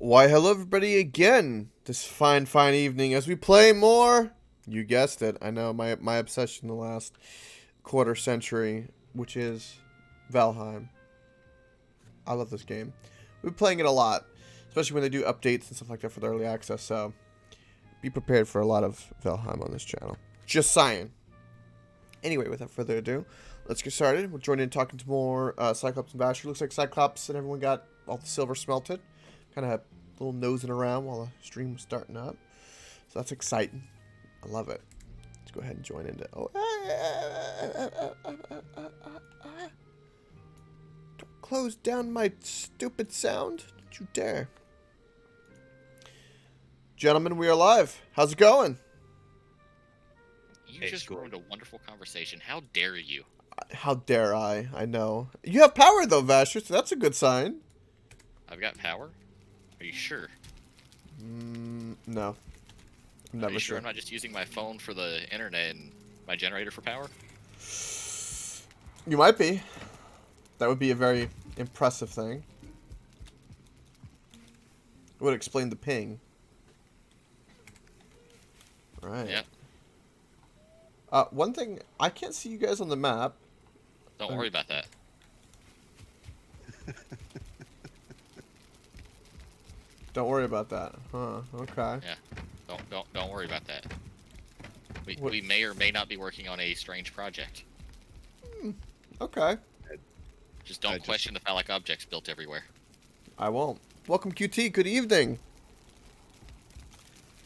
Why, hello everybody again this fine evening as we play more. You guessed it. I know my obsession the last quarter century, which is Valheim. I love this game. We've been playing it a lot, especially when they do updates and stuff like that for the early access. So be prepared for a lot of Valheim on this channel. Just saying. Anyway, without further ado, let's get started. We'll join in talking to more Cyclops and Basher. Looks like Cyclops and everyone got all the silver smelted. Kind of a little nosing around while the stream was starting up. So that's exciting. I love it. Let's go ahead and join into... Oh, don't close down my stupid sound. Don't you dare. Gentlemen, we are live. How's it going? You just ruined a wonderful conversation. How dare you? How dare I? I know. You have power, though, Vasher, so that's a good sign. I've got power? Are you sure? No. I'm never Are you sure sure. I'm not just using my phone for the internet and my generator for power? You might be. That would be a very impressive thing. It would explain the ping. Right. Yeah. One thing, I can't see you guys on the map. Don't worry about that. Don't worry about that. Huh, okay. Yeah. Don't worry about that. We may or may not be working on a strange project. Okay. Just don't question the phallic objects built everywhere. I won't. Welcome, QT. Good evening.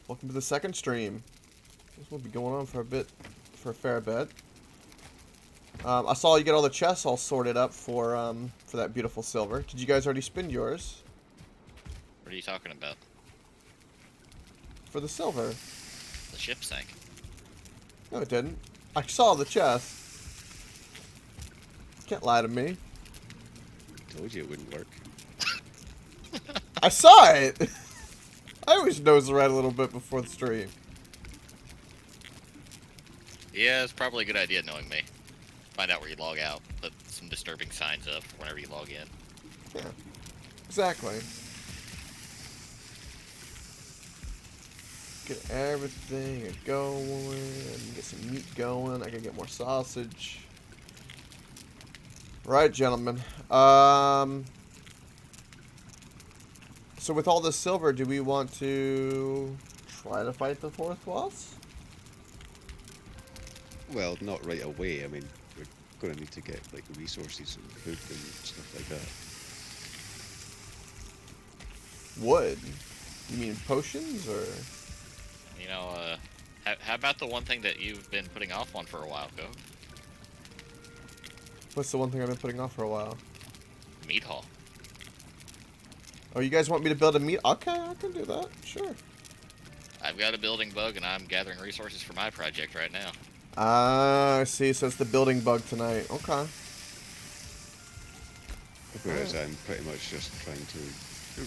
Welcome to the second stream. This will be going on for a fair bit. I saw you get all the chests all sorted up for that beautiful silver. Did you guys already spend yours? What are you talking about? For the silver. The ship sank. No, it didn't. I saw the chest. Can't lie to me. Told you it wouldn't work. I saw it! I always nose around a little bit before the stream. Yeah, it's probably a good idea knowing me. Find out where you log out. Put some disturbing signs up whenever you log in. Yeah. Exactly. Get everything going. Get some meat going. I can get more sausage. Right, gentlemen. So with all this silver, do we want to try to fight the fourth boss? Well, not right away. I mean, we're going to need to get like resources and food and stuff like that. Wood? You mean potions, or? You know, how about the one thing that you've been putting off on for a while, Go? What's the one thing I've been putting off for a while? Meat haul. Oh, you guys want me to build a meat? Okay, I can do that. Sure. I've got a building bug and I'm gathering resources for my project right now. Ah, I see. So it's the building bug tonight. Okay. Whereas I'm pretty much just trying to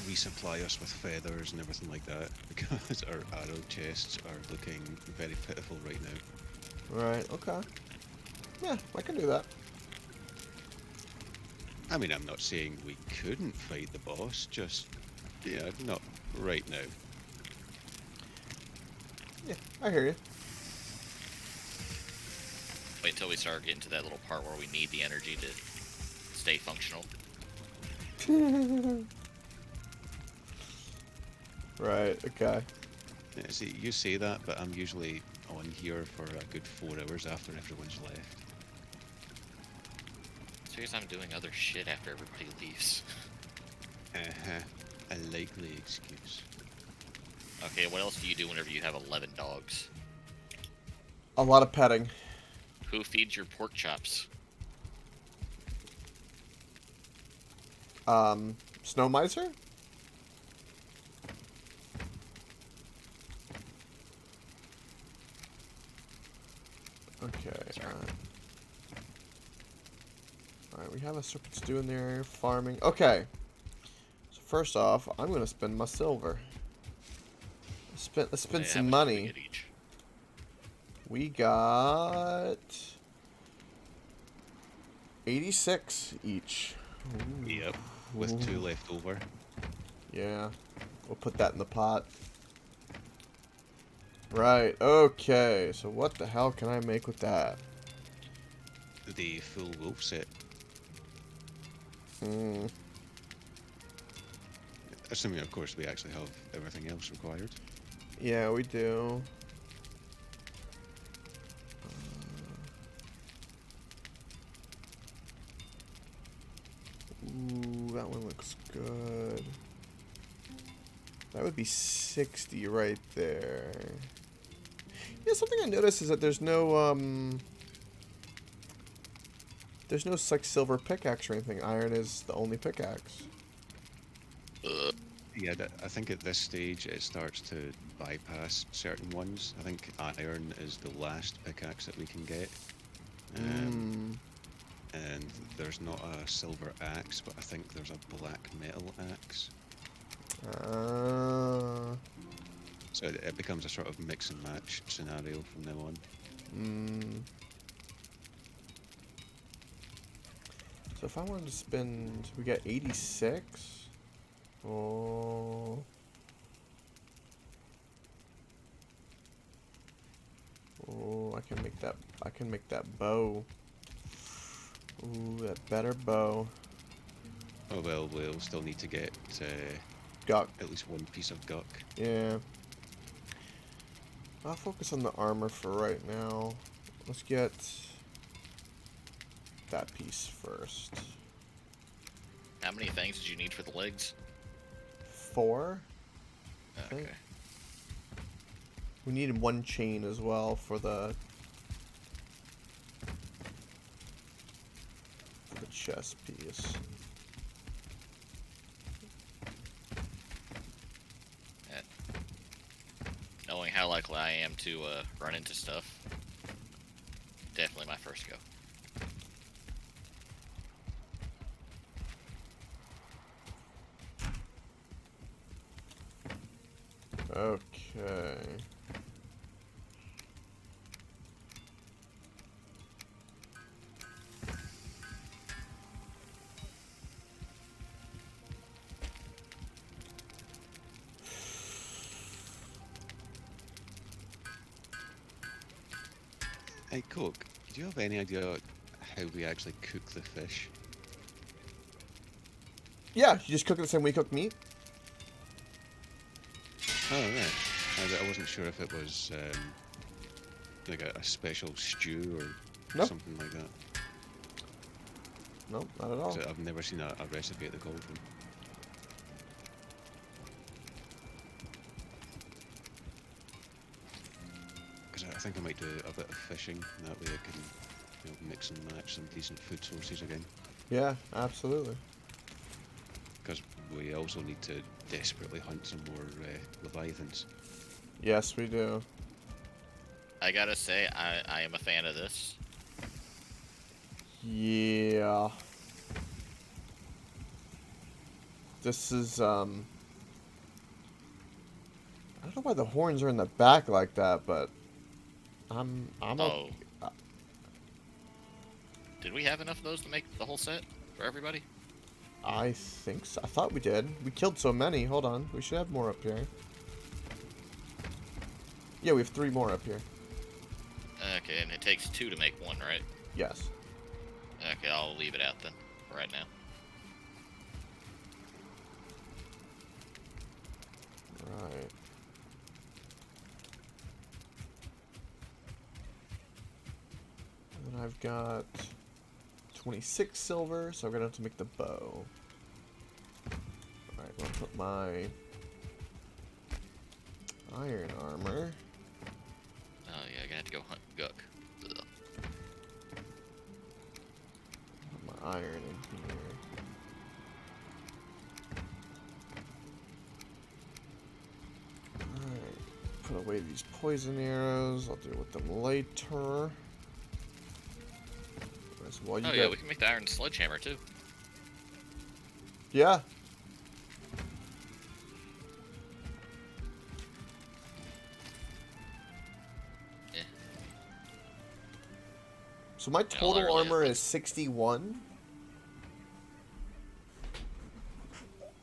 resupply us with feathers and everything like that because our arrow chests are looking very pitiful right now. Right. Okay. Yeah, I can do that. I mean, I'm not saying we couldn't fight the boss, just, yeah, not right now. Yeah, I hear you. Wait until we start getting to that little part where we need the energy to stay functional. Right, okay. Yeah, see, you say that, but I'm usually on here for a good 4 hours after everyone's left. It's because I'm doing other shit after everybody leaves. A likely excuse. Okay, what else do you do whenever you have 11 dogs? A lot of petting. Who feeds your pork chops? Snow Miser? Okay, alright, we have a serpent stew in there, farming. Okay. So first off, I'm gonna spend my silver. Let's spend some money. We got 86 each. Ooh. Yep, with 2 left over. Yeah. We'll put that in the pot. Right, okay. So what the hell can I make with that? The full wolf set. Hmm. Assuming, of course, we actually have everything else required. Yeah, we do. Ooh, that one looks good. That would be 60 right there. Yeah, something I noticed is that there's no like silver pickaxe or anything. Iron is the only pickaxe. Yeah, I think at this stage it starts to bypass certain ones. I think iron is the last pickaxe that we can get. And there's not a silver axe, but I think there's a black metal axe. So it becomes a sort of mix and match scenario from now on. So if I wanted to spend, we got 86. Oh. Oh, I can make that. I can make that bow. Ooh, that better bow. Oh well, we'll still need to get Guck. at least one piece of guck. Yeah. I'll focus on the armor for right now. Let's get that piece first. How many things did you need for the legs? 4? Okay. We needed 1 chain as well for the chest piece. Knowing how likely I am to run into stuff, definitely my first go. Okay. Hey, Coke, do you have any idea how we actually cook the fish? Yeah, you just cook it the same way you cook meat. Oh, right. I wasn't sure if it was like a special stew or No. something like that. No, not at all. 'Cause I've never seen a recipe at the Cauldron. Because I think I might do a bit of fishing, and that way I can mix and match some decent food sources again. Yeah, absolutely. Because we also need to desperately hunt some more leviathans. Yes, we do. I gotta say, I am a fan of this. Yeah. This is, I don't know why the horns are in the back like that, but I'm Oh. Did we have enough of those to make the whole set for everybody? I think so. I thought we did. We killed so many. Hold on. We should have more up here. Yeah, we have 3 more up here. Okay, and it takes 2 to make 1, right? Yes. Okay, I'll leave it out then, for right now. Right. And then I've got 26 silver, so I'm gonna have to make the bow. Alright, I'll put my iron armor. Oh yeah, I'm gonna have to go hunt Guck. Ugh. Put my iron in here. Alright, put away these poison arrows. I'll deal with them later. Well, you Oh yeah, we can make the iron sledgehammer too. Yeah. Yeah. So my I'll total literally armor have is 61.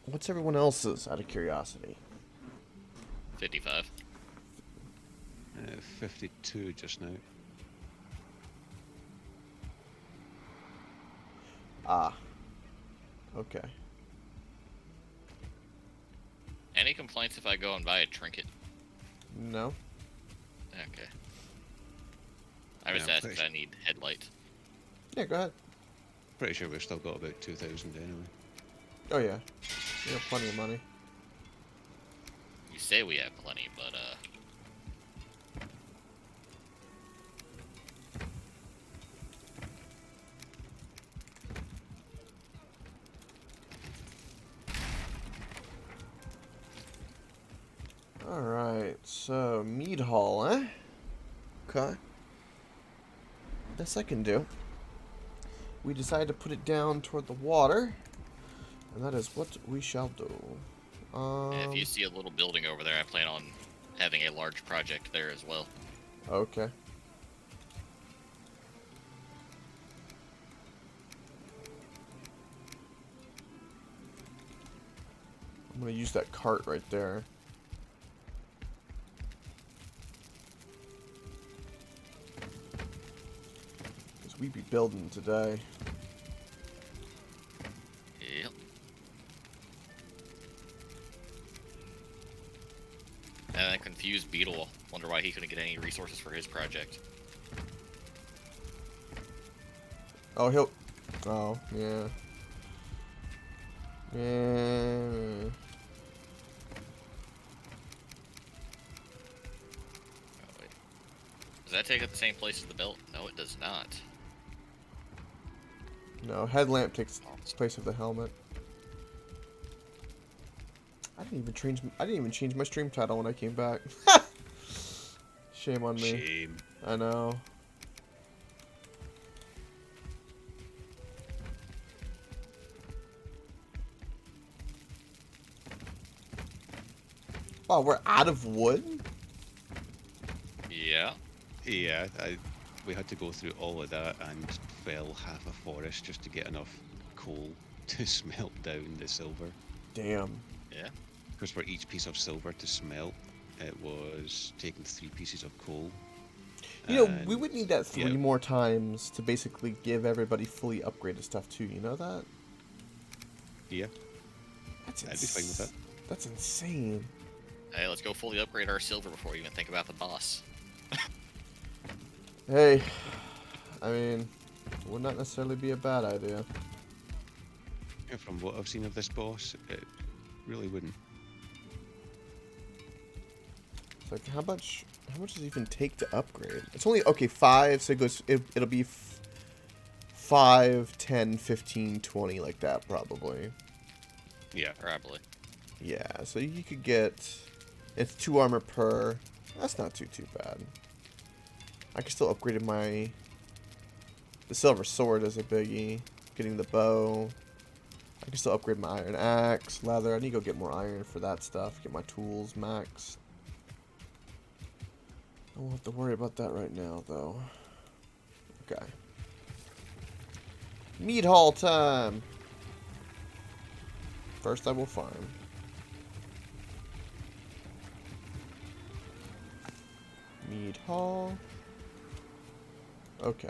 What's everyone else's, out of curiosity? 55. 52 just now. Ah. Okay. Any complaints if I go and buy a trinket? No. Okay. I was Yeah, asked if I need headlights. Yeah, go ahead. Pretty sure we've still got about 2,000 anyway. Oh, yeah. We have plenty of money. You say we have plenty, but, Alright, so mead hall, eh? Okay. Best I can do. We decided to put it down toward the water, and that is what we shall do. if you see a little building over there, I plan on having a large project there as well. Okay. I'm gonna use that cart right there. Because we be building today. Yep. And that confused Beetle. Wonder why he couldn't get any resources for his project. Oh, he'll... Oh, yeah. Yeah. Oh, wait. Does that take up the same place as the belt? No, it does not. No, headlamp takes place of the helmet. I didn't even change my stream title when I came back. Shame on me. Shame. I know. Oh, we're out of wood? Yeah. Yeah, we had to go through all of that and fell half a forest just to get enough coal to smelt down the silver. Damn. Yeah. Because for each piece of silver to smelt, it was taking 3 pieces of coal. You know, we And, would need that 3 yeah, more times to basically give everybody fully upgraded stuff too, you know that? Yeah, That's I'd be fine with that. That's insane. Hey, let's go fully upgrade our silver before we even think about the boss. Hey, I mean, would not necessarily be a bad idea. Yeah, from what I've seen of this boss, it really wouldn't. It's like, how much does it even take to upgrade? It's only, okay, 5, so it'll be 5, 10, 15, 20, like that, probably. Yeah. Probably. Yeah, so you could get, it's 2 armor per, that's not too bad. I can still upgrade the silver sword as a biggie, getting the bow. I can still upgrade my iron axe, leather. I need to go get more iron for that stuff, get my tools maxed. I won't have to worry about that right now, though. Okay. Meat haul time! First I will farm. Meat haul. Okay.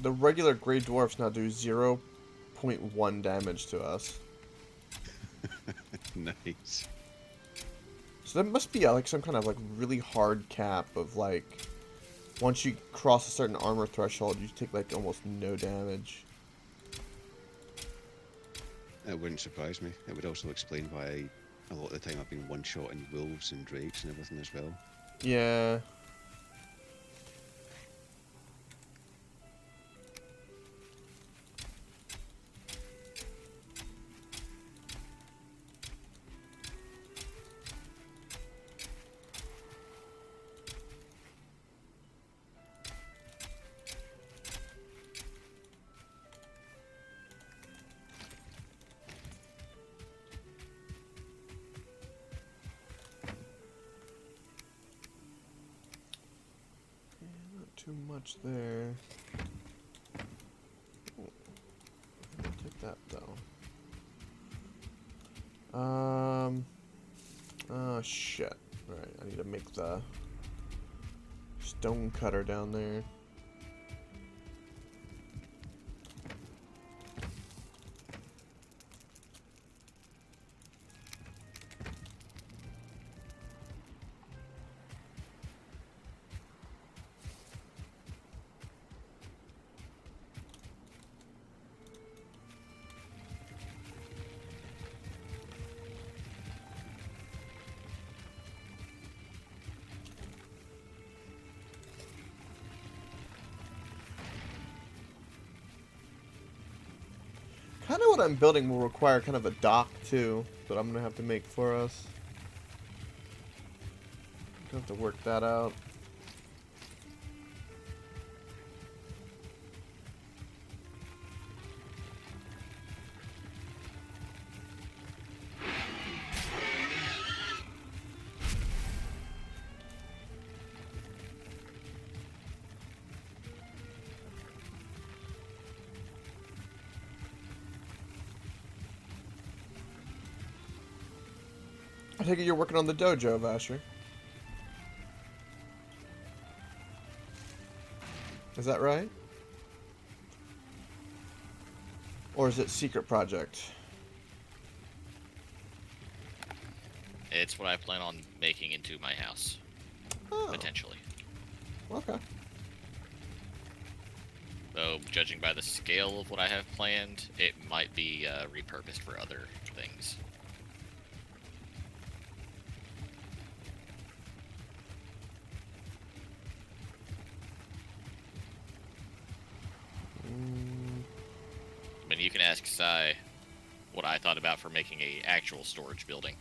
the regular Grey Dwarfs now do 0.1 damage to us. Nice. So that must be like some kind of like really hard cap of like once you cross a certain armor threshold, you take like almost no damage. It wouldn't surprise me. It would also explain why a lot of the time I've been one-shotting wolves and drakes and everything as well. Yeah. Too much there. Oh, I'll take that though. Oh shit. Alright, I need to make the stone cutter down there. Kind of what I'm building will require kind of a dock too, that I'm gonna have to make for us. Gonna have to work that out. I take it you're working on the dojo, Vasher. Is that right? Or is it secret project? It's what I plan on making into my house, Oh, potentially. okay. Though, judging by the scale of what I have planned, it might be repurposed for other things. I mean, you can ask Sai what I thought about for making a actual storage building,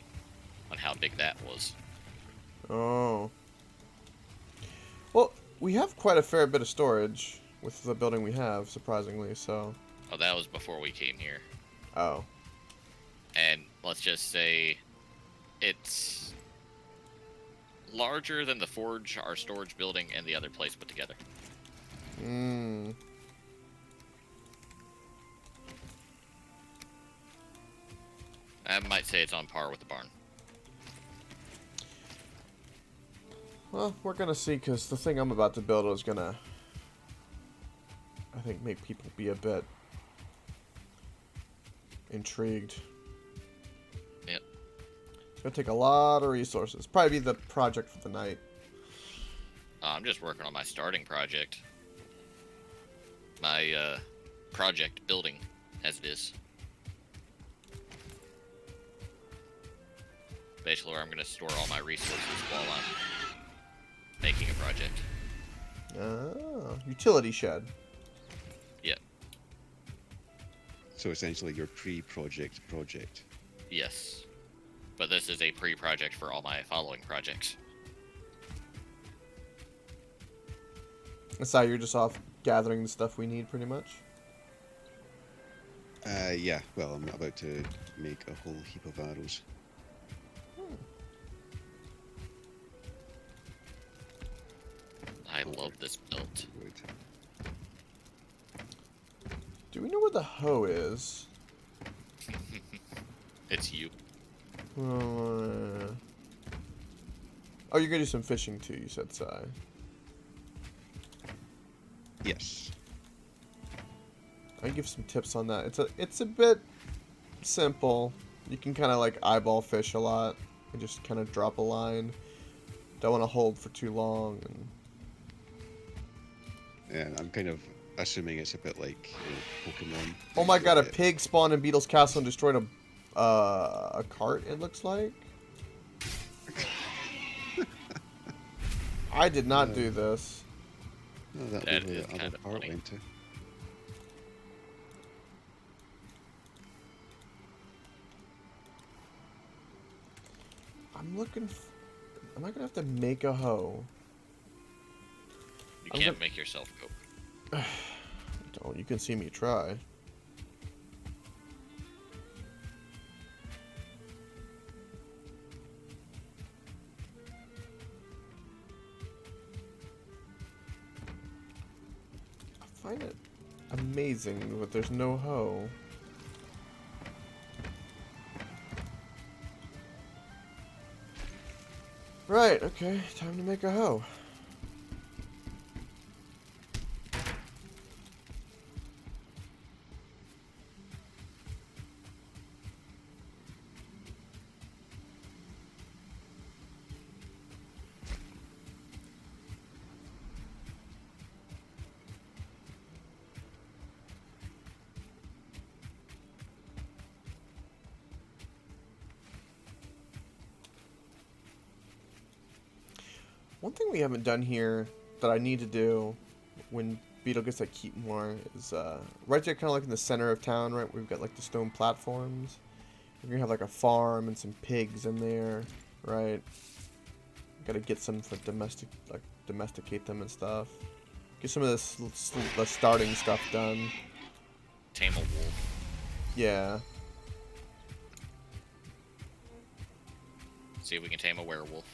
on how big that was. Oh. Well, we have quite a fair bit of storage with the building we have, surprisingly, so... Oh, that was before we came here. Oh. And let's just say it's larger than the forge, our storage building, and the other place put together. Hmm. I might say it's on par with the barn. Well, we're gonna see, because the thing I'm about to build is gonna, I think, make people be a bit intrigued. Yep. It's gonna take a lot of resources. Probably be the project for the night. I'm just working on my starting project. My project building, as it is. Basically, where I'm going to store all my resources while I'm making a project. Oh, utility shed. Yep. So essentially your pre-project project. Yes. But this is a pre-project for all my following projects. Aside, you're just off gathering the stuff we need, pretty much. Yeah, well, I'm about to make a whole heap of arrows. I love this build. Wood. Do we know where the hoe is? It's you. Oh, you're gonna do some fishing too, you said, Sai. Yes. I give some tips on that. It's a bit simple. You can kind of like eyeball fish a lot and just kind of drop a line. Don't want to hold for too long. And Yeah, I'm kind of assuming it's a bit like Pokemon. oh my god, a Get- pig spawned in Beetle's castle and destroyed a cart. It looks like. I did not do this. Oh, that'll That be where is the other kinda part funny. went to. I'm looking. Am I gonna have to make a hoe? You I'm can't gonna- make yourself go. Don't. You can see me try. I find it amazing, but there's no hoe. Right, okay, time to make a hoe. One thing we haven't done here that I need to do when Beetle gets that Keaton more is right there, kind of like in the center of town, right? We've got like the stone platforms. We're gonna have like a farm and some pigs in there, right? Got to get some for domesticate them and stuff. Get some of this the starting stuff done. Tame a wolf. Yeah. See if we can tame a werewolf.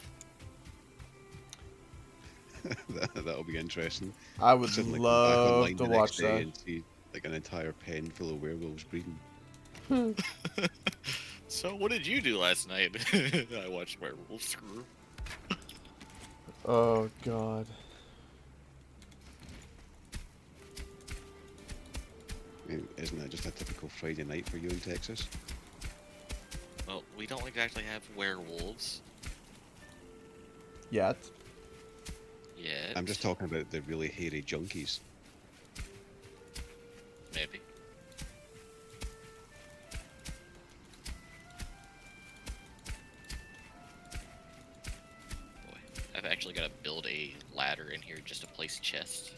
That'll be interesting. I would Suddenly come back love online to the watch next day that. and see like an entire pen full of werewolves breeding. So what did you do last night? I watched werewolves screw. Oh god. I mean, isn't that just a typical Friday night for you in Texas? Well, we don't exactly have werewolves Yet. yet. I'm just talking about the really hairy junkies. Maybe. Boy, I've actually got to build a ladder in here just to place chests.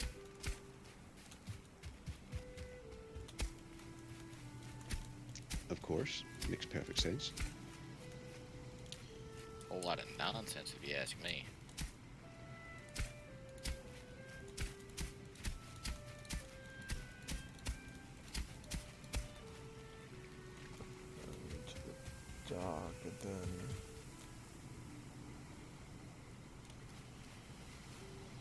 Of course, makes perfect sense. A whole lot of nonsense, if you ask me. To the dock, and then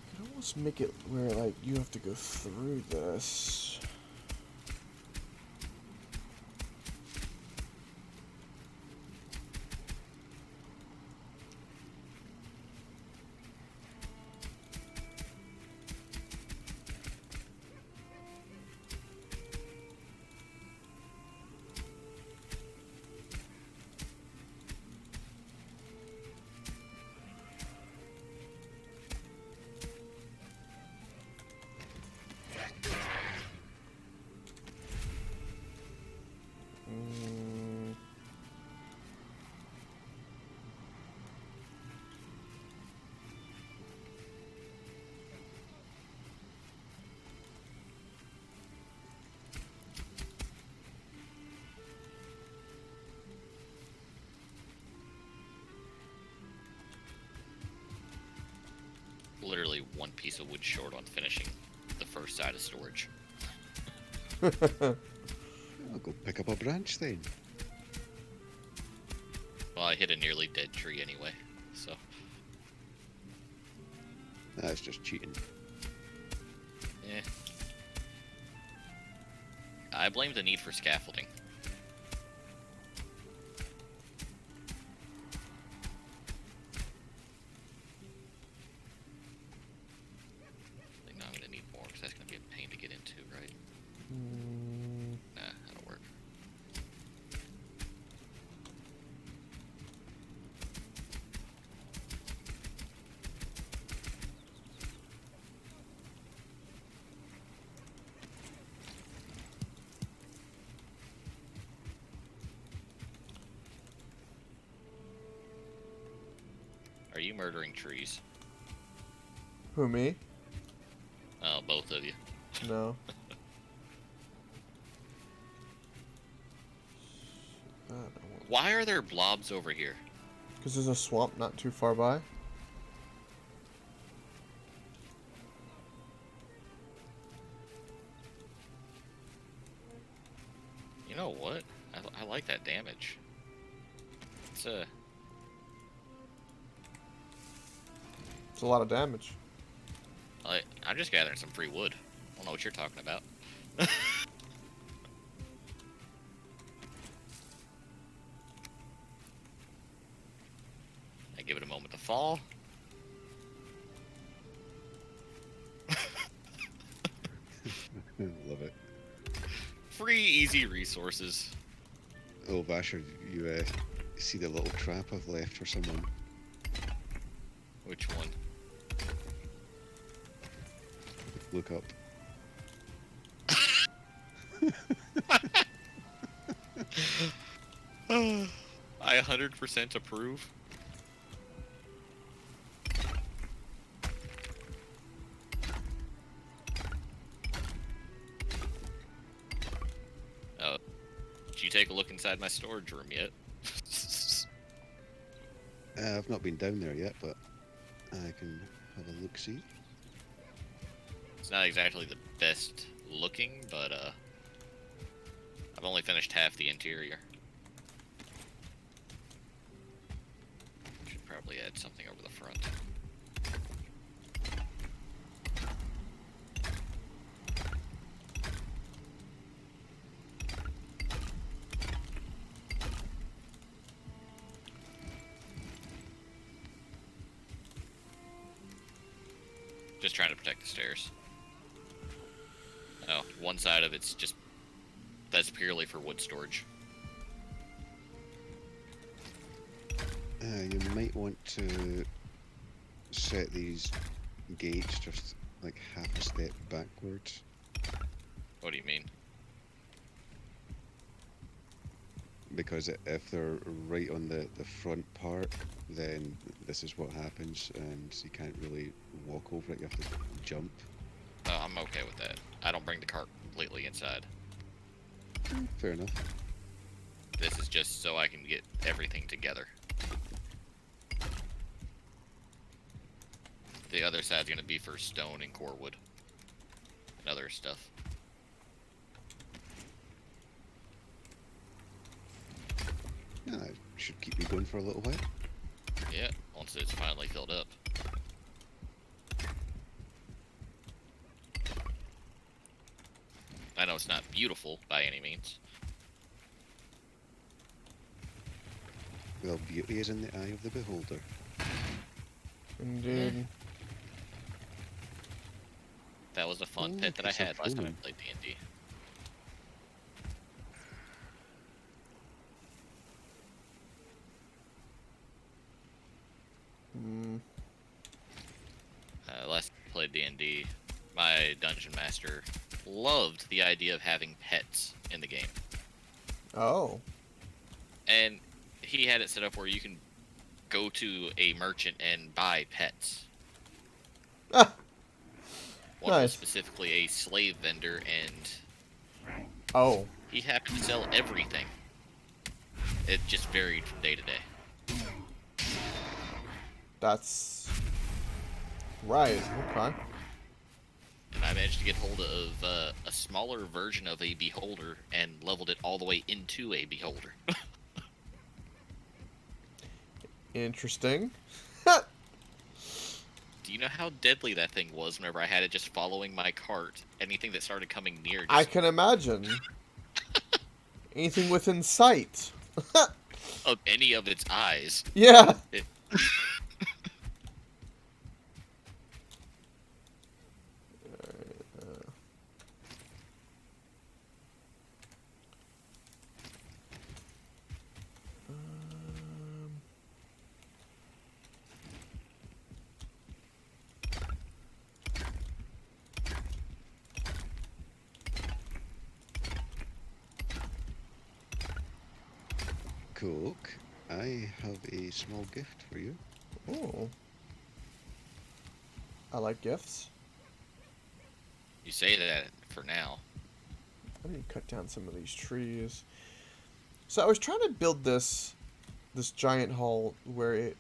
I could almost make it where like you have to go through this. Mm. Literally one piece of wood short on finishing the first side of storage. I'll go pick up a branch then. Well, I hit a nearly dead tree anyway, so. That's just cheating. Eh. I blame the need for scaffolding. I think now I'm gonna need more because that's gonna be a pain to get into, right? Are you murdering trees? Who, me? Oh, both of you. No. Why are there blobs over here? Because there's a swamp not too far by. You know what? I like that damage. It's It's a lot of damage. I'm just gathering some free wood. I don't know what you're talking about. I give it a moment to fall. Love it. Free, easy resources. Oh, Vasher, you see the little trap I've left for someone? Which one? Look up. I 100% approve. Oh, did you take a look inside my storage room yet? I've not been down there yet, but I can have a look-see. It's not exactly the best looking, but I've only finished half the interior. Should probably add something over the front. Just trying to protect the stairs. Oh, one side of it's just... That's purely for wood storage. You might want to set these gates just like half a step backwards. What do you mean? Because if they're right on the front part, then this is what happens, and you can't really walk over it, you have to jump. Oh, I'm okay with that. I don't bring the cart completely inside. Fair enough. This is just so I can get everything together. The other side's gonna be for stone and core wood. And other stuff. Yeah, that should keep me going for a little while. Yeah, once it's finally filled up. I know it's not beautiful by any means. Well, beauty is in the eye of the beholder. Indeed. That was a fun Oh, pit that I it's a had last time I Roman. played D&D. Last time I played D&D, my dungeon master loved the idea of having pets in the game. Oh. And he had it set up where you can go to a merchant and buy pets. Ah, One was nice. specifically a slave vendor, and Oh. he happened to sell everything. It just varied from day to day. That's right. Okay. And I managed to get hold of a smaller version of a beholder and leveled it all the way into a beholder. Interesting. Do you know how deadly that thing was whenever I had it just following my cart? Anything that started coming near just... I can imagine. Anything within sight. of any of its eyes. Yeah. It... Cook, I have a small gift for you. Ooh. I like gifts. You say that for now. Let me cut down some of these trees. So I was trying to build this giant hall where it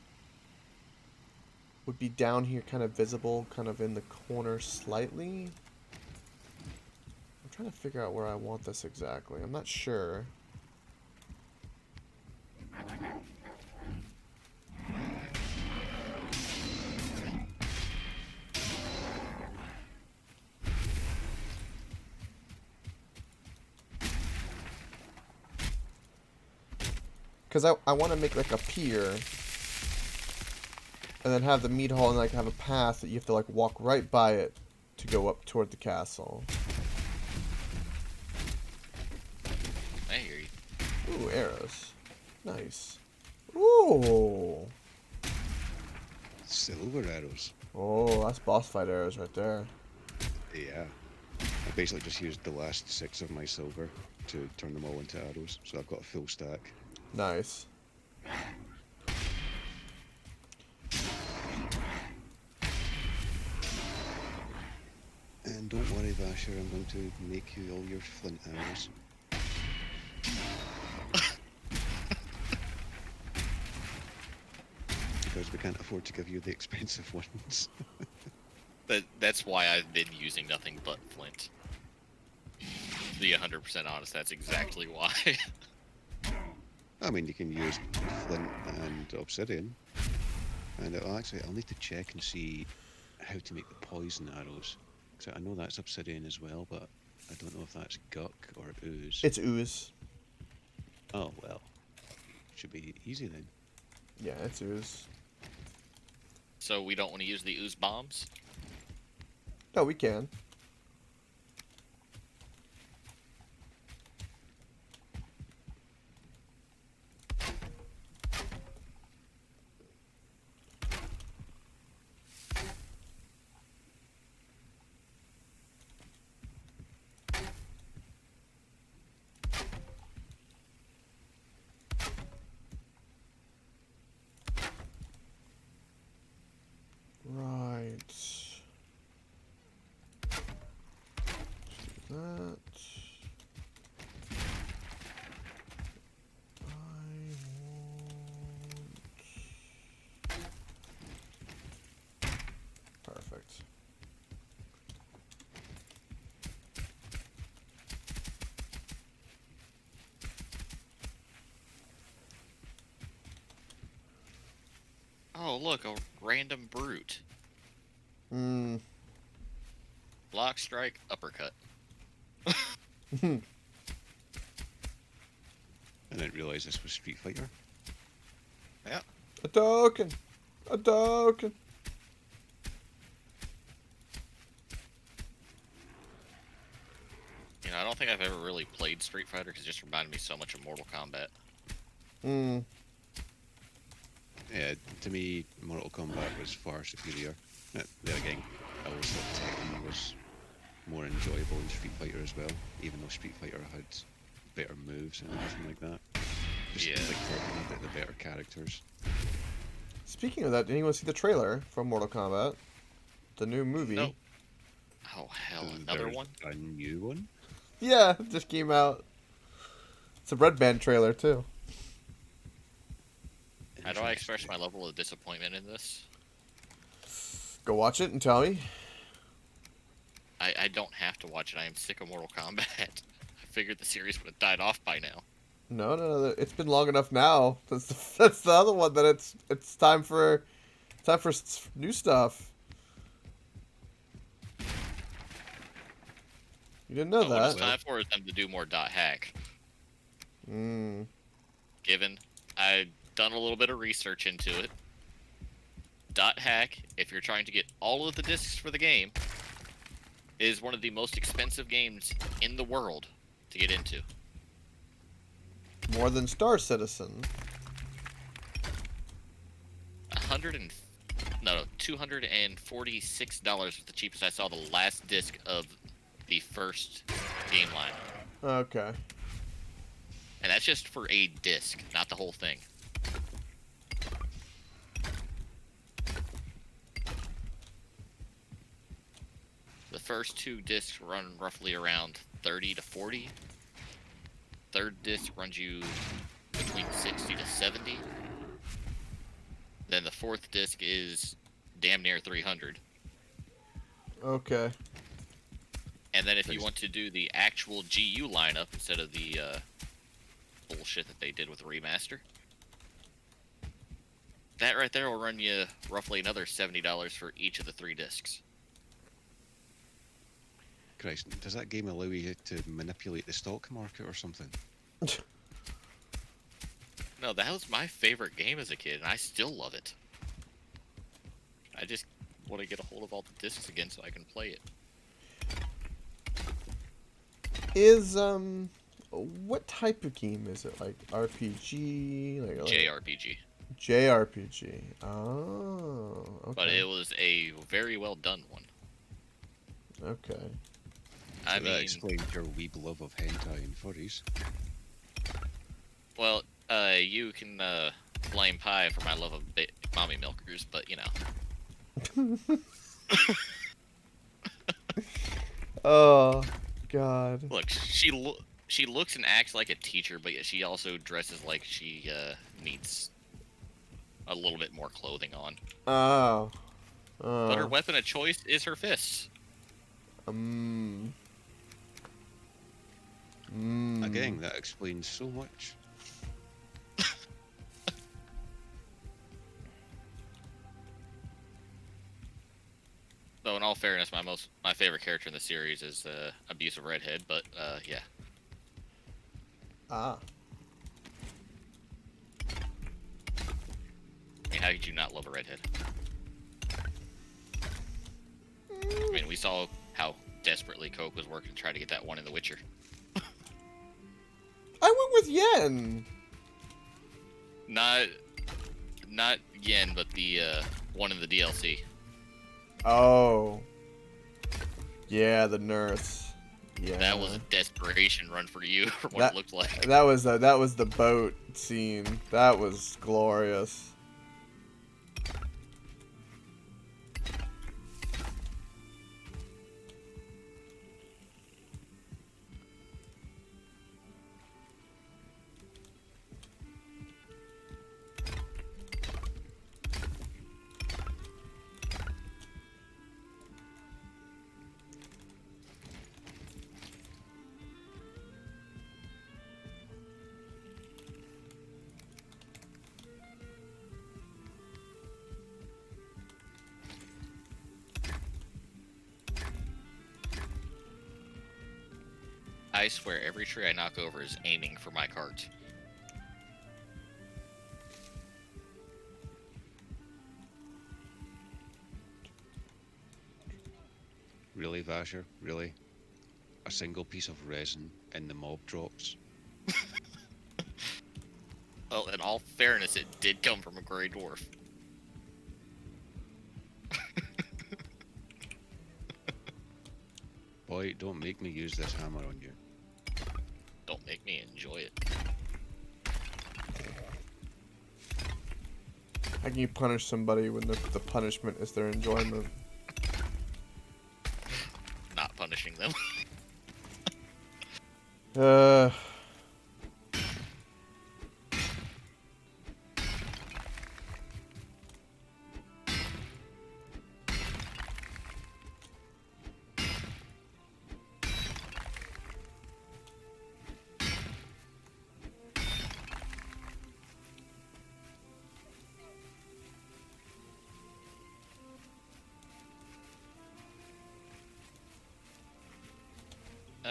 would be down here, kind of visible, kind of in the corner slightly. I'm trying to figure out where I want this exactly. I'm not sure. Because I want to make like a pier and then have the meat hall and like have a path that you have to like walk right by it to go up toward the castle. I hear you. Ooh, arrows. Nice. Ooh. Silver arrows. Oh, that's boss fight arrows right there. Yeah. I basically just used the last 6 of my silver to turn them all into arrows, so I've got a full stack. Nice. And don't worry, Vasher, I'm going to make you all your flint arrows. Because we can't afford to give you the expensive ones. That's why I've been using nothing but flint. To be 100% honest, that's exactly why. I mean, you can use flint and obsidian. And I'll need to check and see how to make the poison arrows. So I know that's obsidian as well, but I don't know if that's guck or ooze. It's ooze. Oh, well. Should be easy then. Yeah, it's ooze. So we don't want to use the ooze bombs? No, we can. Right. Do that. I want... Perfect. Oh, look, a random brute. Hmm. Block, strike, uppercut. I didn't realize this was Street Fighter. Yeah. A token! A token! You know, I don't think I've ever really played Street Fighter because it just reminded me so much of Mortal Kombat. Hmm. Yeah, to me, Mortal Kombat was far superior. Then again, I always thought Tekken was more enjoyable than Street Fighter as well, even though Street Fighter had better moves and everything like that. Just Yeah. like the better characters. Speaking of that, did anyone see the trailer from Mortal Kombat? The new movie? No. Oh, hell, another There's one? A new one? Yeah, it just came out. It's a Red Band trailer, too. How do I express my level of disappointment in this? Go watch it and tell me. I don't have to watch it. I am sick of Mortal Kombat. I figured the series would have died off by now. No. It's been long enough now. That's the other one that it's time for new stuff. You didn't know What it's that? time for is them to do more .hack. Hmm. Given I've done a little bit of research into it. .hack, if you're trying to get all of the discs for the game, is one of the most expensive games in the world to get into. More than Star Citizen. $246 was the cheapest I saw the last disc of the first game line. Okay. And that's just for a disc, not the whole thing. first 2 discs run roughly around 30 to 40. Third disc runs you between 60 to 70. Then the fourth disc is damn near 300. Okay. And then if you want to do the actual GU lineup instead of the bullshit that they did with Remaster, that right there will run you roughly another $70 for each of the 3 discs. Christ, does that game allow you to manipulate the stock market or something? No, that was my favorite game as a kid, and I still love it. I just want to get a hold of all the discs again so I can play it. Is what type of game is it? Like RPG, like JRPG. JRPG. Oh, okay. But it was a very well done one. Okay. I So mean, that explains your weeb love of hentai and furries. well, you can blame Pi for my love of mommy milkers, but you know. Oh, God. Look, she looks and acts like a teacher, but yet she also dresses like she needs a little bit more clothing on. Oh. But her weapon of choice is her fists. Again, that explains so much. Though, in all fairness, my favorite character in the series is Abusive Redhead. But yeah, Ah. I mean, how could you not love a redhead? I mean, we saw how desperately Coke was working to try to get that one in The Witcher. I went with Yen. Not Yen, but the one in the DLC. Oh. Yeah, the nurse. Yeah. That was a desperation run for you, from what it looked like. That was the boat scene. That was glorious. I swear, every tree I knock over is aiming for my cart. Really, Vasher? Really? A single piece of resin in the mob drops? Well, in all fairness, it did come from a gray dwarf. Boy, don't make me use this hammer on you. Don't make me enjoy it. How can you punish somebody when the punishment is their enjoyment? Not punishing them. Uh.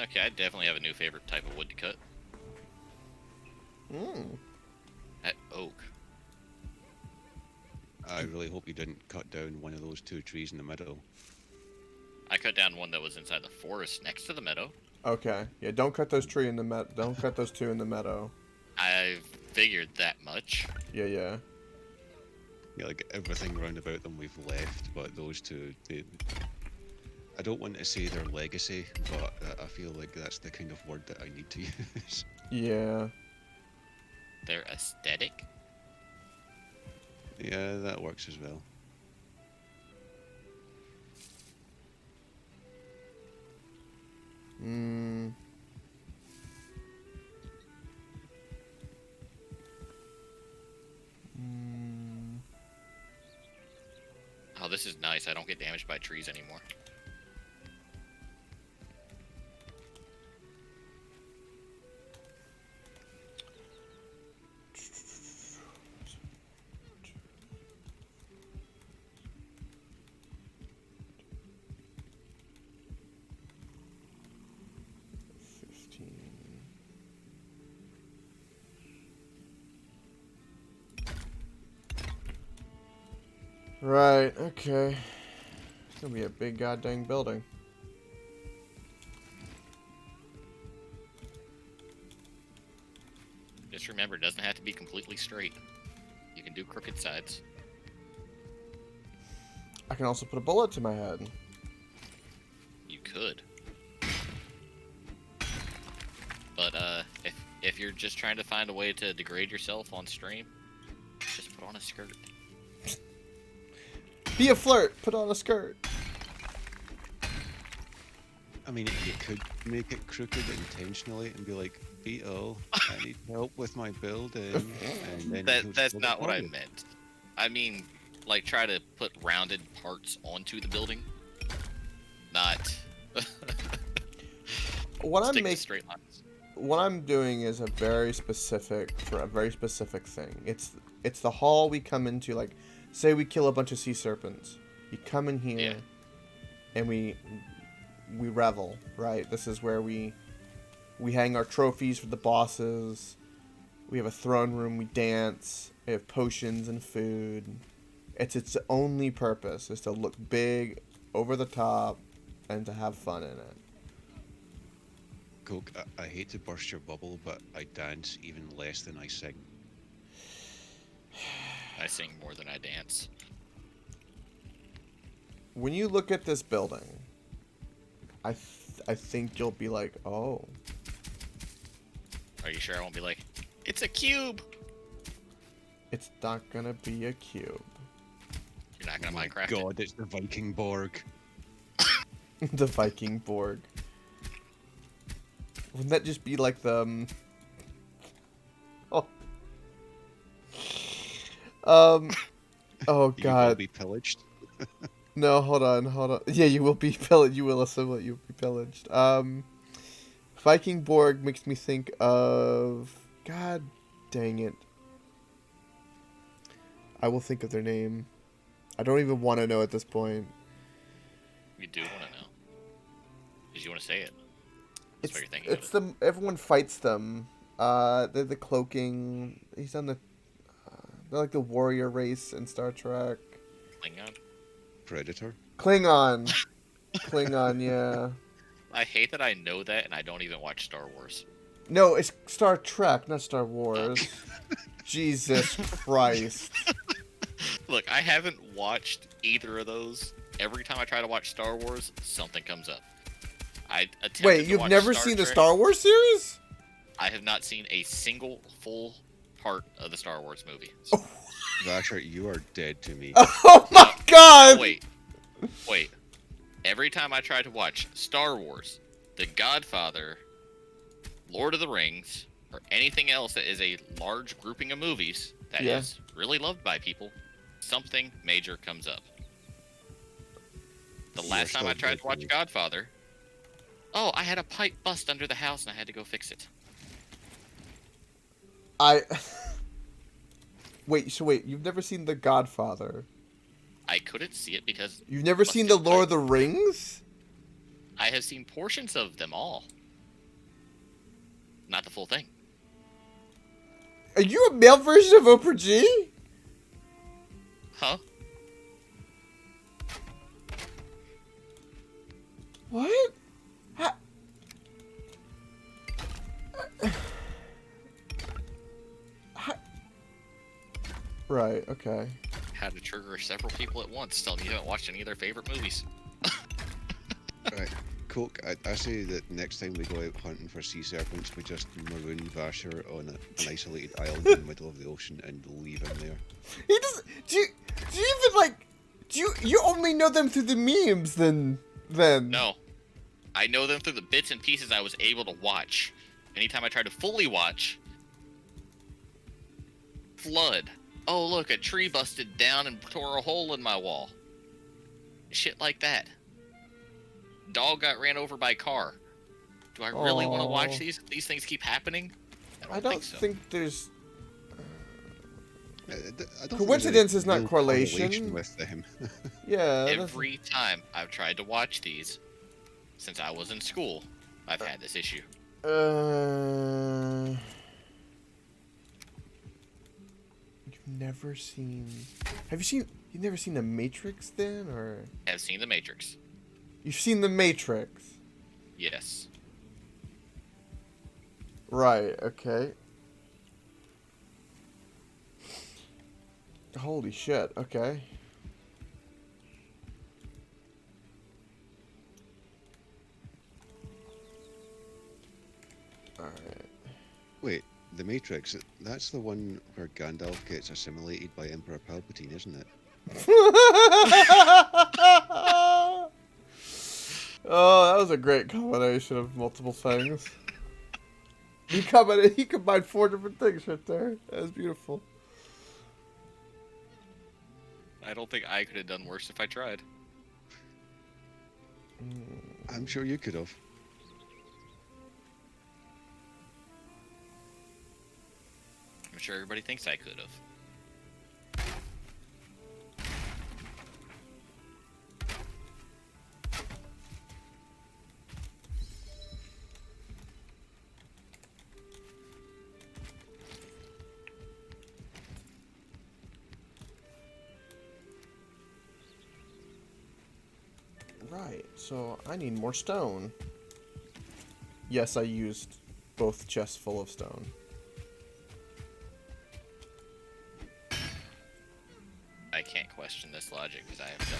Okay, I definitely have a new favorite type of wood to cut. That oak. I really hope you didn't cut down one of those 2 trees in the middle. I cut down one that was inside the forest next to the meadow. Okay. Yeah. Don't cut those tree in the Don't cut those 2 in the meadow. I figured that much. Yeah. Yeah. Yeah, like everything round about them we've left, but those 2, I don't want to say their legacy, but I feel like that's the kind of word that I need to use. Yeah. Their aesthetic. Yeah, that works as well. Mm. Mm. Oh, this is nice. I don't get damaged by trees anymore. Right, okay. It's gonna be a big goddamn building. Just remember, it doesn't have to be completely straight. You can do crooked sides. I can also put a bullet to my head. You could. But if you're just trying to find a way to degrade yourself on stream, just put on a skirt. Be a flirt. Put on a skirt. I mean, you could make it crooked intentionally and be like, Beetle, I need help with my building. And then he'll just That's build it not what for I you. meant. I mean, like, try to put rounded parts onto the building. Not What I'm stick to making, straight lines. what I'm doing is a very specific thing. It's the hall we come into. Like, say we kill a bunch of sea serpents. You come in here, Yeah. and we revel. Right. This is where we hang our trophies for the bosses. We have a throne room. We dance. We have potions and food. It's its only purpose is to look big, over the top, and to have fun in it. Coke, I hate to burst your bubble, but I dance even less than I sing. I sing more than I dance. When you look at this building, I think you'll be like, oh. Are you sure I won't be like, it's a cube? It's not gonna be a cube. You're not gonna Oh my Minecraft it? God, it's the Viking Borg. The Viking Borg. Wouldn't that just be like the... Oh. Oh You will god. be pillaged. No, hold on. Yeah, you will be pillaged. You will assimilate. You will be pillaged. Viking Borg makes me think of... God dang it. I will think of their name. I don't even want to know at this point. You do want to know. Because you want to say it. That's what you're thinking It's of it. them. Everyone fights them. They're the cloaking. He's on the. They're like the warrior race in Star Trek. Klingon. Predator. Klingon. Klingon, yeah. I hate that I know that and I don't even watch Star Wars. No, it's Star Trek, not Star Wars. Jesus Christ. Look, I haven't watched either of those. Every time I try to watch Star Wars, something comes up. I attempted Wait, to you've watch never Star seen the Trek. Star Wars series? I have not seen a single full part of the Star Wars movie. Vasher, you are dead to me. Oh my god! Wait. Every time I try to watch Star Wars, The Godfather, Lord of the Rings, or anything else that is a large grouping of movies that is really loved by people, something major comes up. The You're last time I so tried dead to watch me. Godfather, oh, I had a pipe bust under the house and I had to go fix it. Wait, you've never seen The Godfather? I couldn't see it because You've never seen The busted Lord pipe. of the Rings? I have seen portions of them all. Not the full thing. Are you a male version of Oprah G? Huh? What? Right, okay. Had to trigger several people at once telling me you haven't watched any of their favorite movies. Right. Coke, I say that next time we go out hunting for sea serpents, we just maroon Vasher on an isolated island in the middle of the ocean and leave him there. He doesn't. Do you even like? You only know them through the memes? Then. No. I know them through the bits and pieces I was able to watch. Anytime I try to fully watch, flood. Oh, look, a tree busted down and tore a hole in my wall. Shit like that. Dog got ran over by car. Do I really want to watch Oh. these? These things keep happening? I think don't so. think there's I don't think there's any coincidence is not real correlation. with them. Yeah. Every time I've tried to watch these, since I was in school, I've had this issue. You've never seen. Have you seen? You've never seen The Matrix then, or I've seen The Matrix. you've seen The Matrix? Yes. Right. Okay. Holy shit. Okay. All right. Wait, the Matrix, that's the one where Gandalf gets assimilated by Emperor Palpatine, isn't it? Oh, that was a great combination of multiple things. He combined 4 different things right there. That was beautiful. I don't think I could have done worse if I tried. I'm sure you could have. I'm sure everybody thinks I could have. Right, so I need more stone. Yes, I used both chests full of stone. I can't question this logic because I have done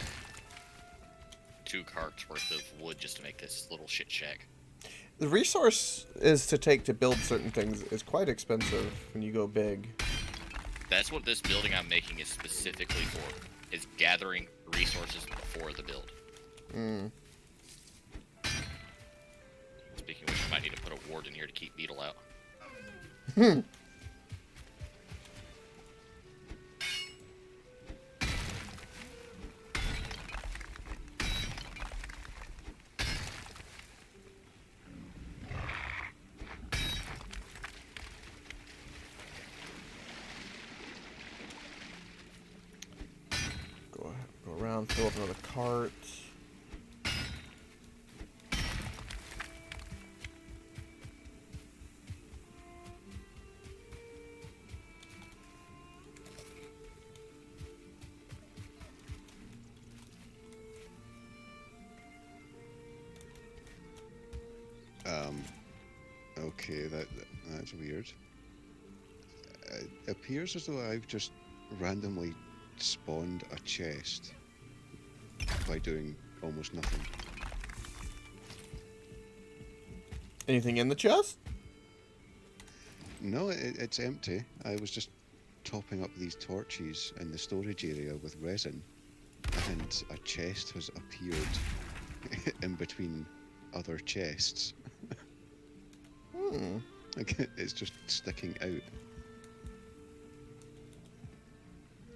2 carts worth of wood just to make this little shit shack. The resource is to take to build certain things is quite expensive when you go big. That's what this building I'm making is specifically for, is gathering resources before the build. Speaking of which, I might need to put a ward in here to keep Beetle out. Go around, fill up another cart. Okay, that's weird. It appears as though I've just randomly spawned a chest by doing almost nothing. Anything in the chest? No, it's empty. I was just topping up these torches in the storage area with resin, and a chest has appeared in between other chests. Like, it's just sticking out.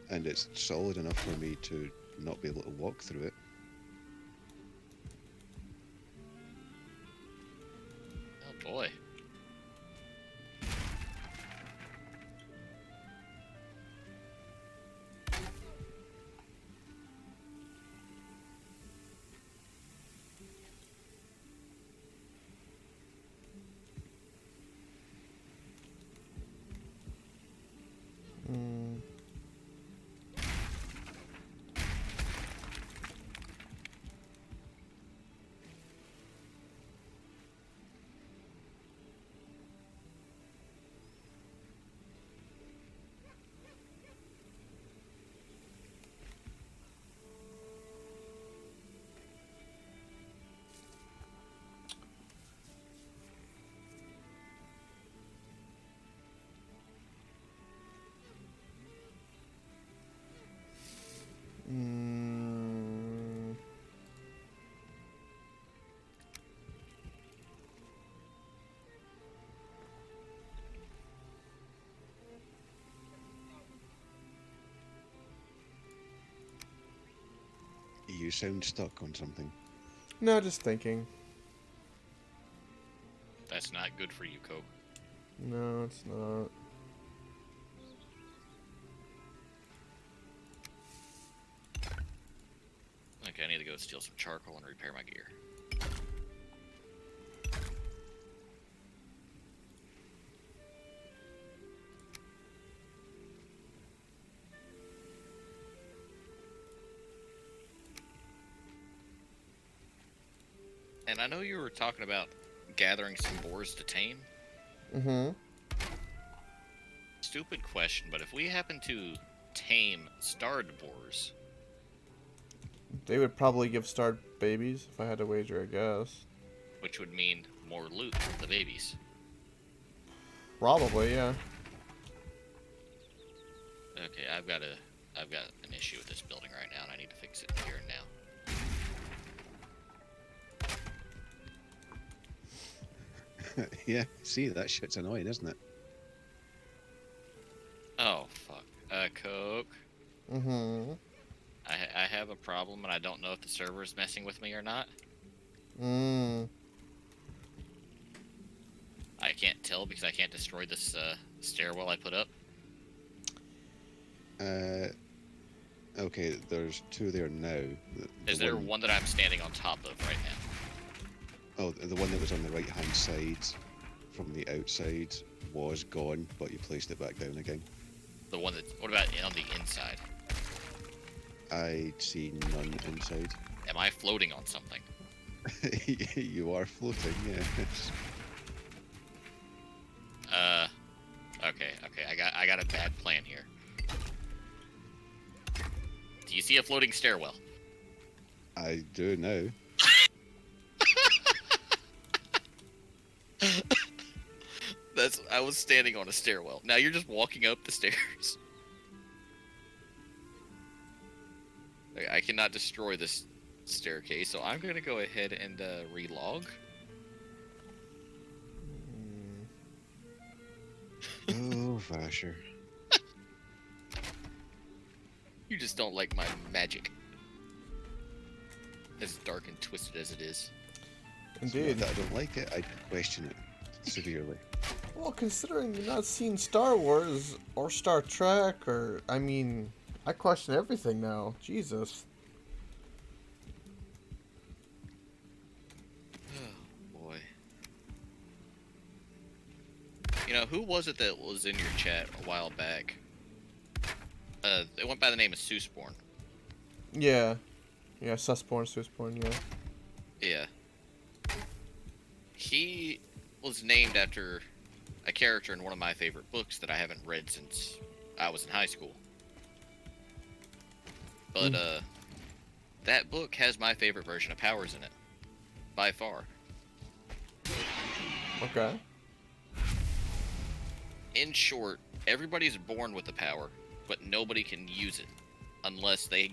And it's solid enough for me to not be able to walk through it. Oh boy. You sound stuck on something. No, just thinking. That's not good for you, Coke. No, it's not. Okay, I need to go steal some charcoal and repair my gear. And I know you were talking about gathering some boars to tame. Mm-hmm. Stupid question, but if we happen to tame starred boars, They would probably give starred babies, if I had to wager, I guess. which would mean more loot for the babies. Probably, yeah. Okay, I've got an issue with this building right now, and I need to fix it here and now. Yeah, see, that shit's annoying, isn't it? Oh fuck, Coke. Mm-hmm. I have a problem, and I don't know if the server is messing with me or not. Mm. I can't tell because I can't destroy this stairwell I put up. Okay, there's two there now. Is there one that I'm standing on top of right now? Oh, the one that was on the right-hand side from the outside was gone, but you placed it back down again. The one that... What about on the inside? I see none inside. Am I floating on something? You are floating, yes. Okay. I got a bad plan here. Do you see a floating stairwell? I do now. I was standing on a stairwell. Now you're just walking up the stairs. Okay, I cannot destroy this staircase, so I'm gonna go ahead and relog. Oh, Vasher. You just don't like my magic. As dark and twisted as it is. It's not Indeed. that I don't like it, I question it severely. Well, considering you've not seen Star Wars or Star Trek, or, I mean, I question everything now. Jesus. Oh, boy. You know, who was it that was in your chat a while back? It went by the name of Seussborn. Yeah. Yeah, Sussborn, yeah. Yeah. He was named after a character in one of my favorite books that I haven't read since I was in high school. But, that book has my favorite version of powers in it. By far. Okay. In short, everybody's born with the power, but nobody can use it unless they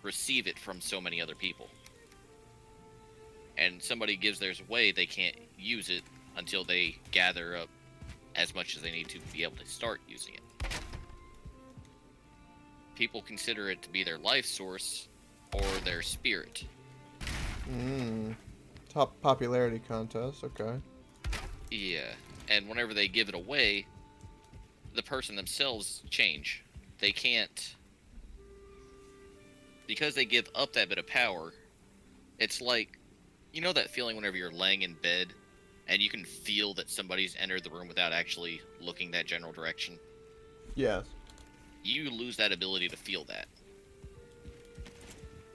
receive it from so many other people. And somebody gives theirs away, they can't use it until they gather up as much as they need to be able to start using it. People consider it to be their life source or their spirit. Top popularity contest, okay. Yeah, and whenever they give it away, the person themselves change. They can't... Because they give up that bit of power, it's like... You know that feeling whenever you're laying in bed and you can feel that somebody's entered the room without actually looking that general direction? Yes. You lose that ability to feel that.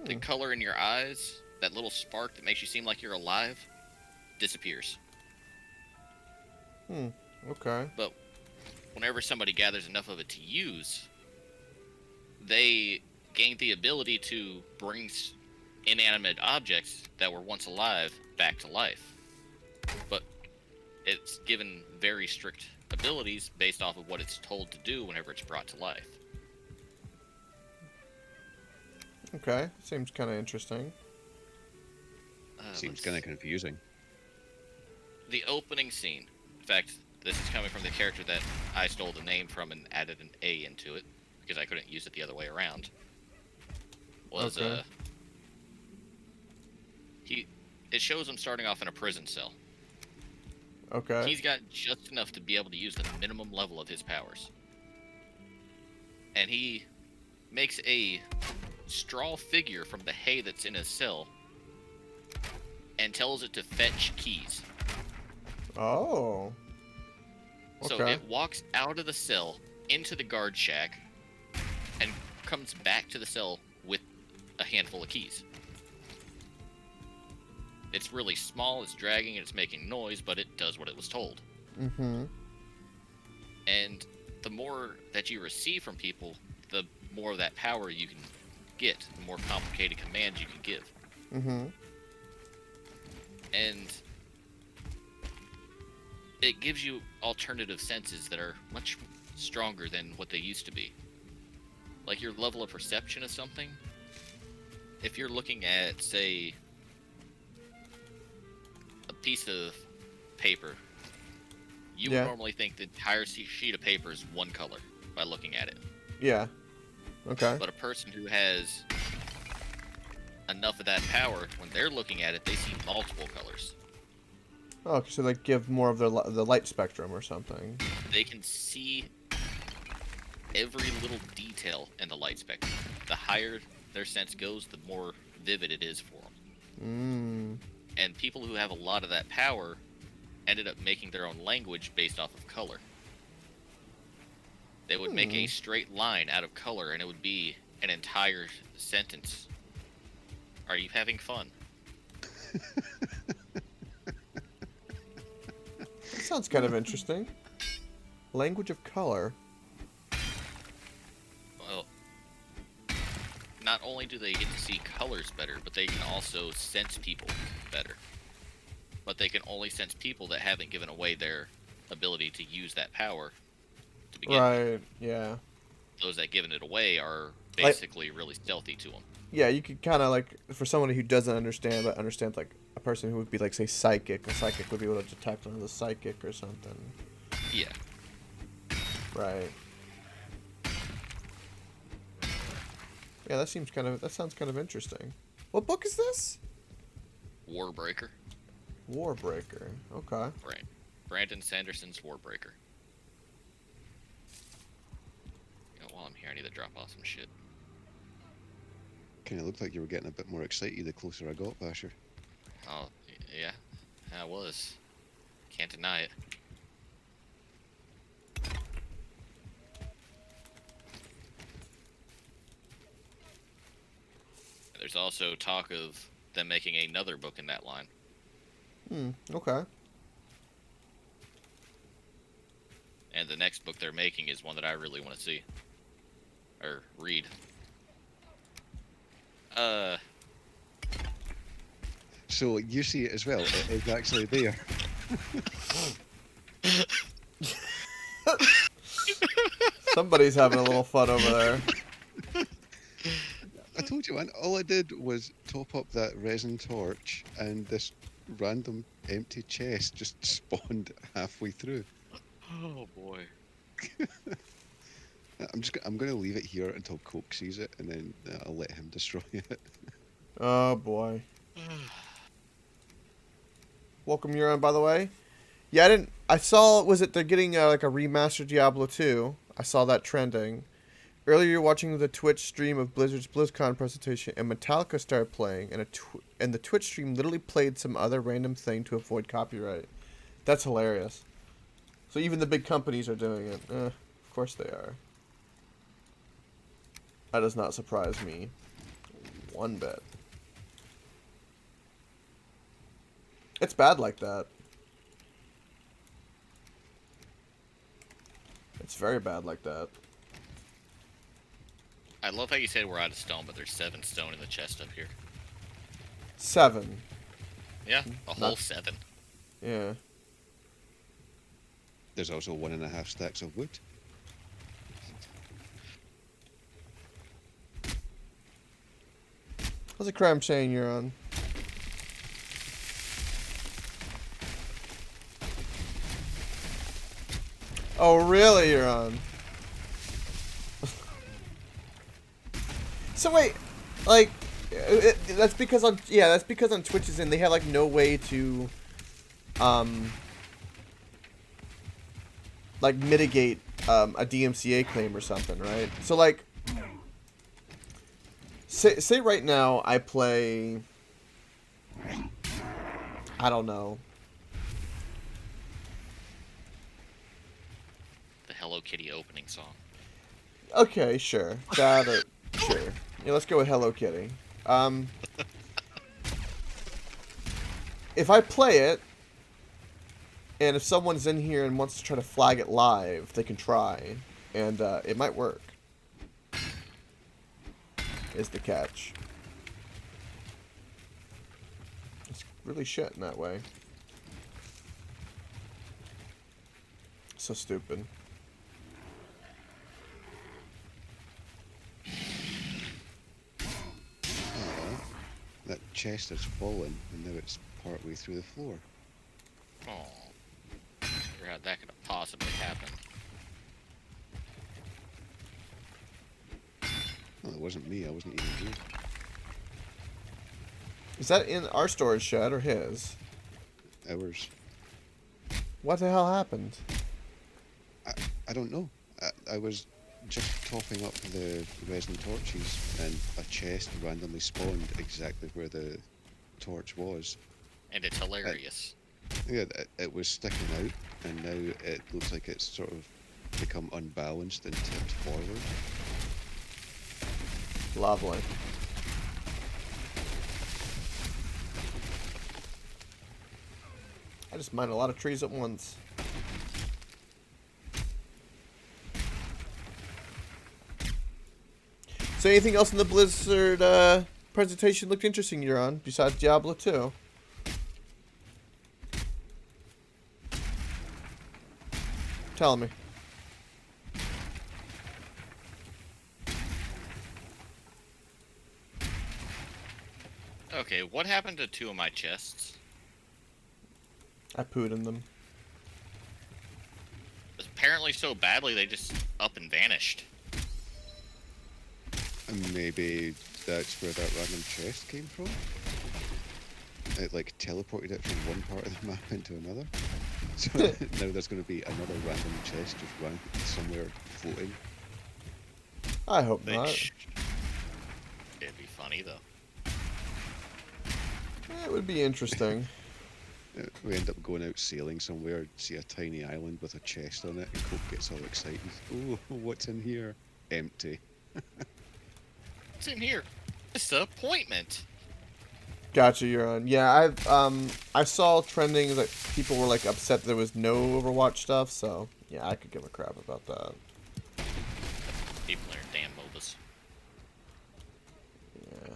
The color in your eyes, that little spark that makes you seem like you're alive, disappears. Okay. But whenever somebody gathers enough of it to use, they gain the ability to bring inanimate objects that were once alive back to life. But it's given very strict abilities based off of what it's told to do whenever it's brought to life. Okay. Seems kind of interesting. Seems kind of confusing. The opening scene. In fact, this is coming from the character that I stole the name from and added an A into it because I couldn't use it the other way around. Was Okay. It shows him starting off in a prison cell. Okay. He's got just enough to be able to use the minimum level of his powers. And he makes a straw figure from the hay that's in his cell and tells it to fetch keys. Oh. So Okay. it walks out of the cell into the guard shack and comes back to the cell with a handful of keys. It's really small, it's dragging, it's making noise, but it does what it was told. Mm-hmm. And the more that you receive from people, the more of that power you can get, the more complicated commands you can give. Mm-hmm. And it gives you alternative senses that are much stronger than what they used to be. Like your level of perception of something. If you're looking at, say, a piece of paper, you would normally think the entire sheet of paper is one color by looking at it. Yeah. Okay. But a person who has enough of that power, when they're looking at it, they see multiple colors. Oh, so they give more of the light spectrum or something. They can see every little detail in the light spectrum. The higher their sense goes, the more vivid it is for them. And people who have a lot of that power ended up making their own language based off of color. They would make a straight line out of color, and it would be an entire sentence. Are you having fun? That sounds kind of interesting. Language of color. Well, not only do they get to see colors better, but they can also sense people better. But they can only sense people that haven't given away their ability to use that power to begin with. Right, yeah. Those that given it away are basically really stealthy to them. Yeah, you could kind of like, for somebody who doesn't understand, but understands, like a person who would be like, say, psychic. A psychic would be able to detect another psychic or something. Yeah. Right. Yeah, that sounds kind of interesting. What book is this? Warbreaker. Warbreaker. Okay. Right. Brandon Sanderson's Warbreaker. While I'm here, I need to drop off some shit. Kind of looked like you were getting a bit more excited the closer I got, Basher. Oh, yeah. I was. Can't deny it. There's also talk of them making another book in that line. Okay. And the next book they're making is one that I really want to see. Or read. So you see it as well. It is actually there. Somebody's having a little fun over there. I told you, man. All I did was top up that resin torch, and this random empty chest just spawned halfway through. Oh boy. I'm going to leave it here until Coke sees it, and then I'll let him destroy it. Oh boy. Welcome, Euron, by the way. Yeah, I saw, they're getting like a remastered Diablo 2. I saw that trending. Earlier, watching the Twitch stream of Blizzard's BlizzCon presentation, and Metallica started playing, and the Twitch stream literally played some other random thing to avoid copyright. That's hilarious. So even the big companies are doing it. Of course they are. That does not surprise me one bit. It's bad like that. It's very bad like that. I love how you said we're out of stone, but there's 7 stone in the chest up here. 7. Yeah, a whole 7. Yeah. There's also 1.5 stacks of wood. How's the crime saying you're on? Oh, really, you're on? So wait, like, That's because on Twitch's end they have like no way to like mitigate a DMCA claim or something, right? So like say right now I play, I don't know, The Hello Kitty opening song. okay, sure, sure, yeah, let's go with Hello Kitty. If I play it, and if someone's in here and wants to try to flag it live, they can try, and it might work. Is the catch. It's really shit in that way. So stupid. Oh, that chest has fallen, and now it's partway through the floor. Oh, wonder how that could have possibly happened. Well, it wasn't me. I wasn't even here. Is that in our storage shed or his? Ours. What the hell happened? I don't know. I was just topping up the resin torches, and a chest randomly spawned exactly where the torch was. And it's hilarious. Yeah, it was sticking out, and now it looks like it's sort of become unbalanced and tipped forward. Lovely. I just mined a lot of trees at once. So anything else in the Blizzard presentation looked interesting you're on, besides Diablo 2? Tell me. Okay, what happened to two of my chests? I pooed in them. Apparently so badly they just up and vanished. And maybe that's where that random chest came from? It like teleported it from one part of the map into another. So now there's going to be another random chest just somewhere floating. I hope They not. It'd be funny though. It would be interesting. We end up going out sailing somewhere, see a tiny island with a chest on it, and Cope gets all excited. Oh, what's in here? Empty. What's in here? Disappointment. Gotcha, you're on. Yeah, I saw trending that people were like upset there was no Overwatch stuff, so yeah, I could give a crap about that. People are damn MOBAs. Yeah.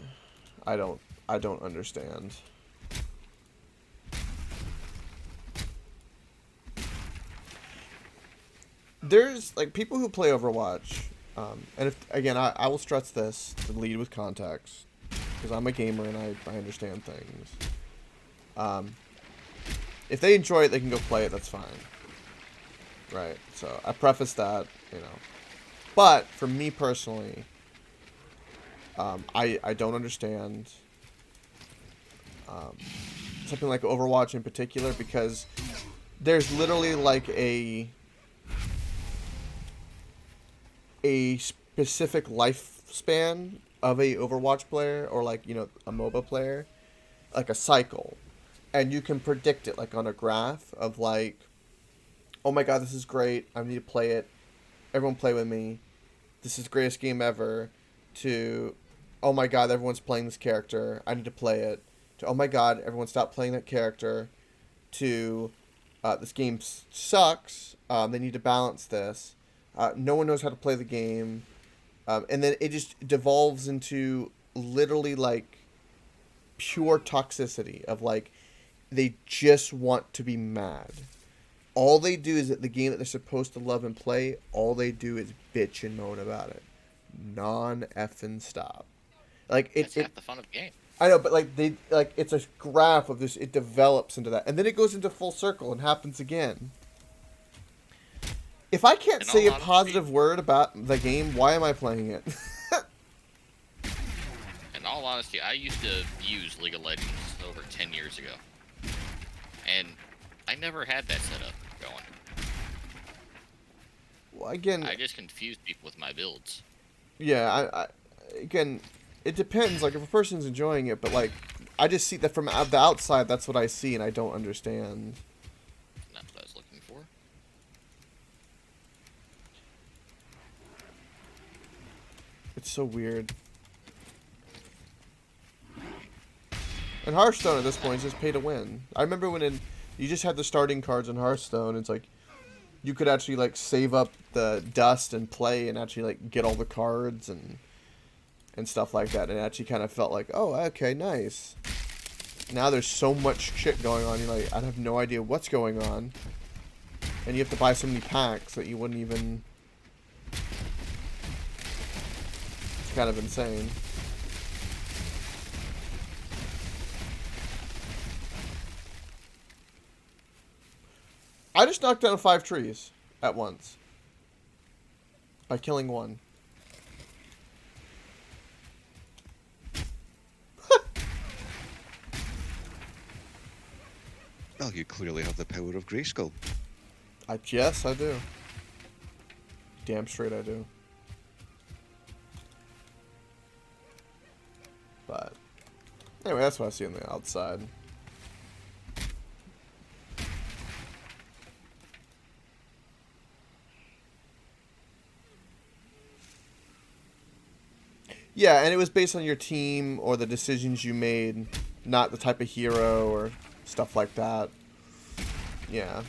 I don't understand. There's like people who play Overwatch, and if again I will stress this to lead with context, because I'm a gamer and I understand things. If they enjoy it, they can go play it. That's fine. Right. So I preface that, you know. But for me personally, I don't understand something like Overwatch in particular, because there's literally like a specific lifespan of a Overwatch player, or like, you know, a MOBA player, like a cycle, and you can predict it like on a graph of like, oh my god, this is great, I need to play it, everyone play with me, this is the greatest game ever, to oh my god, everyone's playing this character, I need to play it, to oh my god, everyone stop playing that character, to this game sucks, they need to balance this, no one knows how to play the game, and then it just devolves into literally like pure toxicity of like they just want to be mad. All they do is that the game that they're supposed to love and play, all they do is bitch and moan about it. Non-effing stop. Like That's half the fun of the game. I know, but like it's a graph of this. It develops into that, and then it goes into full circle and happens again. If I can't say a positive word about the game, why am I playing it? In all all honesty, I used to use League of Legends over 10 years ago. And I never had that setup going. Well, again, I just confused people with my builds. yeah, again, it depends. Like, if a person's enjoying it, but like, I just see that from the outside. That's what I see, and I don't understand. Not what I was looking for. It's so weird. And Hearthstone at this point is just pay to win. I remember when you just had the starting cards in Hearthstone. It's like you could actually like save up the dust and play and actually like get all the cards and stuff like that. And it actually kind of felt like, oh, okay, nice. Now there's so much shit going on. You're like, I have no idea what's going on, and you have to buy so many packs that you wouldn't even. It's kind of insane. I just knocked down 5 trees at once by killing one. Well, you clearly have the power of Grayskull. Yes, I do. Damn straight I do. But anyway, that's what I see on the outside. Yeah, and it was based on your team or the decisions you made, not the type of hero or stuff like that. Yeah.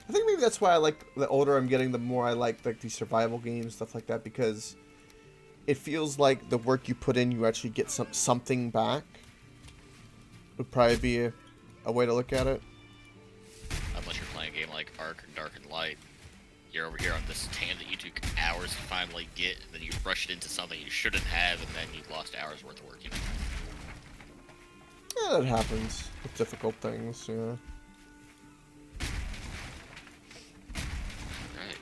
I think maybe that's why I like, the older I'm getting, the more I like these survival games, stuff like that, because it feels like the work you put in, you actually get something back. Would probably be a way to look at it. Unless you're playing a game like Ark or Dark and Light. You're over here on this tan that you took hours to finally get, and then you rush it into something you shouldn't have, and then you lost hours worth of work, you know? Yeah, that happens with difficult things, yeah. Right.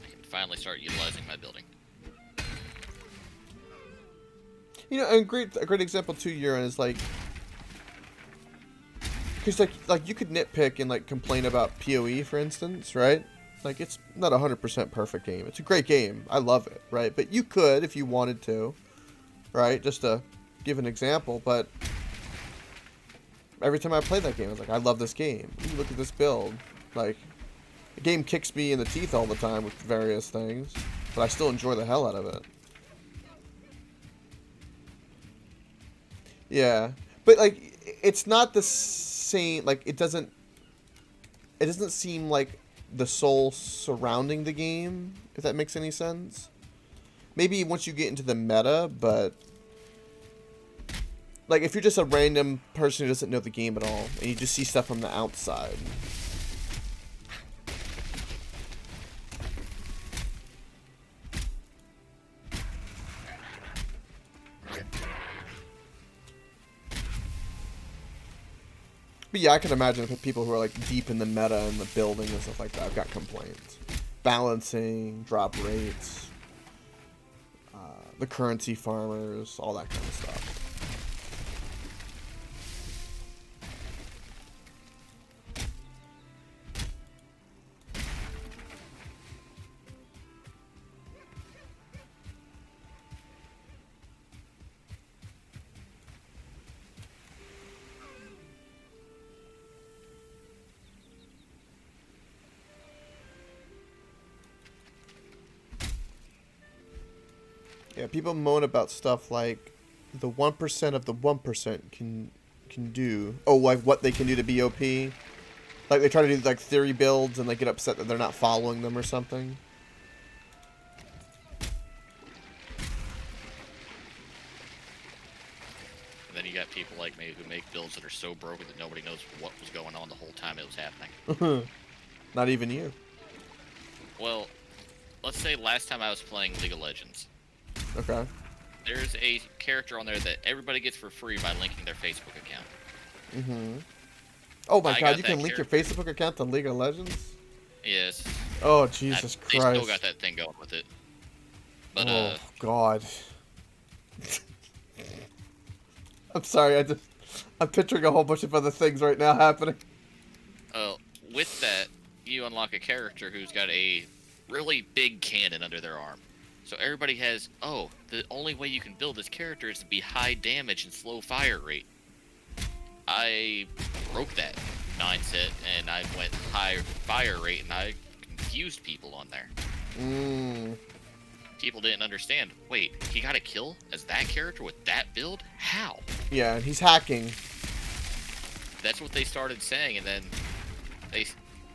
I can finally start utilizing my building. You know, and a great example too, Euron, is like, because like you could nitpick and like complain about PoE, for instance, right? Like, it's not a 100% perfect game. It's a great game. I love it, right? But you could, if you wanted to, right? Just to give an example, but every time I play that game, I was like, I love this game. Ooh, look at this build. Like, the game kicks me in the teeth all the time with various things, but I still enjoy the hell out of it. Yeah, but like, it's not the same. Like, it doesn't seem like the soul surrounding the game, if that makes any sense. Maybe once you get into the meta, but like, if you're just a random person who doesn't know the game at all, and you just see stuff from the outside. But yeah, I can imagine people who are like deep in the meta and the building and stuff like that. I've got complaints. Balancing, drop rates, the currency farmers, all that kind of stuff. Yeah, people moan about stuff like the 1% of the 1% can do. Oh, like what they can do to be OP. Like, they try to do like theory builds and they get upset that they're not following them or something. And then you got people like me who make builds that are so broken that nobody knows what was going on the whole time it was happening. Not even you. Well, let's say last time I was playing League of Legends, Okay. there's a character on there that everybody gets for free by linking their Facebook account. Mm-hmm. Oh my I god, got you that can link your character. Facebook account to League of Legends? Yes, Oh, Jesus they still Christ. got that thing going with it. But Oh, God. I'm sorry, I'm picturing a whole bunch of other things right now happening. with that, you unlock a character who's got a really big cannon under their arm. So everybody has, oh, the only way you can build this character is to be high damage and slow fire rate. I broke that mindset and I went high fire rate and I confused people on there. People didn't understand. Wait, he got a kill as that character with that build? How? Yeah, and he's hacking. That's what they started saying, and then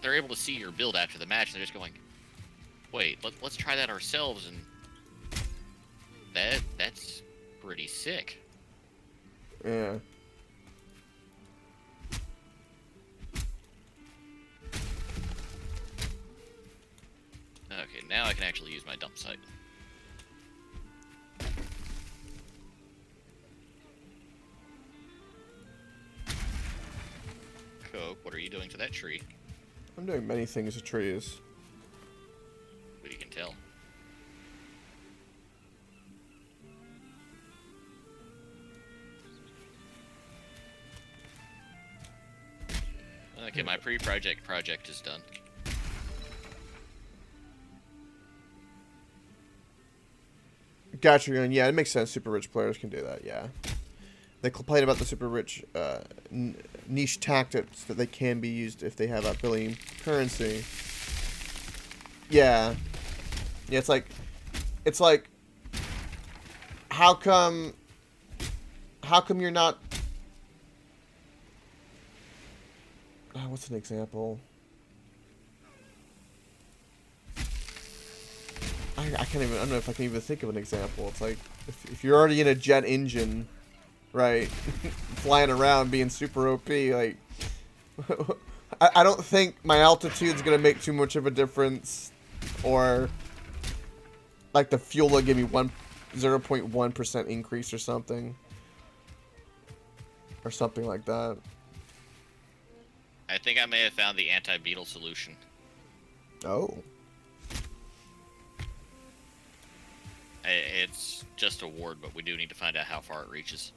they're able to see your build after the match, and they're just going, wait, let's try that ourselves, and that's pretty sick. Yeah. Okay, now I can actually use my dump site. Coke, what are you doing to that tree? I'm doing many things to trees. But you can tell. Okay, my project is done. Gotcha, and yeah, it makes sense. Super rich players can do that, yeah. They complain about the super rich niche tactics that they can be used if they have a billion currency. Yeah. Yeah, it's like, how come you're not, what's an example? I can't even, I don't know if I can even think of an example. It's like, if you're already in a jet engine, right, flying around being super OP, like, I don't think my altitude's gonna make too much of a difference, or, like, the fuel will give me 0.1% increase or something like that. I think I may have found the anti-beetle solution. Oh. It's just a ward, but we do need to find out how far it reaches.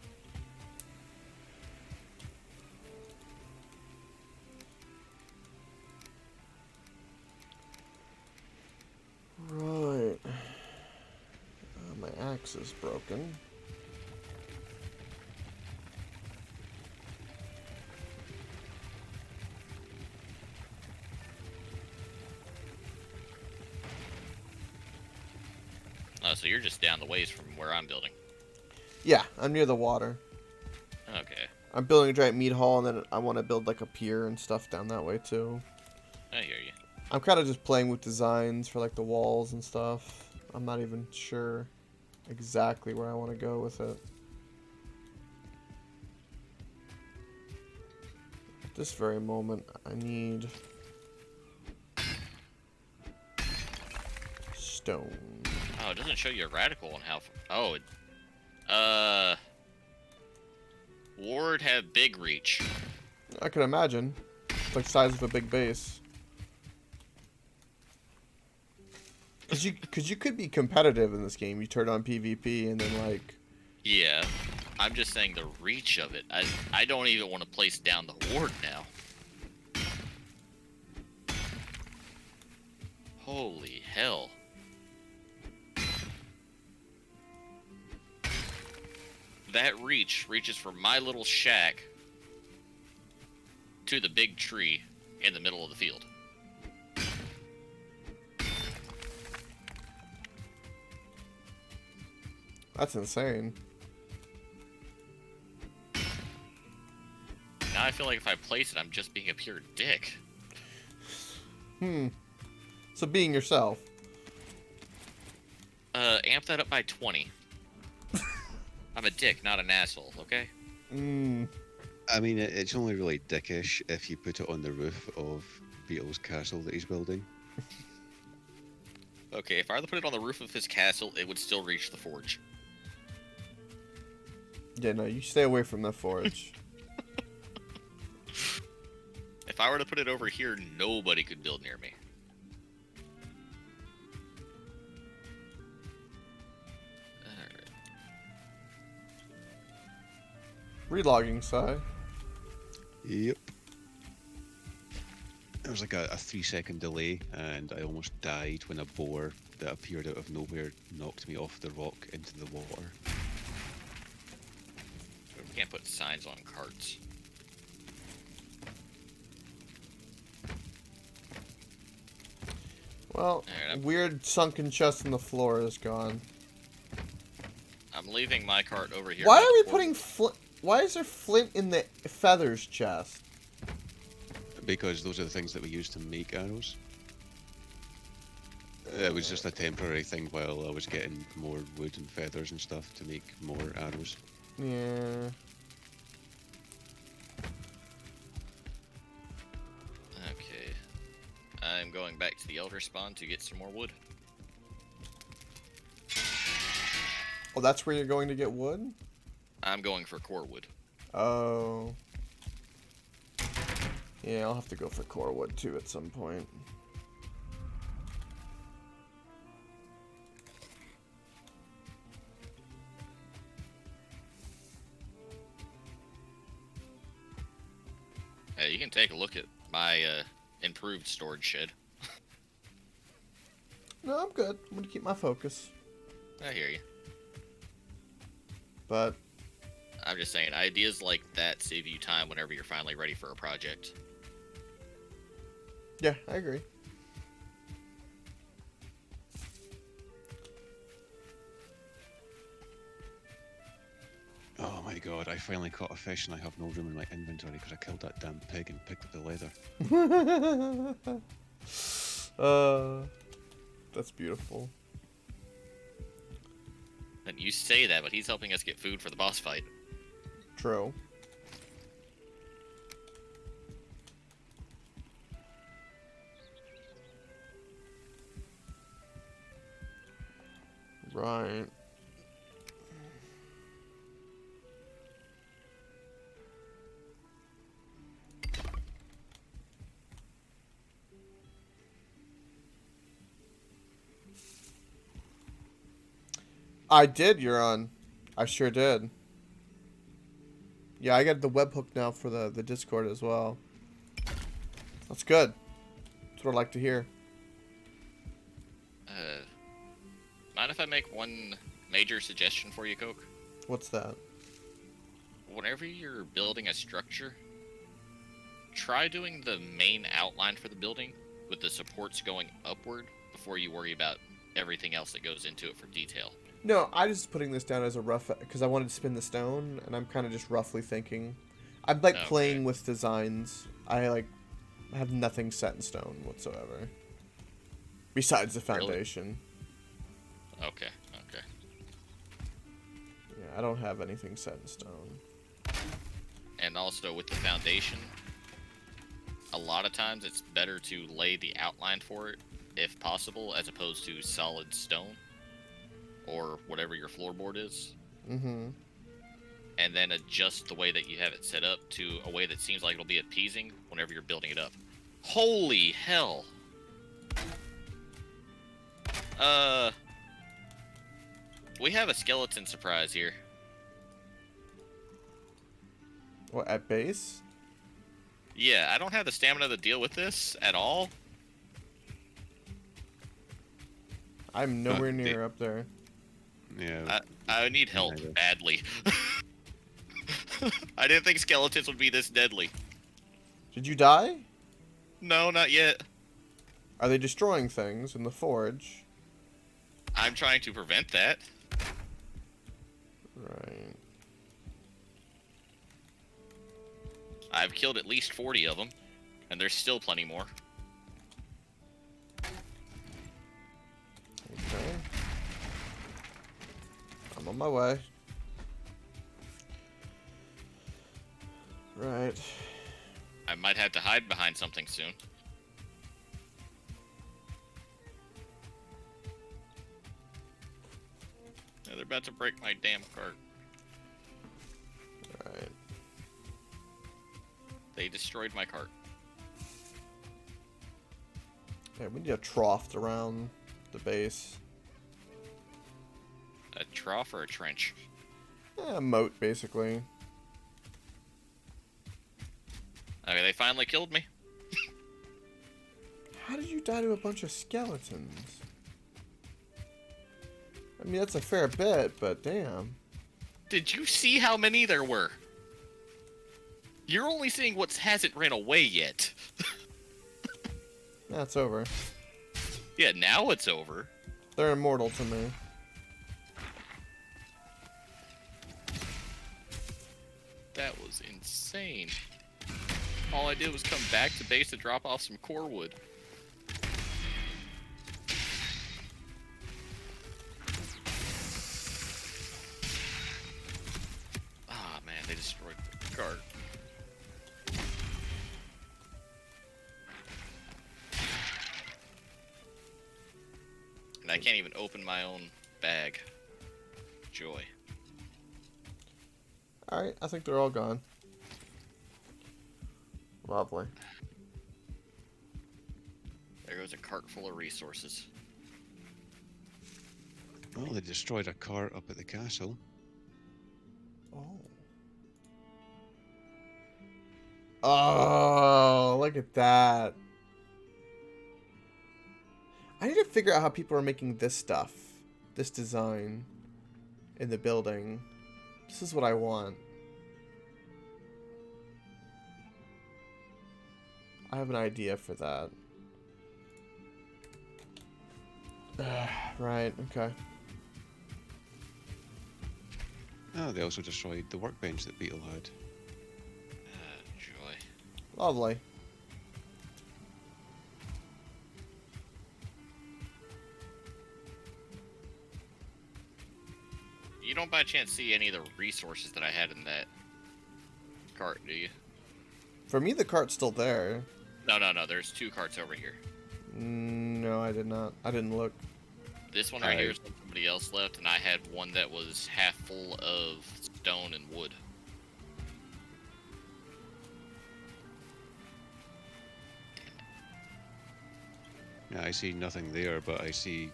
Right. My axe is broken. Oh, so you're just down the ways from where I'm building. Yeah, I'm near the water. Okay. I'm building a giant meat hall, and then I want to build like a pier and stuff down that way too. I hear you. I'm kind of just playing with designs for like the walls and stuff. I'm not even sure exactly where I want to go with it. At this very moment, I need stone. Oh, it doesn't show you a radical on how. Oh, ward have big reach. I can imagine. It's like size of a big base. Cause you could be competitive in this game. You turn on PvP and then like. Yeah, I'm just saying the reach of it. I don't even want to place down the ward now. Holy hell. That reaches from my little shack to the big tree in the middle of the field. That's insane. Now I feel like if I place it, I'm just being a pure dick. So being yourself. Amp that up by 20. I'm a dick, not an asshole, okay? I mean, it's only really dickish if you put it on the roof of Beetle's castle that he's building. Okay, if I were to put it on the roof of his castle, it would still reach the forge. Yeah, no, you stay away from the forge. If I were to put it over here, nobody could build near me. Alright. Relogging, Si. Yep. There was like a 3-second delay, and I almost died when a boar that appeared out of nowhere knocked me off the rock into the water. We can't put signs on carts. Well, Alright, weird sunken chest in the floor is gone. I'm leaving my cart over here. Why by are we the putting flint? Why is there flint in the feathers chest? Because those are the things that we use to make arrows. It was just a temporary thing while I was getting more wood and feathers and stuff to make more arrows. Yeah. Okay. I'm going back to the Elder Spawn to get some more wood. Oh, that's where you're going to get wood? I'm going for core wood. Oh. Yeah, I'll have to go for core wood too at some point. Hey, you can take a look at my improved storage shed. No, I'm good. I'm gonna keep my focus. I hear you. But I'm just saying, ideas like that save you time whenever you're finally ready for a project. yeah, I agree. Oh my god, I finally caught a fish and I have no room in my inventory because I killed that damn pig and picked up the leather. That's beautiful. And you say that, but he's helping us get food for the boss fight. True. Right. I did, Euron. I sure did. Yeah, I got the webhook now for the Discord as well. That's good. That's what I like to hear. Mind if I make one major suggestion for you, Coke? What's that? Whenever you're building a structure, try doing the main outline for the building with the supports going upward before you worry about everything else that goes into it for detail. No, I just putting this down as a rough because I wanted to spin the stone, and I'm kind of just roughly thinking. I'm like Okay. playing with designs. I like have nothing set in stone whatsoever. Besides the Really? foundation. Okay, okay. Yeah, I don't have anything set in stone. And also with the foundation, a lot of times it's better to lay the outline for it, if possible, as opposed to solid stone. Or whatever your floorboard is. Mm-hmm. And then adjust the way that you have it set up to a way that seems like it'll be appeasing whenever you're building it up. Holy hell! We have a skeleton surprise here. What, at base? Yeah, I don't have the stamina to deal with this at all. I'm nowhere near up there. Yeah. I need help Neither. badly. I didn't think skeletons would be this deadly. Did you die? No, not yet. Are they destroying things in the forge? I'm trying to prevent that. Right. I've killed at least 40 of them, and there's still plenty more. Okay. I'm on my way. Right. I might have to hide behind something soon. They're about to break my damn cart. Alright. They destroyed my cart. Yeah, we need a trough around the base. A trough or a trench? A moat, basically. Okay, they finally killed me. How did you die to a bunch of skeletons? I mean, that's a fair bit, but damn. Did you see how many there were? You're only seeing what hasn't ran away yet. That's over. Yeah, now it's over. They're immortal to me. That was insane. All I did was come back to base to drop off some core wood. Ah, man, they destroyed the cart. And I can't even open my own bag. Joy. Alright, I think they're all gone. Lovely. There goes a cart full of resources. Well, they destroyed a cart up at the castle. Oh. Oh, look at that. I need to figure out how people are making this stuff. This design. In the building. This is what I want. I have an idea for that. Right, okay. Oh, they also destroyed the workbench that Beetle had. Joy. Lovely. You don't by chance see any of the resources that I had in that cart, do you? For me, the cart's still there. No, there's two carts over here. No, I did not. I didn't look. This one right here is what somebody else left, and I had one that was half full of stone and wood. Yeah, I see nothing there, but I see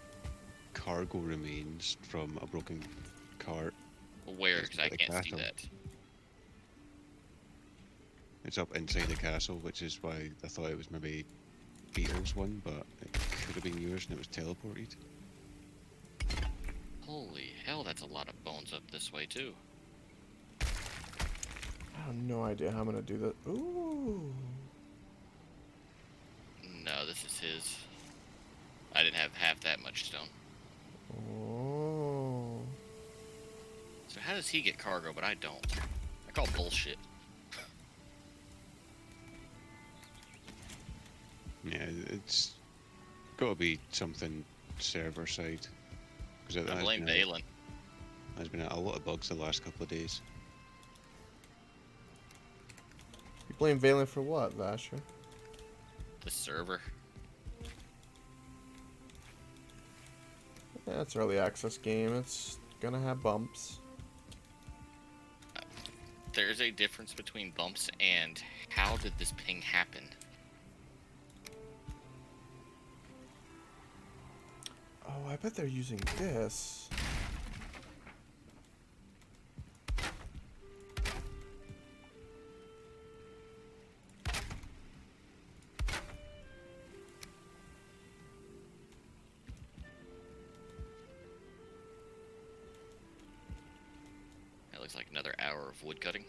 cargo remains from a broken cart. Where? It's Because I at the can't see castle. that. It's up inside the castle, which is why I thought it was maybe Beetle's one, but it could have been yours and it was teleported. Holy hell, that's a lot of bones up this way, too. I have no idea how I'm gonna do that. Ooh. No, this is his. I didn't have half that much stone. Oh. So how does he get cargo, but I don't? I call bullshit. Yeah, it's got to be something server side. Because I blame Valen. There's been a lot of bugs the last couple of days. You blame Valen for what, Vasher? The server. Yeah, it's early access game. It's gonna have bumps. There's a difference between bumps and how did this ping happen? Oh, I bet they're using this. That looks like another hour of wood cutting.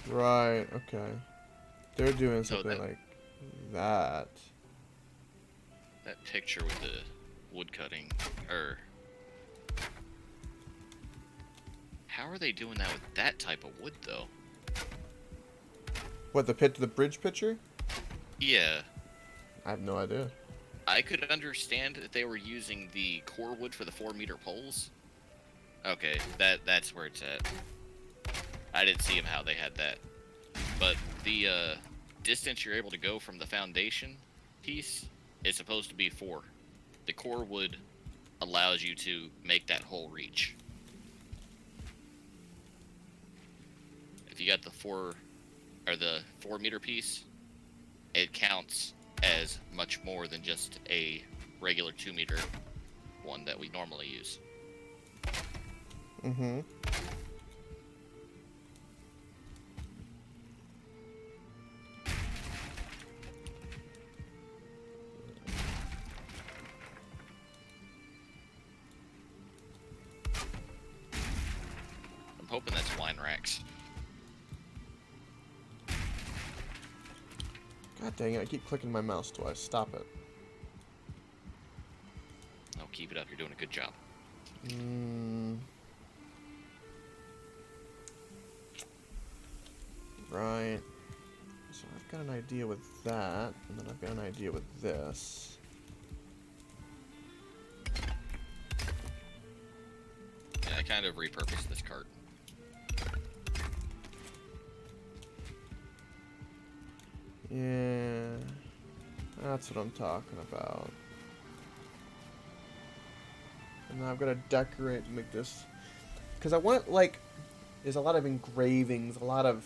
Right, okay. They're doing So something that- like that. That picture with the wood cutting, how are they doing that with that type of wood, though? What, the bridge picture? Yeah, I have no idea. I could understand if they were using the core wood for the 4-meter poles. Okay, that's where it's at. I didn't see how they had that. But the distance you're able to go from the foundation piece is supposed to be 4. The core wood allows you to make that whole reach. If you got the 4-meter piece, it counts as much more than just a regular 2-meter one that we normally use. Mm-hmm. I'm hoping that's wine racks. God dang it, I keep clicking my mouse twice. Stop it. Oh, keep it up. You're doing a good job. Right. So I've got an idea with that, and then I've got an idea with this. Yeah, I kind of repurposed this cart. Yeah. That's what I'm talking about. And now I've got to decorate and make this... Because I want, like... There's a lot of engravings, a lot of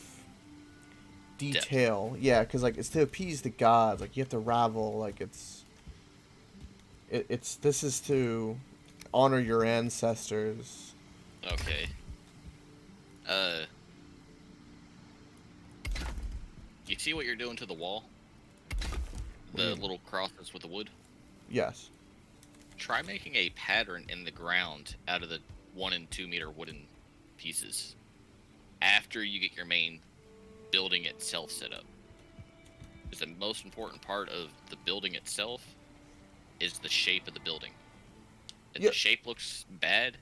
detail. Yeah, because, like, it's to appease the gods. Like, you have to ravel, like, it's... This is to honor your ancestors. Okay. You see what you're doing to the wall? The little crosses with the wood? Yes. Try making a pattern in the ground out of the 1 and 2 meter wooden pieces after you get your main building itself set up. Because the most important part of the building itself is the shape of the building. If the shape looks bad,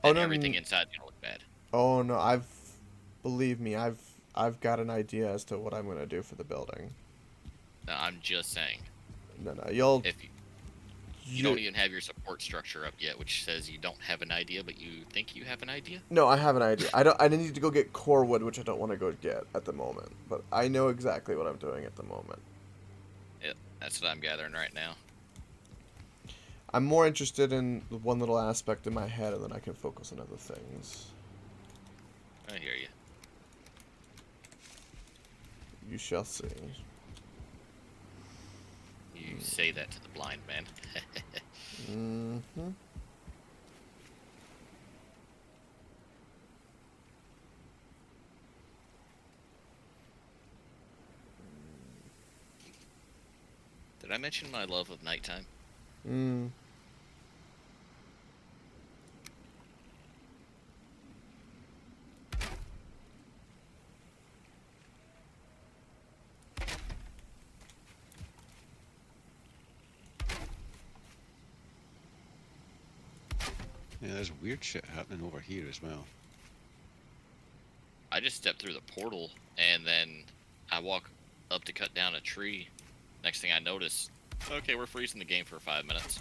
then everything inside is gonna look bad. Oh no, believe me, I've got an idea as to what I'm gonna do for the building. No, I'm just saying. No, if you don't even have your support structure up yet, which says you don't have an idea, but you think you have an idea? No, I have an idea. I need to go get core wood, which I don't want to go get at the moment. But I know exactly what I'm doing at the moment. Yep, that's what I'm gathering right now. I'm more interested in one little aspect in my head, and then I can focus on other things. I hear you. You shall see. You say that to the blind man. Mm-hmm. Did I mention my love of nighttime? Mm. Yeah, there's weird shit happening over here as well. I just stepped through the portal, and then I walk up to cut down a tree. Next thing I notice, okay, we're freezing the game for 5 minutes.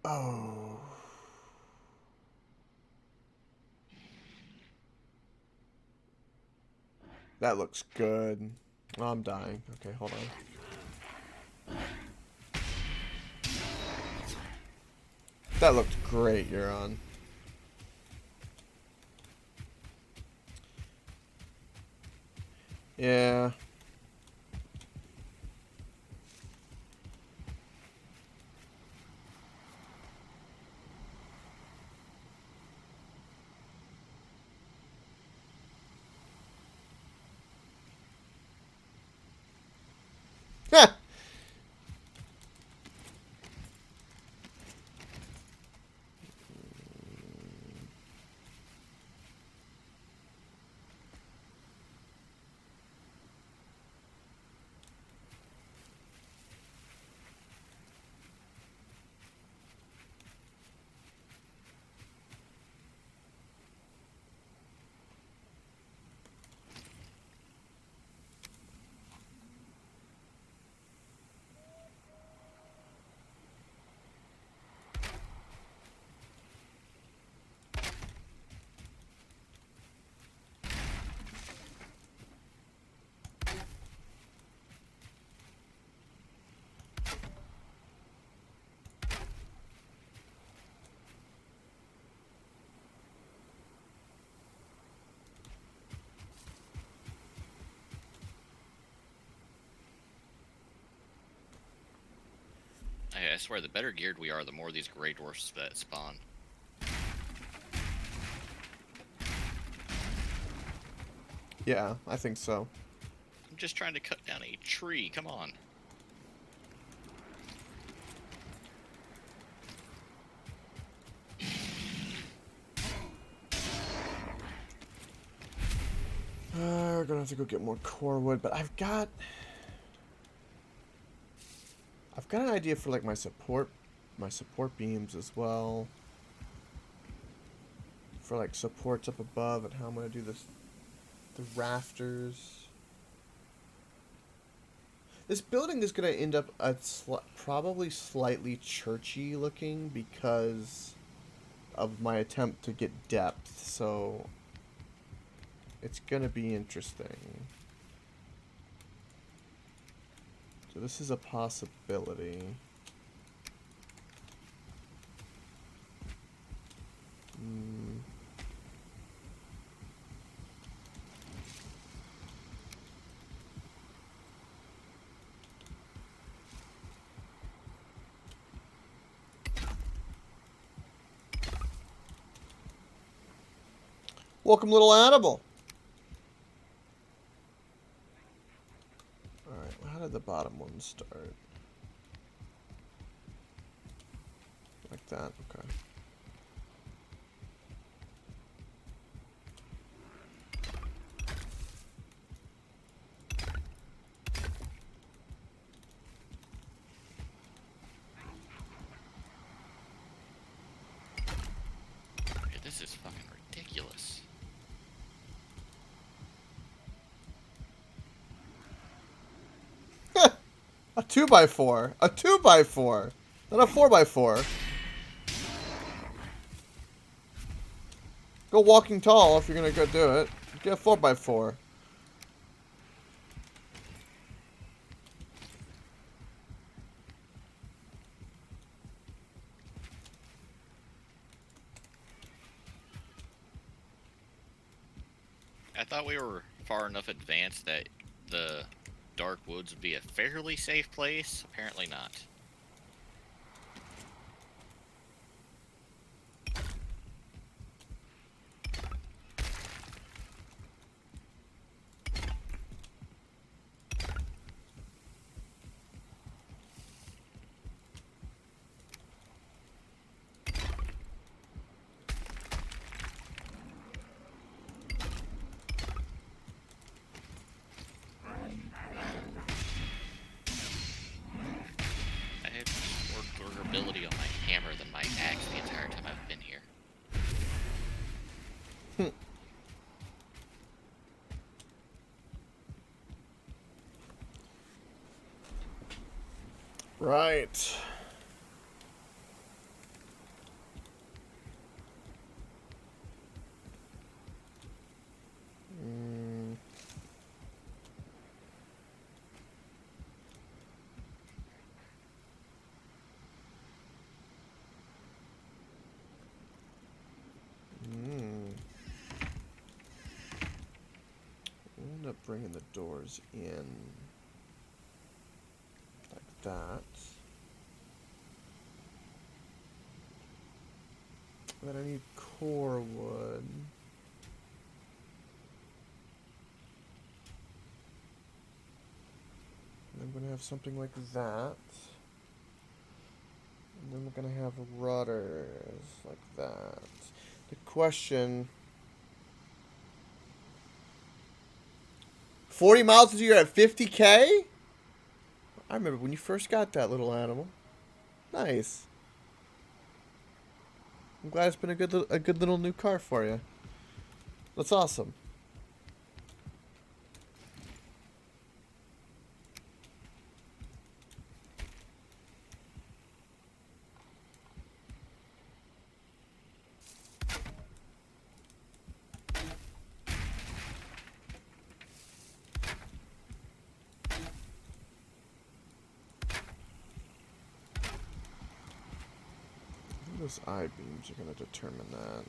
Oh. That looks good. Oh, I'm dying. Okay, hold on. That looked great, Euron. Yeah. Ha! I swear, the better geared we are, the more these Grey Dwarfs that spawn. Yeah, I think so. I'm just trying to cut down a tree. Come on. We're gonna have to go get more core wood, but I've got an idea for like my support beams as well. For like supports up above and how I'm gonna do this, the rafters. This building is gonna end up probably slightly churchy looking because of my attempt to get depth, so it's gonna be interesting. So this is a possibility. Welcome, little animal. Alright, well, how did the bottom one start? Like that, okay. Okay, this is fucking ridiculous. A 2x4. A 2x4. Not a 4x4. Go walking tall if you're gonna go do it. Get a 4x4. I thought we were far enough advanced that the Dark Woods would be a fairly safe place. Apparently not. I have more durability on my hammer than my axe the entire time I've been here. Right. We'll end up bringing the doors in like that. Then I need core wood. And I'm gonna have something like that. And then we're gonna have rudders like that. The question: 40 miles until you're at 50K? I remember when you first got that little animal. Nice. I'm glad it's been a good little new car for you. That's awesome. Those I-beams are going to determine that.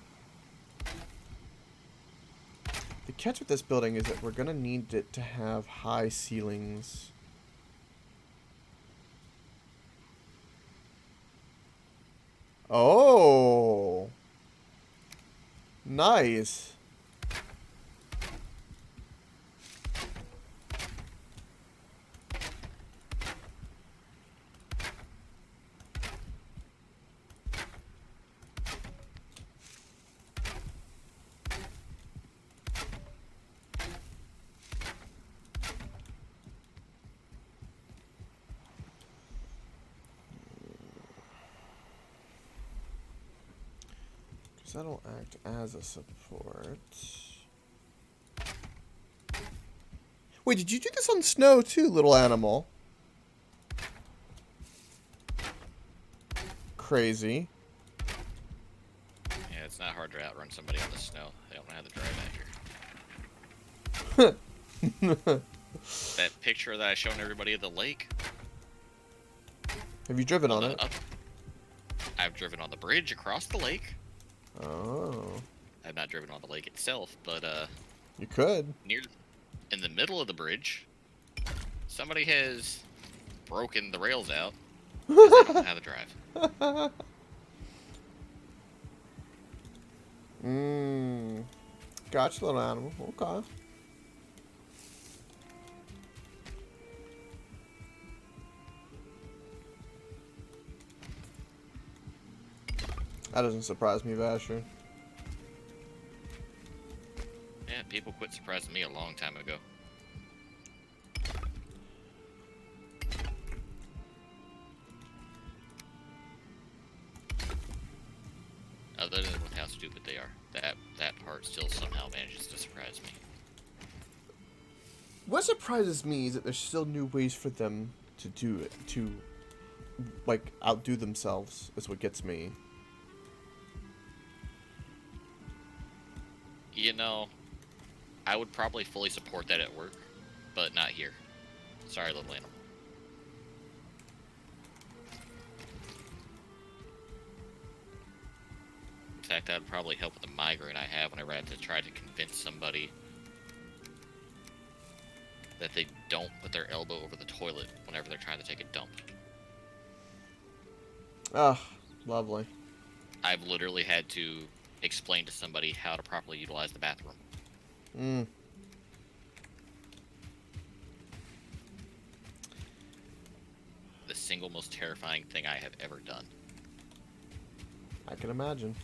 The catch with this building is that we're going to need it to have high ceilings. Oh. Nice. Because that'll act as a support. Wait, did you do this on snow too, little animal? Crazy. Yeah, it's not hard to outrun somebody on the snow. They don't know how to drive accurate. That picture that I shown everybody of the lake. Have you driven on it? I've driven on the bridge across the lake. Oh. I've not driven on the lake itself, but You could. in the middle of the bridge, somebody has broken the rails out because they don't know how to drive. Gotcha, little animal. Okay. That doesn't surprise me, Vasher. Yeah, people quit surprising me a long time ago. Other than with how stupid they are, that part still somehow manages to surprise me. What surprises me is that there's still new ways for them to do it, to, like, outdo themselves, is what gets me. You know, I would probably fully support that at work, but not here. Sorry, little animal. In fact, that would probably help with the migraine I have whenever I have to try to convince somebody that they don't put their elbow over the toilet whenever they're trying to take a dump. Ah, lovely. I've literally had to explain to somebody how to properly utilize the bathroom. The single most terrifying thing I have ever done. I can imagine.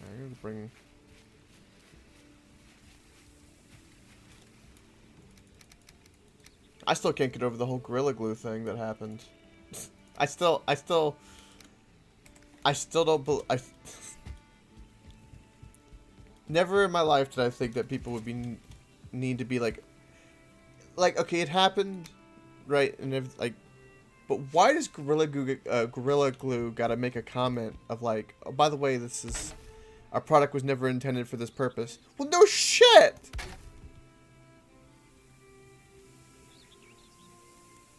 I'm gonna bring... I still can't get over the whole Gorilla Glue thing that happened. I still don't never in my life did I think that people would need to be like, okay, it happened, right? And if, like, but why does Gorilla Glue gotta make a comment of like, oh, by the way, our product was never intended for this purpose? Well, no shit.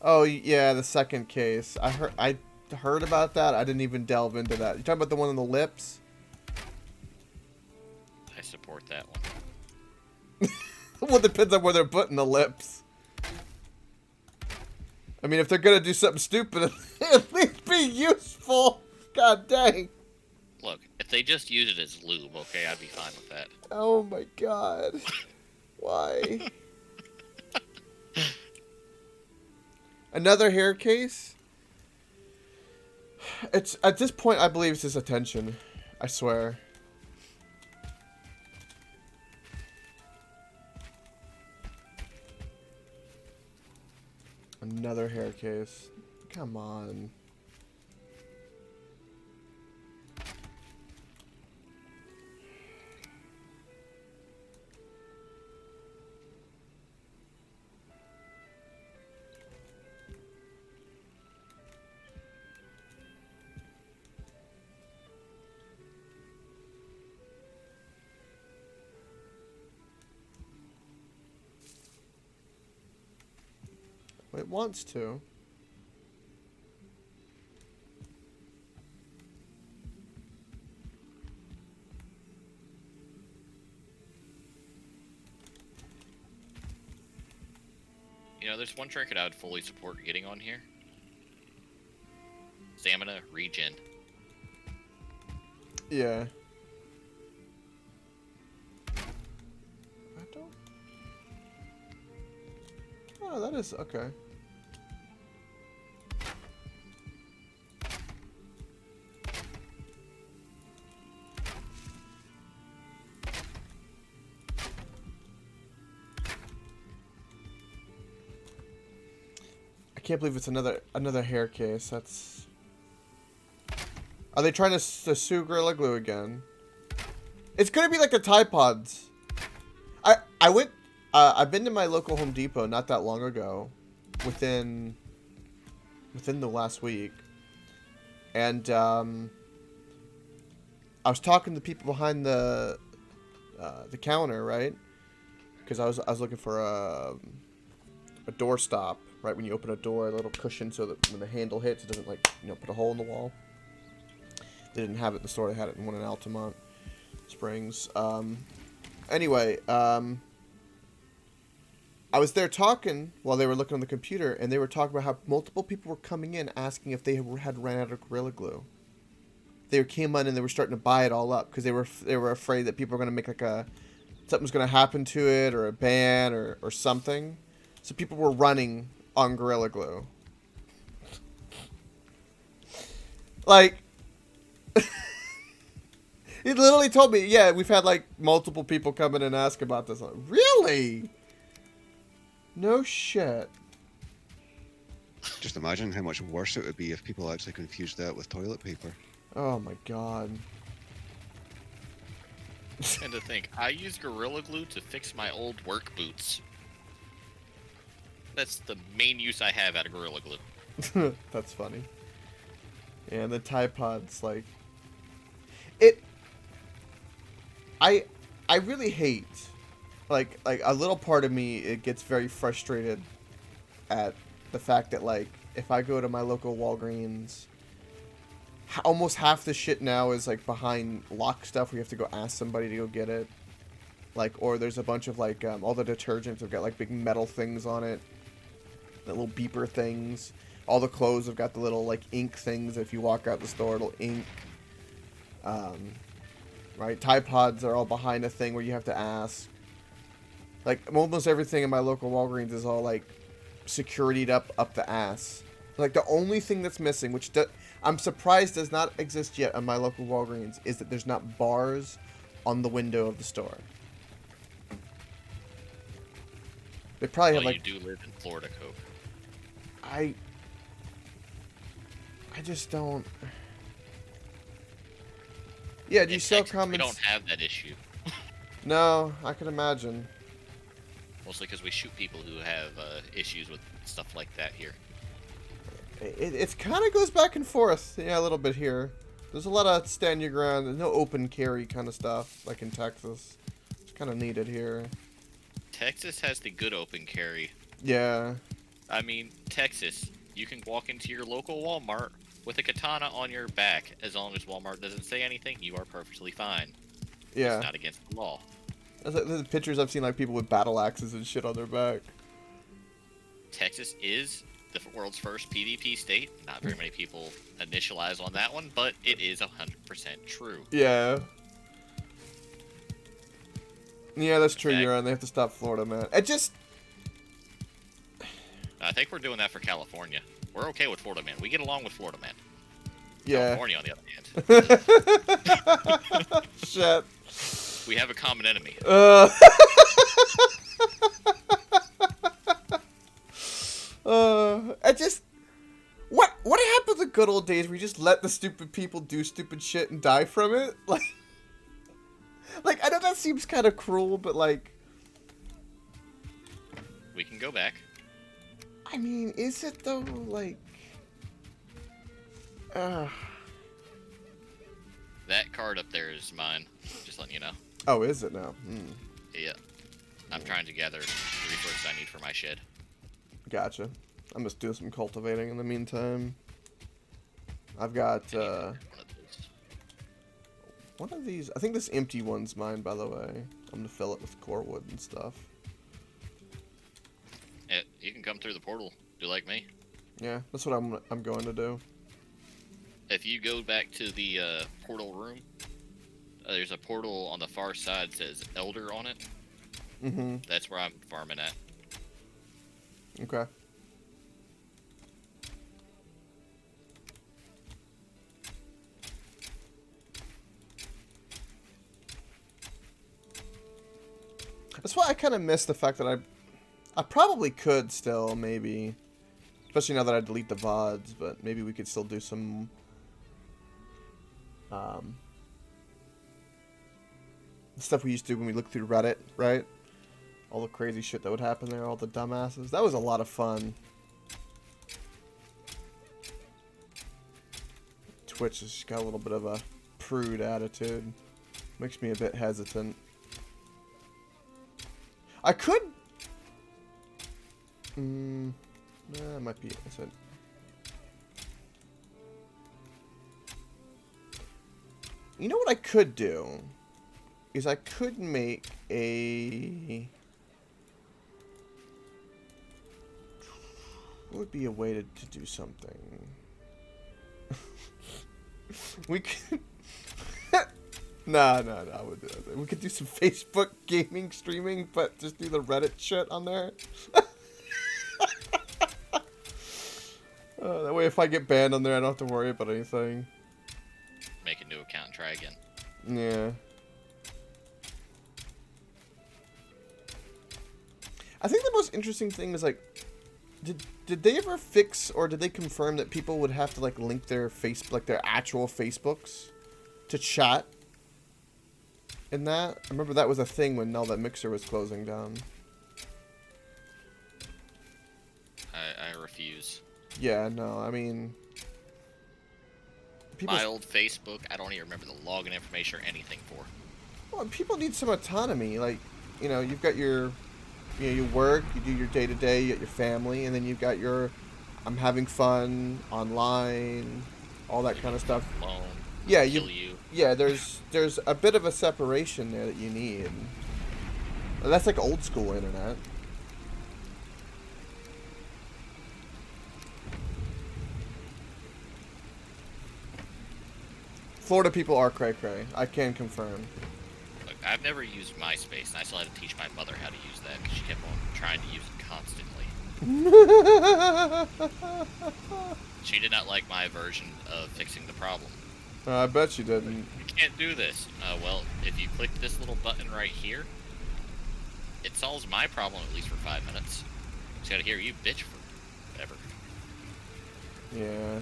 Oh yeah, the second case. I heard about that. I didn't even delve into that. You talking about the one on the lips? I support that one. Well, it depends on where they're putting the lips. I mean, if they're gonna do something stupid, at least be useful. God dang. Look, if they just use it as lube, okay, I'd be fine with that. Oh my god. Why? Another hair case? It's at this point I believe it's his attention. I swear. Another hair case. Come on. It wants to. You know, there's one trinket I would fully support getting on here. Stamina regen. Yeah. I don't. Oh, that is okay. I can't believe it's another hair case. That's. Are they trying to sue Gorilla Glue again? It's gonna be like the Tide Pods. I went. I've been to my local Home Depot not that long ago, within the last week, and I was talking to people behind the counter, right? Because I was looking for a door stop, right? When you open a door, a little cushion so that when the handle hits, it doesn't like put a hole in the wall. They didn't have it in the store. They had it in one in Altamont Springs. Anyway, I was there talking while they were looking on the computer, and they were talking about how multiple people were coming in asking if they had ran out of Gorilla Glue. They came on and they were starting to buy it all up because they were afraid that people were going to make like something's going to happen to it, or a ban or something. So people were running on Gorilla Glue. Like, he literally told me, yeah, we've had like multiple people come in and ask about this. I'm like, really? No shit. Just imagine how much worse it would be if people actually confused that with toilet paper. Oh my god. And to think, I use Gorilla Glue to fix my old work boots. That's the main use I have out of Gorilla Glue. That's funny. Yeah, and the Tide Pods, like, it. I really hate, like a little part of me, it gets very frustrated at the fact that, like, if I go to my local Walgreens, almost half the shit now is like behind locked stuff where you have to go ask somebody to go get it. Like, or there's a bunch of like all the detergents have got like big metal things on it, the little beeper things. All the clothes have got the little like ink things. If you walk out the store, it'll ink. Right, Tide Pods are all behind a thing where you have to ask. Like, almost everything in my local Walgreens is all like securityed up the ass. Like, the only thing that's missing, which I'm surprised does not exist yet on my local Walgreens, is that there's not bars on the window of the store. They probably have, like... you do live in Florida, Coke. I just don't... Yeah, do you sell Texas, comments? we don't have that issue. No, I can imagine. Mostly because we shoot people who have issues with stuff like that here. It kind of goes back and forth, yeah, a little bit here. There's a lot of stand your ground. There's no open carry kind of stuff like in Texas. It's kind of needed here. Texas has the good open carry. Yeah. I mean, Texas, you can walk into your local Walmart with a katana on your back. As long as Walmart doesn't say anything, you are perfectly fine. Yeah. It's not against the law. There's pictures I've seen, like, people with battle axes and shit on their back. Texas is the world's first PvP state. Not very many people initialize on that one, but it is 100% true. Yeah. Yeah, that's true, you're on. They have to stop Florida, man. It just... I think we're doing that for California. We're okay with Florida Man. We get along with Florida Man. Yeah. California, on the other hand. Shit. We have a common enemy. I just... What happened to the good old days where you just let the stupid people do stupid shit and die from it? Like, I know that seems kind of cruel, but, like... We can go back. I mean, is it, though? Like... That card up there is mine. Just letting you know. Oh, is it now? Yeah. I'm trying to gather the resources I need for my shed. Gotcha. I'm just doing some cultivating in the meantime. I've got, one of these... I think this empty one's mine, by the way. I'm gonna fill it with core wood and stuff. You can come through the portal. Do like me. Yeah, that's what I'm going to do. If you go back to the portal room, there's a portal on the far side that says Elder on it. Mm-hmm. That's where I'm farming at. Okay. That's why I kind of miss the fact that I probably could still, maybe. Especially now that I delete the VODs, but maybe we could still do some... stuff we used to do when we looked through Reddit, right? All the crazy shit that would happen there, all the dumbasses. That was a lot of fun. Twitch has just got a little bit of a prude attitude. Makes me a bit hesitant. I could... that might be... That's it. You know what I could do? Is I could make a... What would be a way to do something? We could... No, I would do it. We could do some Facebook gaming streaming, but just do the Reddit shit on there. That way if I get banned on there, I don't have to worry about anything. Make a new account and try again. Yeah. I think the most interesting thing is, like, did they ever fix or did they confirm that people would have to, like, link their their actual Facebooks to chat? In that, I remember that was a thing when all that Mixer was closing down. I refuse. Yeah, no, I mean... My old Facebook, I don't even remember the login information or anything for. Well, people need some autonomy. Like, you know, you've got your... You know, you work, you do your day-to-day, you got your family, and then you've got your... I'm having fun, online, all that kind of stuff. Alone, Yeah, you. Yeah, there's a bit of a separation there that you need. That's like old school internet. Florida people are cray-cray. I can confirm. Look, I've never used MySpace, and I still had to teach my mother how to use that because she kept on trying to use it constantly. She did not like my version of fixing the problem. I bet you didn't. You can't do this. Well, if you click this little button right here, it solves my problem at least for 5 minutes. Just gotta hear you bitch for whatever. Yeah.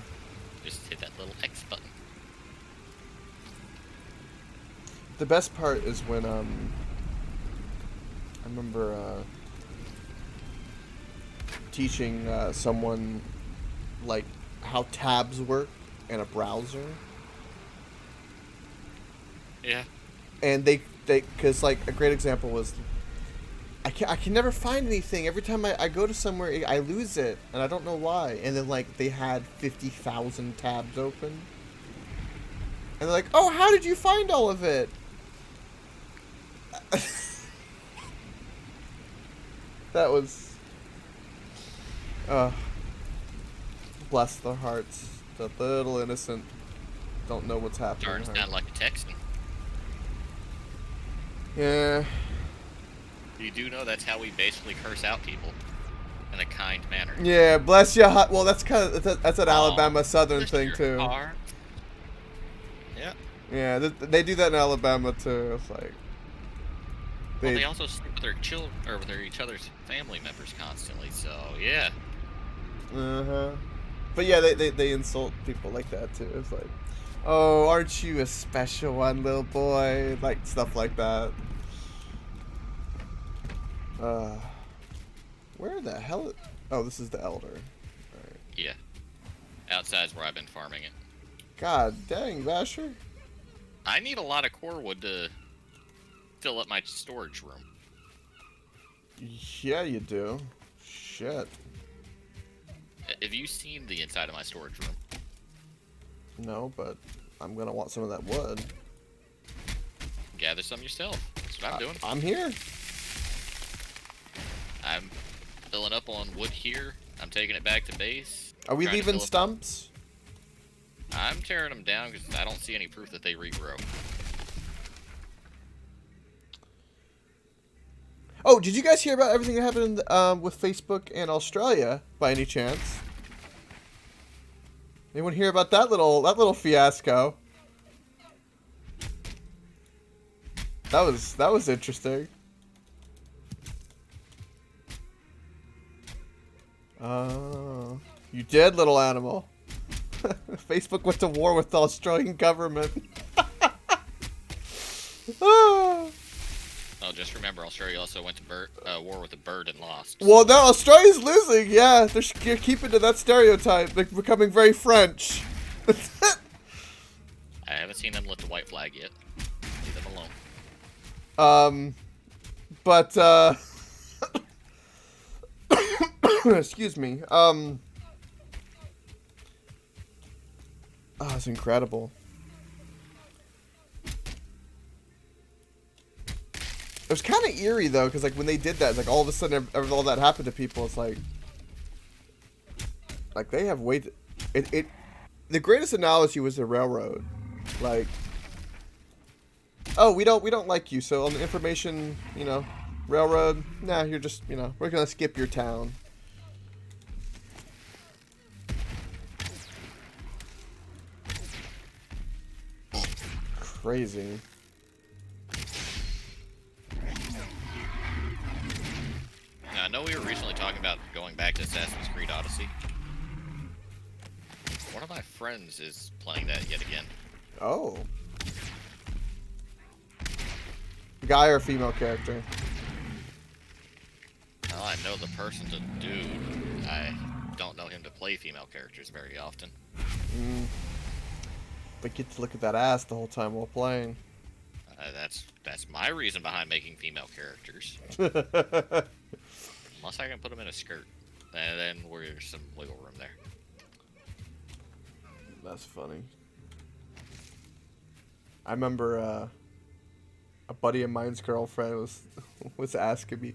Just hit that little X button. The best part is when, I remember, teaching, someone, like, how tabs work in a browser. Yeah. And because, like, a great example was, I can never find anything. Every time I go to somewhere, I lose it, and I don't know why. And then, like, they had 50,000 tabs open. And they're like, oh, how did you find all of it? That was... bless their hearts. The little innocent don't know what's happening. Turns down like a Texan. Yeah. You do know that's how we basically curse out people in a kind manner. Yeah, bless your heart. Well, that's kind of that's an Alabama Southern thing your too. Heart. Yeah. Yeah, they do that in Alabama too. It's like Well, they also sleep with their children or with each other's family members constantly. So yeah. But yeah, they insult people like that too. It's like, oh, aren't you a special one, little boy? Like stuff like that. Where the hell? Oh, this is the Elder. Alright. Yeah. Outside's where I've been farming it. God dang, Vasher. I need a lot of core wood to fill up my storage room. Yeah, you do. Shit. Have you seen the inside of my storage room? No, but I'm gonna want some of that wood. Gather some yourself. That's what I'm doing. I'm here. I'm Filling up on wood here. I'm taking it back to base. Are we Trying to leaving fill up- stumps? I'm tearing them down because I don't see any proof that they regrow. Oh, did you guys hear about everything that happened with Facebook in Australia by any chance? Anyone hear about that little fiasco? That was interesting. Oh, you did, little animal. Facebook went to war with the Australian government. Ah. Oh, just remember, Australia also went to war with a bird and lost. Well, no, Australia's losing. Yeah, they're keeping to that stereotype. They're becoming very French. I haven't seen them lift the white flag yet. Leave them alone. But excuse me. Oh, it's incredible. It was kind of eerie though, because like when they did that, it's like all of a sudden all that happened to people. It's like they have way. The greatest analogy was the railroad. Like, oh, we don't like you, so on the information, railroad, nah, you're just, we're gonna skip your town. Crazy. Now, I know we were recently talking about going back to Assassin's Creed Odyssey. One of my friends is playing that yet again. Oh. Guy or female character? Well, I know the person's a dude. I don't know him to play female characters very often. But get to look at that ass the whole time while playing. That's my reason behind making female characters. Unless I can put them in a skirt, and then there's some wiggle room there. That's funny. I remember a buddy of mine's girlfriend was asking me,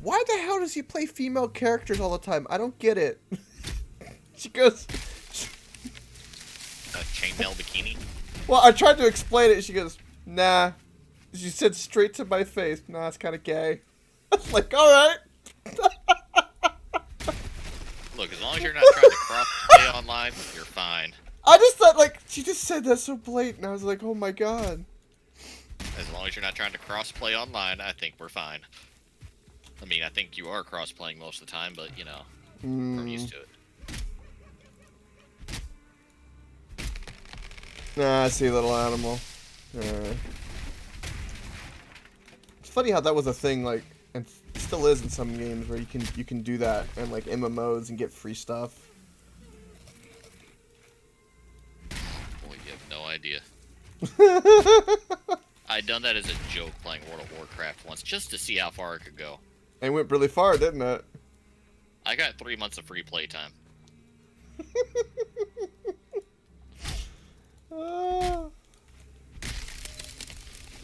why the hell does he play female characters all the time? I don't get it. She goes, A chainmail bikini. well, I tried to explain it. She goes, nah. She said straight to my face, nah, it's kind of gay. I was like, all right. Look, as long as you're not trying to cross-play online, you're fine. I just thought, like, she just said that so blatant. I was like, oh my god. As long as you're not trying to cross-play online, I think we're fine. I mean, I think you are cross-playing most of the time, but, we're used to it. Nah, I see, little animal. It's funny how that was a thing, like, and it still is in some games where you can do that and like MMOs and get free stuff. Boy, you have no idea. I done that as a joke playing World of Warcraft once, just to see how far it could go. And went really far, didn't it? I got 3 months of free playtime.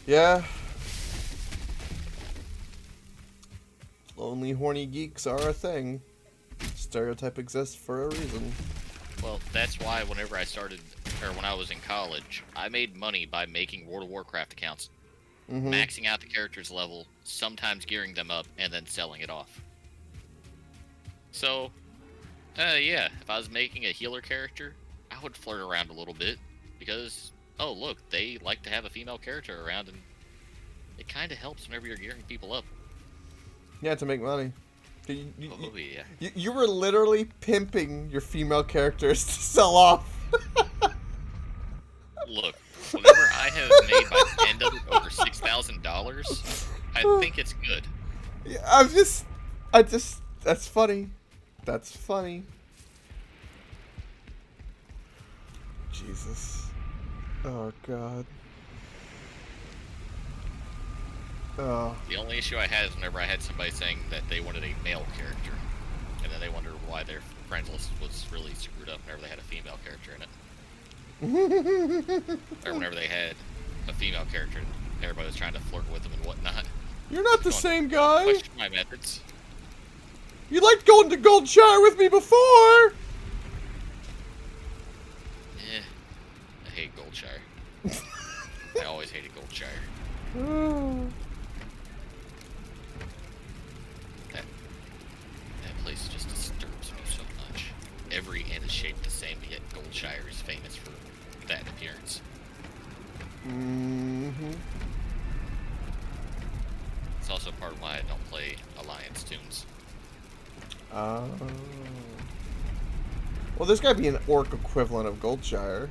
Yeah. Lonely, horny geeks are a thing. Stereotype exists for a reason. Well, that's why whenever I started, or when I was in college, I made money by making World of Warcraft accounts, maxing out the character's level, sometimes gearing them up, and then selling it off. So, yeah, if I was making a healer character, I would flirt around a little bit, because, oh look, they like to have a female character around, and it kind of helps whenever you're gearing people up. Yeah, to make money. Yeah. You were literally pimping your female characters to sell off. Look, whenever I have made by the end of it over $6,000, I think it's good. Yeah, that's funny. That's funny. Jesus. Oh, God. Oh. The only issue I had is whenever I had somebody saying that they wanted a male character, and then they wondered why their friends list was really screwed up whenever they had a female character in it. Or whenever they had a female character, and everybody was trying to flirt with them and whatnot. You're not the same guy. Question my methods. You liked going to Goldshire with me before! Eh, I hate Goldshire. I always hated Goldshire. That place just disturbs me so much. Every inn is shaped the same, but yet Goldshire is famous for that appearance. Mm-hmm. It's also part of why I don't play Alliance tunes. Oh. Well, there's gotta be an orc equivalent of Goldshire.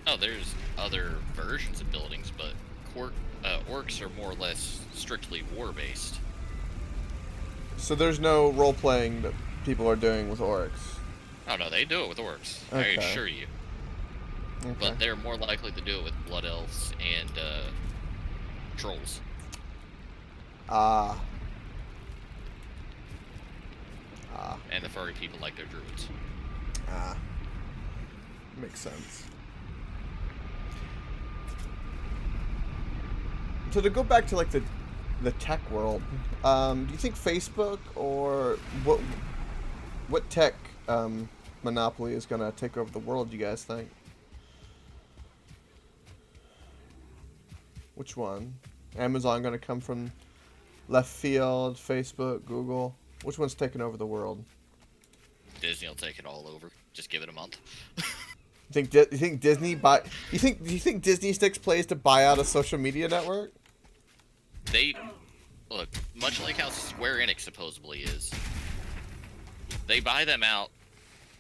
Oh, there's other versions of buildings, but orcs are more or less strictly war-based. So there's no role-playing that people are doing with orcs. Oh no, they do it with orcs, Okay. I assure you. Okay. But they're more likely to do it with blood elves and trolls. Ah. And the furry people like their druids. Makes sense. So to go back to like the tech world, do you think Facebook or what tech monopoly is gonna take over the world? You guys think? Which one? Amazon gonna come from left field? Facebook, Google? Which one's taking over the world? Disney will take it all over. Just give it a month. You think Disney buy? Do you think Disney sticks plays to buy out a social media network? They look much like how Square Enix supposedly is. They buy them out,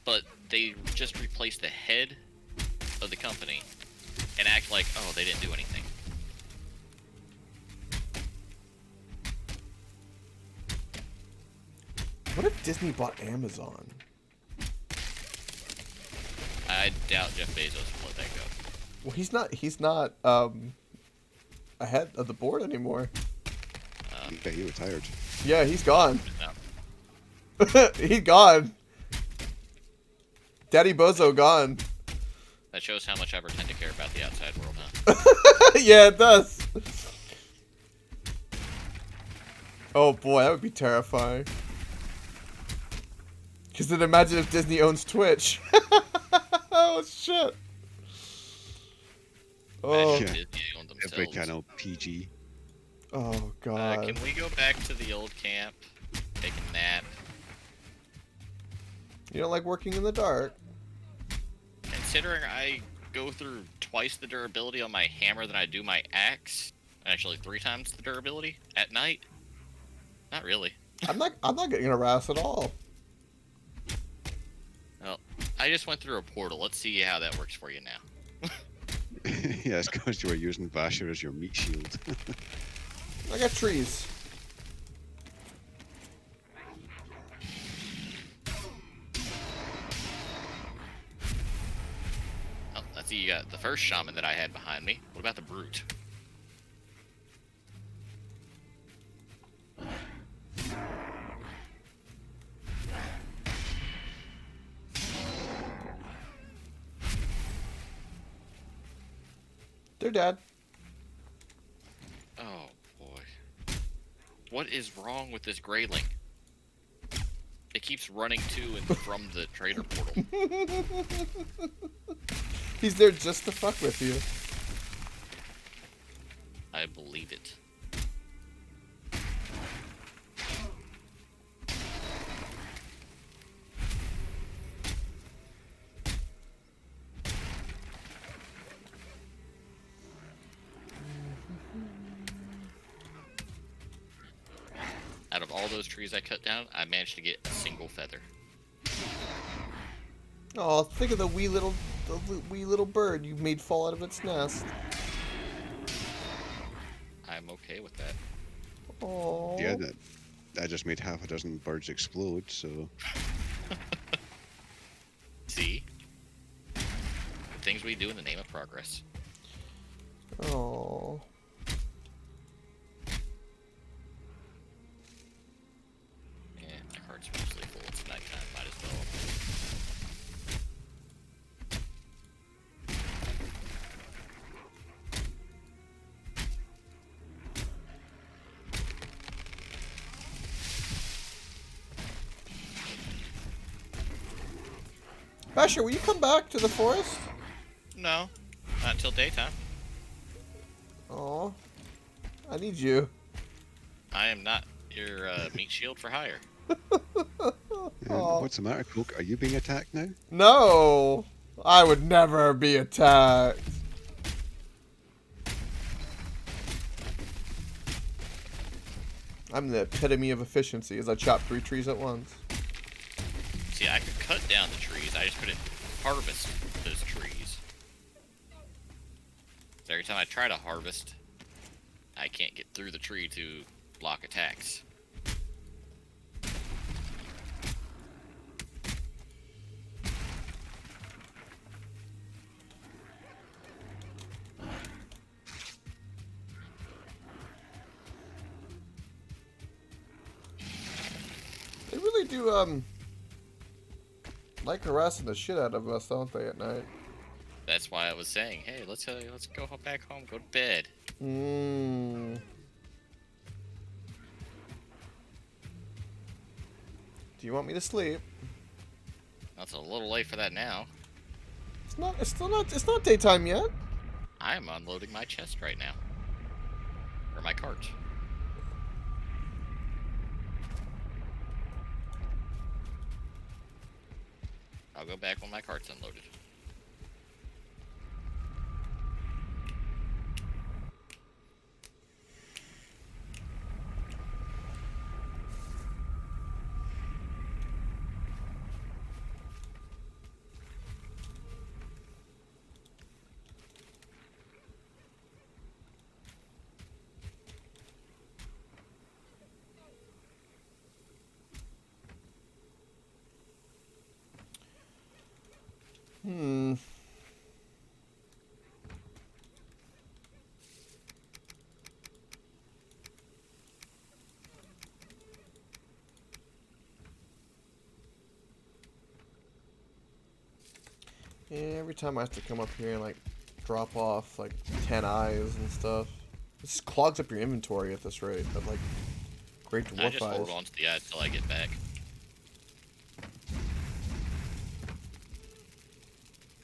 but they just replace the head of the company and act like, oh, they didn't do anything. What if Disney bought Amazon? I doubt Jeff Bezos will let that go. Well, he's not ahead of the board anymore. Yeah, he retired. Yeah, he's gone. No. He's gone. Daddy Bozo gone. That shows how much I pretend to care about the outside world, huh? Yeah, it does. Oh boy, that would be terrifying. Because then imagine if Disney owns Twitch. Oh shit. Oh. Imagine Yeah. Disney owned Every themselves. channel PG. Oh god. Can we go back to the old camp? Take a nap. You don't like working in the dark? Considering I go through twice the durability on my hammer than I do my axe, actually 3 times the durability at night, not really. I'm not getting harassed at all. Well, I just went through a portal. Let's see how that works for you now. Yeah, it's because you were using Vasher as your meat shield. I got trees. Oh, let's see, you got the first shaman that I had behind me. What about the brute? They're dead. Oh, boy. What is wrong with this grayling? It keeps running to and from the trader portal. He's there just to fuck with you. I believe it. Out of all those trees I cut down, I managed to get a single feather. Oh, think of the wee little bird you made fall out of its nest. I'm okay with that. Oh. Yeah, that just made half a dozen birds explode, so... See? Things we do in the name of progress. Oh. Yeah, my heart's mostly full. It's nighttime. Might as well. Basher, will you come back to the forest? No, not until daytime. Oh, I need you. I am not your meat shield for hire. Aw. What's the matter, Cloak? Are you being attacked now? No, I would never be attacked. I'm the epitome of efficiency as I chop 3 trees at once. See, I could cut down the trees. I just couldn't harvest those trees. So every time I try to harvest, I can't get through the tree to block attacks. They really do, like harassing the shit out of us, don't they, at night? That's why I was saying, hey, let's go back home, go to bed. Mmm. Do you want me to sleep? That's a little late for that now. It's not daytime yet. I am unloading my chest right now. Or my cart. I'll go back when my cart's unloaded. Hmm. Yeah, every time I have to come up here and like drop off like 10 eyes and stuff. This clogs up your inventory at this rate of like great I dwarf just eyes. hold on to the eye until I get back.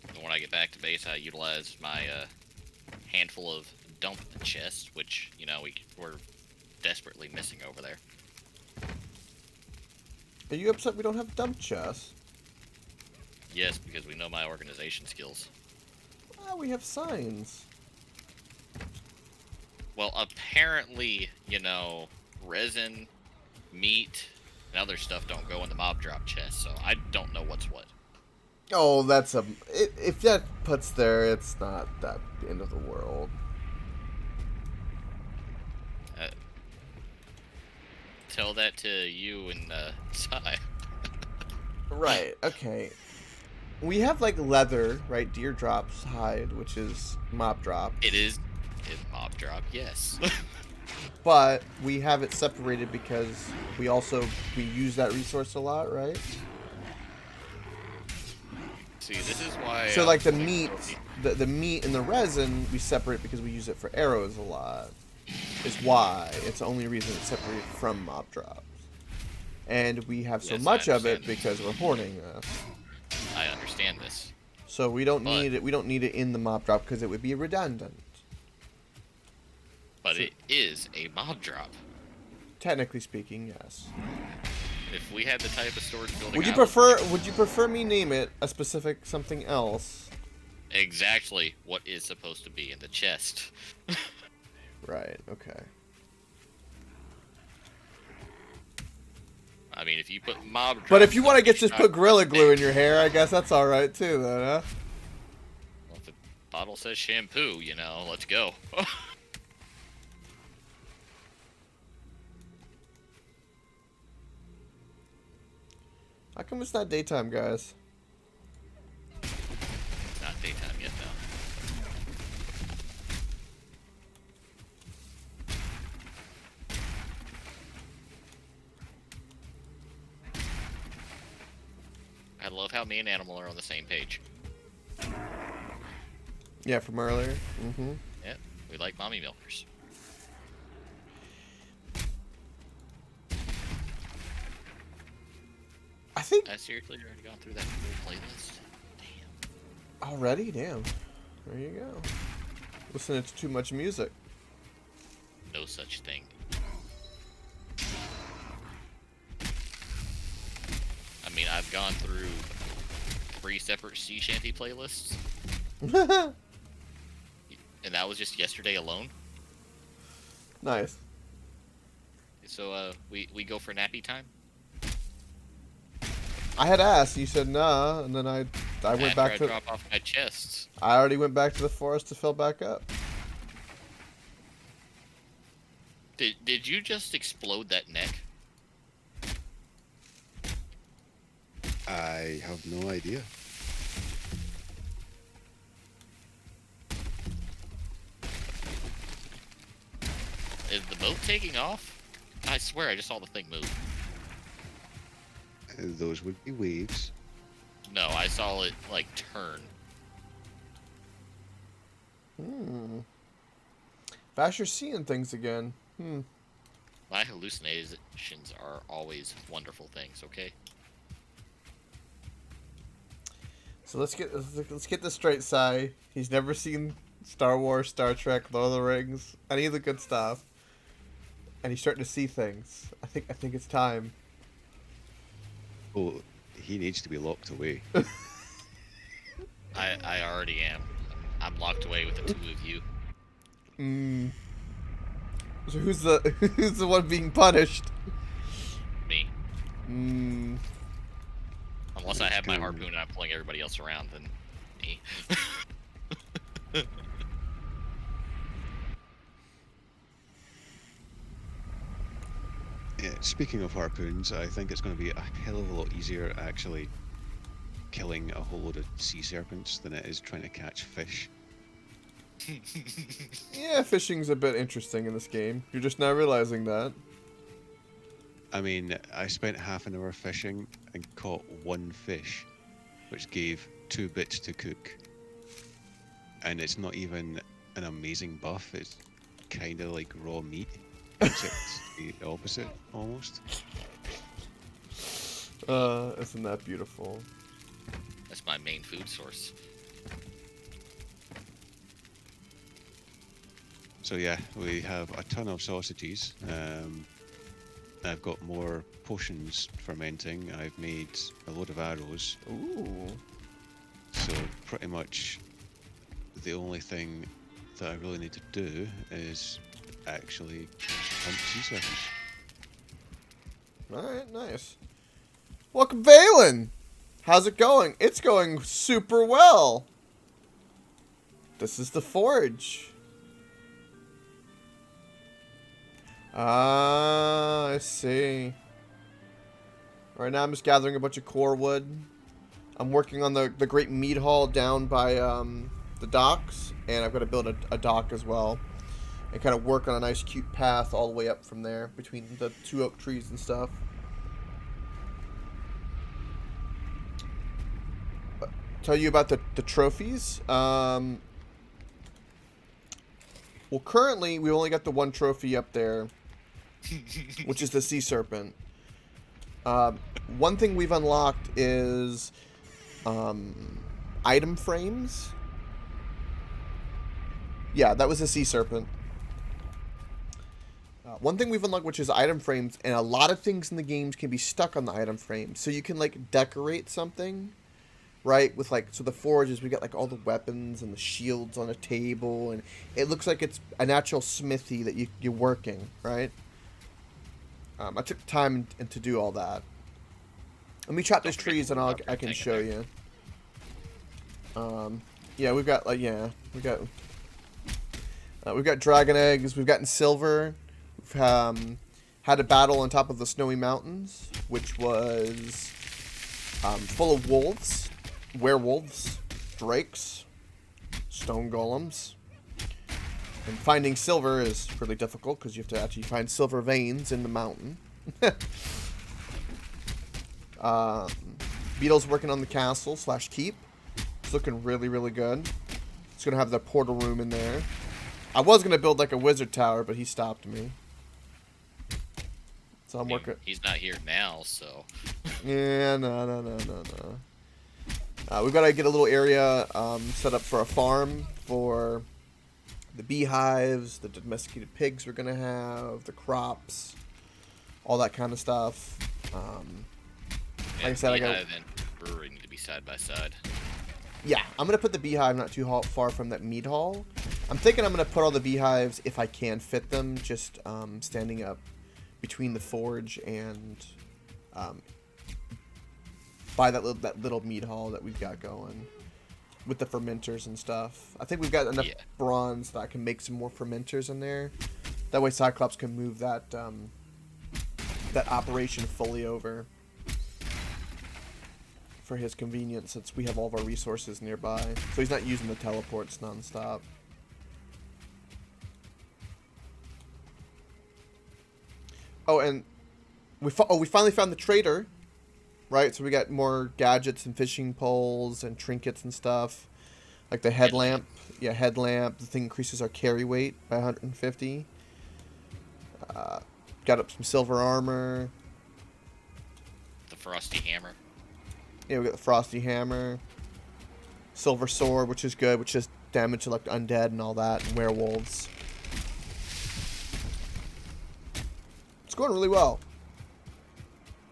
And when I get back to base, I utilize my handful of dump chests, which, you know, we're desperately missing over there. Are you upset we don't have dump chests? Yes, because we know my organization skills. Ah, we have signs. Well, apparently, you know, resin, meat, and other stuff don't go in the mob drop chest, so I don't know what's what. Oh, that's a... if that puts there, it's not that end of the world. Tell that to you and Sai. Right, okay. We have like leather, right? Deer drops hide, which is mob drop. It's mob drop, yes. But we have it separated because we use that resource a lot, right? See, this is why. So like the meat, the meat and the resin, we separate because we use it for arrows a lot. Is why it's the only reason it's separated from mob drops. And we have so Yes, I much of it understand. because we're hoarding this. I understand this. So we don't But- need it. We don't need it in the mob drop because it would be redundant. But it is a mob drop. Technically speaking, yes. If we had the type of storage building, Would you I prefer me name it a specific something else? exactly what is supposed to be in the chest. Right. Okay. I mean, if you put mob drop. But if you want to stuff, just put Gorilla Glue in your hair, I guess that's all right too, then, huh? Well, if the bottle says shampoo, you know, let's go. How come it's not daytime, guys? It's not daytime yet, though. I love how me and Animal are on the same page. Yeah, from earlier. Mm-hmm. Yep, we like mommy milkers. I think I seriously already gone through that whole playlist. Already? Damn. There you go. Listening to too much music. No such thing. I mean, I've gone through 3 separate sea shanty playlists, and that was just yesterday alone. Nice. So, we go for nappy time? I had asked, you said nah, and then I went back to. Drop off my chests. I already went back to the forest to fill back up. Did you just explode that neck? I have no idea. Is the boat taking off? I swear I just saw the thing move. Those would be waves. No, I saw it, like, turn. Vasher's seeing things again. My hallucinations are always wonderful things, okay? So let's get this straight, Si. He's never seen Star Wars, Star Trek, Lord of the Rings, any of the good stuff, and he's starting to see things. I think it's time. Oh, he needs to be locked away. I already am. I'm locked away with the 2 of you. So who's the one being punished? Me. Hmm. Unless I have my harpoon and I'm pulling everybody else around, then me. Yeah, speaking of harpoons, I think it's going to be a hell of a lot easier actually killing a whole load of sea serpents than it is trying to catch fish. Yeah, fishing's a bit interesting in this game. You're just now realizing that. I mean, I spent half an hour fishing and caught 1 fish, which gave 2 bits to cook. And it's not even an amazing buff, it's kind of like raw meat, except the opposite, almost. Isn't that beautiful? That's my main food source. So yeah, we have a ton of sausages. I've got more potions fermenting. I've made a load of arrows. Ooh. So pretty much the only thing that I really need to do is actually hunt sea serpents. Alright, nice. Welcome, Valen! How's it going? It's going super well! This is the forge. Ah, I see. Right now I'm just gathering a bunch of core wood. I'm working on the great meat hall down by the docks, and I've got to build a dock as well. And kind of work on a nice cute path all the way up from there between the 2 oak trees and stuff. Tell you about the trophies. Well, currently we only got the 1 trophy up there, which is the sea serpent. One thing we've unlocked is item frames. Yeah, that was a sea serpent. One thing we've unlocked, which is item frames, and a lot of things in the games can be stuck on the item frame. So you can like decorate something, right? With like, so the forges, we got like all the weapons and the shields on a table, and it looks like it's a natural smithy that you're working, right? I took time to do all that. Let me chop these trees and I can show you. Yeah, we've got like we've got dragon eggs. We've gotten silver. We've had a battle on top of the snowy mountains, which was full of wolves, werewolves, drakes, stone golems. And finding silver is really difficult because you have to actually find silver veins in the mountain. Beetle's working on the castle / keep. It's looking really, really good. It's gonna have the portal room in there. I was gonna build like a wizard tower, but he stopped me. So I'm working. He's not here now, so. Yeah, no. We've got to get a little area set up for a farm for the beehives, the domesticated pigs we're going to have, the crops, all that kind of stuff. Like I said, I got beehive and brewery need to be side by side. Yeah, I'm going to put the beehive not too far from that meat hall. I'm thinking I'm going to put all the beehives, if I can fit them, just standing up between the forge and by that little meat hall that we've got going with the fermenters and stuff. I think we've got enough bronze that I can make some more fermenters in there. That way Cyclops can move that that operation fully over for his convenience, since we have all of our resources nearby. So he's not using the teleports nonstop. Oh, and we finally found the trader, right? So we got more gadgets and fishing poles and trinkets and stuff, like the headlamp. Yeah, headlamp. The thing increases our carry weight by 150. Got up some silver armor. The frosty hammer. Yeah, we got the frosty hammer. Silver sword, which is good, which does damage to like undead and all that, and werewolves. It's going really well.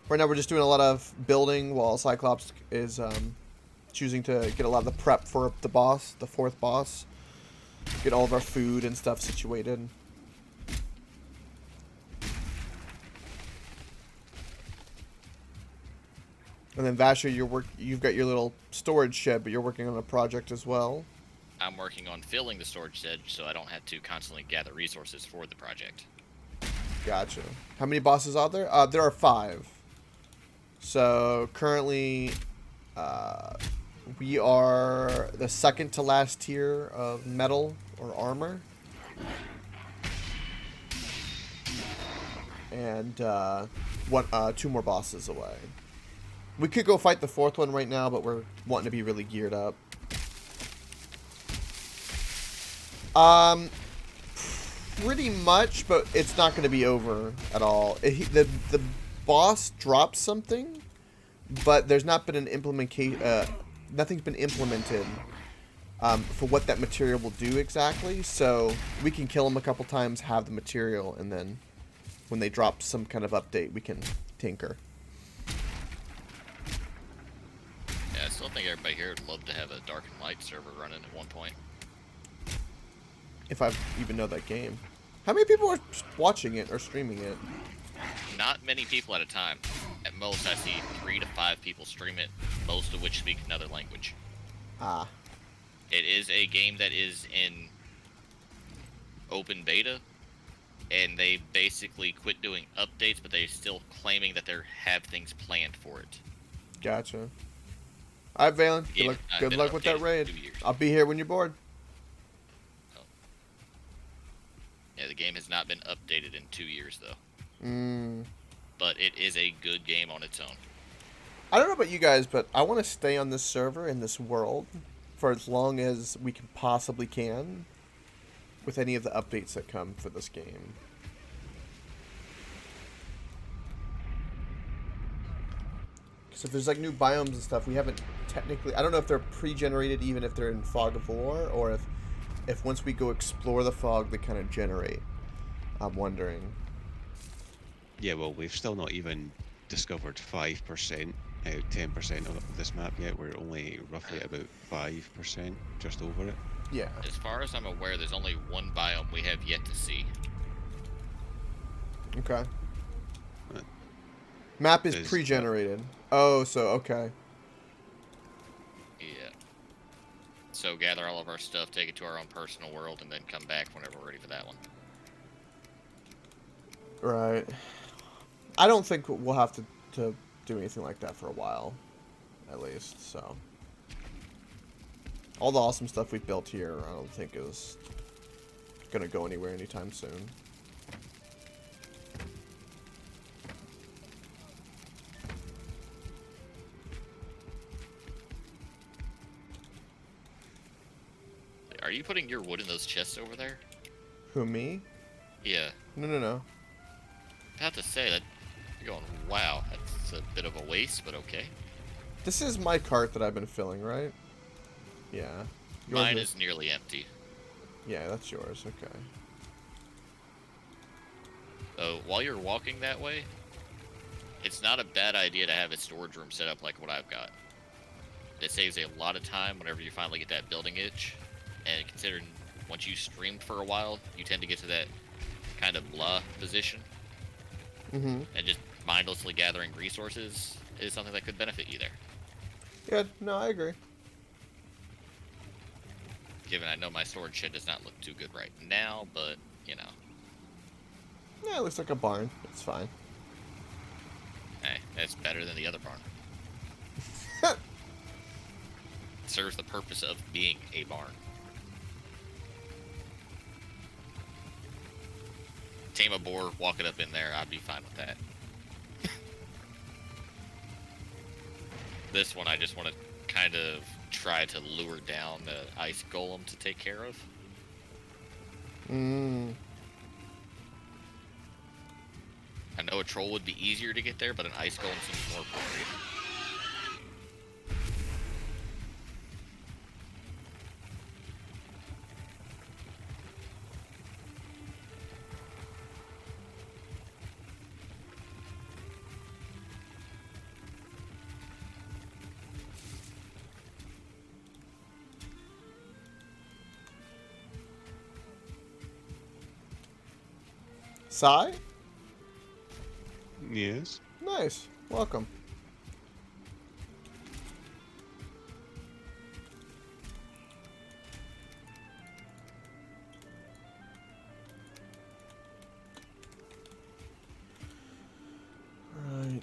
Right now we're just doing a lot of building while Cyclops is choosing to get a lot of the prep for the boss, the 4th boss. Get all of our food and stuff situated. And then Vasher, you've got your little storage shed, but you're working on a project as well. I'm working on filling the storage shed so I don't have to constantly gather resources for the project. Gotcha. How many bosses are there? There are 5. So currently, we are the second to last tier of metal or armor. And 2 more bosses away. We could go fight the 4th one right now, but we're wanting to be really geared up. Pretty much, but it's not going to be over at all. The boss drops something, but there's not been an implementation. Nothing's been implemented for what that material will do exactly. So we can kill him a couple times, have the material, and then when they drop some kind of update, we can tinker. Yeah, I still think everybody here would love to have a Dark and Light server running at one point. If I even know that game. How many people are watching it or streaming it? Not many people at a time. At most, I see 3 to 5 people stream it, most of which speak another language. Ah. It is a game that is in open beta, and they basically quit doing updates, but they're still claiming that they have things planned for it. Gotcha. All right, Valen. Good luck with that raid. I'll be here when you're bored. Yeah, the game has not been updated in 2 years, though. Mm. But it is a good game on its own. I don't know about you guys, but I want to stay on this server in this world for as long as we can possibly can with any of the updates that come for this game. Because if there's like new biomes and stuff, we haven't technically... I don't know if they're pre-generated, even if they're in Fog of War, or if once we go explore the fog, they kind of generate. I'm wondering. Yeah, well, we've still not even discovered 5% out of 10% of this map yet. We're only roughly at about 5%, just over it. Yeah. As far as I'm aware, there's only one biome we have yet to see. Okay. Map is pre-generated. Oh, so okay. Yeah. So gather all of our stuff, take it to our own personal world, and then come back whenever we're ready for that one. Right. I don't think we'll have to do anything like that for a while, at least, so. All the awesome stuff we've built here, I don't think is gonna go anywhere anytime soon. Are you putting your wood in those chests over there? Who, me? Yeah. No. I have to say that you're going, wow, that's a bit of a waste, but okay. This is my cart that I've been filling, right? Yeah. Yours Mine is nearly empty. Yeah, that's yours. Okay. So while you're walking that way, it's not a bad idea to have a storage room set up like what I've got. It saves a lot of time whenever you finally get that building itch. And considering once you streamed for a while, you tend to get to that kind of blah position. Mm-hmm. And just mindlessly gathering resources is something that could benefit you there. Yeah, no, I agree. Given I know my storage shed does not look too good right now, but, you know. Yeah, it looks like a barn. It's fine. Hey, that's better than the other barn. It serves the purpose of being a barn. Tame a boar, walk it up in there, I'd be fine with that. This one I just want to kind of try to lure down the ice golem to take care of. Mm. I know a troll would be easier to get there, but an ice golem seems more appropriate. Sai? Yes. Nice. Welcome. Right.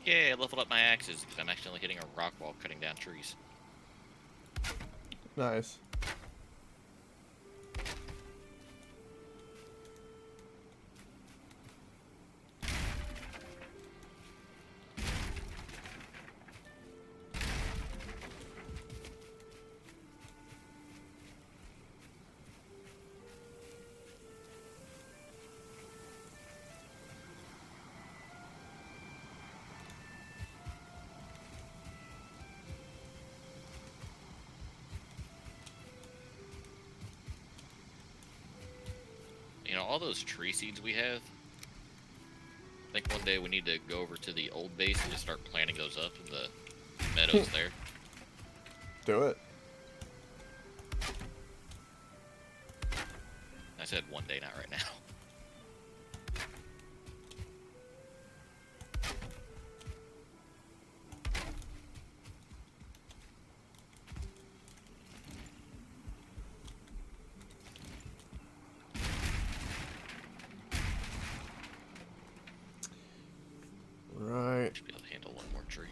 Yeah, I leveled up my axes because I'm accidentally hitting a rock wall cutting down trees. Nice. You know, all those tree seeds we have, I think one day we need to go over to the old base and just start planting those up in the meadows there. Do it. I said one day, not right now. Right. Should be able to handle one more tree.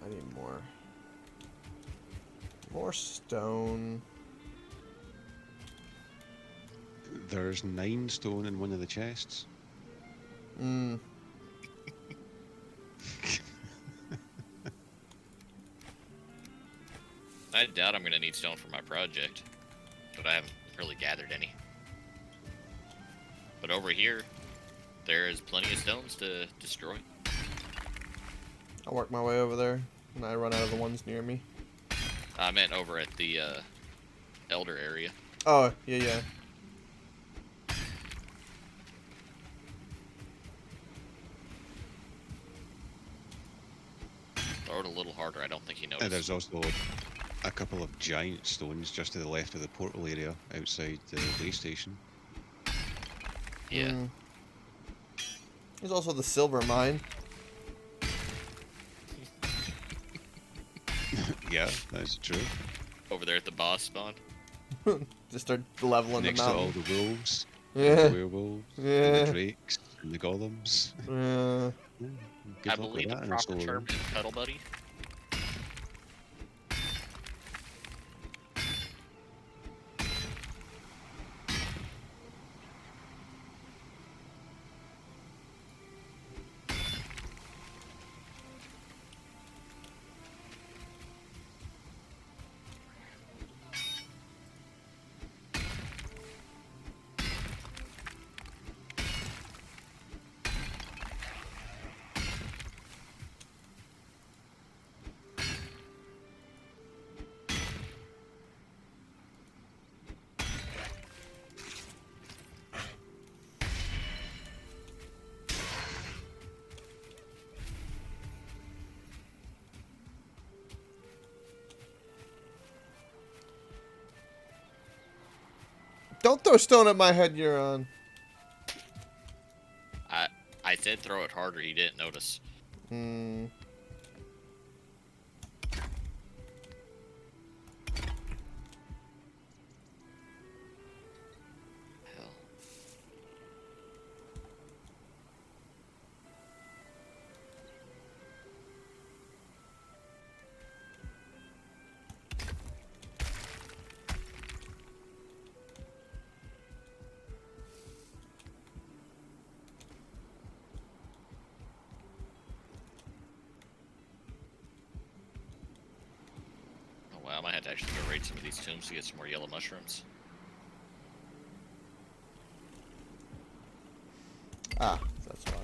I need more. More stone. There's 9 stone in one of the chests. Hmm. I doubt I'm gonna need stone for my project, but I haven't really gathered any. But over here, there's plenty of stones to destroy. I'll work my way over there when I run out of the ones near me. I meant over at the Elder area. Oh, yeah, yeah. Throw it a little harder. I don't think he And noticed. there's also a couple of giant stones just to the left of the portal area outside the way station. Yeah. Mm. There's also the silver mine. Yeah, that's true. Over there at the boss spawn. Just start leveling Next the to all mountain. the wolves, and Yeah. the werewolves, and Yeah. the drakes, and the golems. Yeah. Yeah, I good luck with believe the that in a proper solo term run. is Cuddle Buddy. Don't throw stone at my head, Euron. I said throw it harder. He didn't notice. Hmm. Hell. Oh wow, I might have to actually go raid some of these tombs to get some more yellow mushrooms. Ah, that's why.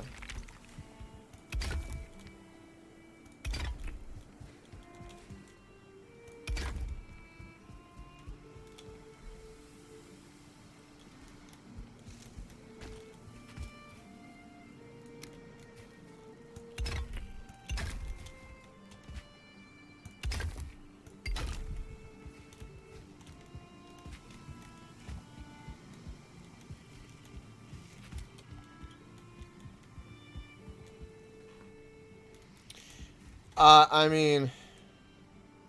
I mean,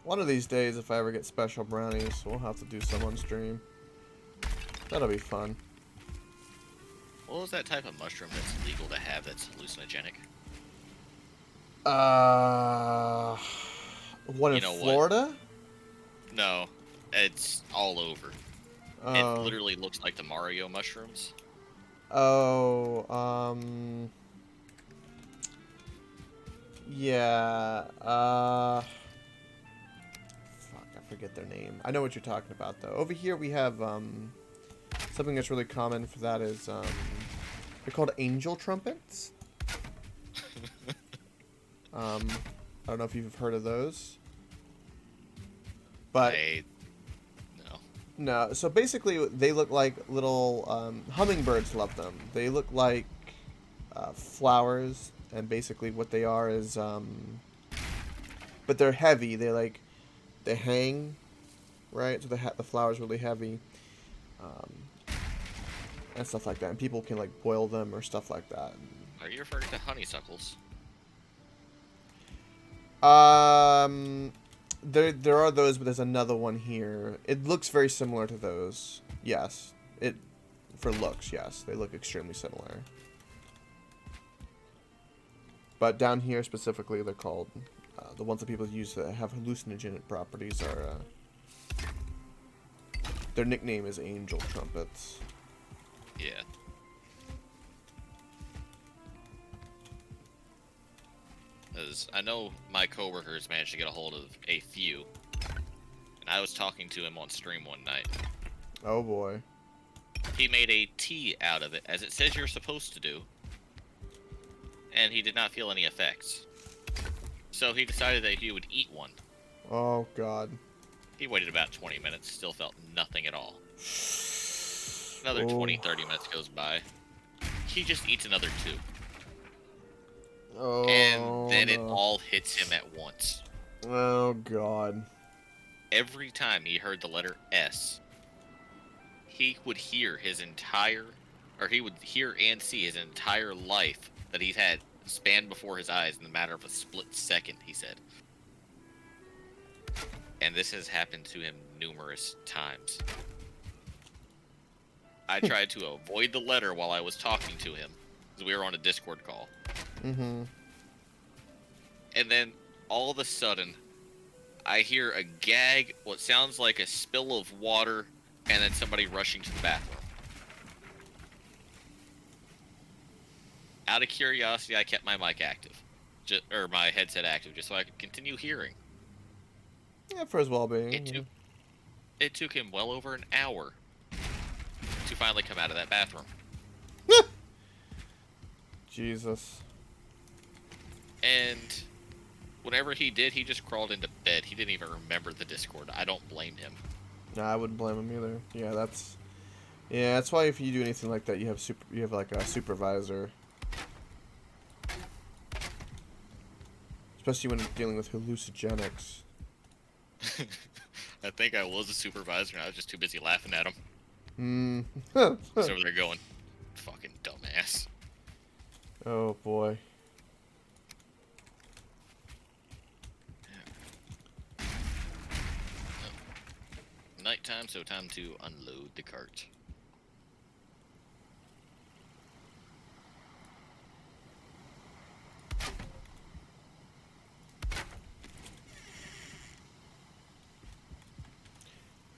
one of these days, if I ever get special brownies, we'll have to do some on stream. That'll be fun. What was that type of mushroom that's legal to have that's hallucinogenic? One You in know what? Florida? No, it's all over. It Oh. literally looks like the Mario mushrooms. Oh, yeah, fuck, I forget their name. I know what you're talking about, though. Over here we have, something that's really common for that is, they're called angel trumpets. I don't know if you've heard of those. But, No. no, so basically they look like little, hummingbirds love them. They look like, flowers, and basically what they are is, but they're heavy. They hang, right? So the flower's really heavy, and stuff like that. And people can like boil them or stuff like that. Are you referring to honeysuckles? There are those, but there's another one here. It looks very similar to those. Yes, for looks, yes, they look extremely similar. But down here specifically, they're called The ones that people use that have hallucinogenic properties are. Their nickname is angel trumpets. Yeah. Because I know my coworkers managed to get a hold of a few, and I was talking to him on stream one night. Oh boy. He made a tea out of it, as it says you're supposed to do, and he did not feel any effects. So he decided that he would eat one. Oh god. He waited about 20 minutes, still felt nothing at all. Another Oh. 20-30 minutes goes by. He just eats another 2. Oh, And then it no. all hits him at once. Oh god. Every time he heard the letter S, he would hear his entire, or he would hear and see his entire life that he's had spanned before his eyes in the matter of a split second, he said. And this has happened to him numerous times. I tried to avoid the letter while I was talking to him, because we were on a Discord call. Mm-hmm. And then, all of a sudden, I hear a gag, what sounds like a spill of water, and then somebody rushing to the bathroom. Out of curiosity, I kept my mic active. Or my headset active, just so I could continue hearing. Yeah, for his well-being. It took him well over an hour to finally come out of that bathroom. Jesus. And whenever he did, he just crawled into bed. He didn't even remember the Discord. I don't blame him. No, I wouldn't blame him either. Yeah, that's why if you do anything like that, you have like a supervisor. Especially when dealing with hallucinogenics. I think I was a supervisor and I was just too busy laughing at him. Hmm. So they're going, fucking dumbass. Oh boy. Nighttime, so time to unload the cart.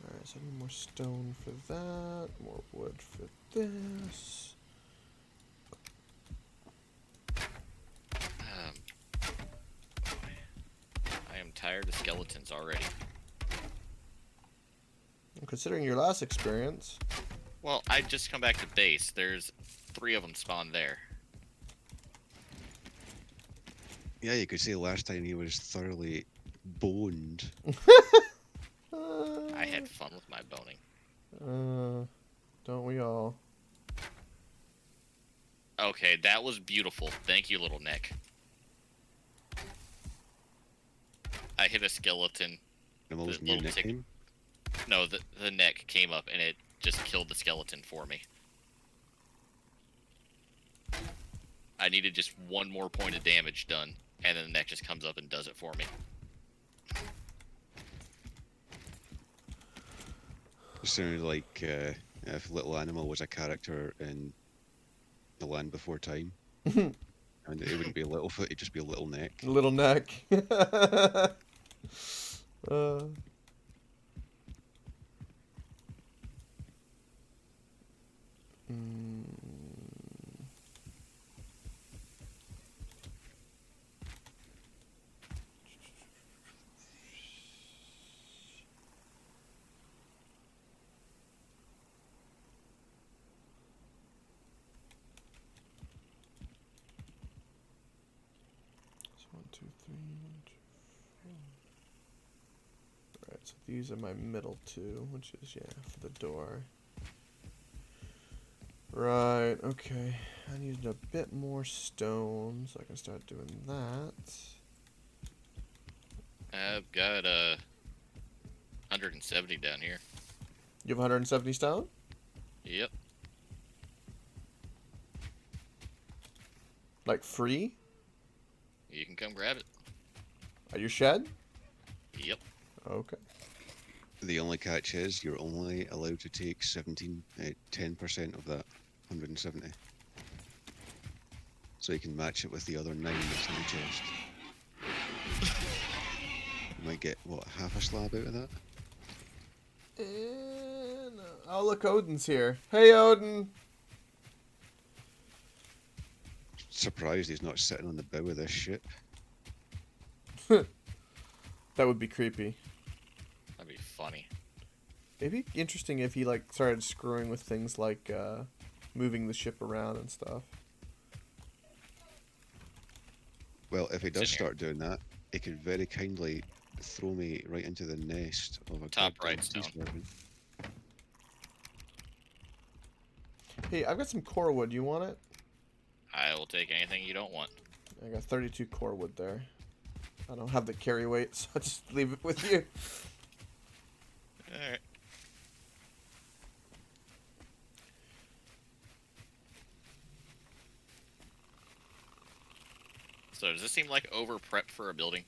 Alright, so I need more stone for that, more wood for this. I am tired of skeletons already. Considering your last experience. Well, I just come back to base. There's 3 of them spawned there. Yeah, you could say last time he was thoroughly boned. I had fun with my boning. Don't we all? Okay, that was beautiful. Thank you, little neck. I hit a skeleton. And what was The your little tick- nickname? No, the neck came up and it just killed the skeleton for me. I needed just 1 more point of damage done, and then the neck just comes up and does it for me. It sounded like if Little Animal was a character in The Land Before Time. And it wouldn't be a little foot, it'd just be a little neck. Little neck. Mm. So 1, 2, 3, 1, 2, 4. Alright, so these are my middle 2, which is, yeah, for the door. Right, okay. I needed a bit more stone, so I can start doing that. I've got 170 down here. You have 170 stone? Yep. Like free? You can come grab it. At your shed? Yep. Okay. The only catch is you're only allowed to take 10% of that 170. So you can match it with the other 9 that's in the chest. You might get, what, half a slab out of that? And, oh, look, Odin's here. Hey, Odin. Surprised he's not sitting on the bow of this ship. That would be creepy. That'd be funny. It'd be interesting if he, like, started screwing with things like, moving the ship around and stuff. Well, if he does Sitting here. start doing that, he could very kindly throw me right into the nest of a Top goddamn right sea stone. scorpion. Hey, I've got some core wood. You want it? I will take anything you don't want. I got 32 core wood there. I don't have the carry weight, so I'll just leave it with you. Alright. So does this seem like over prep for a building?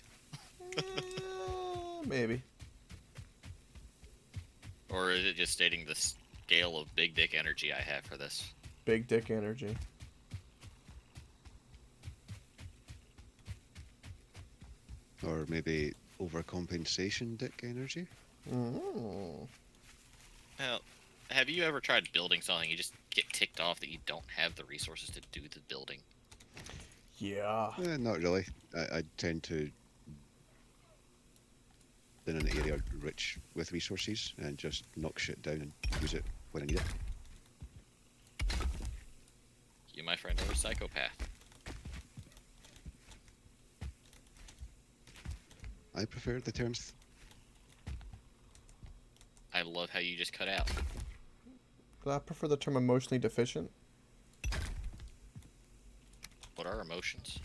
Maybe. Or is it just stating the scale of big dick energy I have for this? Big dick energy. Or maybe overcompensation dick energy? Mm. Well, have you ever tried building something you just get ticked off that you don't have the resources to do the building? Yeah. Not really. I tend to in an area rich with resources and just knock shit down and use it when I need it. You, my friend, are a psychopath. I prefer the terms. I love how you just cut out. But I prefer the term emotionally deficient. What are emotions?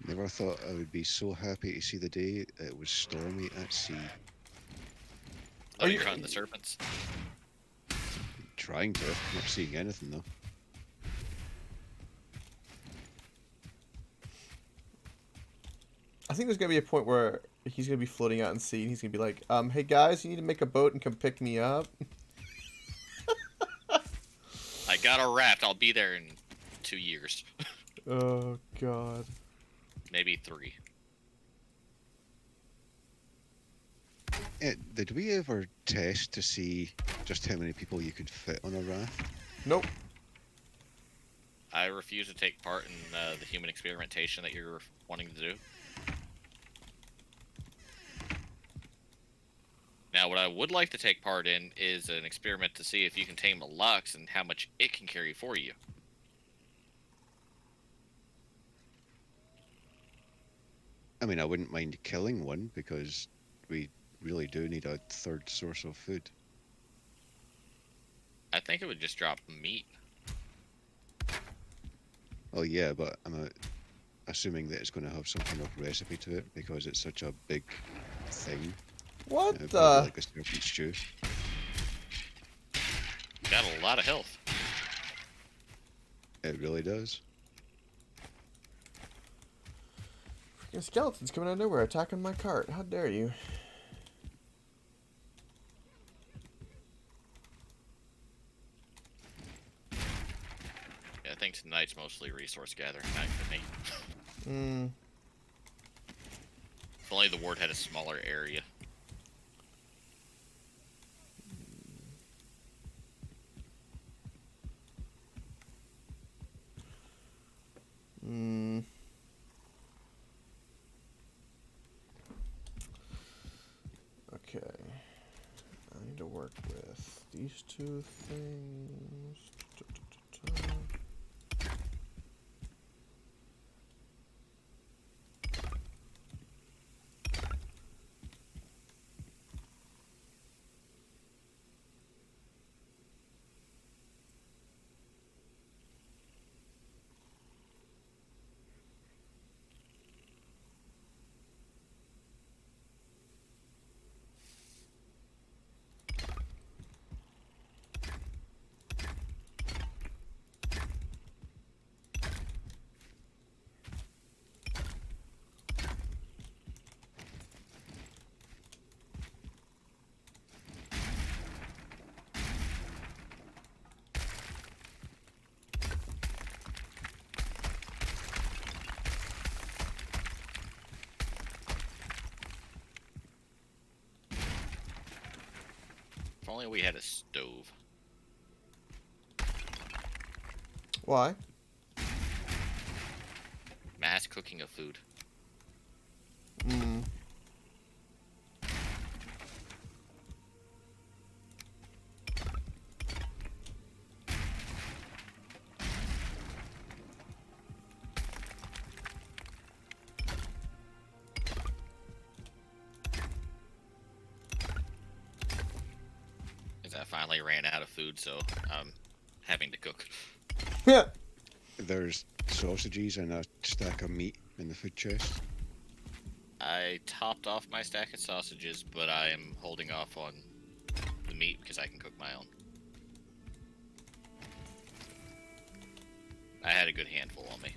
Never thought I would be so happy to see the day it was stormy at sea. Oh, Are you're you- hunting the serpents? Trying to, not seeing anything though. I think there's gonna be a point where he's gonna be floating out in sea and he's gonna be like, hey guys, you need to make a boat and come pick me up. I got a raft. I'll be there in 2 years. Oh god. Maybe 3. Did we ever test to see just how many people you could fit on a raft? Nope. I refuse to take part in the human experimentation that you're wanting to do. Now, what I would like to take part in is an experiment to see if you can tame a lux and how much it can carry for you. I mean, I wouldn't mind killing one because we really do need a third source of food. I think it would just drop meat. Oh yeah, but I'm assuming that it's going to have some kind of recipe to it because it's such a big thing. What It'd the? probably be like a serpent stew. Got a lot of health. It really does. Freaking skeletons coming out of nowhere attacking my cart. How dare you? Yeah, I think tonight's mostly resource gathering night for me. Hmm. If only the ward had a smaller area. Hmm. Okay. I need to work with these two things. only we had a stove. Why? Mass cooking of food. Hmm. Because I finally ran out of food, so I'm having to cook. There's sausages and a stack of meat in the food chest. I topped off my stack of sausages, but I am holding off on the meat because I can cook my own. I had a good handful on me.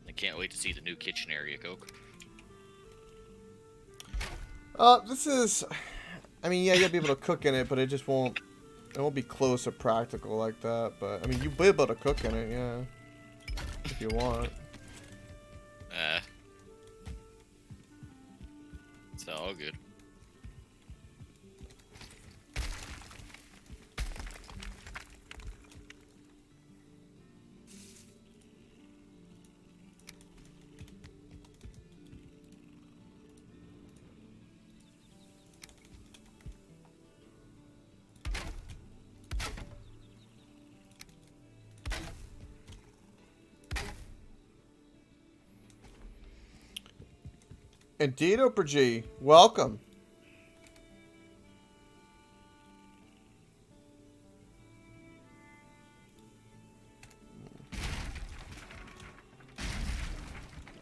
I can't wait to see the new kitchen area, Coke. This is. I mean, yeah, you'll be able to cook in it, but it just won't. It won't be close or practical like that. But I mean, you'll be able to cook in it, yeah, if you want. It's all good. Indeed, Oprah G. Welcome.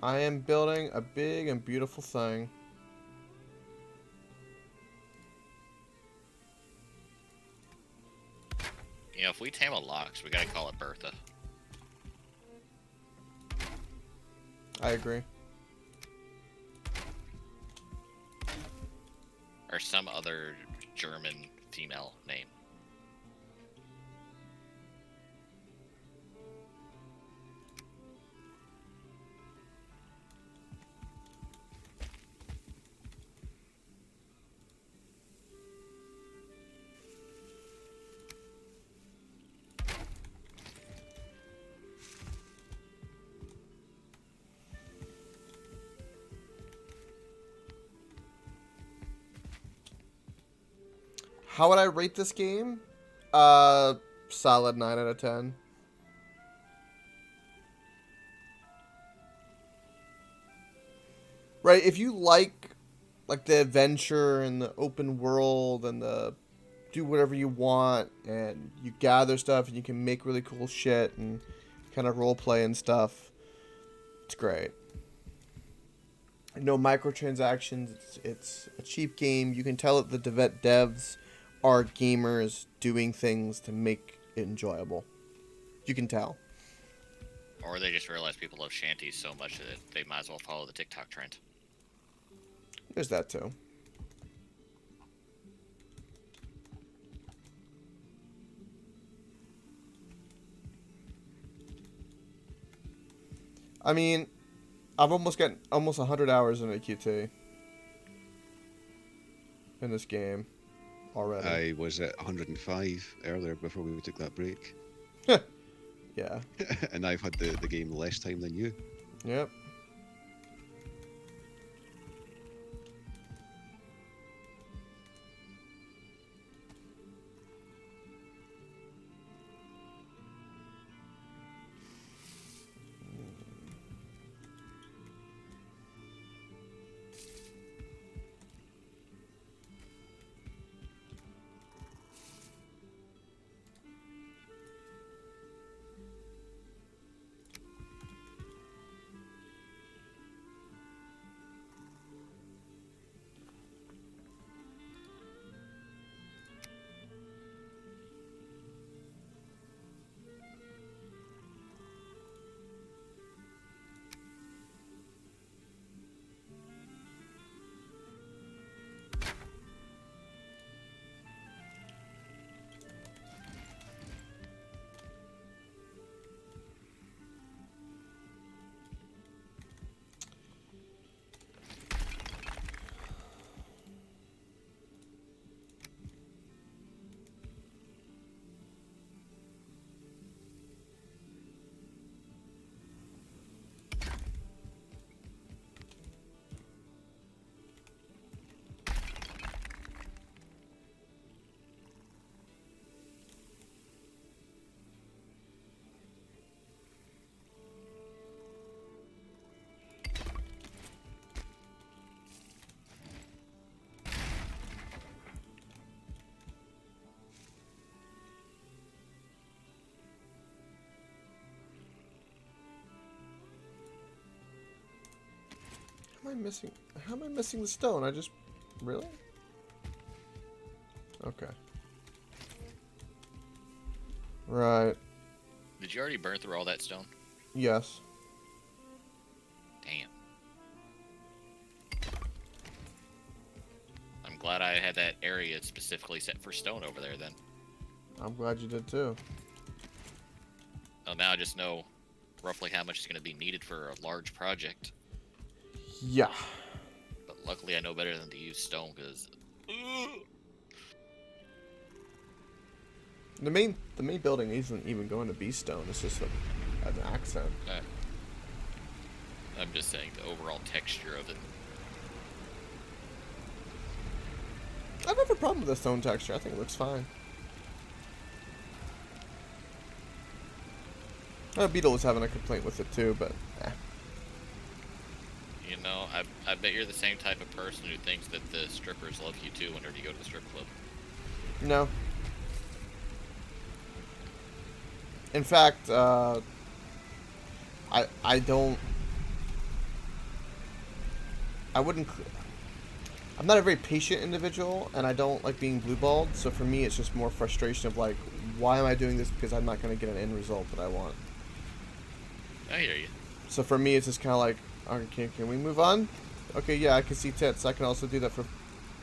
I am building a big and beautiful thing. You know, if we tame a Lox, we gotta call it Bertha. I agree. Or some other German female name. How would I rate this game? Solid 9 out of 10. Right, if you like the adventure and the open world and the do whatever you want and you gather stuff and you can make really cool shit and kind of role play and stuff, it's great. No microtransactions. It's a cheap game. You can tell that the devs are gamers doing things to make it enjoyable. You can tell. Or they just realize people love shanties so much that they might as well follow the TikTok trend. There's that too. I mean, I've almost got 100 hours in a QT in this game already. I was at 105 earlier before we took that break. Yeah. And I've had the game less time than you. Yep. am I missing? How am I missing the stone? I just... Really? Okay. Right. Did you already burn through all that stone? Yes. Damn. I'm glad I had that area specifically set for stone over there then. I'm glad you did too. Well, now I just know roughly how much is going to be needed for a large project. Yeah. But luckily I know better than to use stone because... The main building isn't even going to be stone. It's just an accent. I'm just saying the overall texture of it. I don't have a problem with the stone texture. I think it looks fine. Beetle was having a complaint with it too, but You know, I bet you're the same type of person who thinks that the strippers love you too whenever you go to the strip club. No. In fact, I don't. I wouldn't. I'm not a very patient individual, and I don't like being blue-balled. So for me, it's just more frustration of like, why am I doing this? Because I'm not going to get an end result that I want. I hear you. So for me, it's just kind of like, okay, can we move on? Okay, yeah, I can see tits. I can also do that for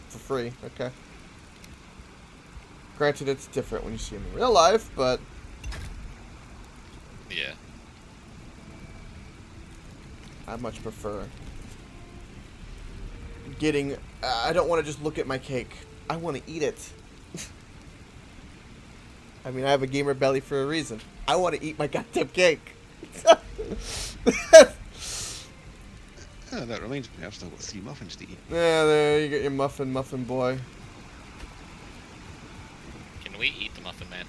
free. Okay. Granted, it's different when you see them in real life, but Yeah. I much prefer getting... I don't want to just look at my cake. I want to eat it. I mean, I have a gamer belly for a reason. I want to eat my goddamn cake. Oh, that reminds me, I've still got 3 muffins to eat. Yeah, there you get your muffin boy. Can we eat the muffin man?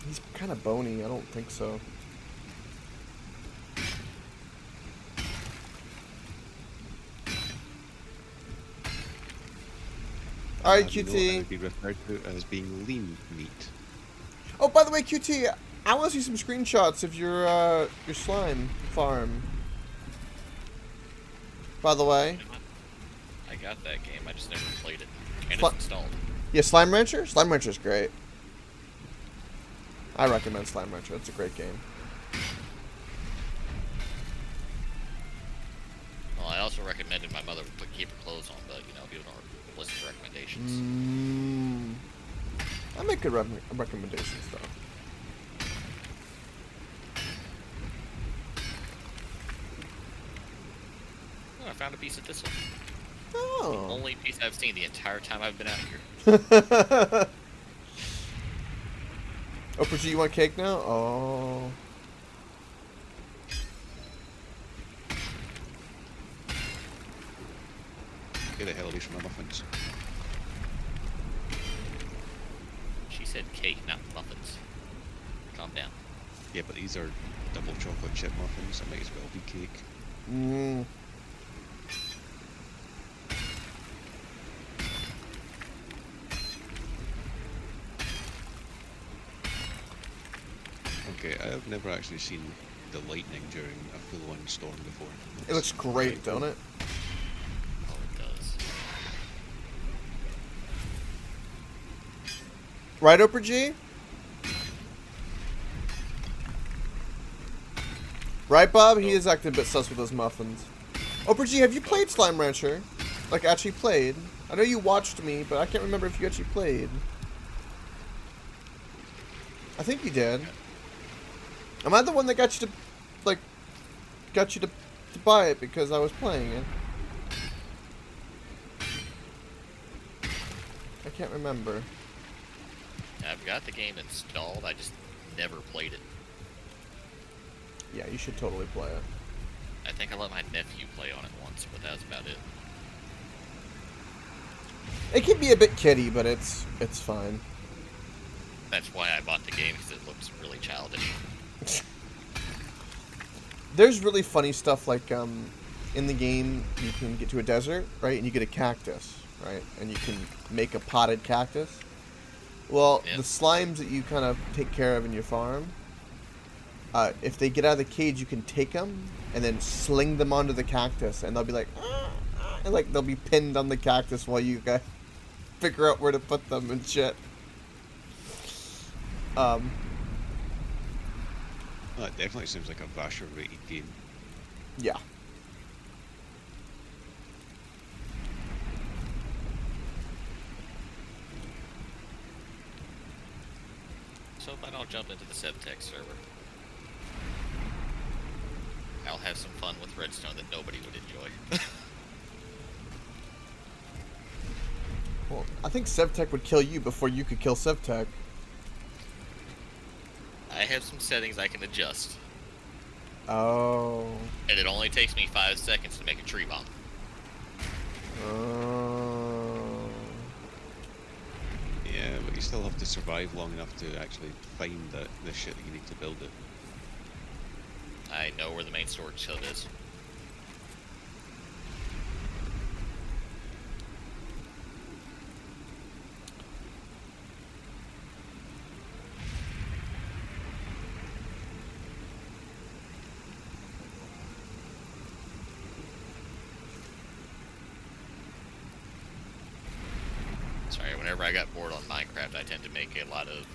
He's kind of bony. I don't think so. Alright, You know, QT. it would be referred to as being lean meat. Oh, by the way, QT, I want to see some screenshots of your slime farm. By the way. I got that game, I just never played it. And Sli- it's installed. Yeah, Slime Rancher? Slime Rancher's great. I recommend Slime Rancher. It's a great game. Well, I also recommended my mother to keep her clothes on, but, you know, people don't listen to recommendations. I make good recommendations, though. Oh, I found a piece of thistle. Oh. Only piece I've seen the entire time I've been out here. Oh, Pritchard, you want cake now? Oh. Get the hell away from my muffins. She said cake, not muffins. Calm down. Yeah, but these are double chocolate chip muffins. It might as well be cake. Mmm. Okay, I've never actually seen the lightning during a full-on storm before. It looks great, don't it? Oh, it does. Right, Oprah G? Right, Bob? He is acting a bit sus with those muffins. Oprah G, have you played Slime Rancher? Like, actually played? I know you watched me, but I can't remember if you actually played. I think you did. Am I the one that got you to, like, got you to buy it because I was playing it? I can't remember. I've got the game installed, I just never played it. Yeah, you should totally play it. I think I let my nephew play on it once, but that's about it. It can be a bit kiddie, but it's fine. That's why I bought the game, because it looks really childish. There's really funny stuff like in the game you can get to a desert, right, and you get a cactus, right, and you can make a potted cactus. Well, Yeah. the slimes that you kind of take care of in your farm, if they get out of the cage, you can take them and then sling them onto the cactus, and they'll be like, "Ah, ah," and like they'll be pinned on the cactus while you guys figure out where to put them and shit. That definitely seems like a Vasher rated game. Yeah. So if I don't jump into the SevTech server, I'll have some fun with Redstone that nobody would enjoy. Well, I think SevTech would kill you before you could kill SevTech. I have some settings I can adjust, Oh. and it only takes me 5 seconds to make a tree bomb. Oh. Yeah, but you still have to survive long enough to actually find the shit that you need to build it. I know where the main storage hub is. Sorry, whenever I got bored on Minecraft, I tend to make a lot of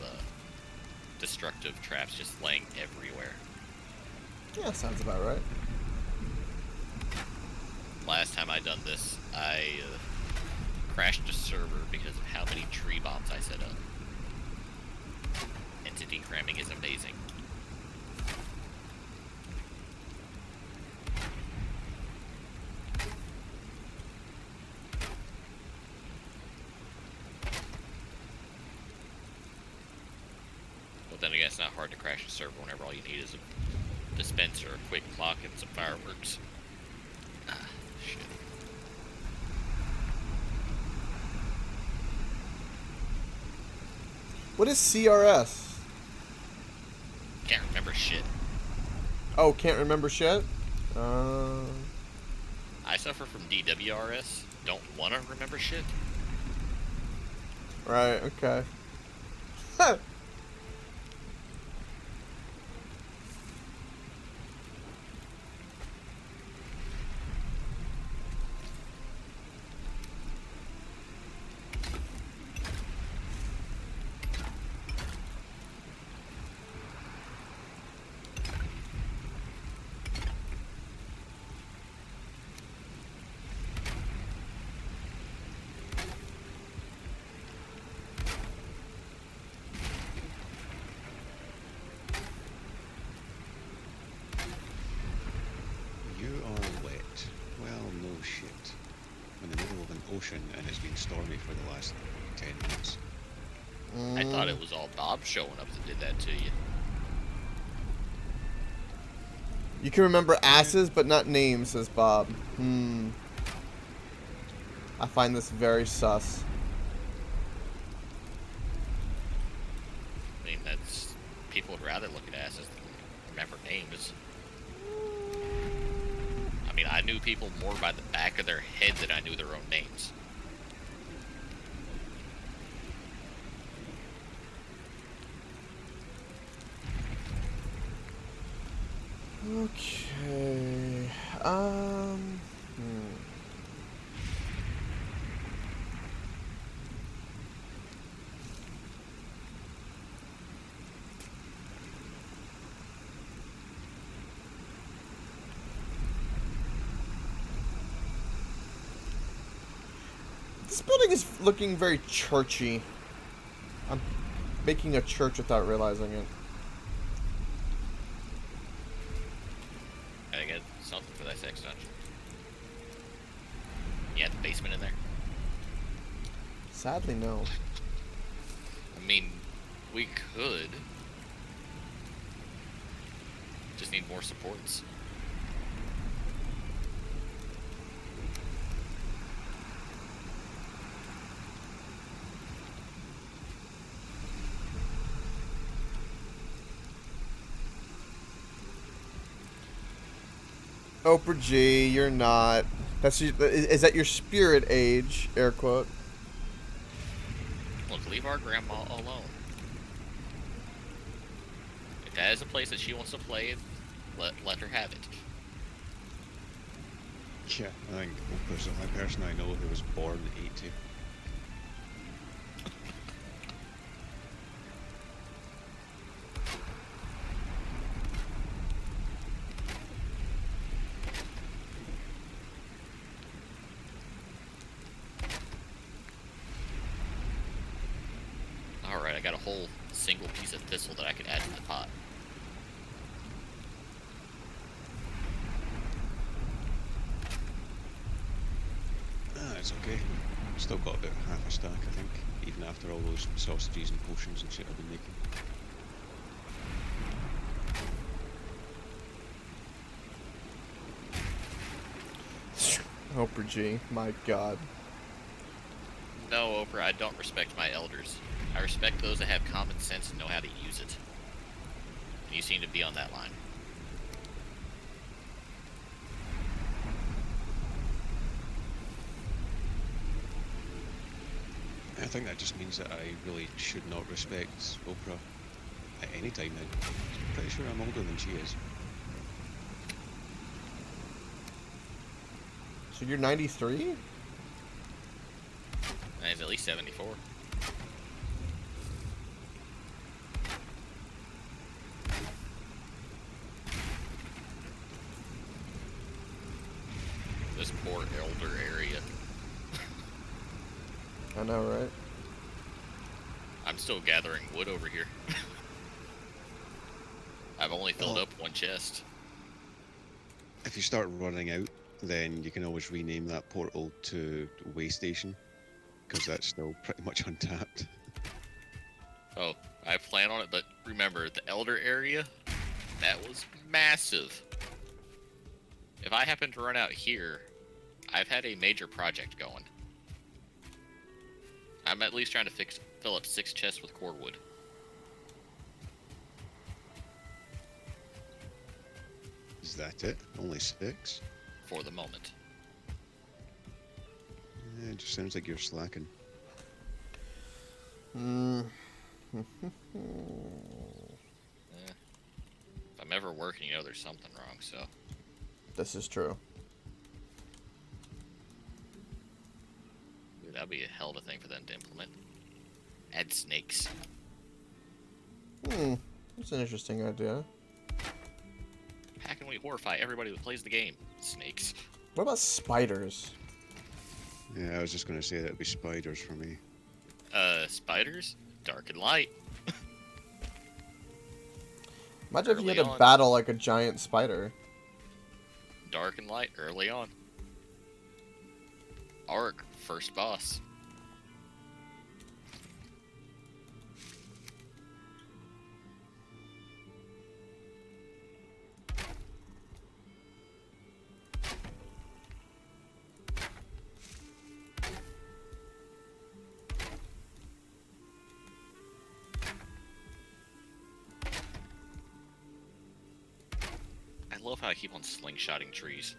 destructive traps just laying everywhere. Yeah, sounds about right. Last time I done this, I crashed a server because of how many tree bombs I set up. Entity cramming is amazing. But then again, it's not hard to crash a server whenever all you need is a dispenser, a quick clock, and some fireworks. Ah, shit. What is CRS? Can't remember shit. Oh, can't remember shit? I suffer from DWRS. Don't want to remember shit. Right, okay. You are wet. Well, no shit. I'm in the middle of an ocean and it's been stormy for the last 10 minutes. I thought it was all Bob showing up that did that to you. You can remember asses, but not names, says Bob. I find this very sus. I mean, that's... people would rather look at asses than remember names. I mean, I knew people more by the back of their head than I knew their own names. Okay. This building is looking very churchy. I'm making a church without realizing it. Gotta get something for this extension. You had the basement in there? Sadly, no. I mean, we could. Just need more supports. Oprah G, you're not. Is that your spirit age? Air quote. Look, leave our grandma alone. If that is a place that she wants to play, let her have it. Yeah, I think Oprah's the only person I know who was born 80. Alright, I got a whole single piece of thistle that I could add to the pot. Ah, it's okay. Still got about half a stack, I think, even after all those sausages and potions and shit I've been making. Oprah G, my god. No, Oprah, I don't respect my elders. I respect those that have common sense and know how to use it. And you seem to be on that line. I think that just means that I really should not respect Oprah at any time then. I'm pretty sure I'm older than she is. So you're 93? And he's at least 74. This poor elder area. I know, right? I'm still gathering wood over here. I've only filled Oh. up one chest. If you start running out, then you can always rename that portal to Way Station, because that's still pretty much untapped. Oh, I plan on it, but remember, the elder area, that was massive. If I happen to run out here, I've had a major project going. I'm at least trying to fill up 6 chests with core wood. Is that it? Only 6? For the moment. Yeah, it just sounds like you're slacking. Mm. If I'm ever working, you know there's something wrong, so... This is true. Dude, that'd be a hell of a thing for them to implement. Add snakes. That's an interesting idea. How can we horrify everybody that plays the game? Snakes. What about spiders? Yeah, I was just going to say that'd be spiders for me. Spiders? Dark and light. Imagine if you Early had to on. battle like a giant spider. Dark and light early on. Ark, first boss. I love how I keep on slingshotting trees.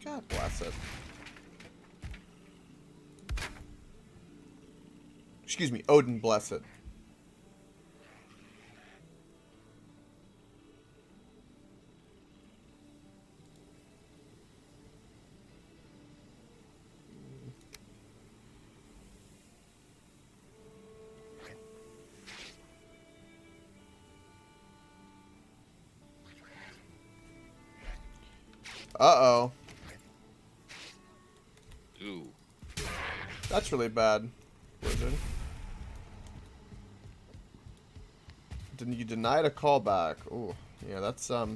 God bless it. Excuse me, Odin bless it. Uh-oh. Ooh. That's really bad, Wizard. You denied a callback. Ooh, yeah, that's a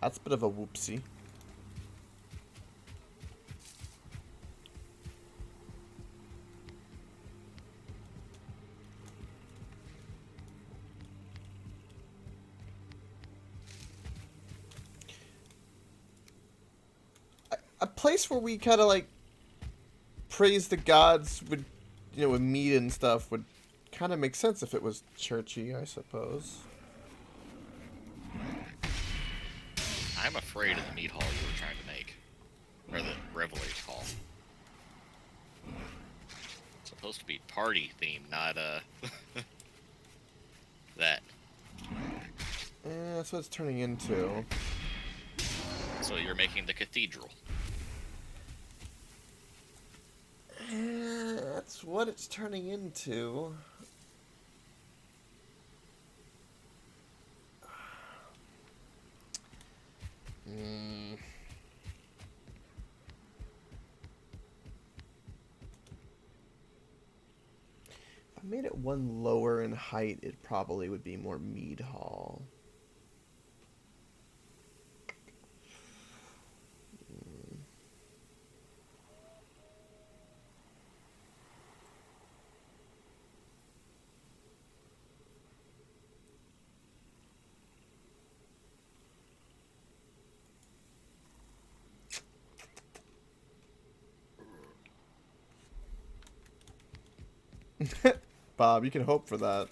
bit of a whoopsie. place where we kind of like praise the gods with, with meat and stuff would kind of make sense if it was churchy, I suppose. I'm afraid of the meat hall you were trying to make. Or the Revelries hall. It's supposed to be party themed, not that. That's what it's turning into. So you're making the cathedral. That's what it's turning into. If I made it one lower in height, it probably would be more mead hall. Bob, you can hope for that.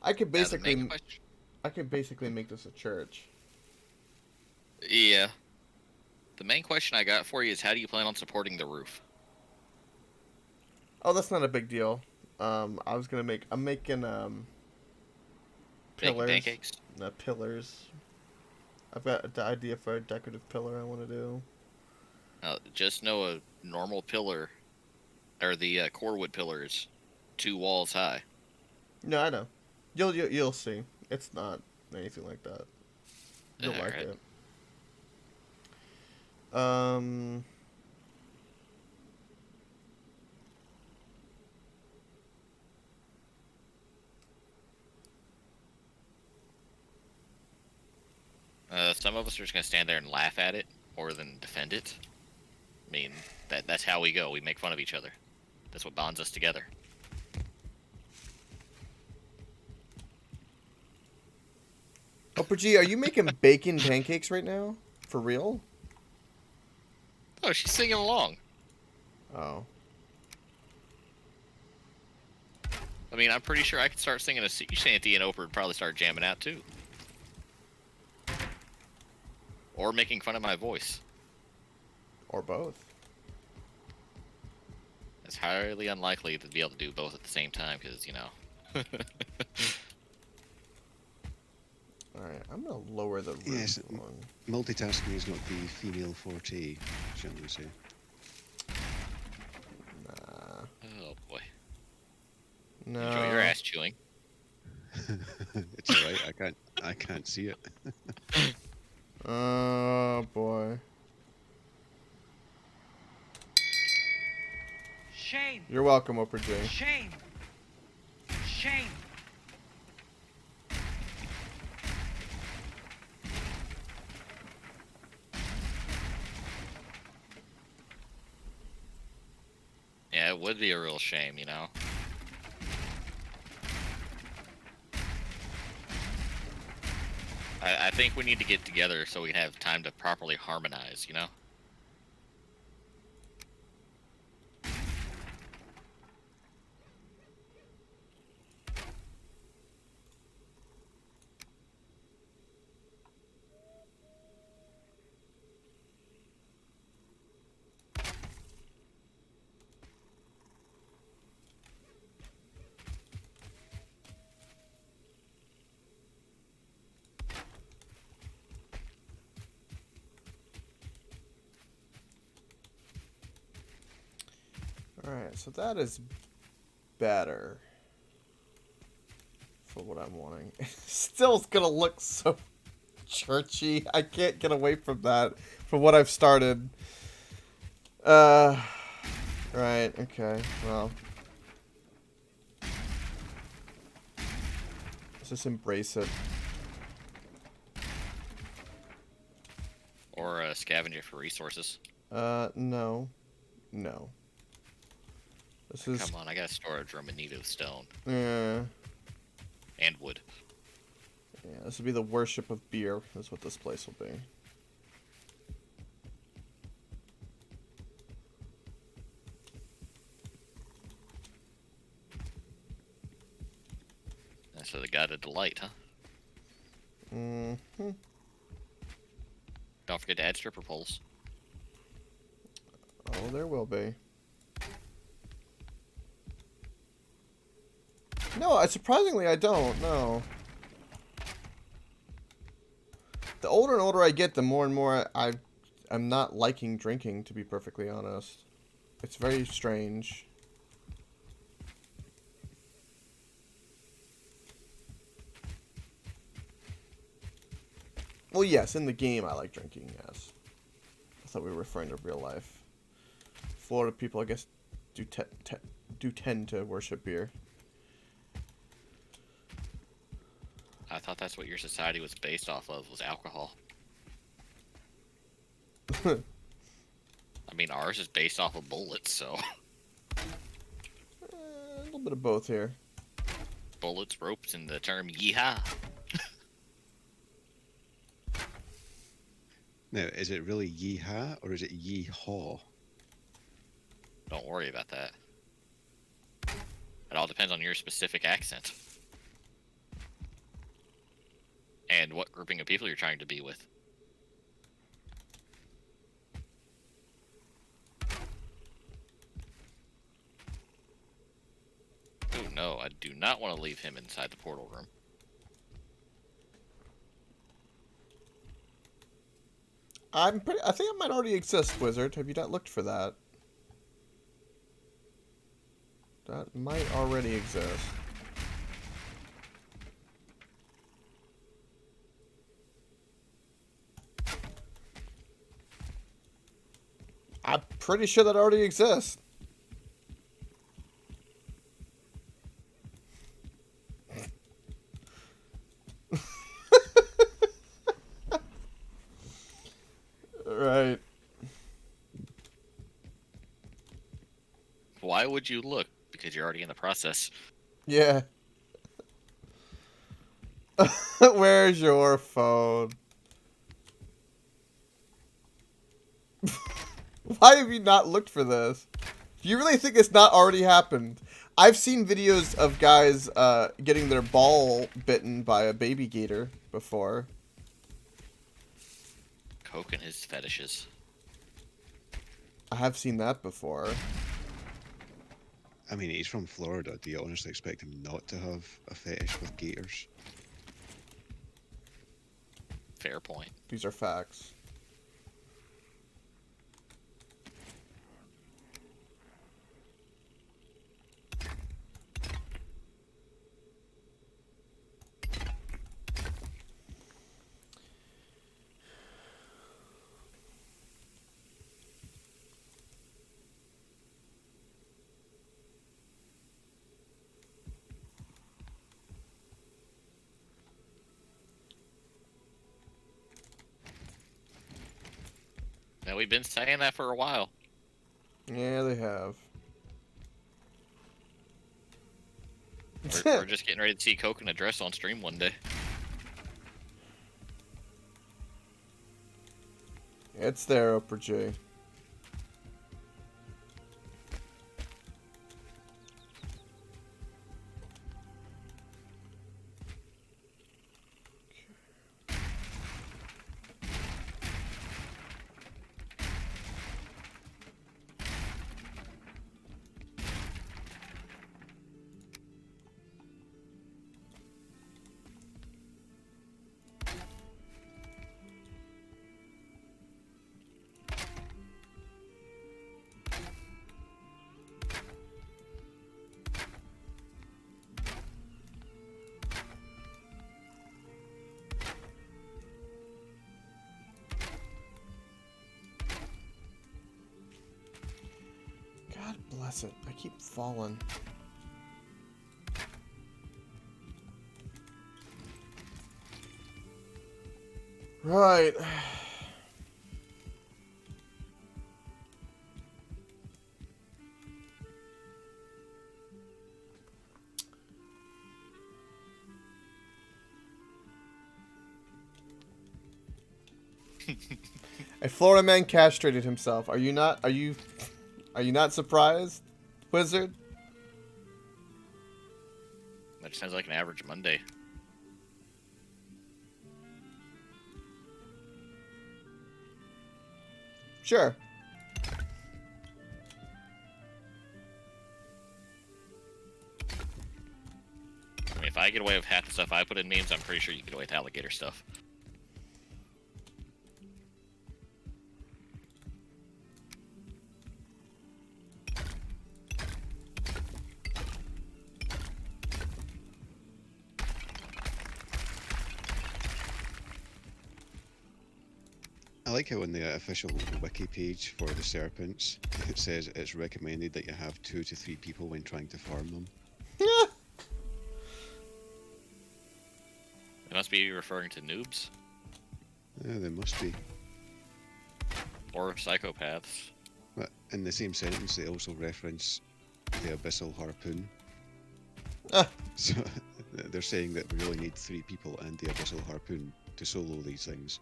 I could basically, make this a church. Yeah. The main question I got for you is how do you plan on supporting the roof? Oh, that's not a big deal. I was gonna make. I'm making Baking pillars. pancakes? Pillars. I've got the idea for a decorative pillar I want to do. Just know a normal pillar, or the core wood pillar is 2 walls high. No, I know. You'll see. It's not anything like that. You'll like Alright. it. Some of us are just gonna stand there and laugh at it more than defend it. I mean, that's how we go. We make fun of each other. That's what bonds us together. Upper G, are you making bacon pancakes right now? For real? Oh, she's singing along. Oh. I mean, I'm pretty sure I could start singing a sea shanty and Oprah would probably start jamming out too. Or making fun of my voice. Or both. It's highly unlikely to be able to do both at the same time because, you know. Alright, I'm gonna lower the roof Yes, one. multitasking is not the female forte, shall we say. Nah. Oh boy. No. Enjoy your ass chewing. It's alright, I can't see it. Oh boy. Shame! You're welcome, Oprah J. Shame! Shame! Yeah, it would be a real shame, you know. I think we need to get together so we can have time to properly harmonize, you know? Alright, so that is better for what I'm wanting. Still, it's gonna look so churchy. I can't get away from that, from what I've started. Right, okay, well. Let's just embrace it. Or scavenge it for resources. No. No. This is Come on, I got a storage room in need of stone yeah. and wood. Yeah, this will be the worship of beer, is what this place will be. So the god of delight, huh? Mm-hmm. Don't forget to add stripper poles. Oh, there will be. No, surprisingly, I don't. No. The older and older I get, the more and more I'm not liking drinking, to be perfectly honest. It's very strange. Well, yes, in the game I like drinking, yes. I thought we were referring to real life. Florida people, I guess, do tend to worship beer. I thought that's what your society was based off of, was alcohol. I mean, ours is based off of bullets, so... A little bit of both here. Bullets, ropes, and the term yeehaw. Now, is it really yeehaw or is it yee-haw? Don't worry about that. It all depends on your specific accent. And what grouping of people you're trying to be with. Oh no, I do not want to leave him inside the portal room. I think it might already exist, Wizard. Have you not looked for that? That might already exist. I'm pretty sure that already exists. Right. Why would you look? Because you're already in the process. Yeah. Where's your phone? Why have you not looked for this? Do you really think it's not already happened? I've seen videos of guys getting their ball bitten by a baby gator before. Coke and his fetishes. I have seen that before. I mean, he's from Florida. Do you honestly expect him not to have a fetish with gators? Fair point. These are facts. Now, we've been saying that for a while. Yeah, they have. We're just getting ready to see Coke in a dress on stream one day. It's there, Oprah J. God bless it. I keep falling. Right. A Florida man castrated himself. Are you not? Are you not surprised, Wizard? That sounds like an average Monday. Sure. I mean, if I get away with half the stuff I put in memes, I'm pretty sure you can get away with alligator stuff. I like how on the official wiki page for the serpents, it says it's recommended that you have 2 to 3 people when trying to farm them. They must be referring to noobs Yeah, there must be. or psychopaths. But in the same sentence, they also reference the abyssal harpoon. Ah. So they're saying that we really need 3 people and the abyssal harpoon to solo these things.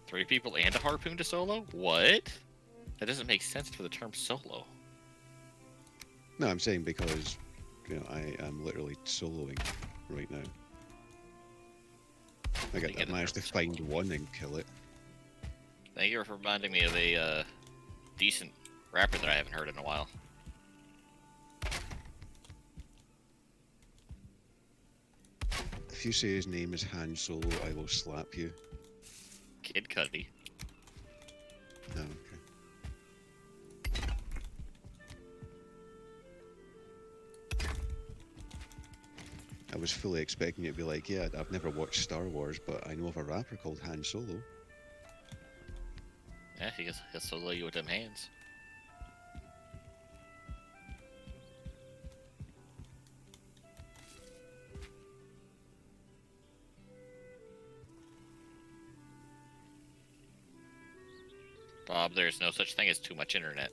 3 people and a harpoon to solo? What? That doesn't make sense for the term solo. No, I'm saying because, you know, I am literally soloing right now. I managed to find one and kill it. Thank you for reminding me of a decent rapper that I haven't heard in a while. If you say his name is Han Solo, I will slap you. Kid Cudi. Oh, okay. I was fully expecting you to be like, yeah, I've never watched Star Wars, but I know of a rapper called Han Solo. Yeah, he'll solo you with them hands. Bob, there's no such thing as too much internet.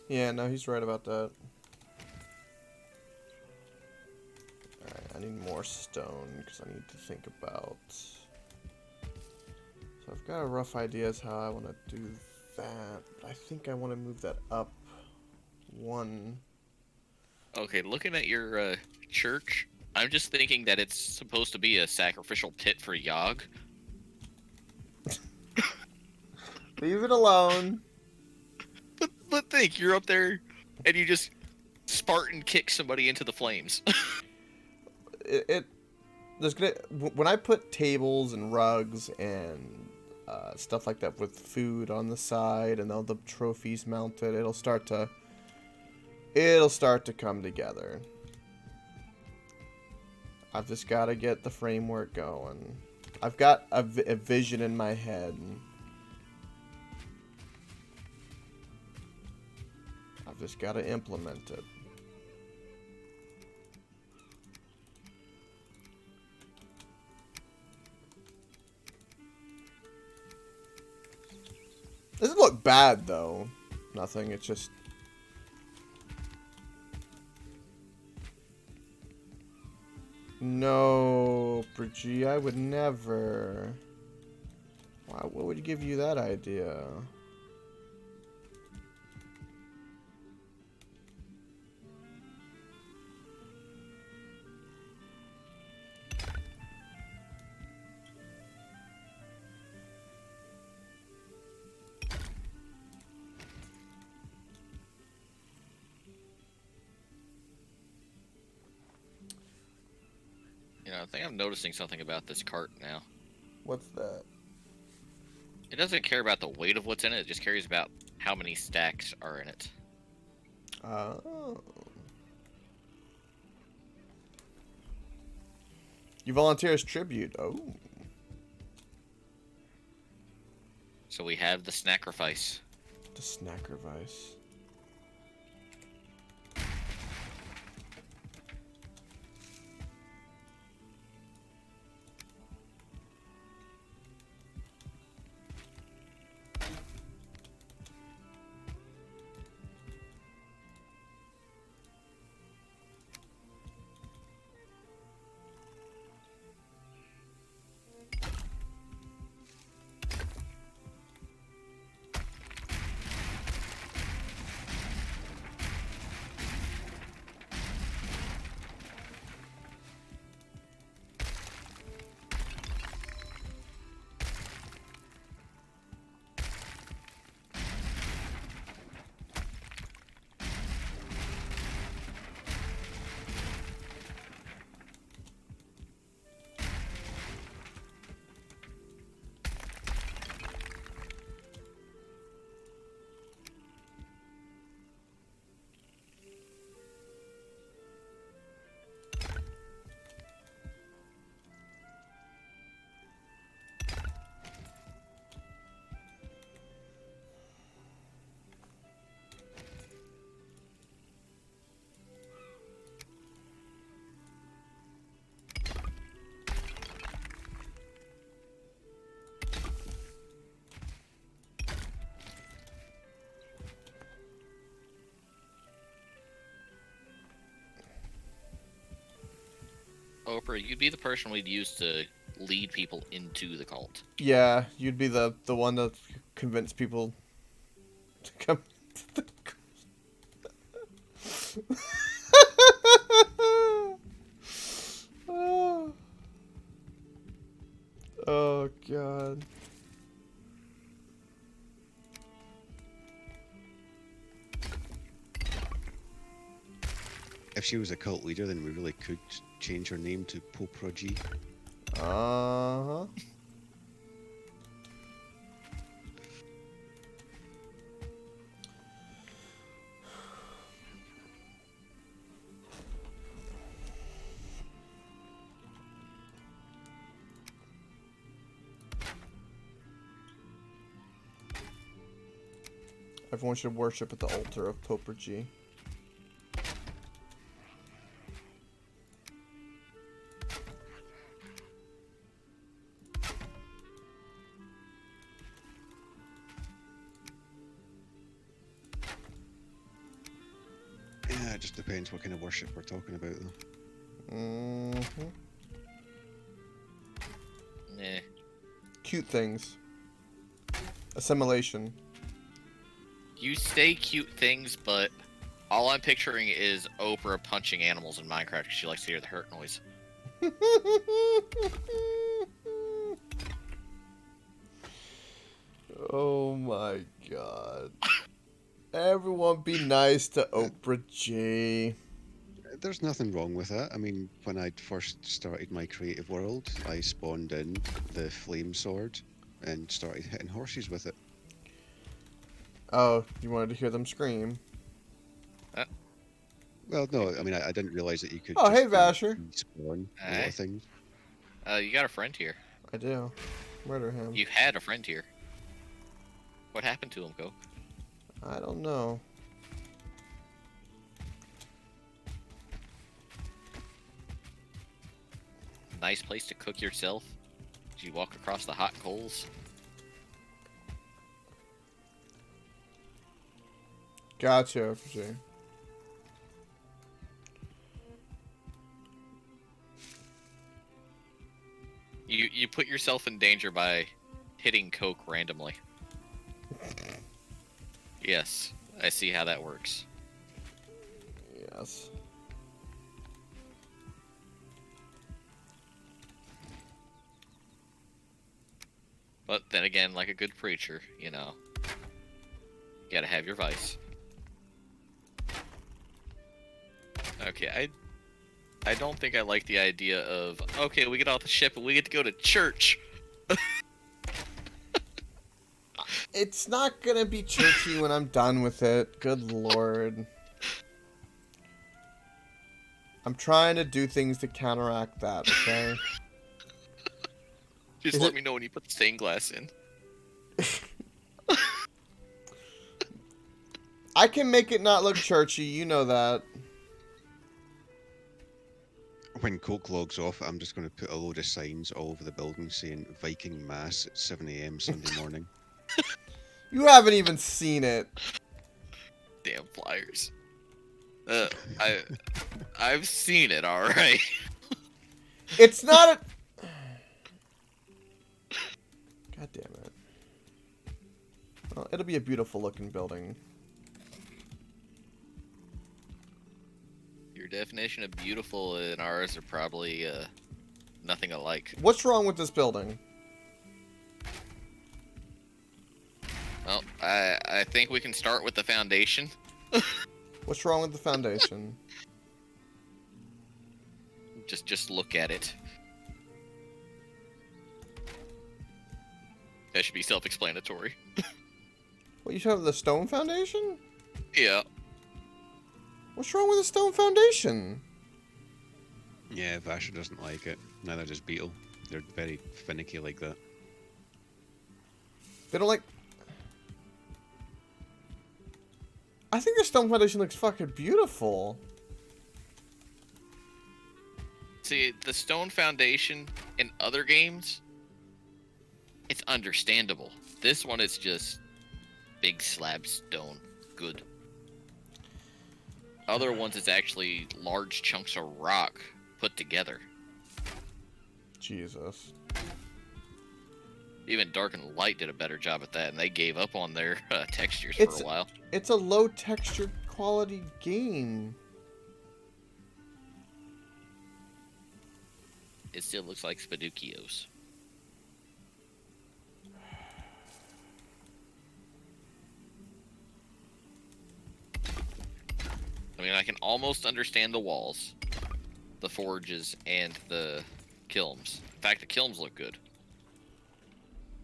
Yeah, no, he's right about that. Alright, I need more stone because I need to think about. So I've got a rough idea as how I want to do that. I think I want to move that up 1. Okay, looking at your church, I'm just thinking that it's supposed to be a sacrificial pit for Yogg. Leave it alone. But think, you're up there and you just Spartan kick somebody into the flames. There's gonna when I put tables and rugs and stuff like that with food on the side and all the trophies mounted, it'll start to come together. I've just got to get the framework going. I've got a vision in my head. I've just got to implement it. Doesn't look bad though. Nothing. It's just. No, Brigitte, I would never. Why? What would give you that idea? You know, I think I'm noticing something about this cart now. What's that? It doesn't care about the weight of what's in it, it just cares about how many stacks are in it. Oh. You volunteer as tribute. Oh. So we have the sacrifice. The sacrifice. Oprah, you'd be the person we'd use to lead people into the cult. Yeah, you'd be the one that convinced people to come to the oh. Oh god. If she was a cult leader, then we really could change her name to Poprogy. Uh-huh. Everyone should worship at the altar of Poper G. Yeah, it just depends what kind of worship we're talking about, though. Mm-hmm. Nah. Cute things. Assimilation. You say cute things, but all I'm picturing is Oprah punching animals in Minecraft because she likes to hear the hurt noise. Oh my god. Everyone be nice to Oprah G. There's nothing wrong with that. I mean, when I first started my creative world, I spawned in the flame sword and started hitting horses with it. Oh, you wanted to hear them scream. Well, no, I mean, I didn't realize that you could Oh, hey, just Vasher. respawn a lot Hey. of things. You got a friend here. I do. Murder him. You had a friend here. What happened to him, Coke? I don't know. Nice place to cook yourself. As you walk across the hot coals. Gotcha, Oprah G. You put yourself in danger by hitting Coke randomly. Yes, I see how that works. Yes. But then again, like a good preacher, you know, you gotta have your vice. Okay, I don't think I like the idea of, okay, we get off the ship and we get to go to church. It's not gonna be churchy when I'm done with it. Good lord. I'm trying to do things to counteract that, okay? Just Is let it- me know when you put the stained glass in. I can make it not look churchy, you know that. When Coke logs off, I'm just going to put a load of signs all over the building saying Viking Mass at 7 a.m. Sunday morning. You haven't even seen it. Damn flyers. I've seen it, all right. It's not a... God damn it. Well, it'll be a beautiful looking building. Your definition of beautiful and ours are probably nothing alike. What's wrong with this building? Well, I think we can start with the foundation. What's wrong with the foundation? Just look at it. That should be self-explanatory. What, you talking about the stone foundation? Yeah. What's wrong with the stone foundation? Yeah, Vasher doesn't like it. Neither does Beetle. They're very finicky like that. They don't like... I think the stone foundation looks fucking beautiful. See, the stone foundation in other games, it's understandable. This one is just big slab stone. Good. Other ones, it's actually large chunks of rock put together. Jesus. Even Dark and Light did a better job at that, and they gave up on their textures It's for a while. it's a low texture quality game. It still looks like Spadukios. I mean, I can almost understand the walls, the forges, and the kilns. In fact, the kilns look good.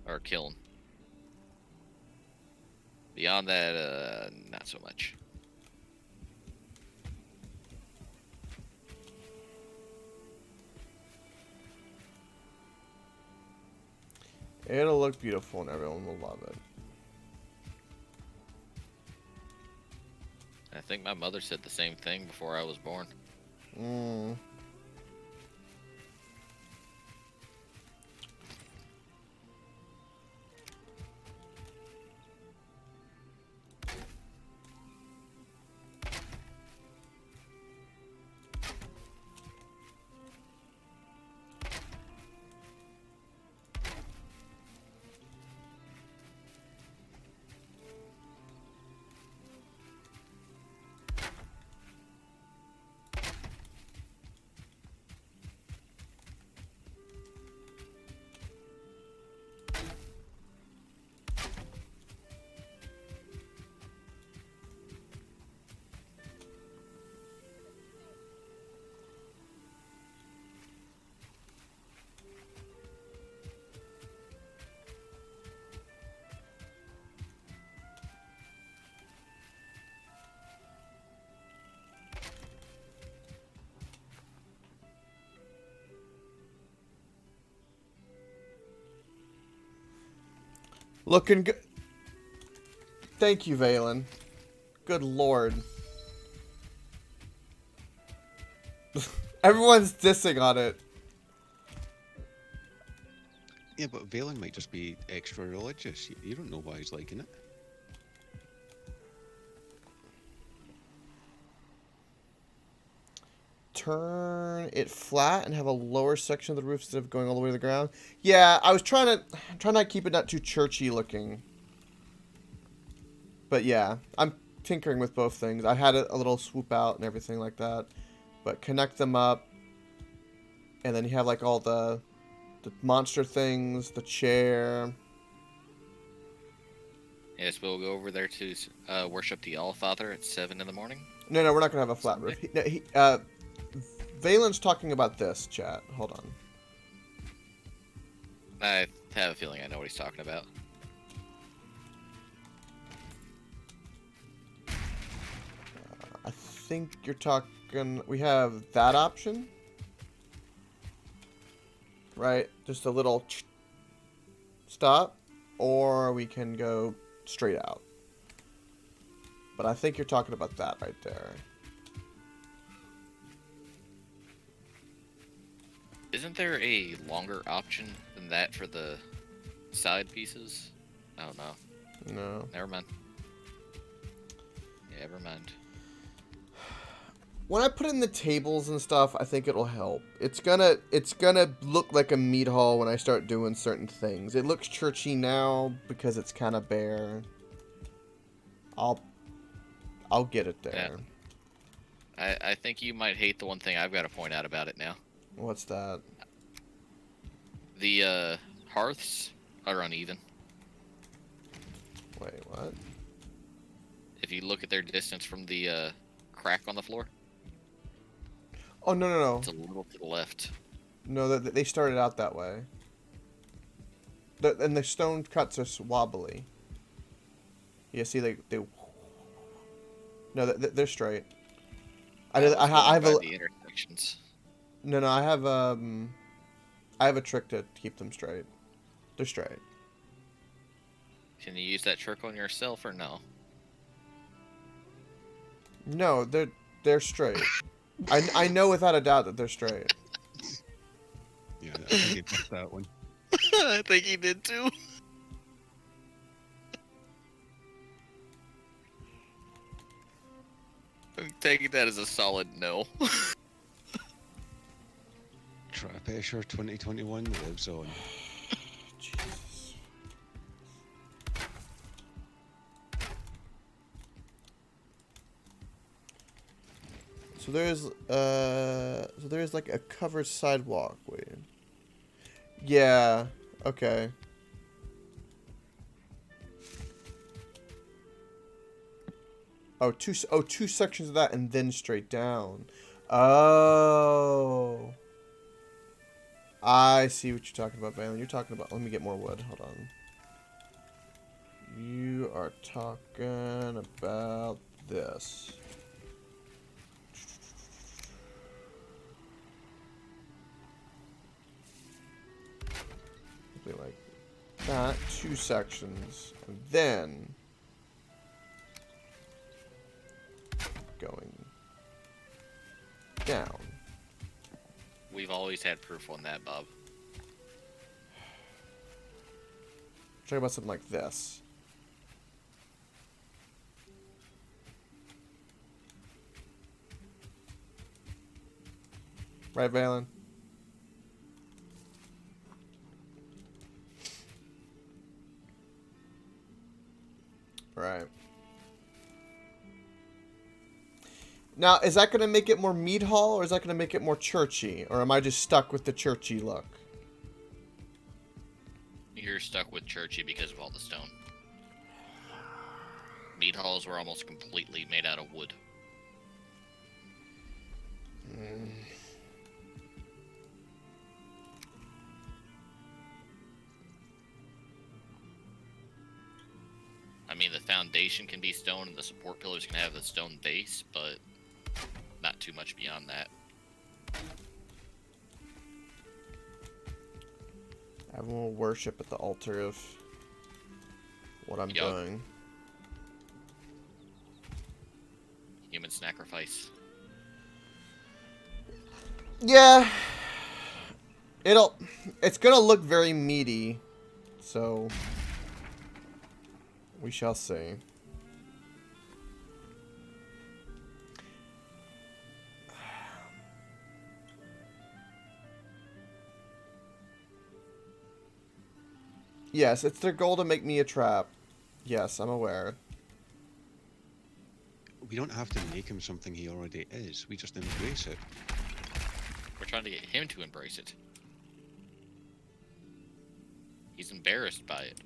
Or kiln. Beyond that, not so much. It'll look beautiful and everyone will love it. I think my mother said the same thing before I was born. Mm. Looking good. Thank you, Valen. Good lord. Everyone's dissing on it. Yeah, but Valen might just be extra religious. You don't know why he's liking it. Turn it flat and have a lower section of the roof instead of going all the way to the ground. Yeah, I was trying to not keep it not too churchy looking. But yeah, I'm tinkering with both things. I had a little swoop out and everything like that. But connect them up. And then you have like all the monster things, the chair. Yes, we'll go over there to worship the Allfather at 7 in the morning. No, we're not going to have a flat roof. Valen's talking about this, chat. Hold on. I have a feeling I know what he's talking about. I think you're talking... We have that option. Right? Just a little stop. Or we can go straight out. But I think you're talking about that right there. Isn't there a longer option than that for the side pieces? Oh, no. No. Never mind. Yeah, never mind. When I put in the tables and stuff, I think it'll help. It's gonna look like a meat hall when I start doing certain things. It looks churchy now because it's kind of bare. I'll get it there. Yeah. I think you might hate the one thing I've got to point out about it now. What's that? The hearths are uneven. Wait, what? If you look at their distance from the crack on the floor, Oh, no. it's a little to the left. No, they started out that way. And the stone cuts are wobbly. Yeah, see, they no, they're straight. I have by a the intersections. no. I have a trick to keep them straight. They're straight. Can you use that trick on yourself or no? No, they're straight. I know without a doubt that they're straight. Yeah, I think he missed that one. I think he did too. I'm taking that as a solid no. Trap Pesher 2021 lives on. Jesus. So there's like a covered sidewalk. Wait. Yeah. Okay. Two sections of that and then straight down. Oh. I see what you're talking about, Valen. You're talking about... Let me get more wood. Hold on. You are talking about this. Something like that. Two sections. And then... going down. We've always had proof on that, Bob. Talking about something like this. Right, Valen? Right. Now, is that going to make it more mead hall, or is that going to make it more churchy? Or am I just stuck with the churchy look? You're stuck with churchy because of all the stone. Mead halls were almost completely made out of wood. I mean, the foundation can be stone and the support pillars can have a stone base, but not too much beyond that. Everyone will worship at the altar of what I'm Yup. doing. Human sacrifice. Yeah. It's gonna look very meaty. So we shall see. Yes, it's their goal to make me a trap. Yes, I'm aware. We don't have to make him something he already is. We just embrace it. We're trying to get him to embrace it. He's embarrassed by it.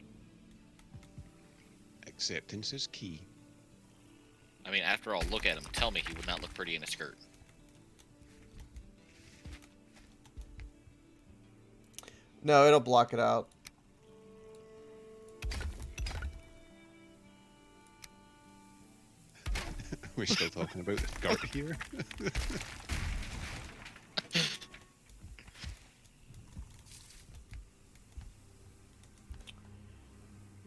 Acceptance is key. I mean, after all, look at him. Tell me he would not look pretty in a skirt. No, it'll block it out. We're still talking about the skirt here.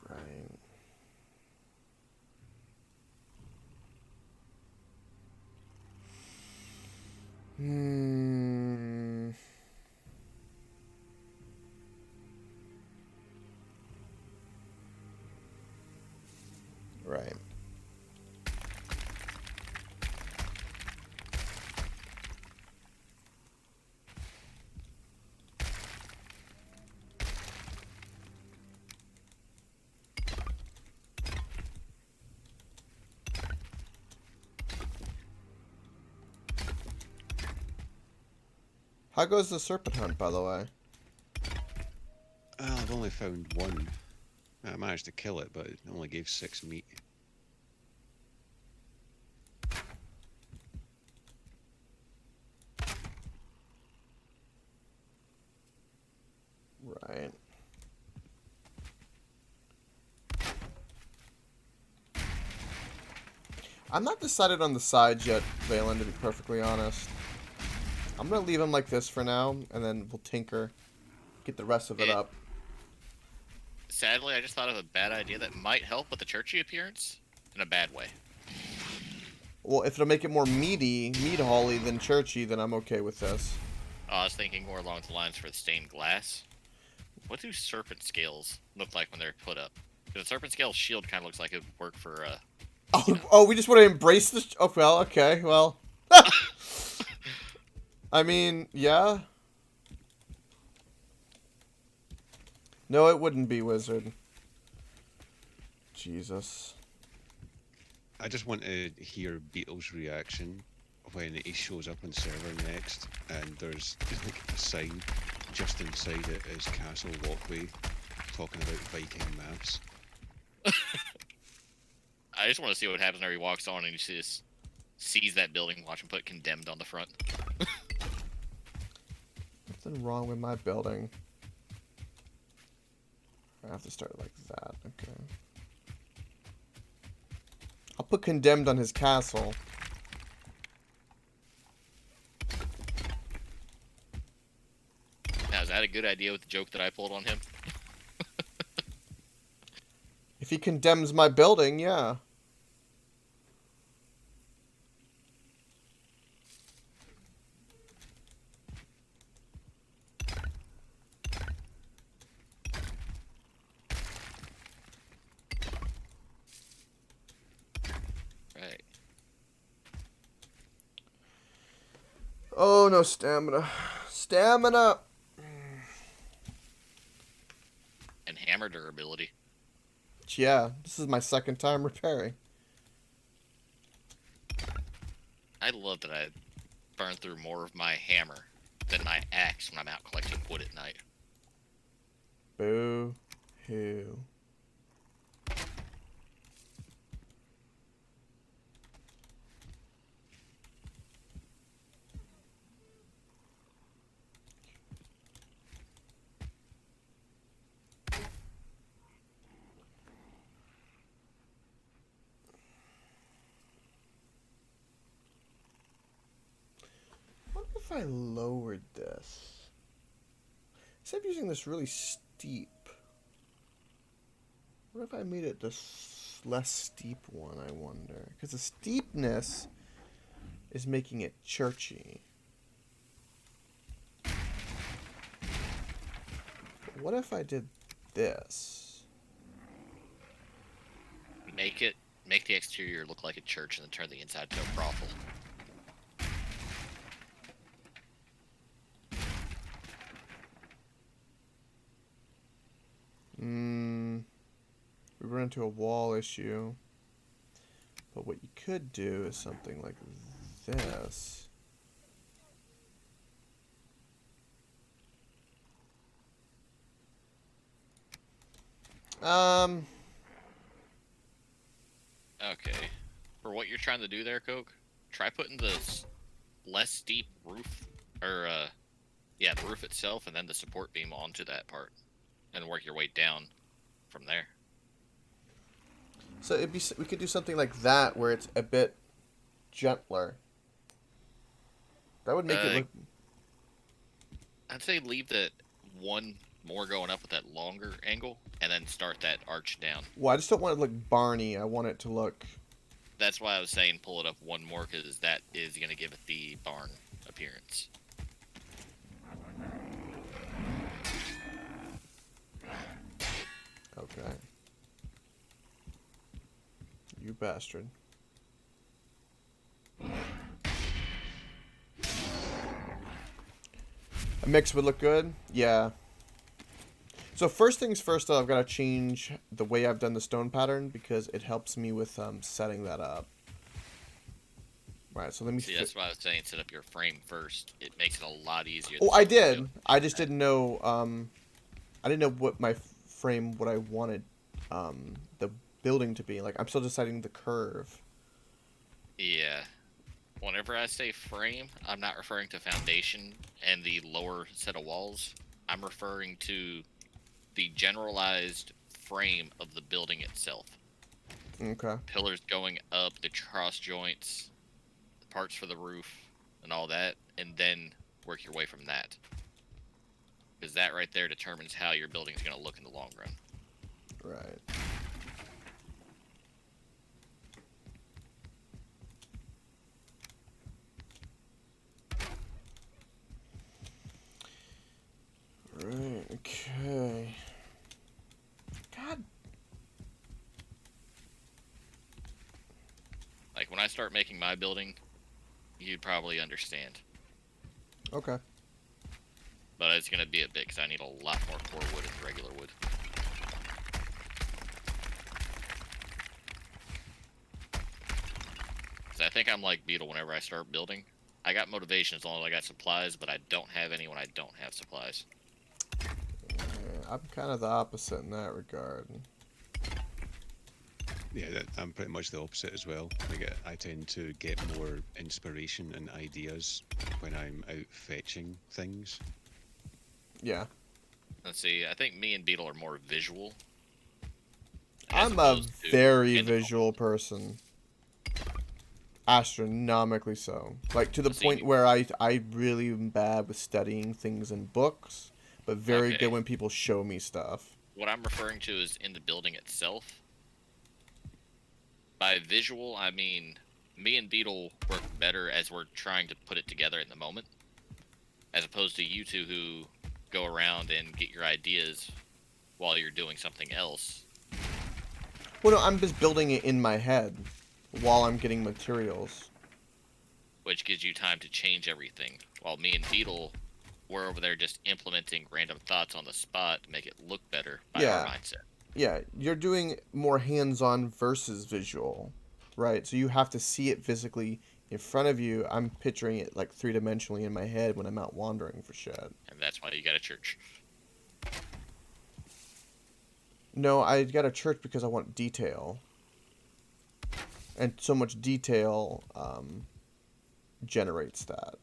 Right. Hmm. Right. How goes the serpent hunt, by the way? I've only found one. I managed to kill it, but it only gave 6 meat. Right. I'm not decided on the sides yet, Valen, to be perfectly honest. I'm going to leave them like this for now, and then we'll tinker. Get the rest of it up. Sadly, I just thought of a bad idea that might help with the churchy appearance in a bad way. Well, if it'll make it more meaty, mead hall-y than churchy, then I'm okay with this. I was thinking more along the lines for the stained glass. What do serpent scales look like when they're put up? The serpent scale shield kind of looks like it would work for, Oh, we just want to embrace this? Oh, well, okay, well. I mean, yeah. No, it wouldn't be wizard. Jesus. I just want to hear Beetle's reaction when he shows up on server next, and there's like a sign just inside his castle walkway talking about Viking maps. I just want to see what happens whenever he walks on and he sees that building. Watch him put condemned on the front. Nothing wrong with my building. I have to start like that. Okay. I'll put condemned on his castle. Now, is that a good idea with the joke that I pulled on him? If he condemns my building, yeah. Right. Oh, no stamina. Stamina! And hammer durability. Yeah, this is my second time repairing. I love that I burn through more of my hammer than my axe when I'm out collecting wood at night. Boo. Hoo. What if I lowered this? Instead of using this really steep, what if I made it this less steep one, I wonder? Because the steepness is making it churchy. But what if I did this? Make the exterior look like a church and then turn the inside to a brothel. We run into a wall issue. But what you could do is something like this. Okay. For what you're trying to do there, Coke, try putting the less steep roof, or, yeah, the roof itself, and then the support beam onto that part, and work your way down from there. So we could do something like that where it's a bit gentler. That would make it look. I'd say leave that one more going up with that longer angle, and then start that arch down. Well, I just don't want it to look Barney. I want it to look. That's why I was saying pull it up one more, because that is going to give it the barn appearance. Okay. You bastard. A mix would look good? Yeah. So first things first, though, I've got to change the way I've done the stone pattern because it helps me with setting that up. Right, so let me... See, that's why I was saying set up your frame first. It makes it a lot easier. Oh, I did. I just didn't know... I didn't know what my frame, what I wanted the building to be. Like, I'm still deciding the curve. Yeah. Whenever I say frame, I'm not referring to foundation and the lower set of walls. I'm referring to the generalized frame of the building itself. Okay. Pillars going up, the cross joints, the parts for the roof, and all that, and then work your way from that. Because that right there determines how your building's going to look in the long run. Right. Right, okay. God. Like, when I start making my building, you'd probably understand. Okay. But it's gonna be a bit because I need a lot more core wood and regular wood. Because I think I'm like Beetle whenever I start building. I got motivation as long as I got supplies, but I don't have any when I don't have supplies. Yeah, I'm kind of the opposite in that regard. Yeah, I'm pretty much the opposite as well. I tend to get more inspiration and ideas when I'm out fetching things. Yeah. Let's see, I think me and Beetle are more visual. As I'm a opposed to very in the moment. visual person. Astronomically so. Like, to the Let's see. point where I really am bad with studying things in books, but very Okay. good when people show me stuff. What I'm referring to is in the building itself. By visual, I mean me and Beetle work better as we're trying to put it together in the moment, as opposed to you two who go around and get your ideas while you're doing something else. Well, no, I'm just building it in my head while I'm getting materials. Which gives you time to change everything. While me and Beetle, we're over there just implementing random thoughts on the spot to make it look better by our Yeah. mindset. Yeah, you're doing more hands-on versus visual, right? So you have to see it physically in front of you. I'm picturing it like three-dimensionally in my head when I'm out wandering for shit. And that's why you got a church. No, I got a church because I want detail. And so much detail generates that.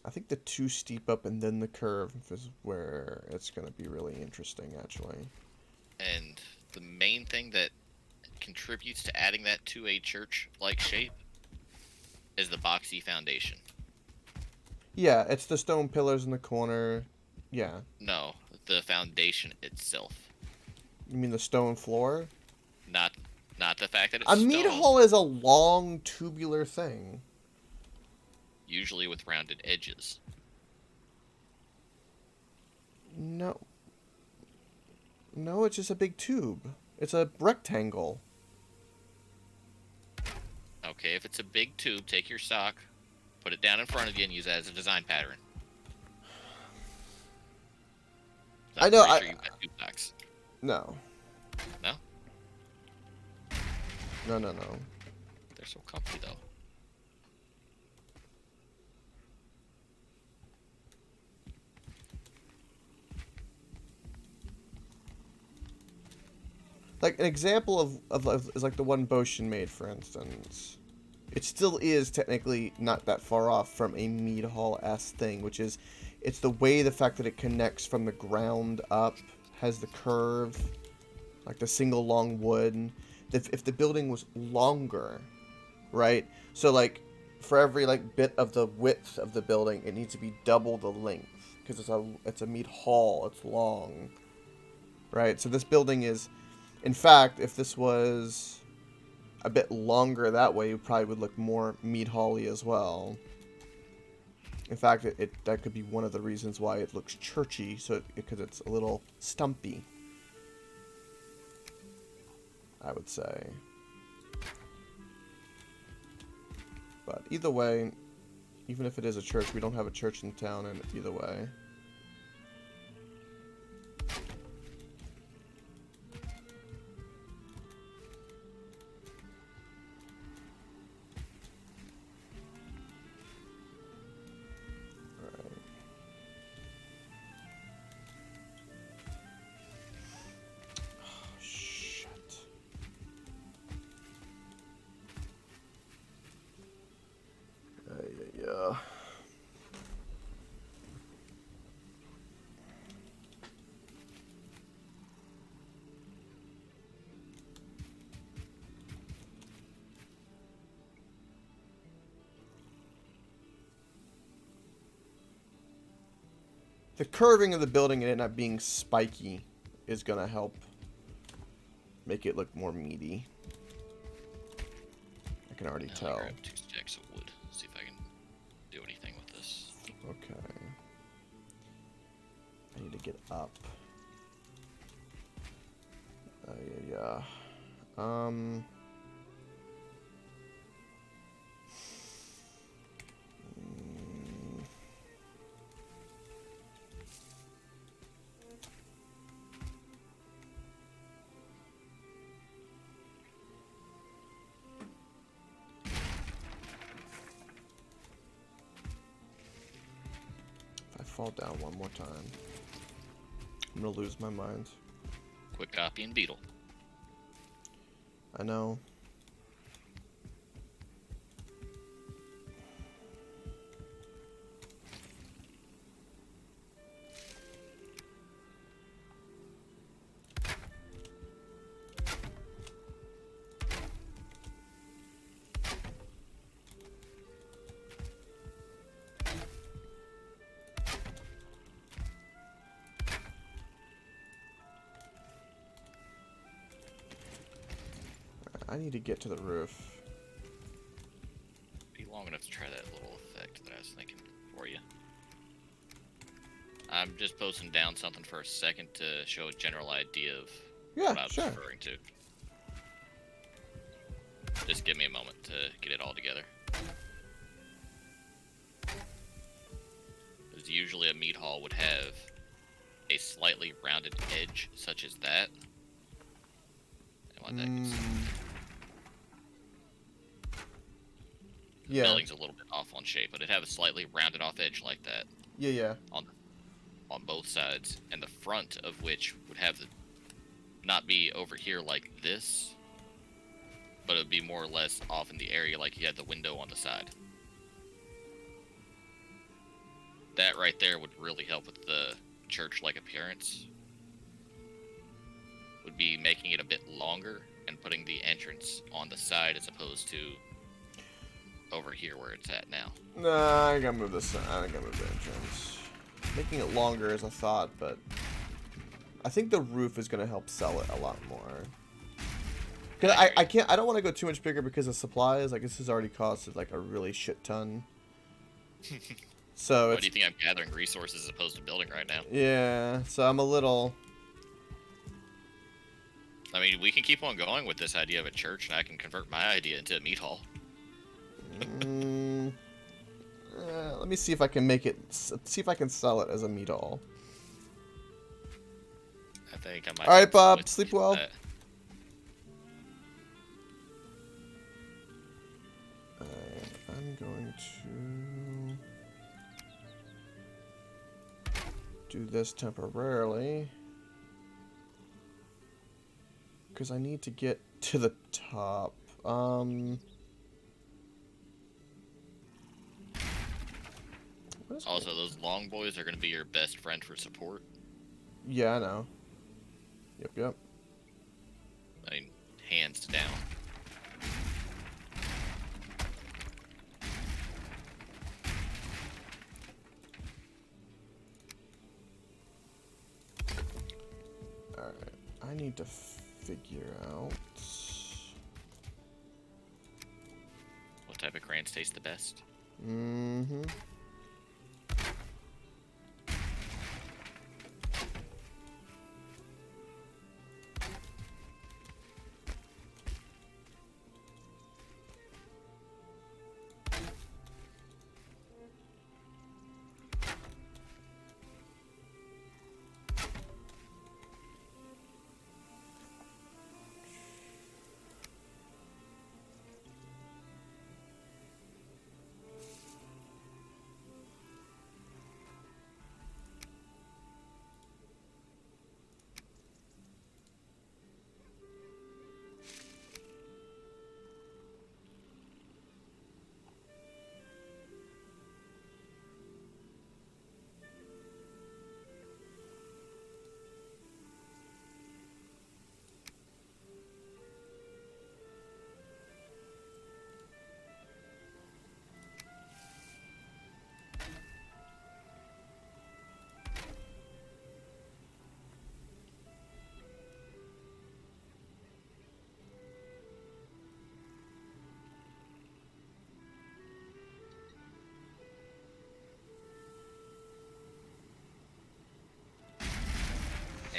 I think the two steep up and then the curve is where it's going to be really interesting, actually. And the main thing that contributes to adding that to a church-like shape is the boxy foundation. Yeah, it's the stone pillars in the corner. Yeah. No, the foundation itself. You mean the stone floor? Not not the fact that it's A meat stone, hall is a long tubular thing. usually with rounded edges. No. No, it's just a big tube. It's a rectangle. Okay, if it's a big tube, take your sock, put it down in front of you, and use that as a design pattern. So I know, pretty sure you've got two socks. No. No? No. They're so comfy, though. Like, an example of is like the one Boshin made, for instance. It still is technically not that far off from a mead hall-esque thing, which is, it's the fact that it connects from the ground up, has the curve, like the single long wood. If the building was longer, right? So, like, for every, like, bit of the width of the building, it needs to be double the length, because it's a mead hall, it's long, right? So this building is, in fact, if this was a bit longer that way, it probably would look more mead hall-y as well. In fact, that could be one of the reasons why it looks churchy, so because it's a little stumpy, I would say. But either way, even if it is a church, we don't have a church in town, and either way. Alright. Oh, shit. Yeah. The curving of the building and it not being spiky is gonna help make it look more meaty. I can already Now I tell. grab 2 stacks of wood. See if I can do anything with this. Okay. I need to get up. Yeah. fall down one more time. I'm gonna lose my mind. Quick copy and beetle. I know. I need to get to the roof. Be long enough to try that little effect that I was thinking for you. I'm just posting down something for a second to show a general idea of Yeah, what I was sure. referring to. Just give me a moment to get it all together. Because usually a meat hall would have a slightly rounded edge, such as that. And what that gets, the Yeah. building's a little bit off on shape, but it'd have a slightly rounded off edge like that Yeah. on both sides, and the front of which would have the not be over here like this, but it would be more or less off in the area like you had the window on the side. That right there would really help with the church-like appearance. Would be making it a bit longer and putting the entrance on the side as opposed to over here where it's at now. Nah, I gotta move this. I gotta move the entrance. Making it longer is a thought, but I think the roof is gonna help sell it a lot more. Cause I can't. I don't want to go too much bigger because of supplies. Like this has already costed like a really shit ton. So Why it's, do you think I'm gathering resources as opposed to building right now? yeah. So I'm a little. I mean, we can keep on going with this idea of a church, and I can convert my idea into a meat hall. Let me see if I can make it. See if I can sell it as a meat hall. I think I might. All right, Bob. switch Sleep to well. that. I'm going to do this temporarily because I need to get to the top. What is Also, those long boys are going to be your best friend for support. Yeah, I know. Yep. I mean, hands down. Alright. I need to figure out. What type of crayons taste the best? Mm-hmm.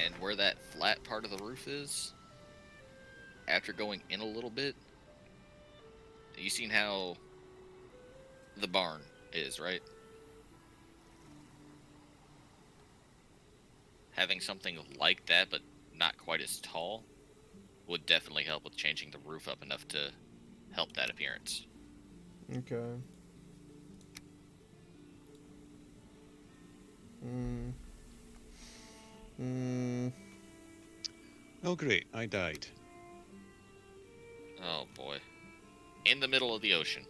And where that flat part of the roof is, after going in a little bit, you seen how the barn is, right? Having something like that, but not quite as tall, would definitely help with changing the roof up enough to help that appearance. Okay. Mm. Mm. Oh, great. I died. Oh boy. In the middle of the ocean.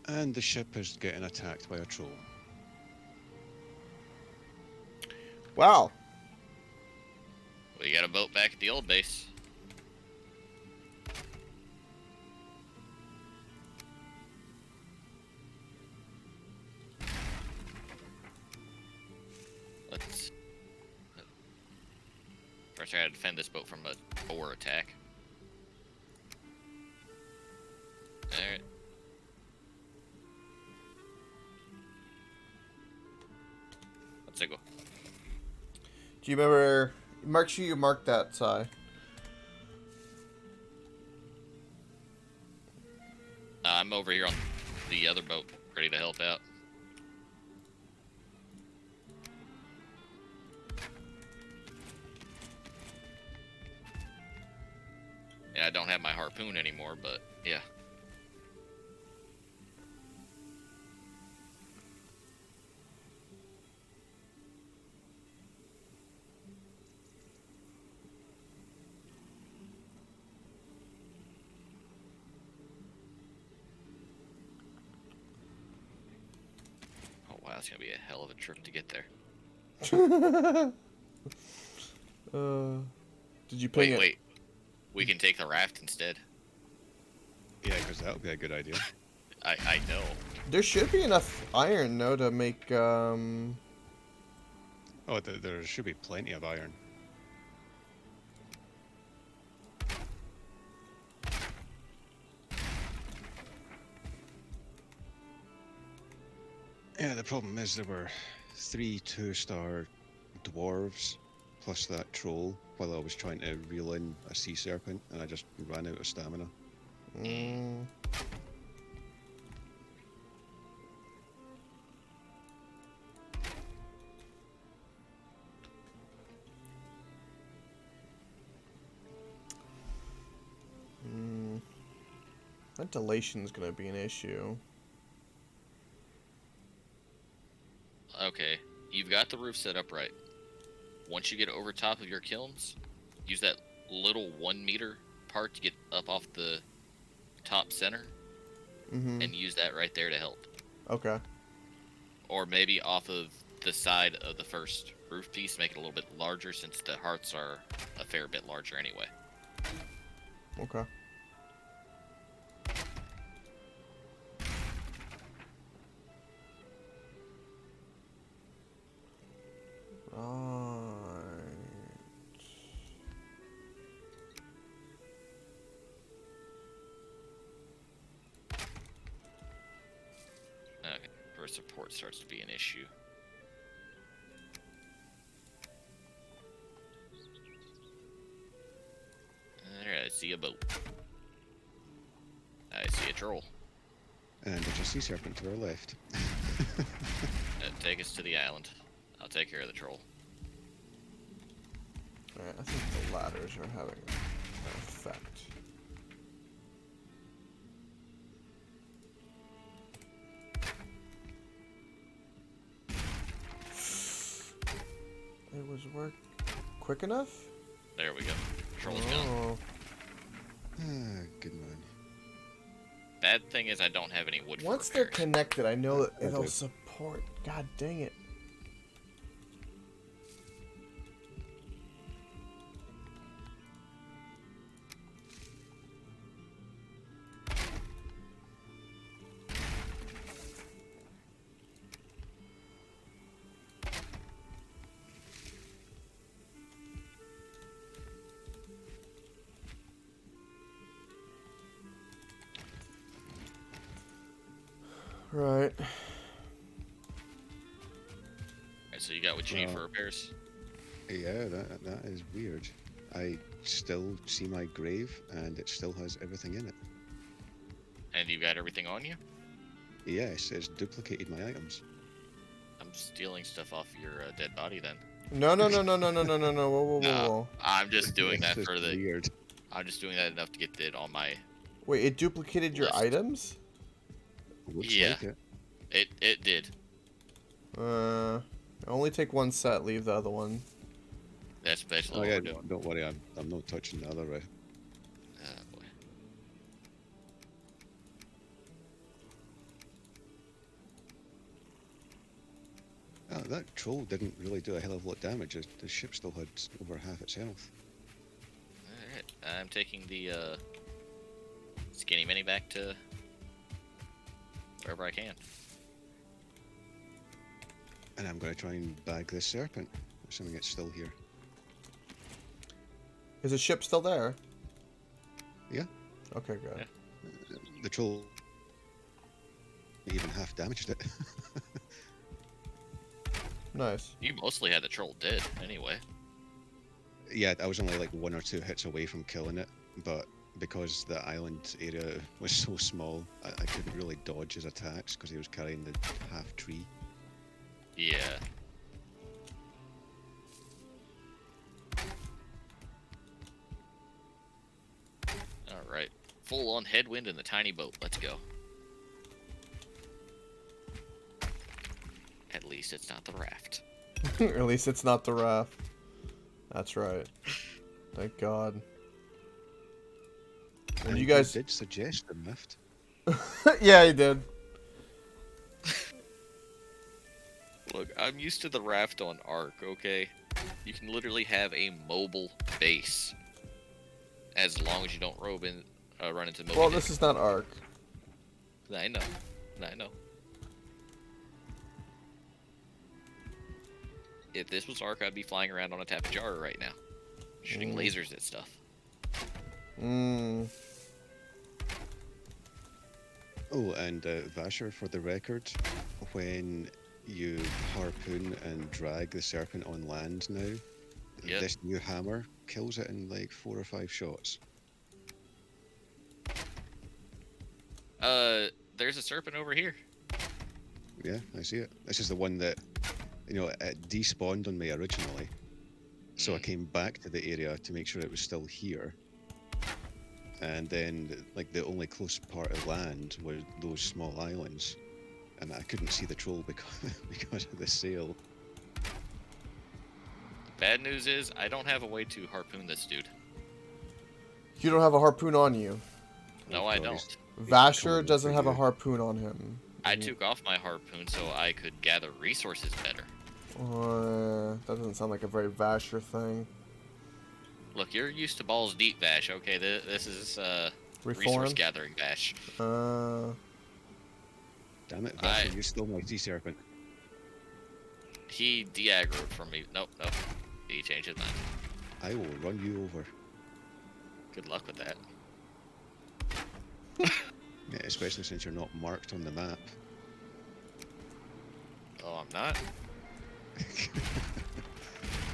And the ship is getting attacked by a troll. Wow. We got a boat back at the old base. Let's... First I gotta defend this boat from a boar attack. Alright. Let's go. Do you remember? Make sure you mark that, Si. I'm over here on the other boat, ready to help out. Yeah, I don't have my harpoon anymore, but yeah. Oh wow, it's gonna be a hell of a trip to get there. Did you ping it? Wait. We can take the raft instead. Yeah, because that would be a good idea. I know. There should be enough iron, though, to make, Oh, there should be plenty of iron. Yeah, the problem is there were 3 2-star dwarves plus that troll while I was trying to reel in a sea serpent, and I just ran out of stamina. Mm. Ventilation's gonna be an issue. Okay, you've got the roof set up right. Once you get over top of your kilns, use that little 1 meter part to get up off the top center, Mm-hmm. and use that right there to help. Okay. Or maybe off of the side of the first roof piece, make it a little bit larger since the hearts are a fair bit larger anyway. Okay. Right. Okay, first support starts to be an issue. Alright, I see a boat. I see a troll. And there's a sea serpent to our left. Take us to the island. I'll take care of the troll. Alright, I think the ladders are having an effect. It was work quick enough? There we go. Troll's gone. Oh. Ah, good man. Bad thing is I don't have any wood for Once they're repairs. connected, I know that I it'll do. support. God dang it. Right. Alright, so you got what you need Well- for repairs? Yeah, that is weird. I still see my grave, and it still has everything in it. And you got everything on you? Yes, it's duplicated my items. I'm stealing stuff off your dead body then. No. Whoa, whoa. No, I'm just doing that This for is the. weird. I'm just doing that enough to get it on my. Wait, it duplicated your List. items? Looks Yeah. like it. It did. Only take one set, leave the other one. That's basically Oh what yeah, we're doing. don't worry, I'm not touching the other route. Boy. That troll didn't really do a hell of a lot of damage. The ship still had over half its health. Alright, I'm taking the skinny mini back to wherever I can. And I'm going to try and bag this serpent, assuming it's still here. Is the ship still there? Yeah. Okay, good. Yeah. The troll even half damaged it. Nice. You mostly had the troll dead, anyway. Yeah, I was only like 1 or 2 hits away from killing it, but because the island area was so small, I couldn't really dodge his attacks because he was carrying the half tree. Yeah. Alright. Full on headwind in the tiny boat. Let's go. At least it's not the raft. At least it's not the raft. That's right. Thank God. And you guys did suggest the lift. yeah, he did. Look, I'm used to the raft on Ark, okay? You can literally have a mobile base. As long as you don't run into Moby Well, Dick. this is not Ark. I know. I know. If this was Ark, I'd be flying around on a Tapajara right now. Shooting lasers at stuff. Oh, and Vasher, for the record, when you harpoon and drag the serpent on land now, Yep. this new hammer kills it in like 4 or 5 shots. There's a serpent over here. Yeah, I see it. This is the one that, it despawned on me originally. So I came back to the area to make sure it was still here. And then, like, the only close part of land were those small islands. And I couldn't see the troll because of the sail. Bad news is, I don't have a way to harpoon this dude. You don't have a harpoon on you. No, Oh, I God, don't. he's Vasher coming doesn't for have a you. harpoon on him. I took off my harpoon so I could gather resources better. That doesn't sound like a very Vasher thing. Look, you're used to balls deep, Vash. Okay, this is resource Reformed? gathering, Vash. Damn it, Vasher, you stole my sea serpent. He de-aggroed from me. Nope. He changed his mind. I will run you over. Good luck with that. Yeah, especially since you're not marked on the map. Oh, I'm not?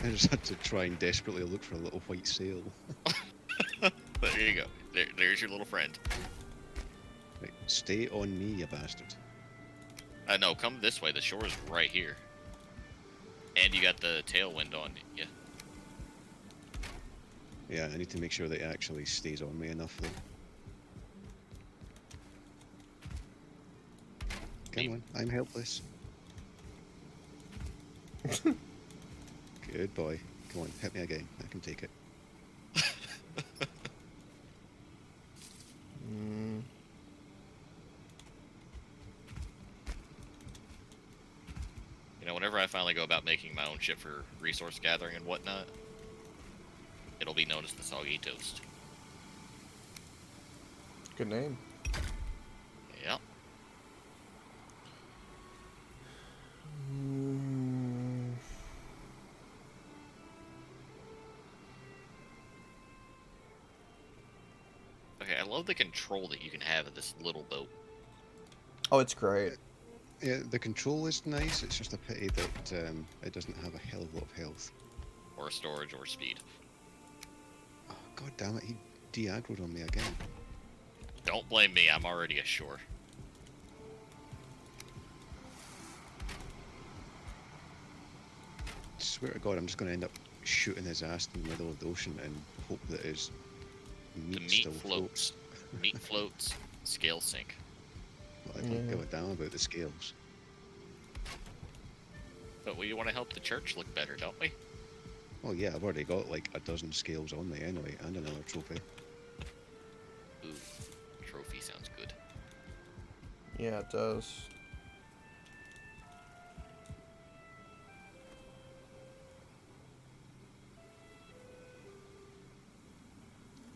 I just had to try and desperately look for a little white sail. There you go. There's your little friend. Right, stay on me, you bastard. No, come this way. The shore is right here. And you got the tailwind on you. Yeah, I need to make sure that it actually stays on me enough, though. Come on, I'm helpless. Good boy. Come on, hit me again. I can take it. You know, whenever I finally go about making my own ship for resource gathering and whatnot, it'll be known as the Soggy Toast. Good name. Yep. Okay, I love the control that you can have of this little boat. Oh, it's great. Yeah, the control is nice. It's just a pity that it doesn't have a hell of a lot of health. Or storage or speed. Oh, God damn it, he de-aggroed on me again. Don't blame me, I'm already ashore. Swear to God, I'm just going to end up shooting his ass in the middle of the ocean and hope that his The meat meat still floats. Meat floats, scale sink. Well, I don't give a damn about the scales. But we want to help the church look better, don't we? Oh yeah, I've already got like a dozen scales on me anyway, and another trophy. Ooh, trophy sounds good. Yeah, it does.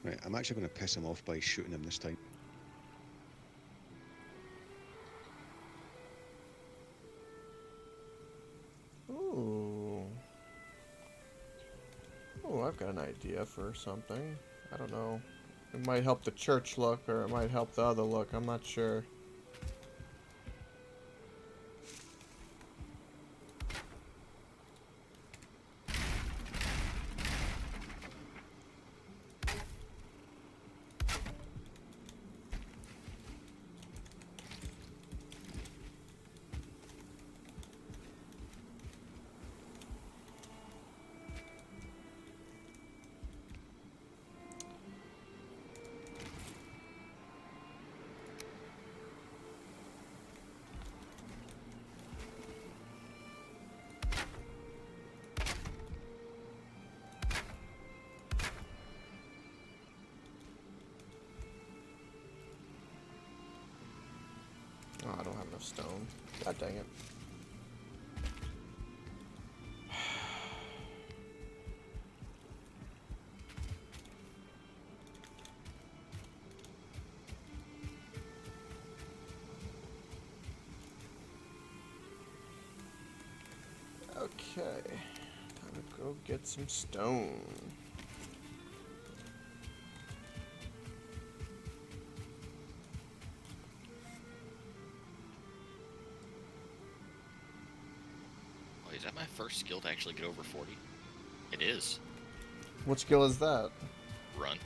Right, I'm actually going to piss him off by shooting him this time. Ooh. Oh, I've got an idea for something. I don't know. It might help the church look, or it might help the other look. I'm not sure. Oh, I don't have enough stone. God dang it. Okay. Time to go get some stone. Oh, is that my first skill to actually get over 40? It is. What skill is that? Run.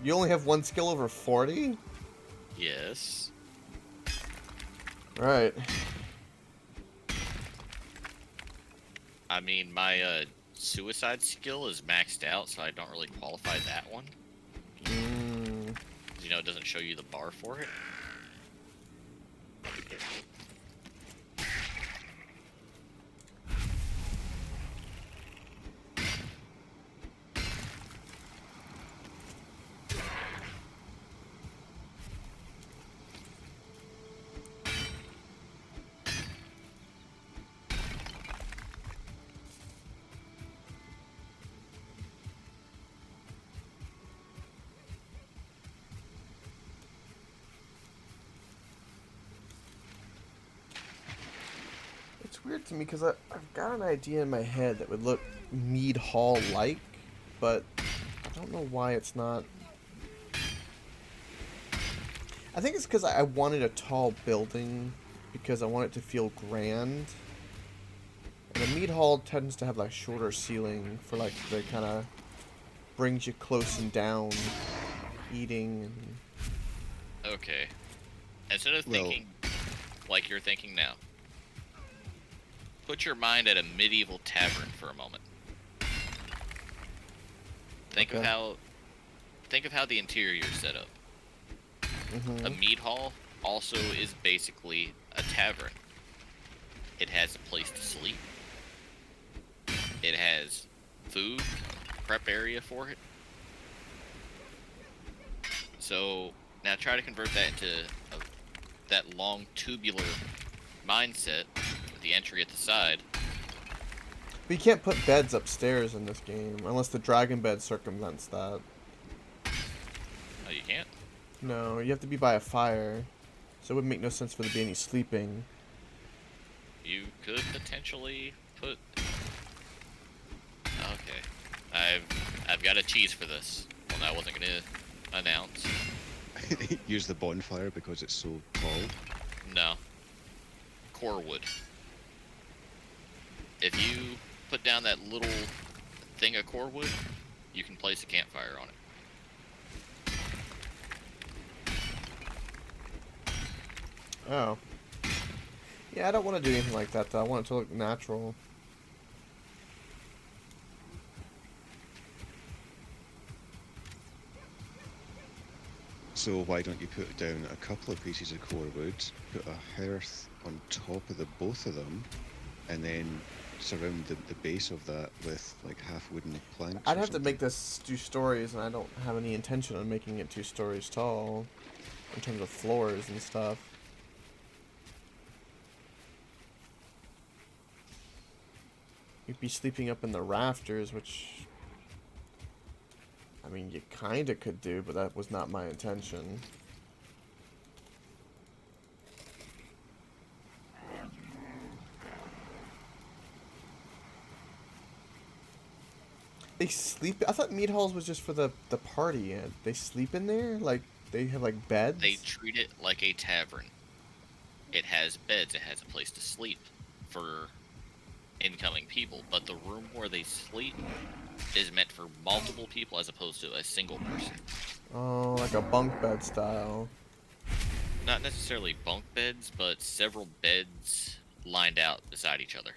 You only have one skill over 40? Yes. Right. I mean, my suicide skill is maxed out, so I don't really qualify that one. Mm. You know, it doesn't show you the bar for it. It's weird to me because I've got an idea in my head that would look Mead Hall-like, but I don't know why it's not. I think it's because I wanted a tall building because I want it to feel grand. And a Mead Hall tends to have like shorter ceiling for like the kind of brings you close and down eating. And... Okay. Instead of Well- thinking like you're thinking now, put your mind at a medieval tavern for a moment. Think of Okay. how the interior is set up. A mead hall also is basically a tavern. It has a place to sleep. It has food, prep area for it. So now try to convert that into that long tubular mindset with the entry at the side. But you can't put beds upstairs in this game unless the dragon bed circumvents that. Oh, you can't? No, you have to be by a fire, so it would make no sense for there to be any sleeping. You could potentially put. Okay, I've got a cheese for this. One I wasn't gonna announce. Use the bonfire because it's so tall. No. Core wood. If you put down that little thing of core wood, you can place a campfire on it. Oh. Yeah, I don't want to do anything like that, though. I want it to look natural. So why don't you put down a couple of pieces of core wood, put a hearth on top of the both of them, and then surround the base of that with like half wooden planks I'd or have to something? make this 2 stories, and I don't have any intention on making it 2 stories tall in terms of floors and stuff. You'd be sleeping up in the rafters, which, I mean, you kind of could do, but that was not my intention. They sleep. I thought meat halls was just for the party. They sleep in there. Like they have like They beds. treat it like a tavern. It has beds. It has a place to sleep for incoming people, but the room where they sleep is meant for multiple people as opposed to a single person. Oh, like a bunk bed style. Not necessarily bunk beds, but several beds lined out beside each other.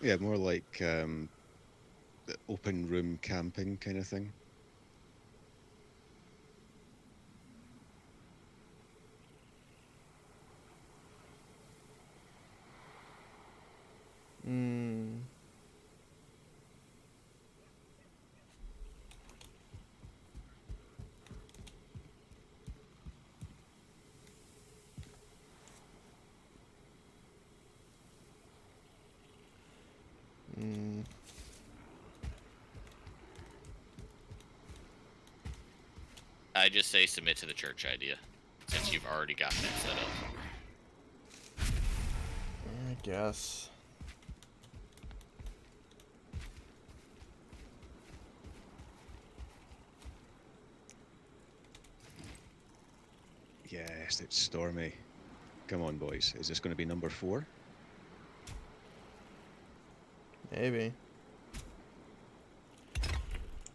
Yeah, more like the open room camping kind of thing. Hmm. Hmm. I just say submit to the church idea, since you've already got that set up. I guess. Yes, it's stormy. Come on, boys. Is this going to be number 4? Maybe.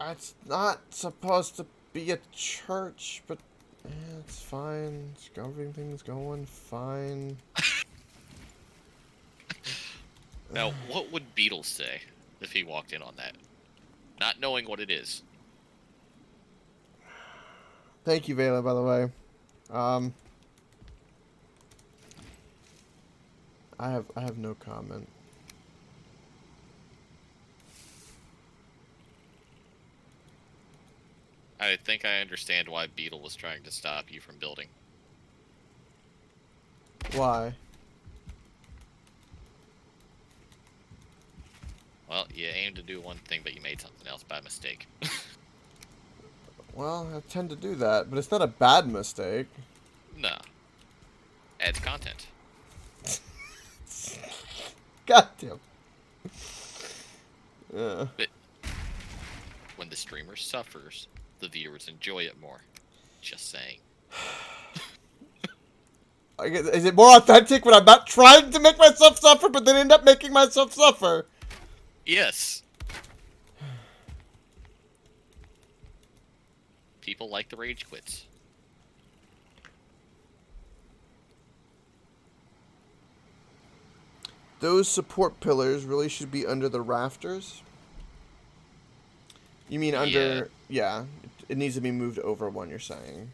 It's not supposed to be a church, but it's fine. Everything's going fine. Now, what would Beatles say if he walked in on that? Not knowing what it is. Thank you, Vela, by the way. I have no comment. I think I understand why Beetle was trying to stop you from building. Why? Well, you aimed to do one thing, but you made something else by mistake. Well, I tend to do that, but it's not a bad mistake. No. Adds content. God damn. Yeah. But when the streamer suffers, the viewers enjoy it more. Just saying. Is it more authentic when I'm not trying to make myself suffer, but then end up making myself suffer? Yes! People like the rage quits. Those support pillars really should be under the rafters. You mean under... Yeah. It needs to be moved over one, you're saying.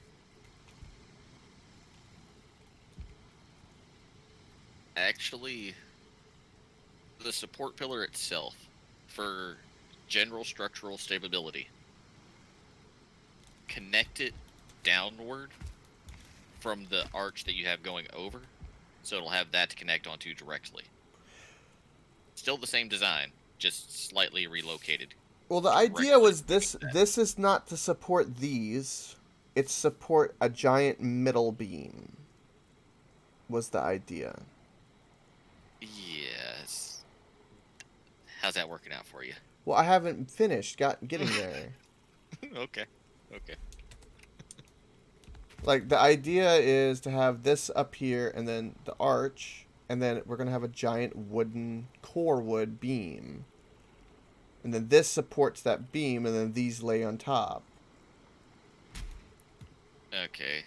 Actually, the support pillar itself, for general structural stability, connect it downward from the arch that you have going over, so it'll have that to connect onto directly. Still the same design, just slightly relocated. Well, the idea was this is not to support these. It's support a giant middle beam. Was the idea. Yes. How's that working out for you? Well, I haven't finished getting there. Okay. Okay. Like, the idea is to have this up here, and then the arch, and then we're going to have a giant wooden core wood beam. And then this supports that beam, and then these lay on top. Okay.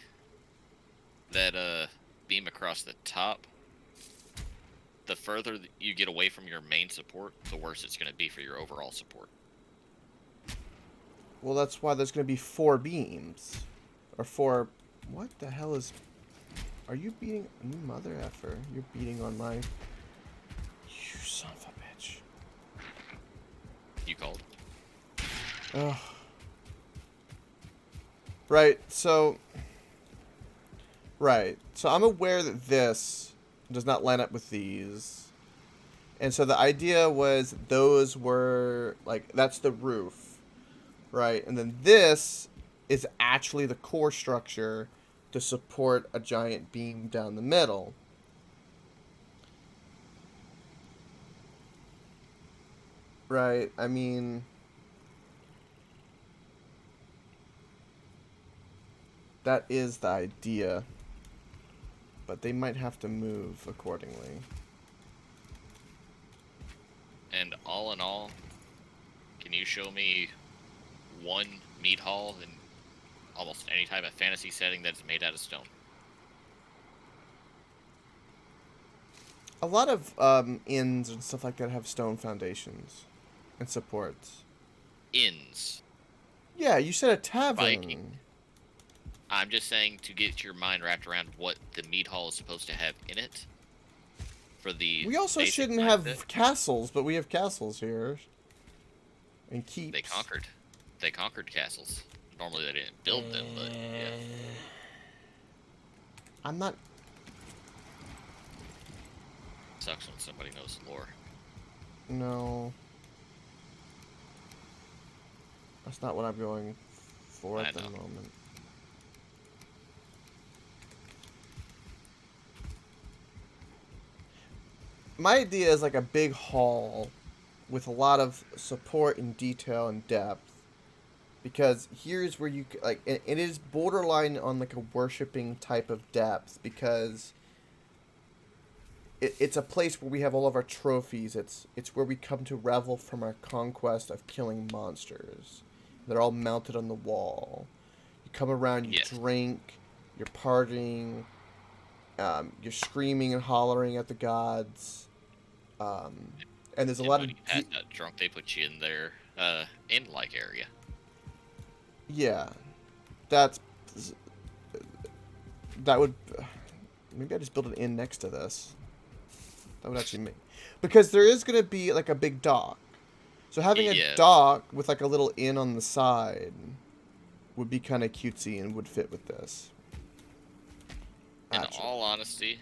That beam across the top, the further you get away from your main support, the worse it's going to be for your overall support. Well, that's why there's going to be 4 beams. Or for... What the hell is... Are you beating... You mother effer. You're beating on my... You son of a bitch. You called. Ugh. Right, so... Right. So I'm aware that this does not line up with these. And so the idea was those were, like, that's the roof. Right? And then this is actually the core structure to support a giant beam down the middle. Right? I mean... That is the idea. But they might have to move accordingly. And all in all, can you show me one meat hall in almost any type of fantasy setting that's made out of stone? A lot of inns and stuff like that have stone foundations and supports. Inns. Yeah, you said a tavern. Viking. I'm just saying to get your mind wrapped around what the meat hall is supposed to have in it. For the We also basic shouldn't have mindset. castles, but we have castles here. And keeps. They conquered castles. Normally they didn't build them, but yeah. I'm not... Sucks when somebody knows lore. No. That's not what I'm going for at the moment. My idea is like a big hall with a lot of support and detail and depth. Because here's where you, like, it is borderline on like a worshipping type of depth. Because it's a place where we have all of our trophies. It's where we come to revel from our conquest of killing monsters. They're all mounted on the wall. You come around, you drink, you're partying, you're screaming and hollering at the gods. And there's a lot of... When you had that drunk, they put you in their inn-like area. Yeah. That would... Maybe I just build an inn next to this. That would actually make... Because there is going to be, like, a big dock. So having a dock with, like, a little inn on the side would be kind of cutesy and would fit with this. In all honesty,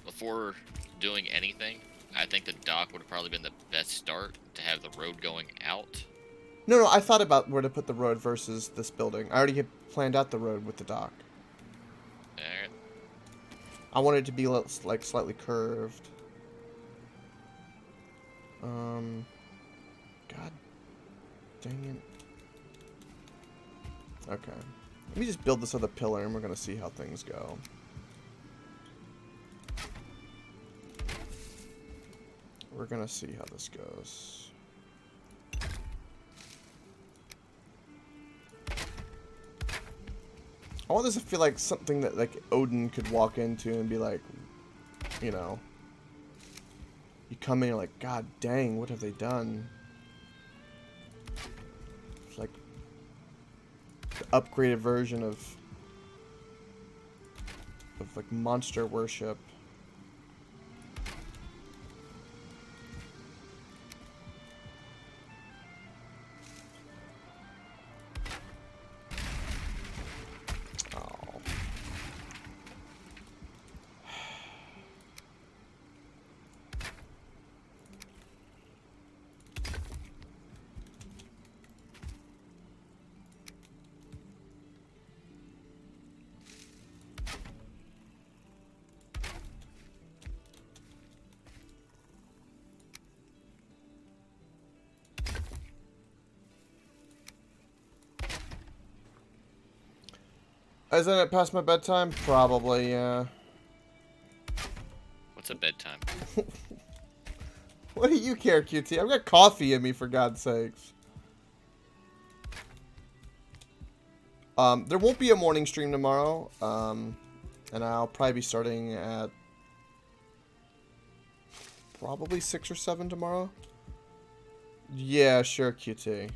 before doing anything, I think the dock would have probably been the best start to have the road going out. No, I thought about where to put the road versus this building. I already had planned out the road with the dock. Alright. I wanted it to be, like, slightly curved. God dang it. Okay. Let me just build this other pillar and we're going to see how things go. We're going to see how this goes. I want this to feel like something that, like, Odin could walk into and be like, you know... You come in and you're like, God dang, what have they done? It's like the upgraded version of like monster worship. Isn't it past my bedtime? Probably, yeah. What's a bedtime? What do you care, QT? I've got coffee in me, for God's sakes. There won't be a morning stream tomorrow. And I'll probably be starting at probably 6 or 7 tomorrow. Yeah, sure, QT.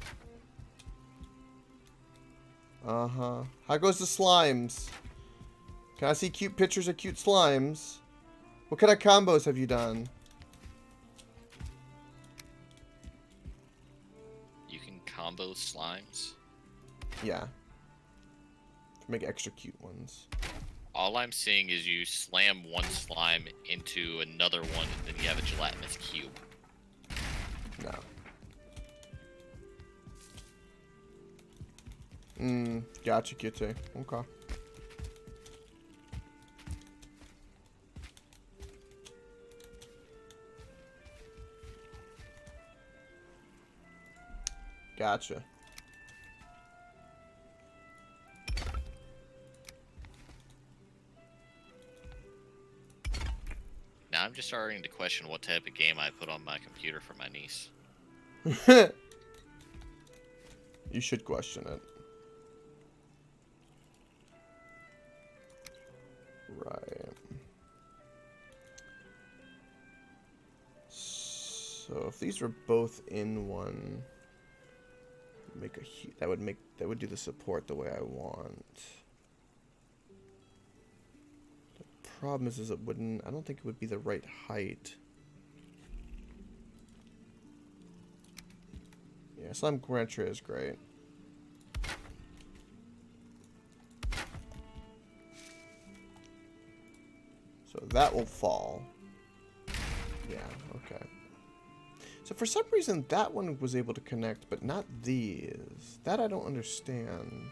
Uh-huh. How goes the slimes? Can I see cute pictures of cute slimes? What kind of combos have you done? You can combo slimes. Yeah. To make extra cute ones. All I'm seeing is you slam one slime into another one, and then you have a gelatinous cube. No. Gotcha, Kitty. Okay. Gotcha. Now I'm just starting to question what type of game I put on my computer for my niece. You should question it. Right. So if these were both in one, make a that would do the support the way I want. The problem is it wouldn't. I don't think it would be the right height. Yeah, Slime Quencher is great. So that will fall. Yeah, okay. So for some reason that one was able to connect, but not these. That I don't understand.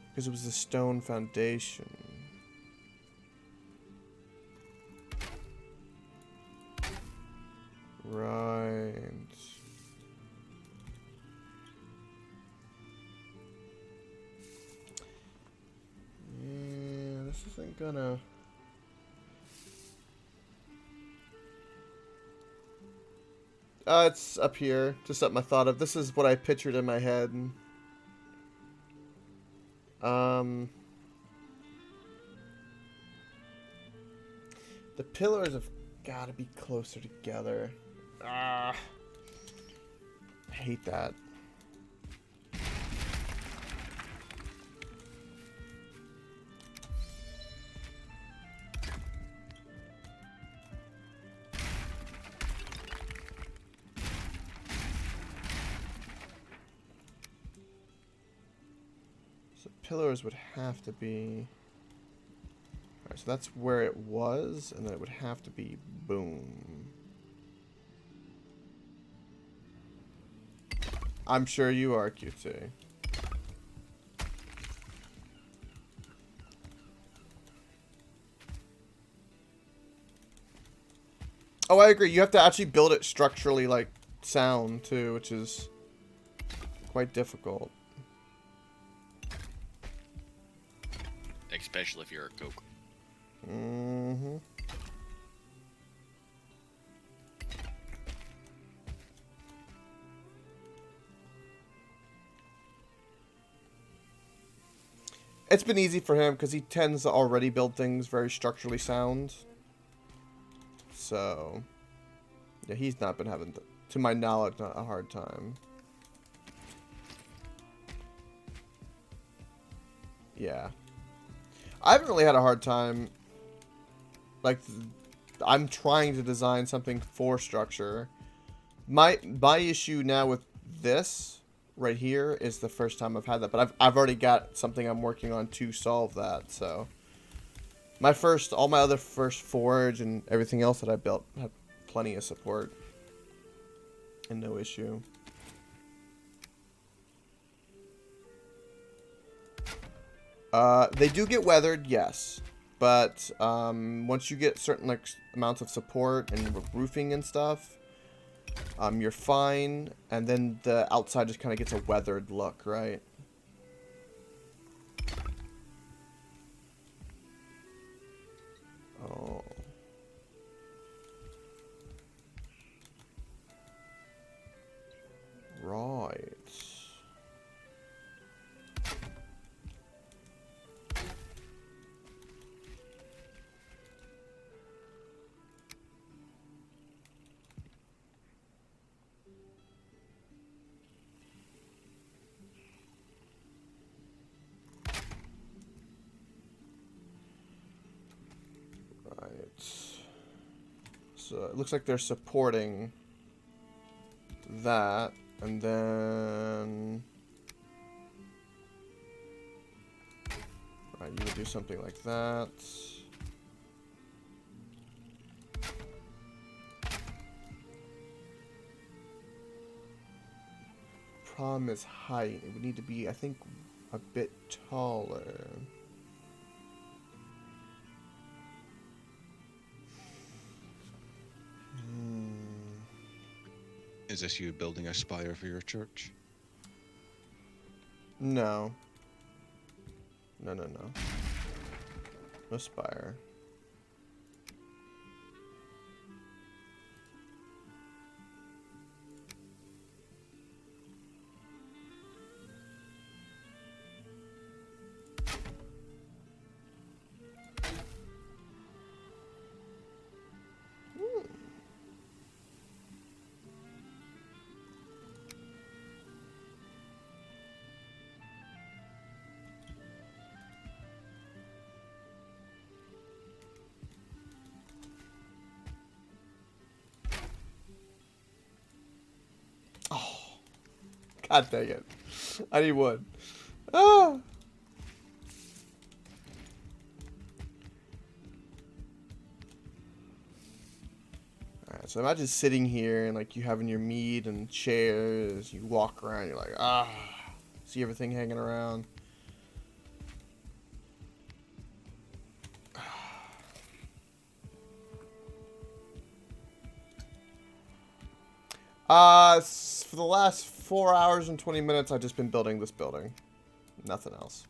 Because it was a stone foundation. Right. Yeah, this isn't gonna... it's up here. Just something I thought of. This is what I pictured in my head. The pillars have got to be closer together. I hate that. So pillars would have to be... Alright, so that's where it was, and then it would have to be boom. I'm sure you are, QT. Oh, I agree. You have to actually build it structurally, like, sound, too, which is quite difficult. Especially if you're a kook. Mm-hmm. It's been easy for him because he tends to already build things very structurally sound. So, yeah, he's not been having, to my knowledge, not a hard time. Yeah. I haven't really had a hard time. Like, I'm trying to design something for structure. My issue now with this right here is the first time I've had that, but I've already got something I'm working on to solve that. So all my other first forge and everything else that I built had plenty of support and no issue. They do get weathered, yes. But once you get certain like amounts of support and roofing and stuff, you're fine. And then the outside just kind of gets a weathered look, right? Oh. Right. So it looks like they're supporting that, and then right, you would do something like that. Problem is height. It would need to be, I think, a bit taller. Is this you building a spire for your church? No. No, no, no. No spire. God dang it. I need wood. Ah! Alright, so imagine sitting here and like you having your meat and chairs, you walk around, you're like, ah, see everything hanging around. For the last 4 hours and 20 minutes, I've just been building this building. Nothing else.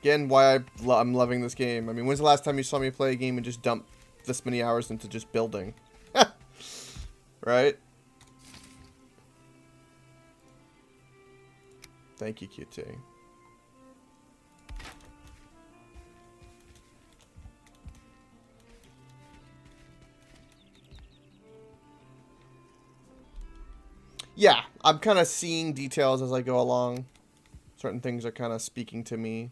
Again, why I'm loving this game. I mean, when's the last time you saw me play a game and just dump this many hours into just building? Right? Thank you, QT. Yeah, I'm kind of seeing details as I go along. Certain things are kind of speaking to me.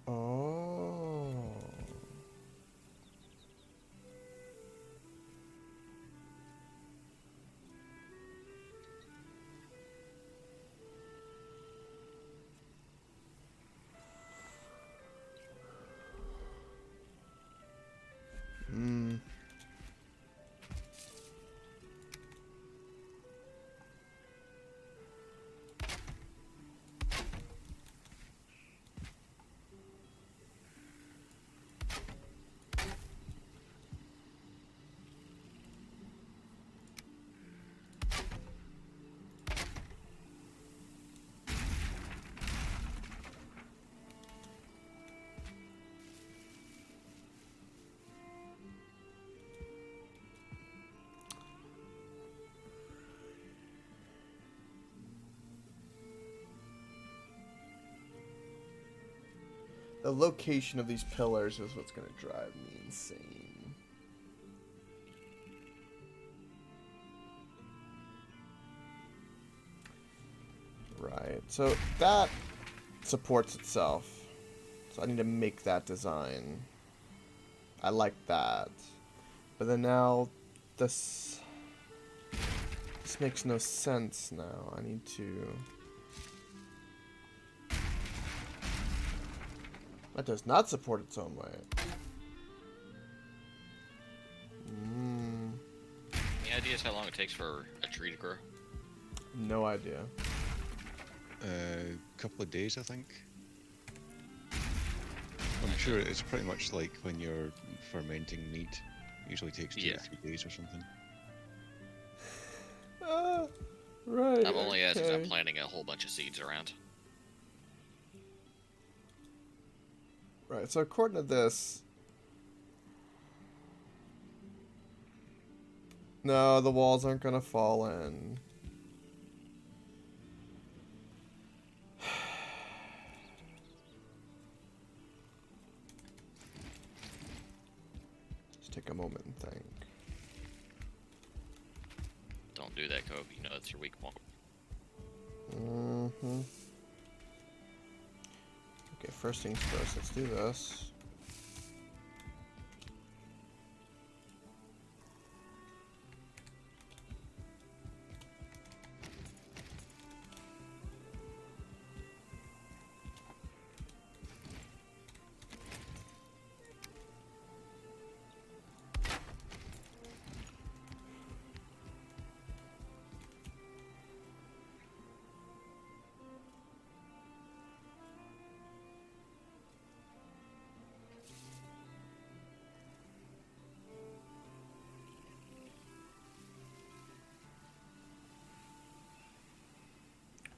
Oh. Hmm. The location of these pillars is what's going to drive me insane. Right, so that supports itself. So I need to make that design. I like that. But then now, this makes no sense now. I need to... That does not support its own weight. Any ideas how long it takes for a tree to grow? No idea. A couple of days, I think. I'm sure it's pretty much like when you're fermenting meat. Usually takes 2 to 3 days or something. Right. I'm only asking because I'm planting a whole bunch of seeds around. Right, so according to this... No, the walls aren't gonna fall in. Just take a moment and think. Don't do that, Kobe. You know it's your weak point. Mm-hmm. Okay, first things first, let's do this.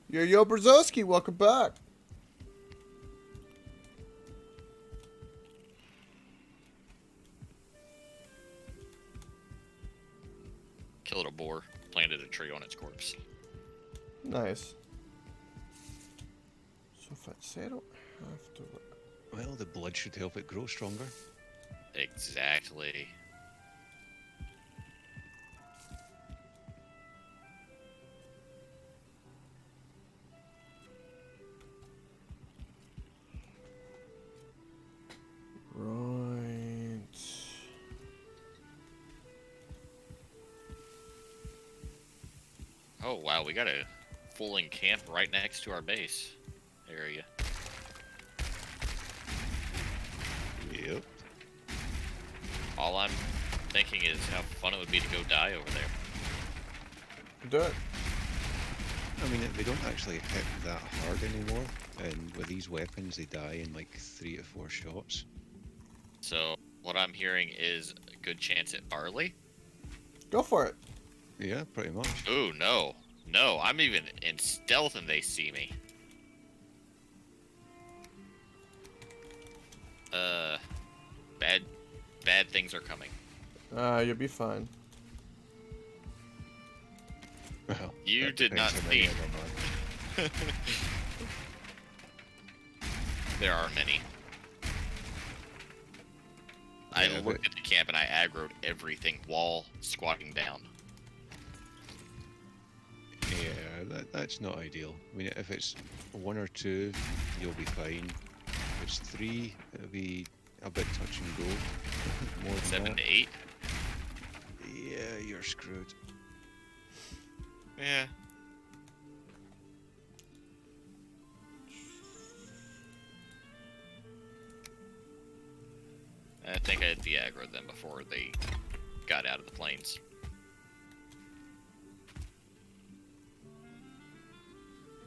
Yo Brzezowski, welcome back. Killed a boar, planted a tree on its corpse. Nice. So if I say I don't have to... Well, the blood should help it grow stronger. Exactly. Right. Oh wow, we got a full camp right next to our base area. Yep. All I'm thinking is how fun it would be to go die over there. Do it. I mean, they don't actually hit that hard anymore, and with these weapons, they die in like 3 to 4 shots. So what I'm hearing is a good chance at barley. Go for it. Yeah, pretty much. Ooh, no. No, I'm even in stealth and they see me. Bad things are coming. You'll be fine. Well, You that did not depends how many see. of them are. There are many. I Yeah, looked at the camp and I aggroed everything while squatting down. Yeah, that's not ideal. I mean, if it's 1 or 2, you'll be fine. If it's 3, it'll be a bit touch and go. More than 7 that. to 8. Yeah, you're screwed. Yeah. I think I had de-aggroed them before they got out of the plains.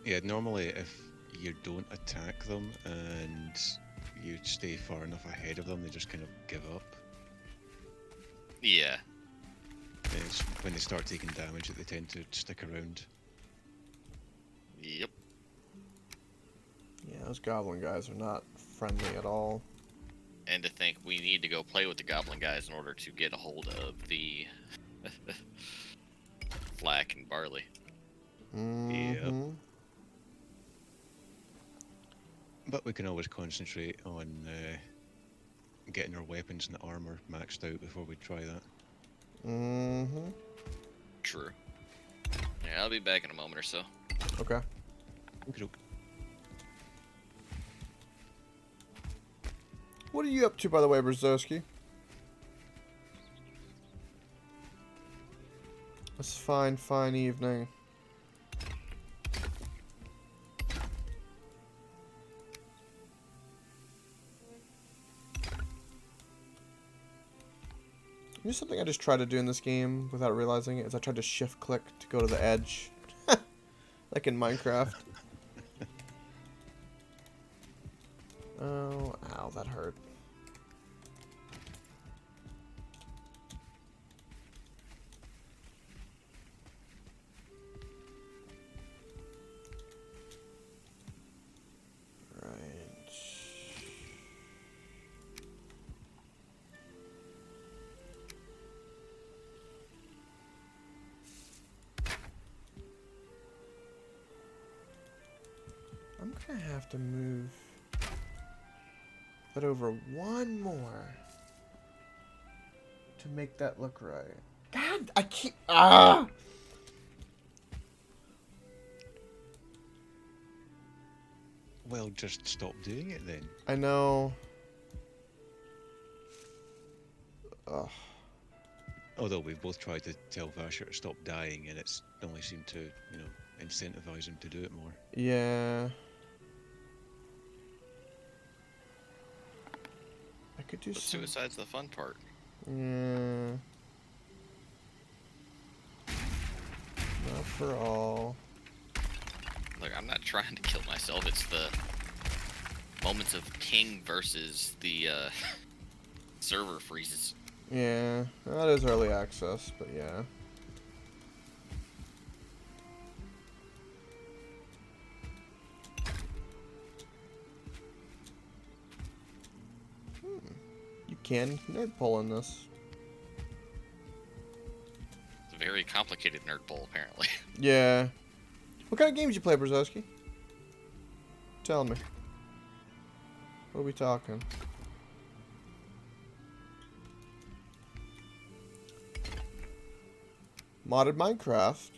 Yeah, normally if you don't attack them and you stay far enough ahead of them, they just kind of give up. Yeah. And it's when they start taking damage that they tend to stick around. Yep. Yeah, those goblin guys are not friendly at all. And to think we need to go play with the goblin guys in order to get a hold of the flack and barley. Mm-hmm. But we can always concentrate on getting our weapons and armor maxed out before we try that. Mm-hmm. True. Yeah, I'll be back in a moment or so. Okay. Okay. What are you up to, by the way, Brzezowski? This fine evening. You know something I just tried to do in this game without realizing it is I tried to shift click to go to the edge. Like in Minecraft. Oh, ow, that hurt. Right. gonna have to move that over one more to make that look right. God, I keep Well, just stop doing it then. I know. Ugh. Although we've both tried to tell Vasher to stop dying, and it's only seemed to, incentivize him to do it more. Yeah. I could do But some. suicide's the fun part. Yeah. Not for all. Like, I'm not trying to kill myself. It's the moments of ping versus the server freezes. Yeah, that is early access, but yeah. You can nerd pull in this. It's a very complicated nerd bowl, apparently. Yeah. What kind of games you play, Brzezowski? Tell me. What are we talking? Modded Minecraft.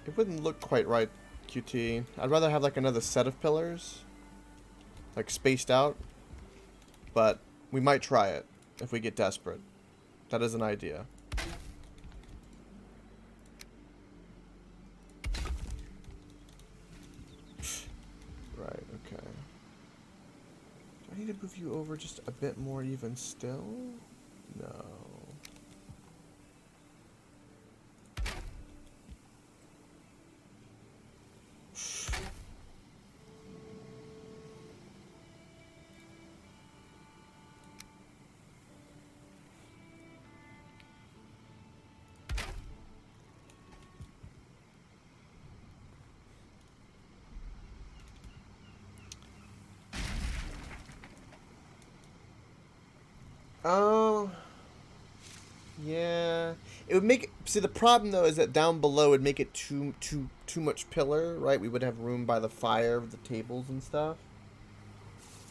It wouldn't look quite right, QT. I'd rather have like another set of pillars, like spaced out. But we might try it if we get desperate. That is an idea. Right, okay. Do I need to move you over just a bit more even still? No. Oh, yeah. It would make see the problem though is that down below would make it too much pillar, right? We would have room by the fire of the tables and stuff.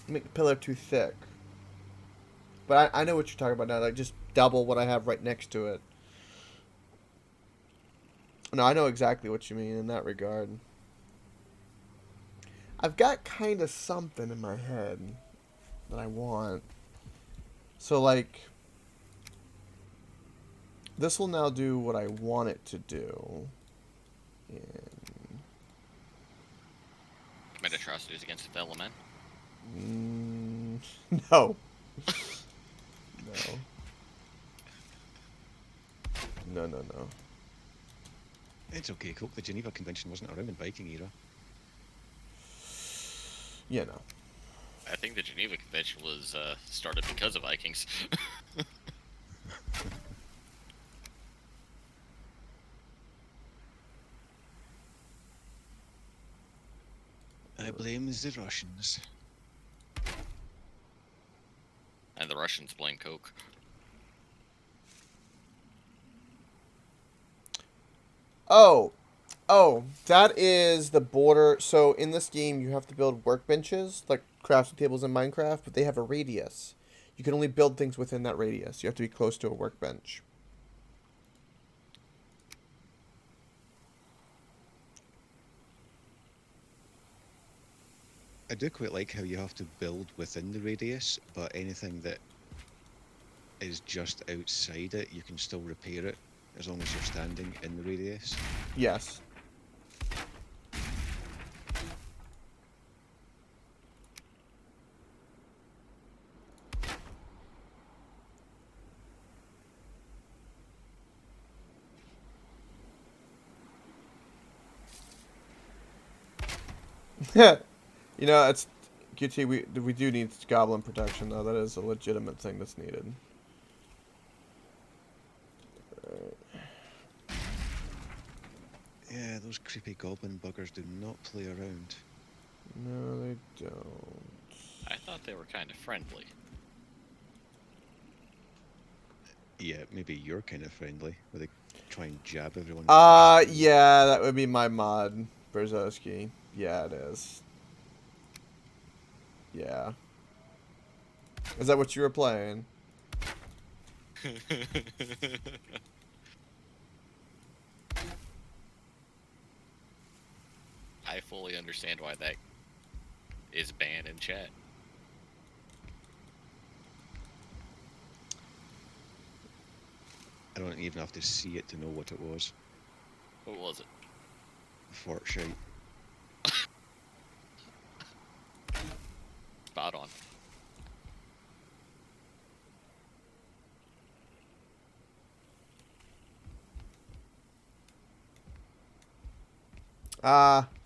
Make the pillar too thick. But I know what you're talking about now. Like just double what I have right next to it. No, I know exactly what you mean in that regard. I've got kind of something in my head that I want. So like, this will now do what I want it to do. And Commit atrocities against the element. no. No. No. It's okay, Coke. The Geneva Convention wasn't around in Viking era. Yeah, no. I think the Geneva Convention was started because of Vikings. I blame the Russians. And the Russians blame Coke. Oh, that is the border. So in this game, you have to build workbenches, like crafting tables in Minecraft, but they have a radius. You can only build things within that radius. You have to be close to a workbench. I do quite like how you have to build within the radius, but anything that is just outside it, you can still repair it as long as you're standing in the radius. Yes. You know, it's QT. We do need goblin protection though. That is a legitimate thing that's needed. Yeah, those creepy goblin buggers do not play around. No, they don't. I thought they were kind of friendly. Yeah, maybe you're kind of friendly, where they try and jab everyone with their spear. Yeah, that would be my mod, Berzowski. Yeah, it is. Yeah. Is that what you were playing? I fully understand why that is banned in chat. I don't even have to see it to know what it was. What was it? Fort shite. Spot on.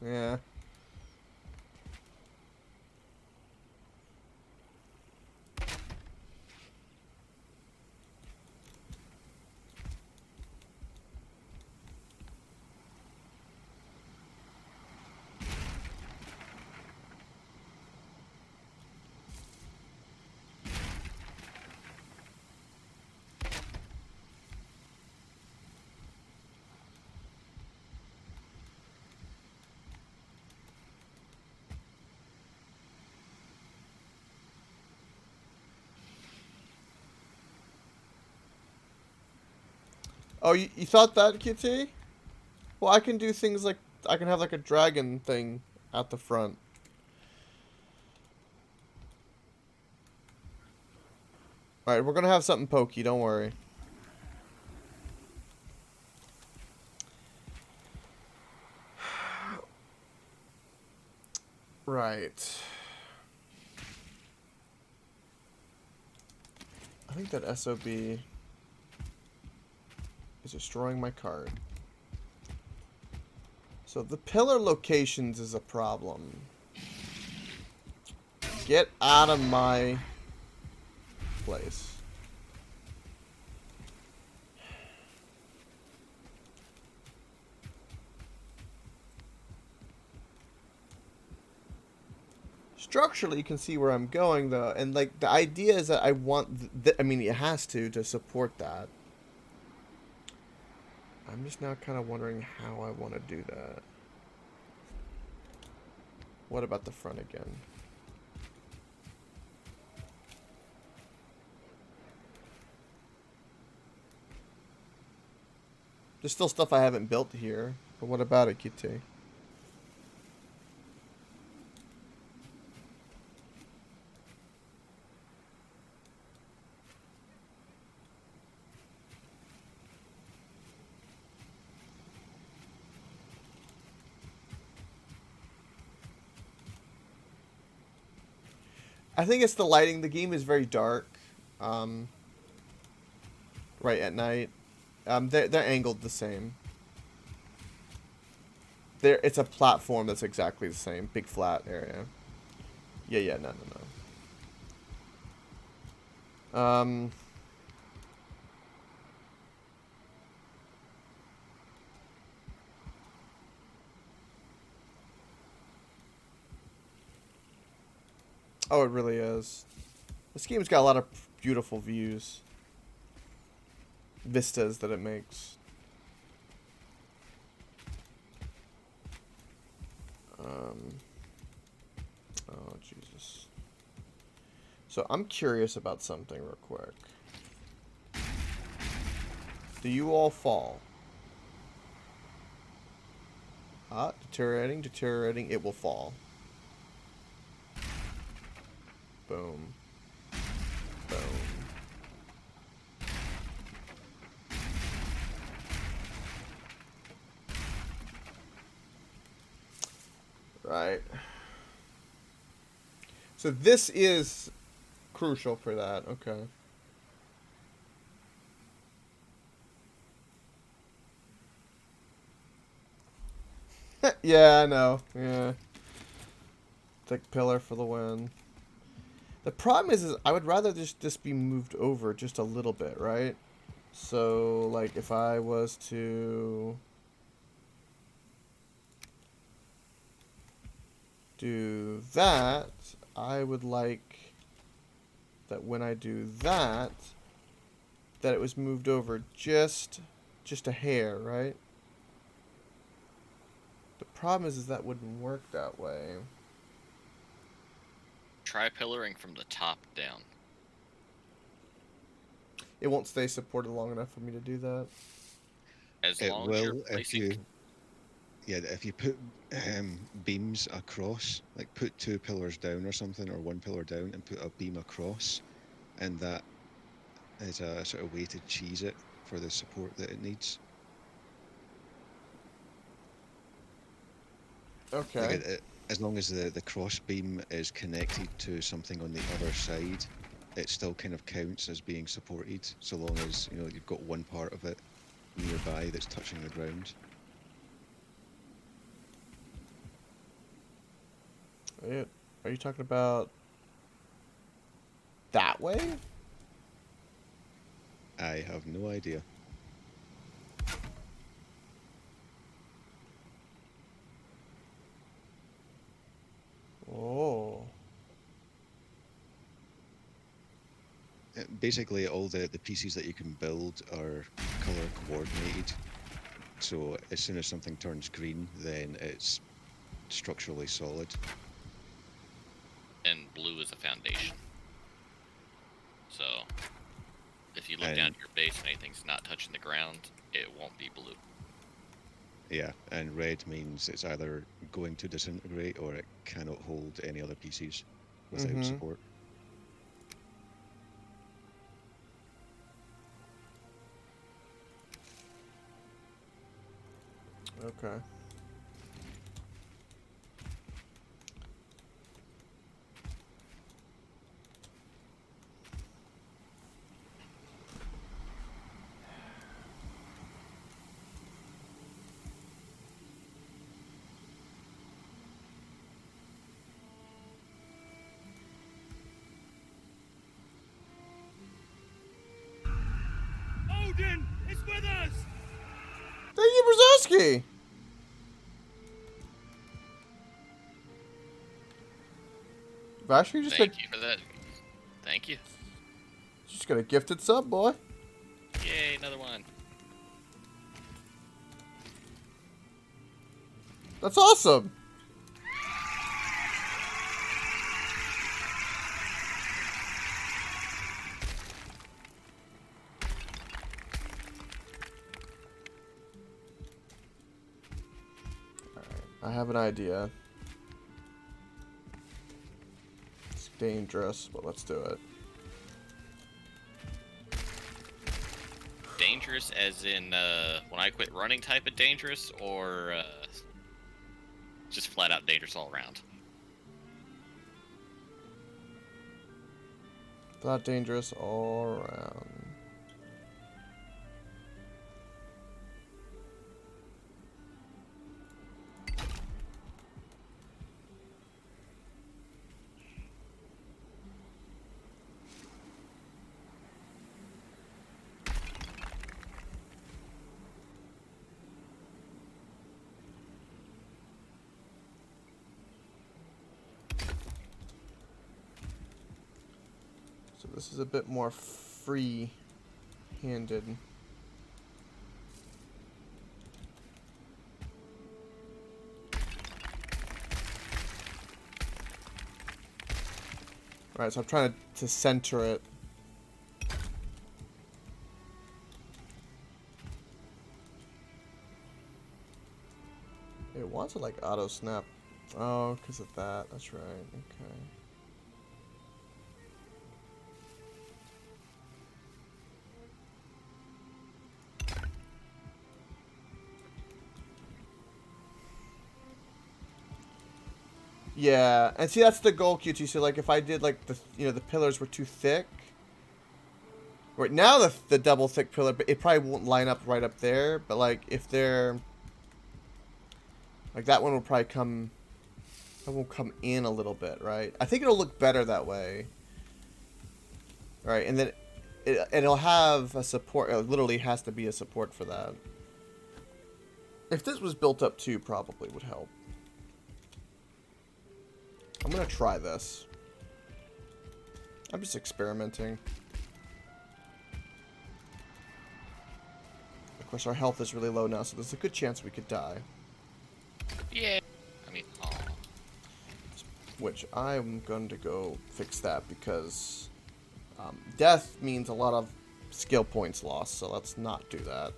Yeah. Oh, you thought that, QT? Well, I can do things like I can have like a dragon thing at the front. All right, we're gonna have something pokey. Don't worry. Right. I think that SOB is destroying my card. So the pillar locations is a problem. Get out of my place. Structurally, you can see where I'm going, though. And, like, the idea is that I want... I mean, it has to support that. I'm just now kind of wondering how I want to do that. What about the front again? There's still stuff I haven't built here. But what about it, Kitty? I think it's the lighting. The game is very dark. Right at night. They're angled the same. It's a platform that's exactly the same. Big flat area. Yeah, no. Oh, it really is. This game's got a lot of beautiful views. Vistas that it makes. Oh, Jesus. So I'm curious about something real quick. Do you all fall? Deteriorating, it will fall. Boom. Boom. Right. So this is crucial for that. Okay. Yeah, I know. Yeah. Thick pillar for the win. The problem is I would rather just this be moved over just a little bit, right? So, like, if I was to do that, I would like that when I do that, that it was moved over just a hair, right? The problem is that wouldn't work that way. Try pillaring from the top down. It won't stay supported long enough for me to do that. As It long as you're will if placing... you, yeah, if you put beams across, like put 2 pillars down or something, or 1 pillar down, and put a beam across, and that is a sort of way to cheese it for the support that it needs. Like Okay. as long as the cross beam is connected to something on the other side, it still kind of counts as being supported, so long as you've got one part of it nearby that's touching the ground. Are you talking about that way? I have no idea. Oh. Basically, all the pieces that you can build are color coordinated. So as soon as something turns green, then it's structurally solid. And blue is a foundation. So, if you look down And at your base and anything's not touching the ground, it won't be blue. yeah, and red means it's either going to disintegrate or it cannot hold any other pieces without support. Okay. Odin is with us! Thank you, Brzezinski! Vasher, you just Thank you for that. Thank you. just got a gifted sub, boy. Yay, another one. That's awesome. I have an idea. It's dangerous, but let's do it. Dangerous as in when I quit running type of dangerous, or just flat out dangerous all around? Not dangerous all around. So this is a bit more free-handed. Alright, so I'm trying to center it. It wants to like auto snap. Oh, because of that. That's right. Okay. Yeah, and see that's the goal, QT. So like if I did like the pillars were too thick. Right now the double thick pillar, but it probably won't line up right up there. But like if they're like that one will probably come That will come in a little bit, right? I think it'll look better that way. Right, and then it'll have a support. It literally has to be a support for that. If this was built up too, probably would help. I'm gonna try this. I'm just experimenting. Of course, our health is really low now, so there's a good chance we could die. Yeah. I mean, aw. Which I'm going to go fix that because death means a lot of skill points lost, so let's not do that.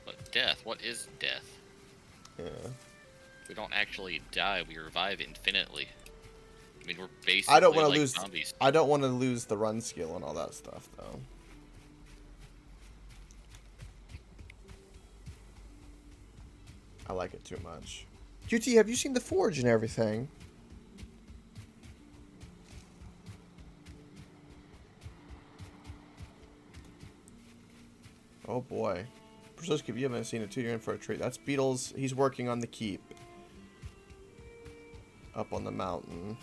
But death, what is death? Yeah. We don't actually die, we revive infinitely. I mean, we're I basically don't want to like lose. zombies. I don't want to lose the run skill and all that stuff, though. I like it too much. QT, have you seen the forge and everything? Oh boy. Brzezinski, if you haven't seen it too, you're in for a treat. That's Beetle's. He's working on the keep. Up on the mountain.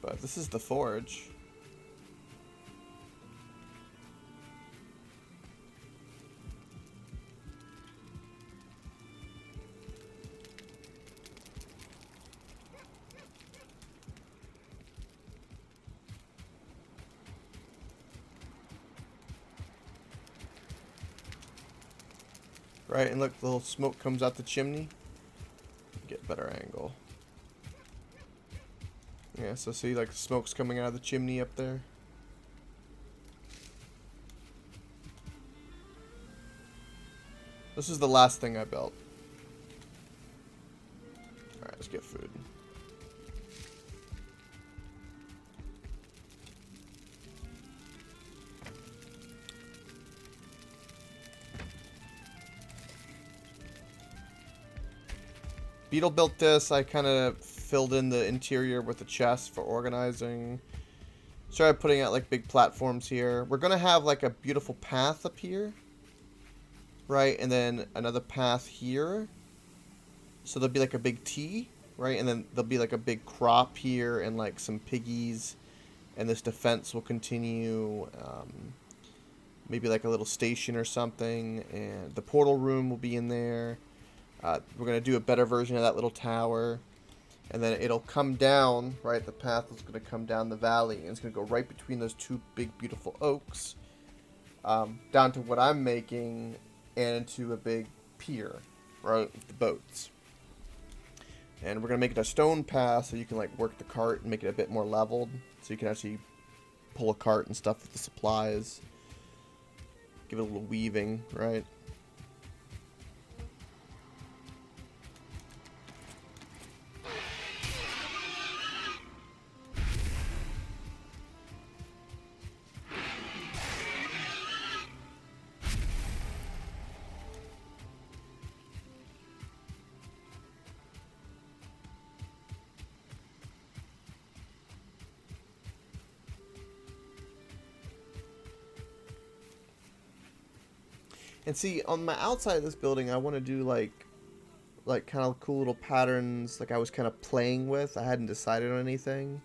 But this is the forge. Right, and look, the little smoke comes out the chimney. Get a better angle. Yeah, so see, like, the smoke's coming out of the chimney up there. This is the last thing I built. Alright, let's get food. Beetle built this. I kind of filled in the interior with the chest for organizing. Started putting out like big platforms here. We're gonna have like a beautiful path up here, right? And then another path here. So there'll be like a big T, right? And then there'll be like a big crop here and like some piggies. And this defense will continue. Maybe like a little station or something. And the portal room will be in there. We're going to do a better version of that little tower. And then it'll come down, right? The path is going to come down the valley. And it's going to go right between those two big, beautiful oaks. Down to what I'm making. And into a big pier, right? With the boats. And we're going to make it a stone path so you can like work the cart and make it a bit more leveled. So you can actually pull a cart and stuff with the supplies. Give it a little weaving, right? And see, on my outside of this building, I want to do like kind of cool little patterns, like I was kind of playing with. I hadn't decided on anything,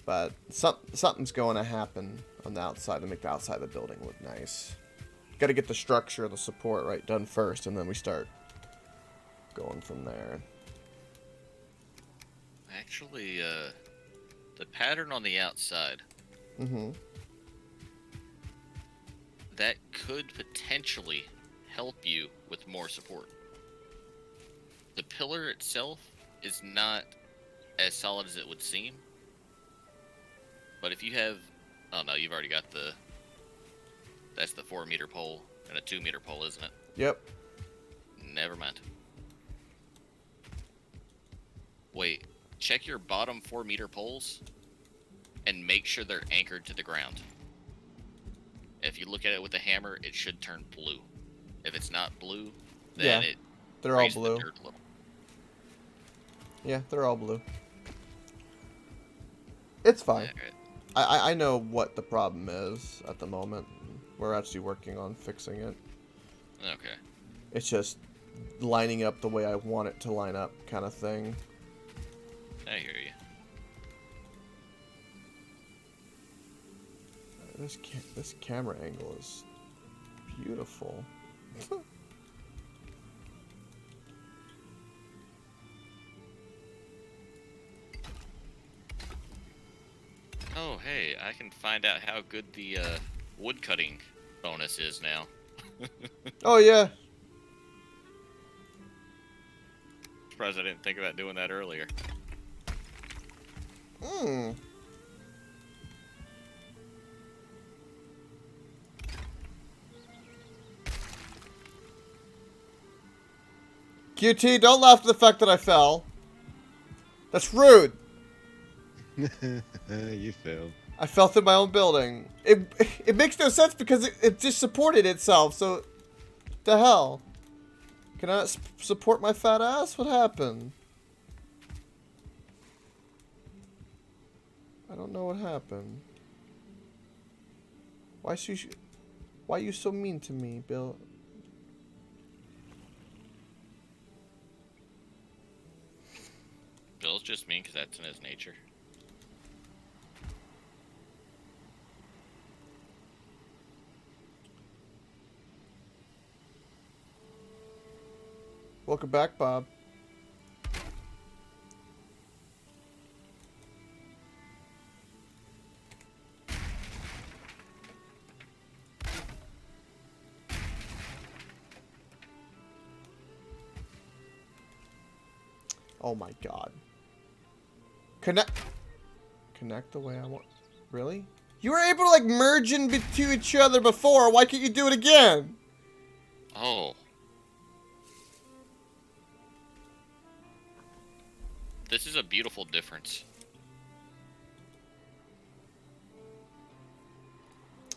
but something's going to happen on the outside to make the outside of the building look nice. Got to get the structure, the support right done first, and then we start going from there. Actually, the pattern on the outside, Mm-hmm. that could potentially help you with more support. The pillar itself is not as solid as it would seem. But if you have... Oh no, you've already got the... That's the 4-meter pole and a 2-meter pole, isn't it? Yep. Never mind. Wait, check your bottom 4-meter poles and make sure they're anchored to the ground. If you look at it with a hammer, it should turn blue. If it's not blue, then Yeah, it they're all raises the blue. dirt a little. Yeah, they're all blue. It's fine. Alright. I know what the problem is at the moment. We're actually working on fixing it. Okay. It's just lining up the way I want it to line up kind of thing. I hear you. This camera angle is beautiful. Oh, hey, I can find out how good the wood cutting bonus is now. Oh yeah. Surprised I didn't think about doing that earlier. Hmm. QT, don't laugh at the fact that I fell. That's rude. You fell. I fell through my own building. It makes no sense because it just supported itself, so... The hell? Can I not support my fat ass? What happened? I don't know what happened. Why are you so mean to me, Bill? Bill's just mean because that's in his nature. Welcome back, Bob. Oh my god. Connect the way I want. Really? You were able to like merge into each other before. Why can't you do it again? Oh. This is a beautiful difference.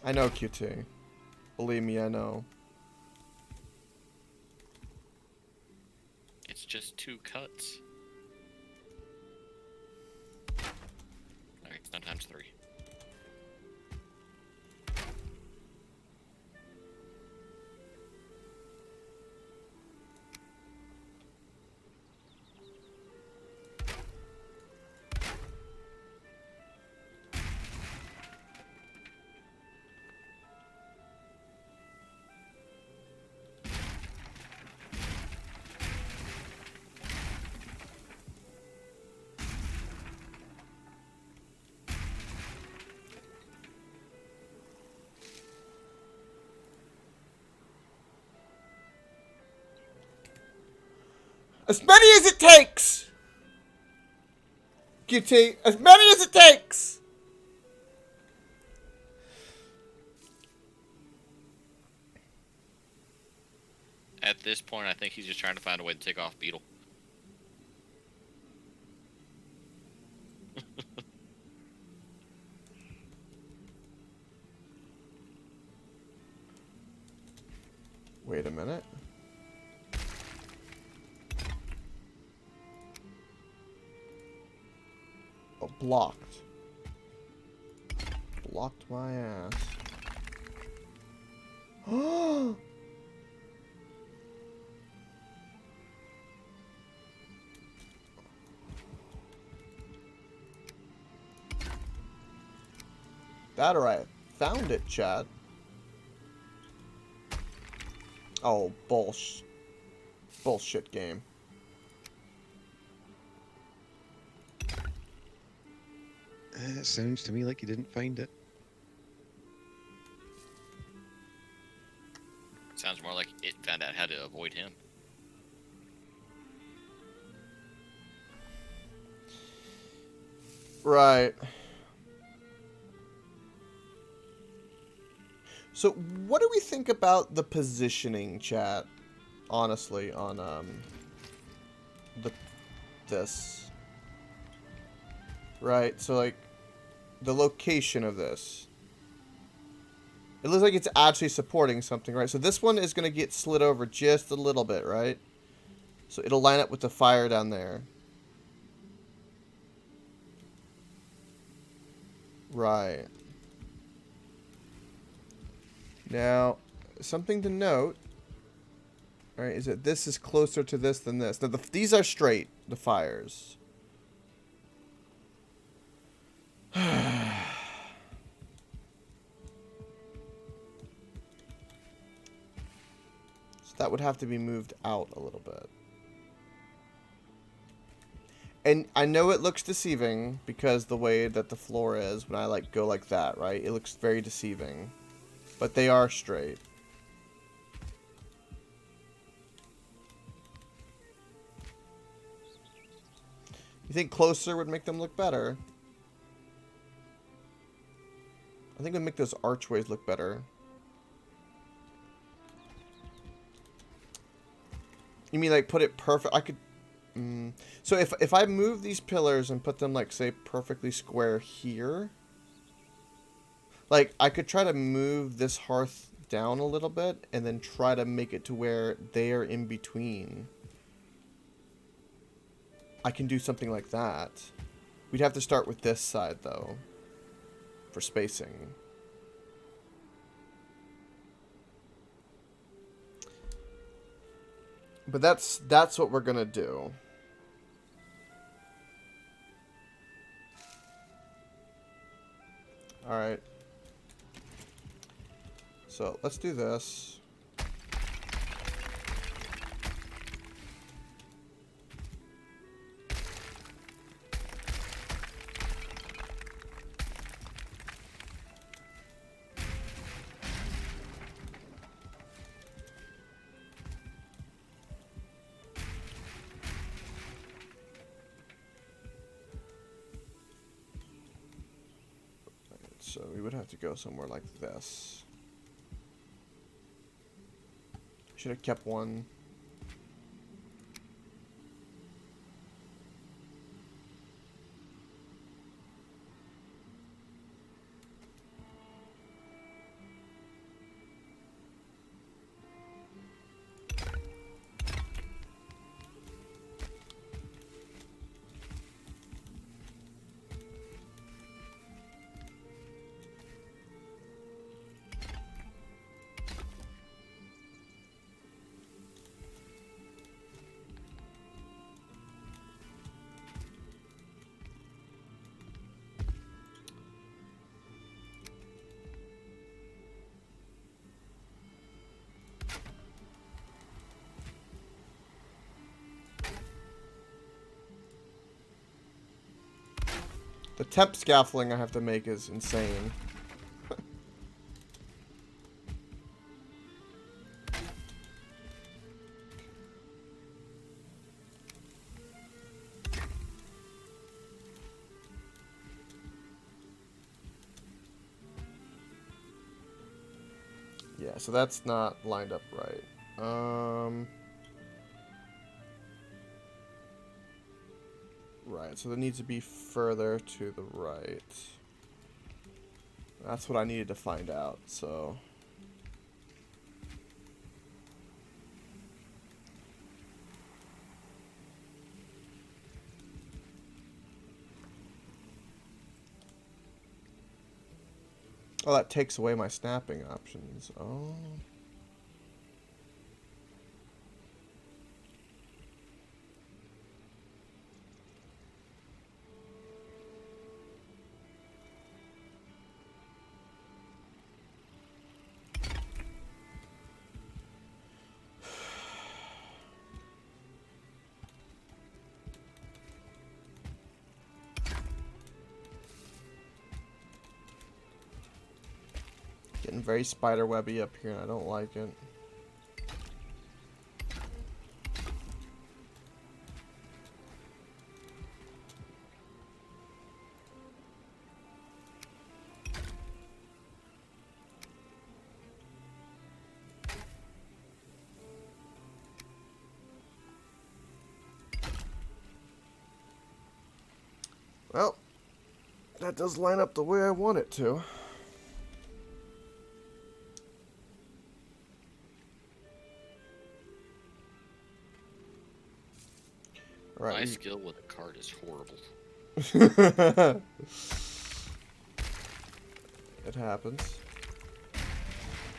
I know, QT. Believe me, I know. It's just 2 cuts. Alright, sometimes 3. As many as it takes! QT, as many as it takes! At this point, I think he's just trying to find a way to take off Beetle. Wait a minute. Oh, blocked. Blocked my ass. Oh! That or I found it, Chad. Oh, bullshit game. It sounds to me like you didn't find it. Sounds more like it found out how to avoid him. Right. So, what do we think about the positioning, chat? Honestly, on this. Right. So, like, the location of this. It looks like it's actually supporting something, right? So this one is going to get slid over just a little bit, right? So it'll line up with the fire down there. Right. Now, something to note, right, is that this is closer to this than this. Now, these are straight, the fires. So that would have to be moved out a little bit. And I know it looks deceiving because the way that the floor is when I like go like that, right? It looks very deceiving. But they are straight. You think closer would make them look better? I think it would make those archways look better. You mean like put it perfect? I could... So if I move these pillars and put them like, say, perfectly square here... Like, I could try to move this hearth down a little bit and then try to make it to where they are in between. I can do something like that. We'd have to start with this side, though, for spacing. But that's what we're gonna do. All right. So let's do this. So we would have to go somewhere like this. Should have kept one. The temp scaffolding I have to make is insane. Yeah, so that's not lined up right. Right, so that needs to be further to the right. That's what I needed to find out, so... Oh, that takes away my snapping options. Oh... Getting very spiderwebby up here, and I don't like it. Well, that does line up the way I want it to. Right. My skill with a card is horrible. It happens.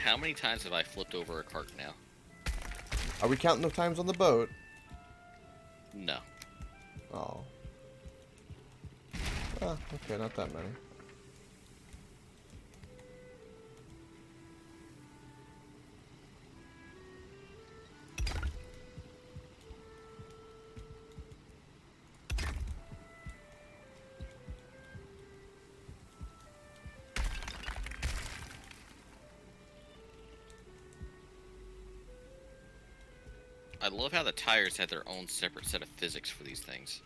How many times have I flipped over a cart now? Are we counting the times on the boat? No. Oh. Ah, okay, not that many. I love how the tires had their own separate set of physics for these things.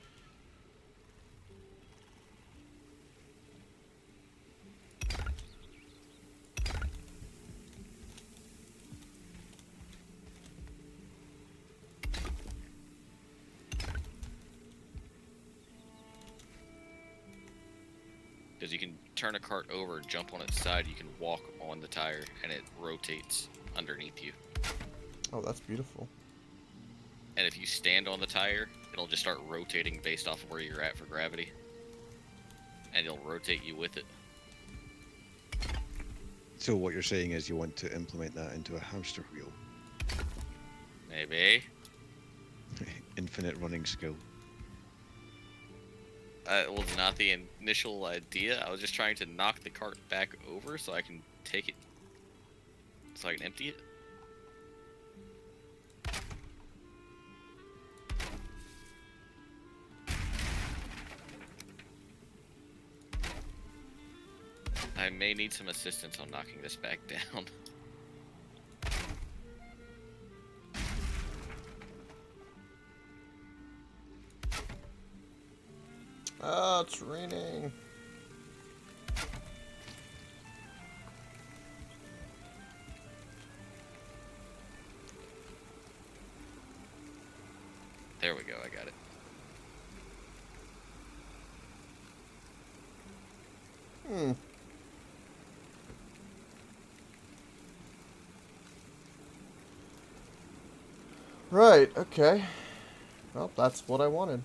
Because you can turn a cart over, jump on its side, you can walk on the tire, and it rotates underneath you. Oh, that's beautiful. And if you stand on the tire, it'll just start rotating based off of where you're at for gravity. And it'll rotate you with it. So what you're saying is you want to implement that into a hamster wheel. Maybe. Infinite running skill. It was not the initial idea. I was just trying to knock the cart back over so I can take it. So I can empty it. I may need some assistance on knocking this back down. Oh, it's raining. There we go, I got it. Hmm. Right, okay. Well, that's what I wanted.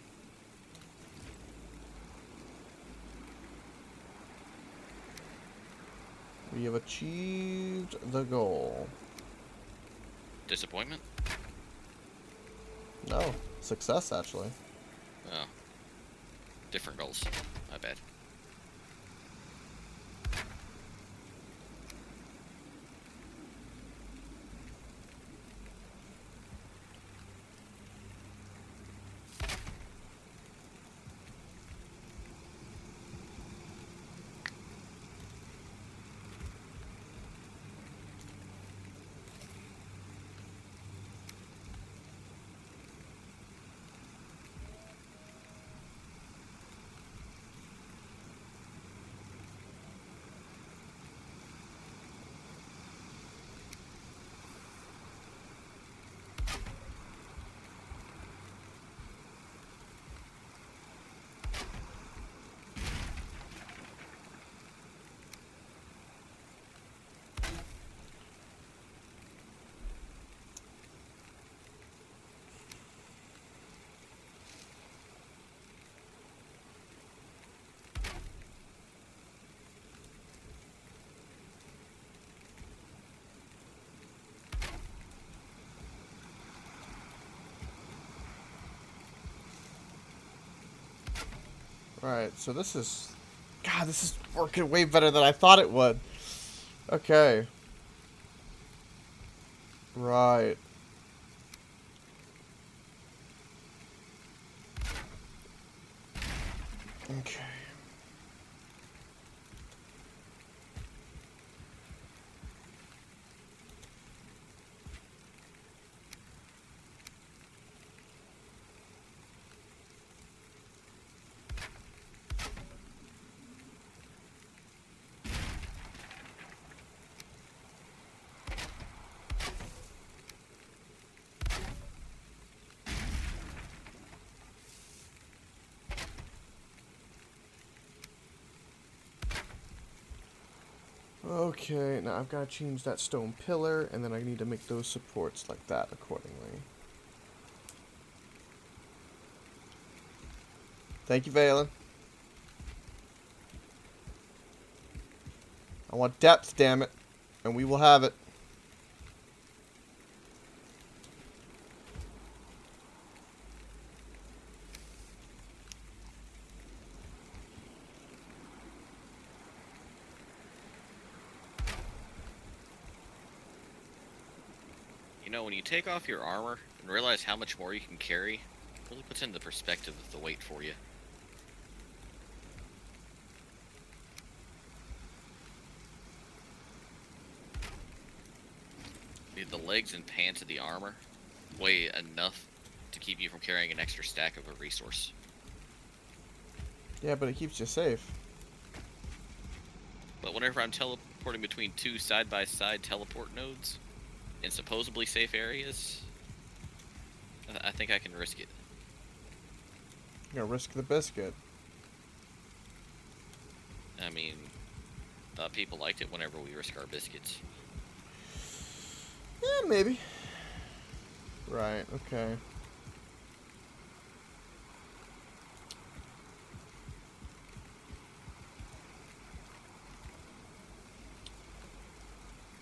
We have achieved the goal. Disappointment? No, success actually. Oh. Different goals. My bad. Right, so this is... God, this is working way better than I thought it would. Okay. Right. Okay. Okay, now I've got to change that stone pillar, and then I need to make those supports like that accordingly. Thank you, Valen. I want depth, damn it. And we will have it. You know, when you take off your armor and realize how much more you can carry, it really puts into perspective of the weight for you. The legs and pants of the armor weigh enough to keep you from carrying an extra stack of a resource. Yeah, but it keeps you safe. But whenever I'm teleporting between two side-by-side teleport nodes in supposedly safe areas, I think I can risk it. You're gonna risk the biscuit. I mean, thought people liked it whenever we risk our biscuits. Yeah, maybe. Right, okay.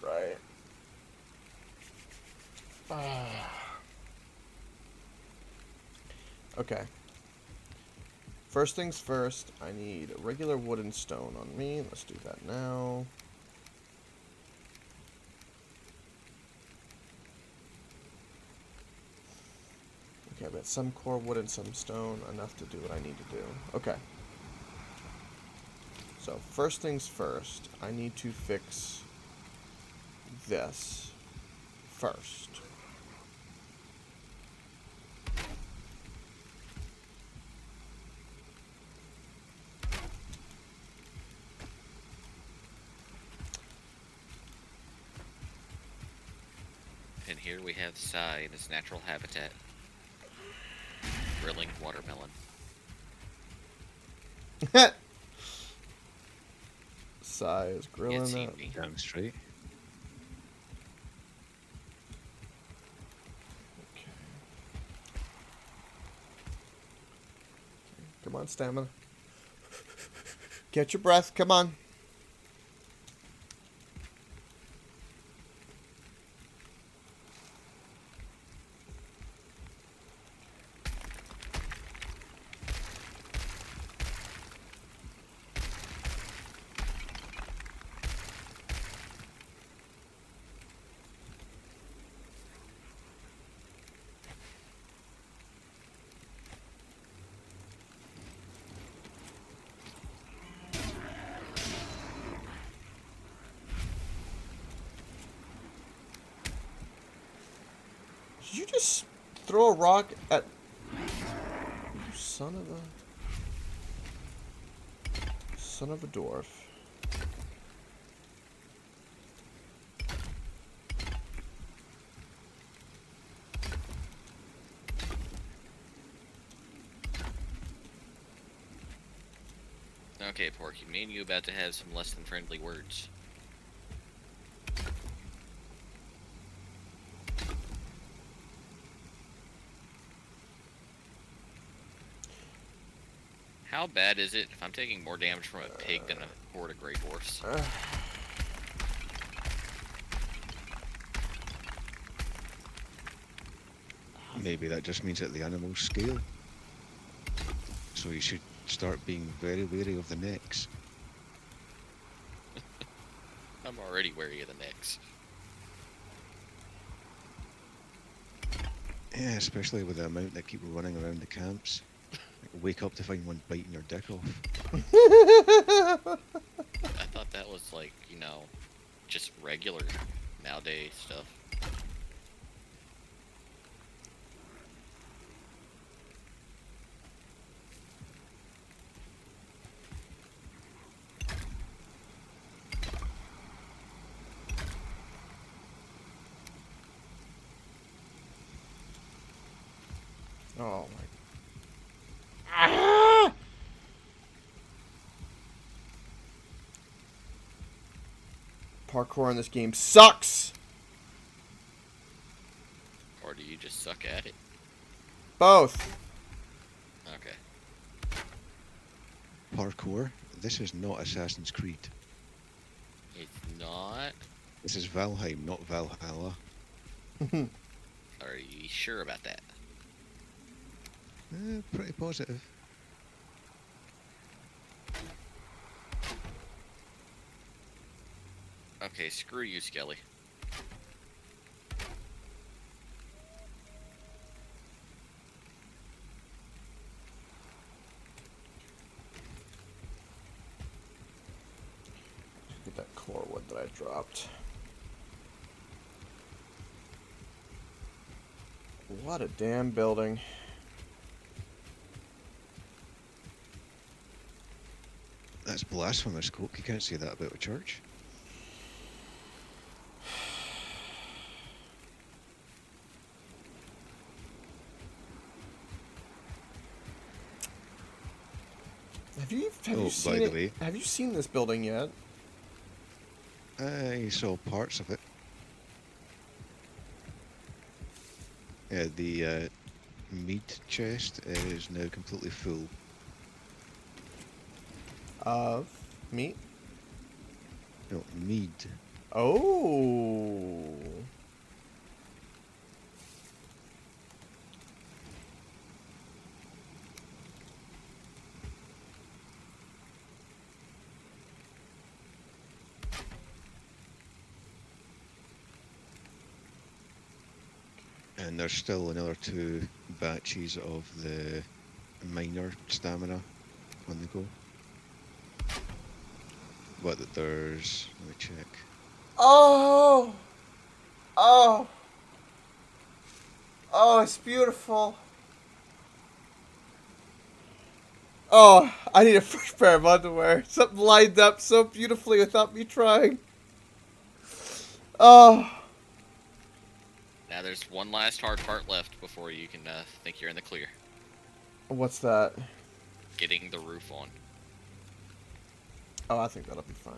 Right. Okay. First things first, I need a regular wood and stone on me. Let's do that now. Okay, I've got some core wood and some stone, enough to do what I need to do. Okay. So, first things first, I need to fix this first. And here we have Sai in his natural habitat. Grilling watermelon. Sai is You grilling can't see that. me. Damn straight. Okay. Come on, stamina. Get your breath, come on. Did you just throw a rock at... You son of a... Son of a dwarf. Okay, Porky, me and you about to have some less than friendly words. How bad is it if I'm taking more damage from a pig than a horde of Grey Dwarfs? Maybe that just means that the animals scale. So you should start being very wary of the necks. I'm already wary of the necks. Yeah, especially with the amount that keep running around the camps. Like, wake up to find one biting your dick off. I thought that was like, you know, just regular nowadays stuff. Oh my... Ah! Parkour in this game sucks! Or do you just suck at it? Both. Okay. Parkour? This is not Assassin's Creed. not. This is Valheim, not Valhalla. Are you sure about that? Pretty positive. Okay, screw you, Skelly. Get that core wood that I dropped. What a damn building. That's blasphemous, Coke. You can't say that about a church. Have you Oh, seen by the it? way. Have you seen this building yet? I saw parts of it. Yeah, the meat chest is now completely full. Of meat? No, mead. Oh. And there's still another 2 batches of the minor stamina on the go. But there's... let me check. Oh. Oh. Oh, it's beautiful. Oh, I need a fresh pair of underwear. Something lined up so beautifully without me trying. Oh. Now there's one last hard part left before you can think you're in the clear. What's that? Getting the roof on. Oh, I think that'll be fine.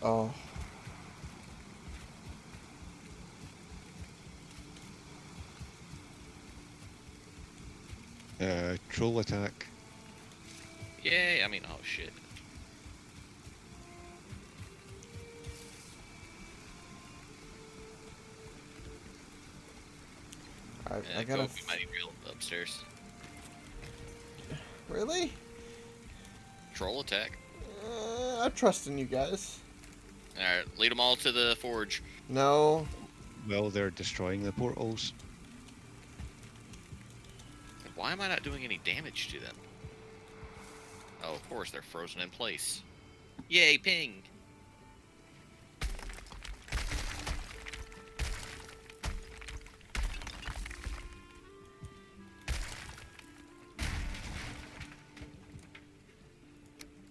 Oh. Troll attack. Yay, I mean, oh shit. Alright, I Go, gotta. we might need real upstairs. Really? Troll attack. I trust in you guys. Alright, lead them all to the forge. No. Well, they're destroying the portals. Why am I not doing any damage to them? Oh, of course, they're frozen in place. Yay, ping!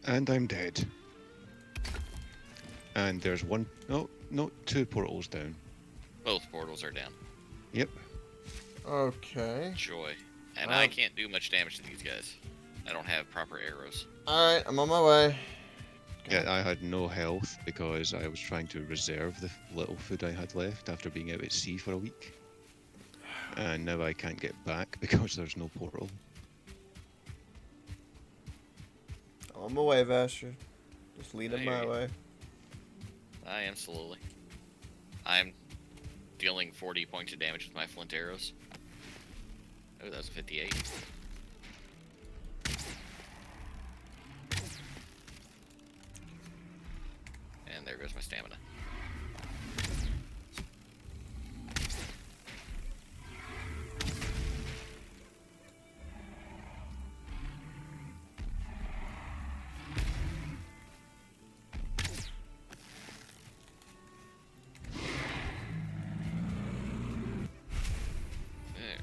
And I'm dead. And there's one... no, 2 portals down. Both portals are down. Yep. Okay. Joy. And I can't do much damage to these guys. I don't have proper arrows. Alright, I'm on my way. Yeah, I had no health because I was trying to reserve the little food I had left after being out at sea for a week. And now I can't get back because there's no portal. I'm on my way, Vasher. Just lead I him hear my you. way. I am slowly. I'm dealing 40 points of damage with my flint arrows. Oh, that was 58. And there goes my stamina. There.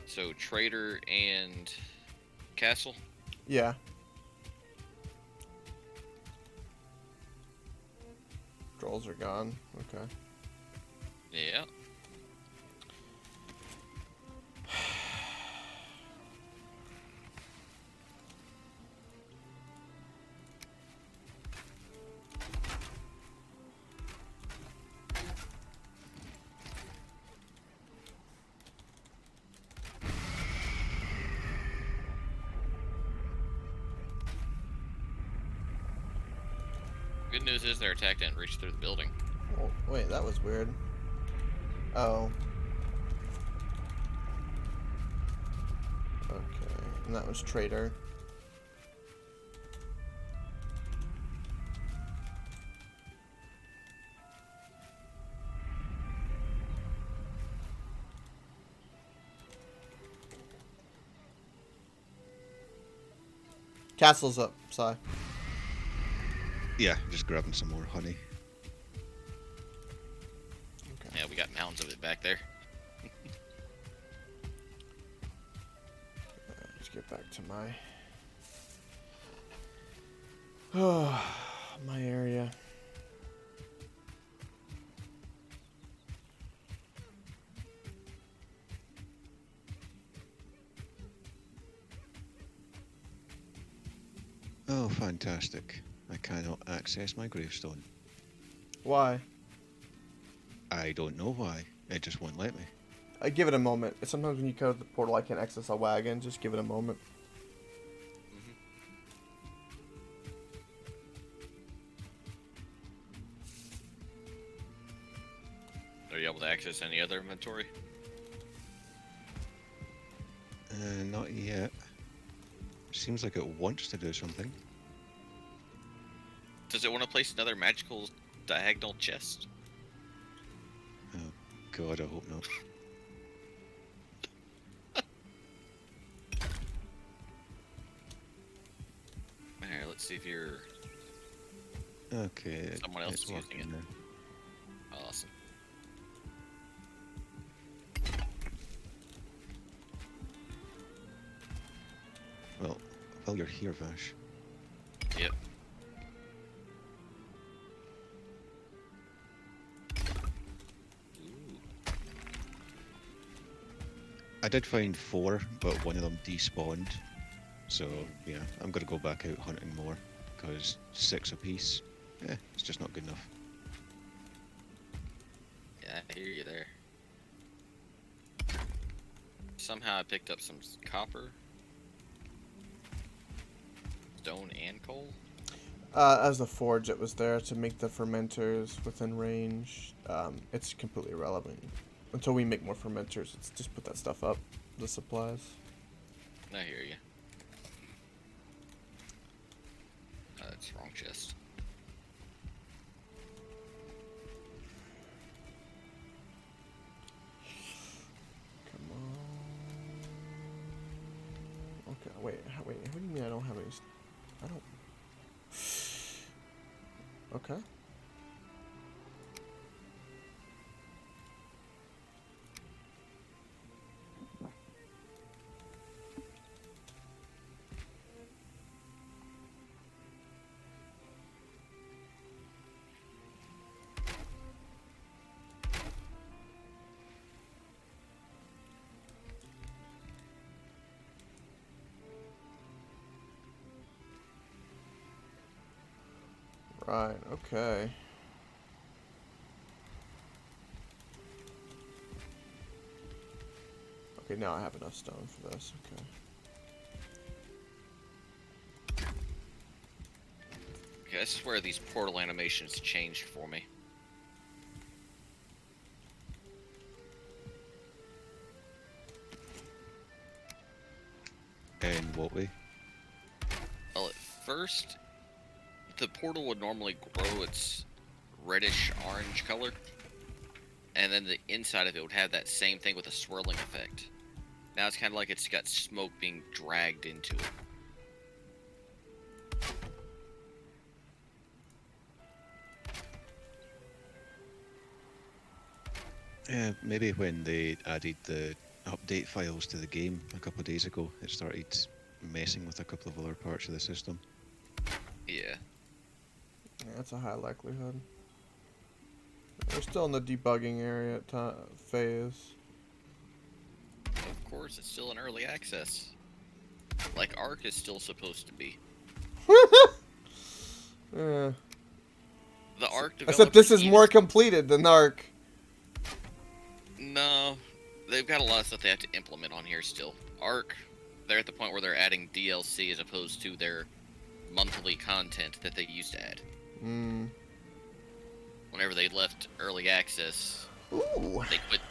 So, trader and castle? Yeah. Trolls are gone. Okay. Yeah. Good news is their attack didn't reach through the building. Oh, wait, that was weird. Oh. Okay, and that was traitor. Castle's up, Sai. Yeah, just grabbing some more honey. Okay. Yeah, we got mounds of it back there. Let's get back to my area. Oh, fantastic. I cannot access my gravestone. Why? I don't know why. It just won't let me. I give it a moment. Sometimes when you go to the portal, I can't access a wagon. Just give it a moment. Are you able to access any other inventory? Not yet. Seems like it wants to do something. Does it want to place another magical diagonal chest? Oh, God, I hope not. Alright, let's see if you're Okay. Someone else it's is using working it. now. awesome. Well, while you're here, Vash. Yep. Ooh. I did find 4, but one of them despawned. So, yeah, I'm gonna go back out hunting more. Because 6 apiece, it's just not good enough. Yeah, I hear you there. Somehow I picked up some copper, stone, and coal. As the forge that was there to make the fermenters within range, it's completely irrelevant. Until we make more fermenters, let's just put that stuff up, the supplies. I hear you. That's wrong chest. Come on. Okay, wait, what do you mean I don't have any? I don't. Okay. Right, okay. Okay, now I have enough stone for this, okay. Okay, this is where these portal animations changed for me. In what way? Well, at first, the portal would normally grow its reddish orange color, and then the inside of it would have that same thing with a swirling effect. Now it's kind of like it's got smoke being dragged into it. Maybe when they added the update files to the game a couple of days ago, it started messing with a couple of other parts of the system. Yeah. Yeah, that's a high likelihood. We're still in the debugging area phase. Of course, it's still in early access. Like Ark is still supposed to be. Yeah. The Ark Except this developers is more completed than Ark. No, they've got a lot of stuff they have to implement on here still. Ark, they're at the point where they're adding DLC as opposed to their monthly content that they used to add. Mm. Whenever they left early access, Ooh. they quit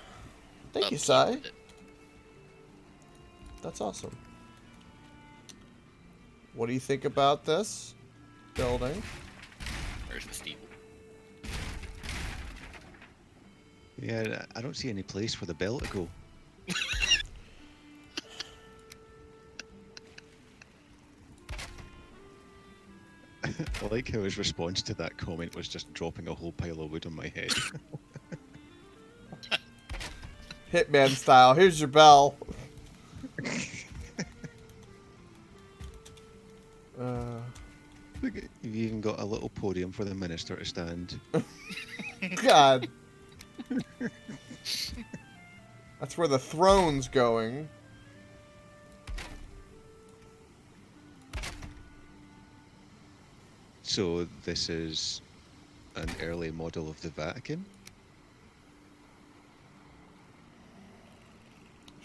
Thank you, upkeep Sai. with it. That's awesome. What do you think about this building? Where's the steeple? Yeah, I don't see any place for the bell to go. I like how his response to that comment was just dropping a whole pile of wood on my head. Hitman style. Here's your bell. Look, you've even got a little podium for the minister to stand. God. That's where the throne's going. So this is an early model of the Vatican?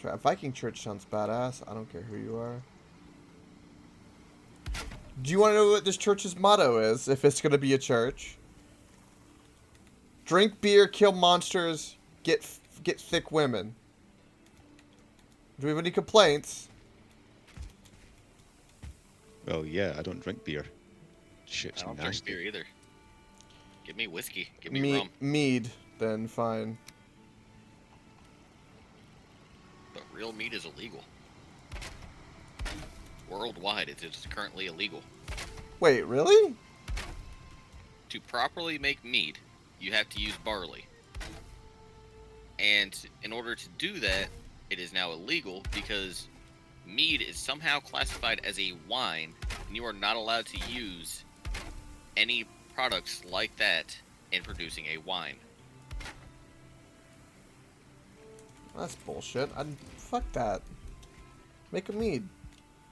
Sure, a Viking church sounds badass. I don't care who you are. Do you want to know what this church's motto is, if it's going to be a church? Drink beer, kill monsters, get thick women. Do we have any complaints? Well, yeah, I don't drink beer. I Shit's don't drink nasty. beer either. Give me whiskey. Give me rum. Mead, then fine. But real meat is illegal. Worldwide, it is currently illegal. Wait, really? To properly make mead, you have to use barley. And in order to do that, it is now illegal because mead is somehow classified as a wine, and you are not allowed to use any products like that in producing a wine. That's bullshit. Fuck that. Make a mead.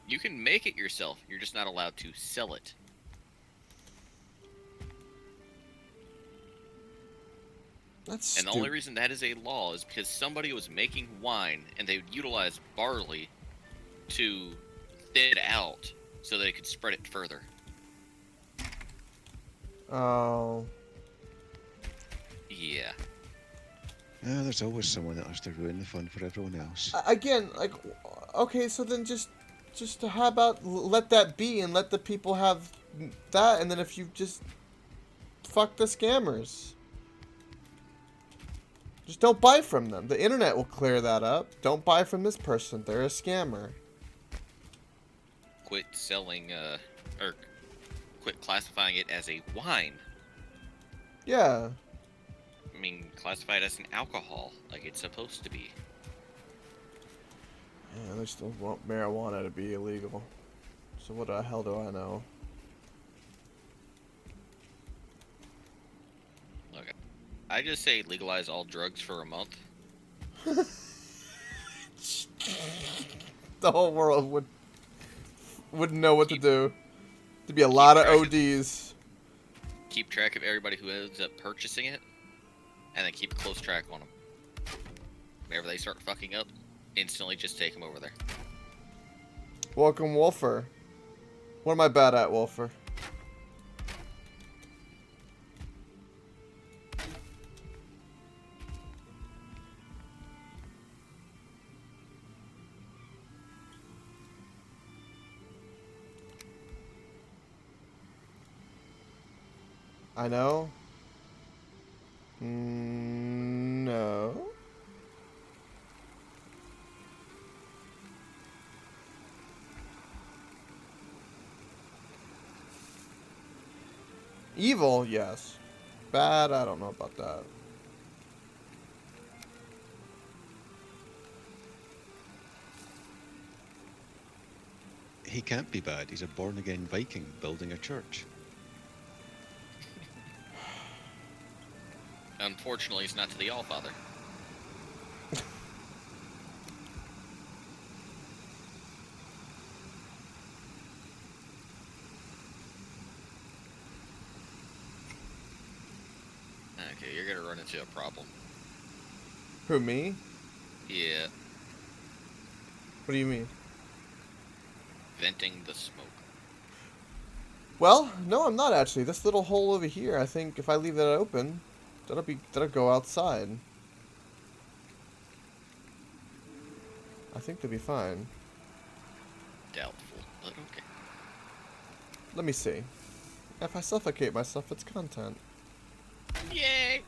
You can make it yourself, you're just not allowed to sell it. That's And the only reason that is a law is because somebody was making wine and they would utilize barley to thin it out so that it could spread it further. Oh. Yeah. There's always someone that has to ruin the fun for everyone else. Again, like, okay, so then just how about let that be and let the people have that, and then if you just fuck the scammers. Just don't buy from them. The internet will clear that up. Don't buy from this person. They're a scammer. Quit selling, or quit classifying it as a wine. Yeah. I mean, classify it as an alcohol, like it's supposed to be. Yeah, they still want marijuana to be illegal. So what the hell do I know? Look, I just say legalize all drugs for a month. The whole world wouldn't know what to do. There'd be a lot of ODs. Keep track of everybody who ends up purchasing it, and then keep a close track on them. Whenever they start fucking up, instantly just take them over there. Welcome, Wolfer. What am I bad at, Wolfer? I know. No. Evil, yes. Bad, I don't know about that. He can't be bad. He's a born-again Viking building a church. Unfortunately, it's not to the Allfather. Okay, you're gonna run into a problem. Who, me? Yeah, What do you mean? venting the smoke. Well, no, I'm not actually. This little hole over here, I think if I leave that open, that'll go outside. I think they'll be fine. Doubtful, but okay. Let me see. If I suffocate myself, it's content. Yay!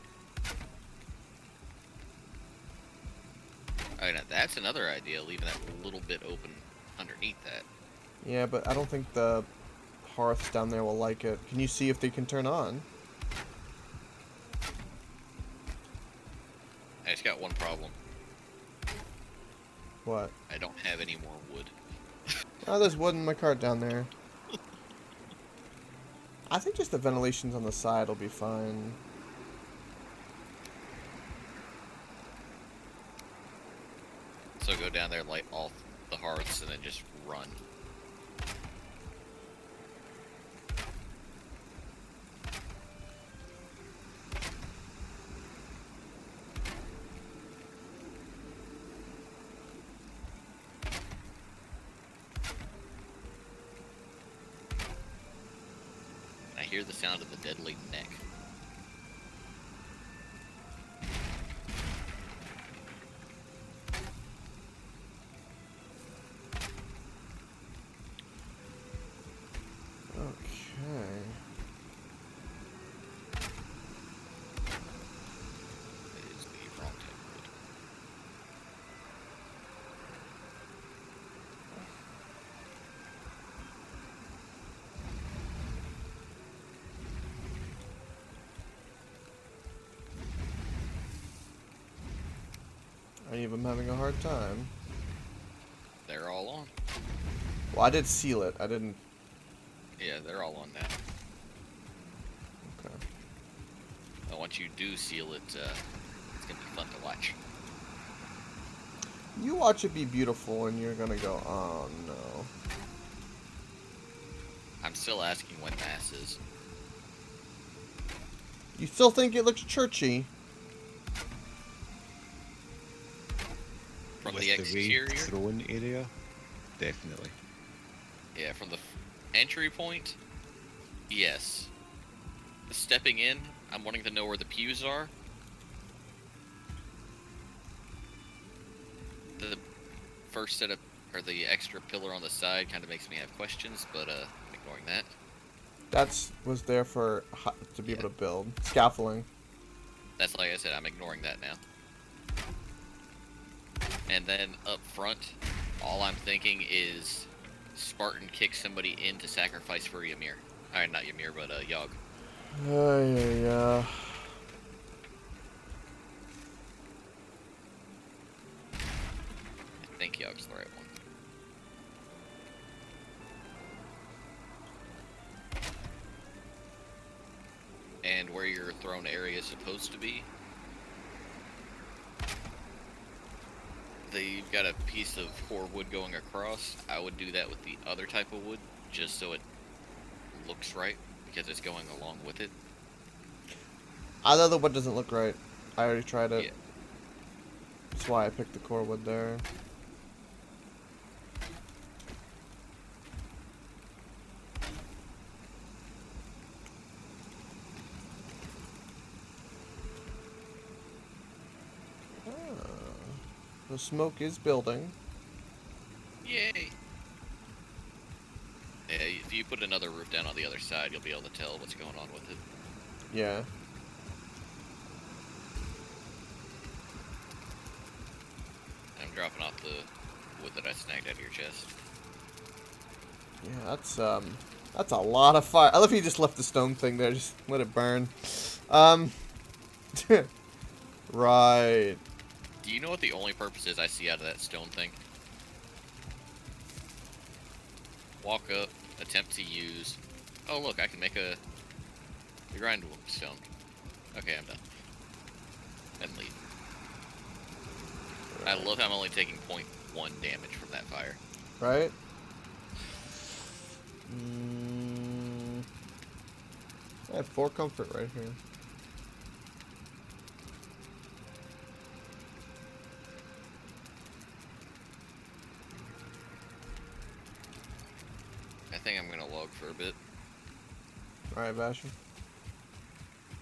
Alright, now that's another idea, leaving that little bit open underneath that. Yeah, but I don't think the hearths down there will like it. Can you see if they can turn on? I just got one problem. What? I don't have any more wood. Oh, there's wood in my cart down there. I think just the ventilations on the side will be fine. So go down there, light all the hearths, and then just run. I hear the sound of the deadly neck. Okay. That is the wrong type of wood. Any of them having a hard time? They're all on. Well, I did seal it. I didn't. Yeah, they're all on now. Okay. But once you do seal it, it's gonna be fun to watch. You watch it be beautiful, and you're gonna go, oh no. I'm still asking when mass is. You still think it looks churchy? From With the exterior? throne area, definitely. Yeah, from the entry point, yes. Stepping in, I'm wanting to know where the pews are. The first setup, or the extra pillar on the side, kind of makes me have questions, but I'm ignoring that. Was there for to be Yeah. able to build scaffolding. That's like I said, I'm ignoring that now. And then up front, all I'm thinking is Spartan kicks somebody in to sacrifice for Ymir. Alright, not Ymir, but Yogg. Yeah. I think Yogg's the right one. And where your throne area is supposed to be, you've got a piece of core wood going across. I would do that with the other type of wood, just so it looks right, because it's going along with it. Either the wood doesn't look right. I already tried it. Yeah. That's why I picked the core wood there. The smoke is building. Yay! Yeah, if you put another roof down on the other side, you'll be able to tell what's going on with it. Yeah. I'm dropping off the wood that I snagged out of your chest. Yeah, that's a lot of fire. I love you just left the stone thing there. Just let it burn. Right. Do you know what the only purpose is I see out of that stone thing? Walk up, attempt to use... Oh look, I can make a grind stone. Okay, I'm done. And leave. I love how I'm only taking 0.1 damage from that fire. Right? I have 4 comfort right here. I think I'm gonna log for a bit. Alright, Basher.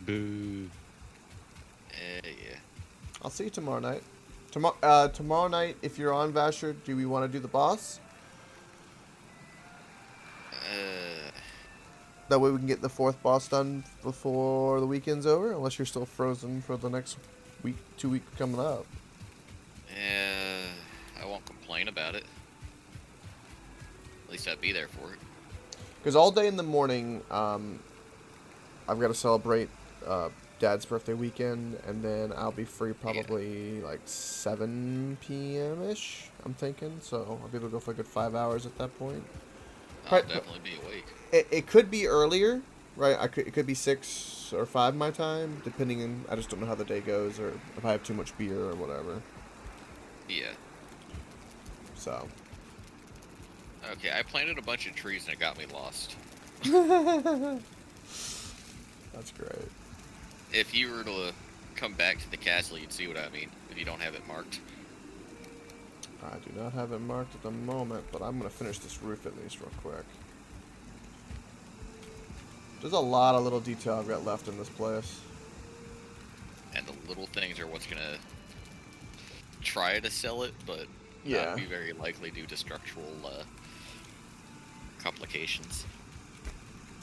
Boo. Yeah. I'll see you tomorrow night. Tomorrow night, if you're on Vasher, do we want to do the boss? That way we can get the 4th boss done before the weekend's over, unless you're still frozen for the next week, 2 weeks coming up. I won't complain about it. At least I'd be there for it. Because all day in the morning, I've got to celebrate Dad's birthday weekend, and then I'll be free probably like 7 p.m.-ish, I'm thinking. So I'll be able to go for a good 5 hours at that point. I'll Right, definitely be awake. It could be earlier, right? It could be 6 or 5 my time, depending on, I just don't know how the day goes, or if I have too much beer or whatever. Yeah. So. Okay, I planted a bunch of trees and it got me lost. That's great. If you were to come back to the castle, you'd see what I mean, if you don't have it marked. I do not have it marked at the moment, but I'm going to finish this roof at least real quick. There's a lot of little detail I've got left in this place. And the little things are what's gonna try to sell it, but Yeah. not be very likely due to structural complications.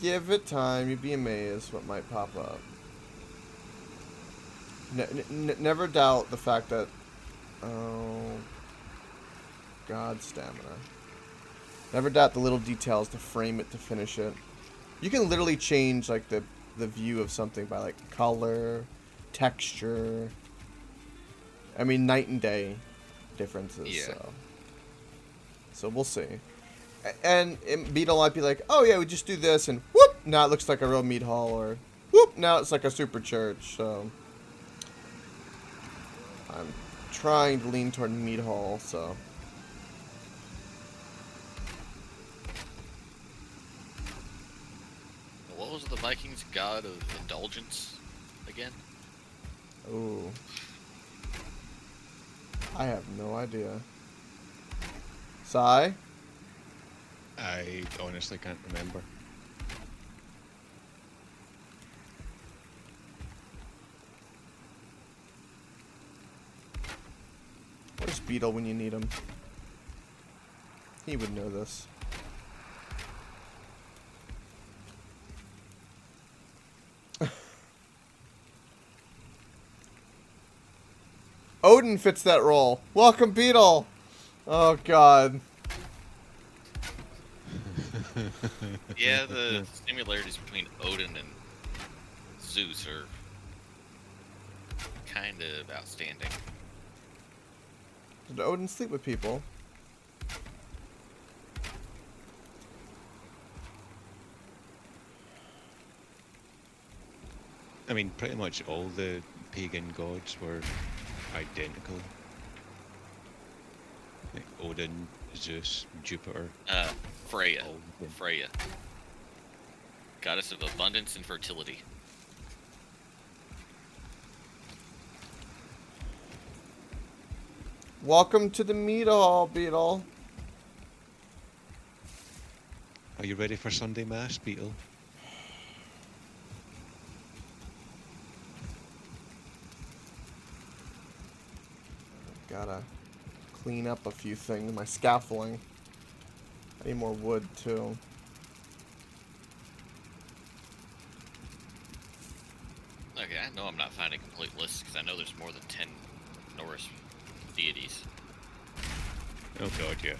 Give it time, you'd be amazed what might pop up. Never doubt the fact that... Oh... God, stamina. Never doubt the little details to frame it, to finish it. You can literally change, like, the view of something by, like, color, texture. I mean, night and day differences, Yeah. So we'll see. And Beetle might be like, oh yeah, we just do this, and whoop, now it looks like a real meat hall, or whoop, now it's like a super church, so. I'm trying to lean toward meat hall, so. What was the Vikings' god of indulgence again? Ooh. I have no idea. Sai? I honestly can't remember. Where's Beetle when you need him? He would know this. Odin fits that role. Welcome, Beetle! Oh, God. Yeah, the similarities between Odin and Zeus are kind of outstanding. Did Odin sleep with people? I mean, pretty much all the pagan gods were identical. Like Odin, Zeus, Jupiter. Freya. All of them. Freya. Goddess of abundance and fertility. Welcome to the meat hall, Beetle. Are you ready for Sunday Mass, Beetle? Gotta clean up a few things. My scaffolding. I need more wood, too. Okay, I know I'm not finding complete lists because I know there's more than 10 Norse deities. Oh god, yeah.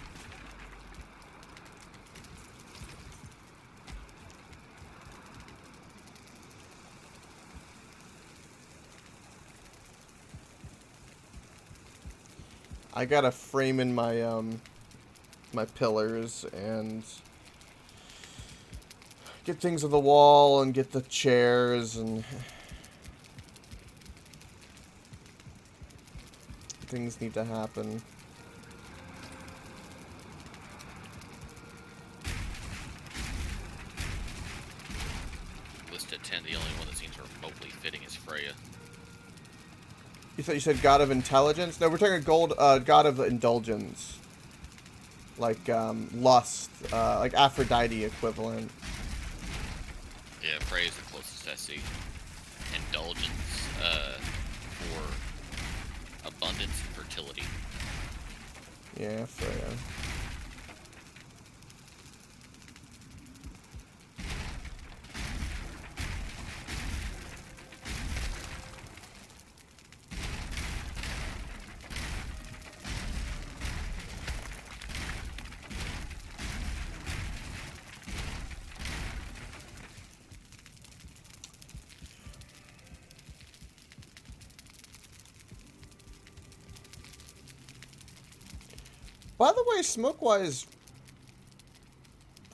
I gotta frame in my my pillars and get things on the wall and get the chairs and things need to happen. List at 10, the only one that seems remotely fitting is Freya. You thought you said God of Intelligence? No, we're talking God of Indulgence. Like, lust. Like Aphrodite equivalent. Yeah. Yeah, prey is the closest I see. Indulgence for abundance and fertility. Yeah, fair. By the way, smoke-wise,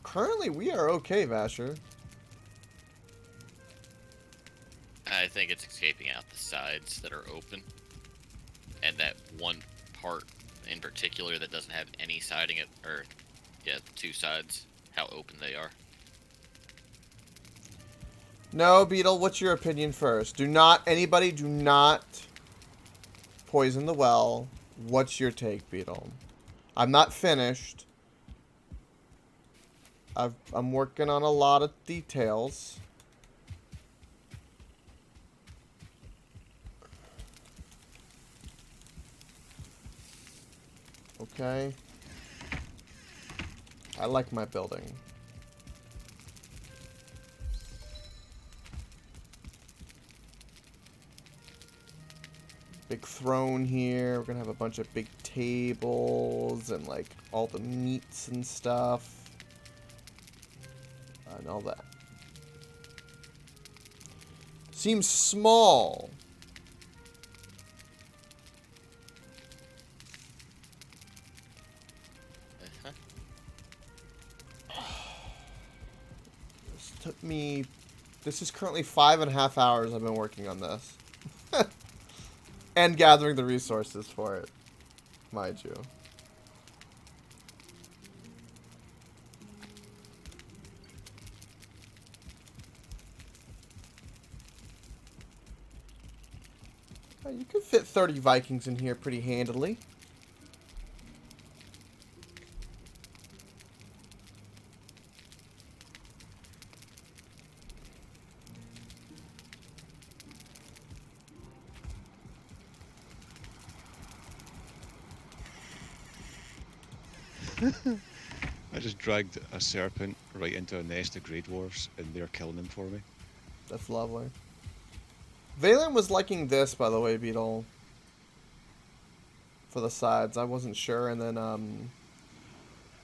currently we are okay, Vasher. I think it's escaping out the sides that are open, and that one part in particular that doesn't have any siding or yeah, the two sides, how open they are. No, Beetle, what's your opinion first? Anybody do not poison the well. What's your take, Beetle? I'm not finished. I'm working on a lot of details. Okay. I like my building. Big throne here. We're gonna have a bunch of big tables and like all the meats and stuff. And all that. Seems small. This took me... This is currently 5.5 hours I've been working on this. And gathering the resources for it. Mind you. You could fit 30 Vikings in here pretty handily. I just dragged a serpent right into a nest of Grey Dwarfs, and they're killing them for me. That's lovely. Valen was liking this, by the way, Beetle. For the sides. I wasn't sure, and then, I'm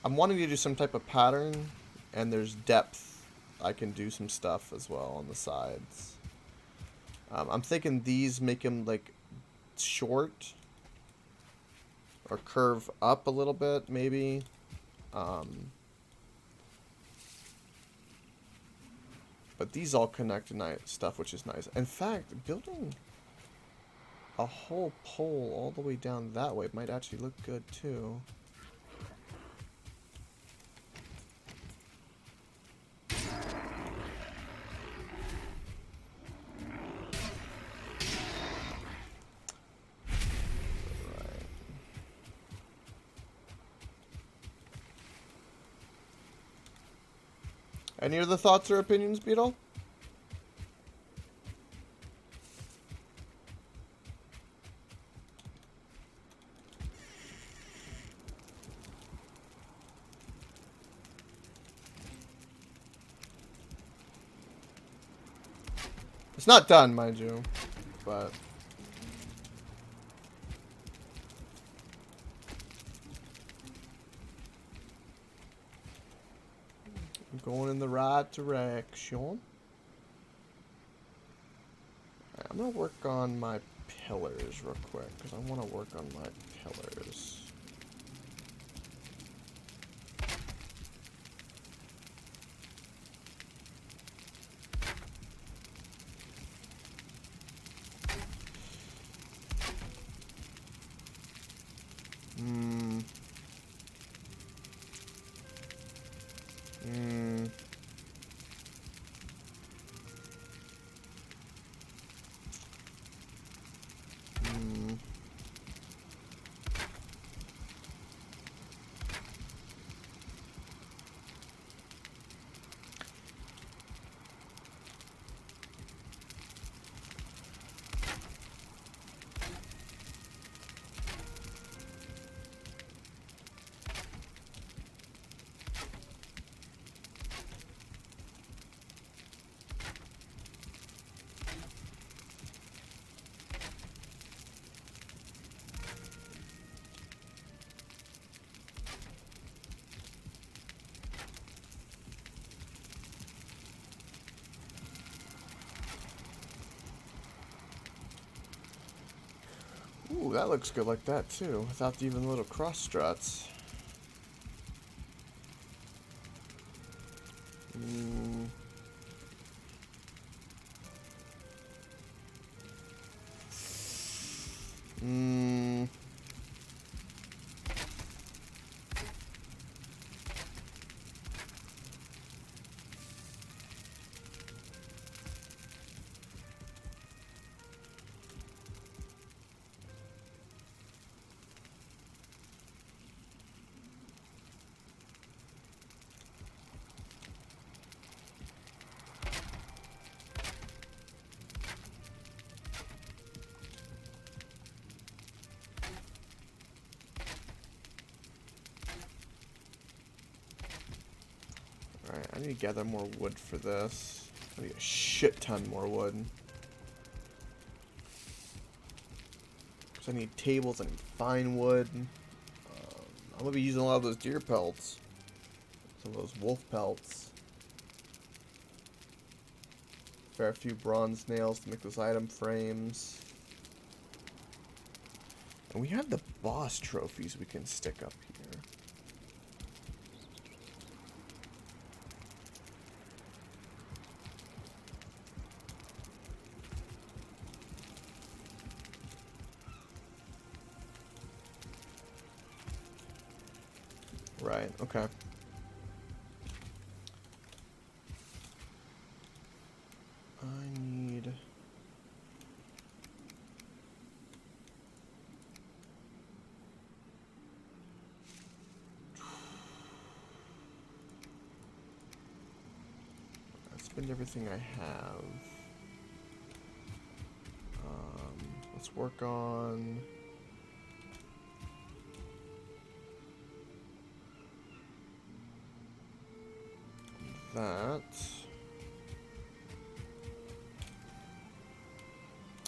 wanting to do some type of pattern, and there's depth. I can do some stuff as well on the sides. I'm thinking these make them, like, short. Or curve up a little bit, maybe. But these all connect to nice stuff, which is nice. In fact, building a whole pole all the way down that way might actually look good too. Any other thoughts or opinions, Beetle? It's not done, mind you, but... I'm going in the right direction. Alright, I'm going to work on my pillars real quick, because I want to work on my pillars. that looks good like that too, without even the little cross struts. Mm. Mm. Alright, I need to gather more wood for this. I need a shit ton more wood. Because I need tables, I need fine wood. I'm going to be using a lot of those deer pelts. Some of those wolf pelts. Fair few bronze nails to make those item frames. And we have the boss trophies we can stick up here. Right, okay. I need... I spend everything I have. Let's work on... that.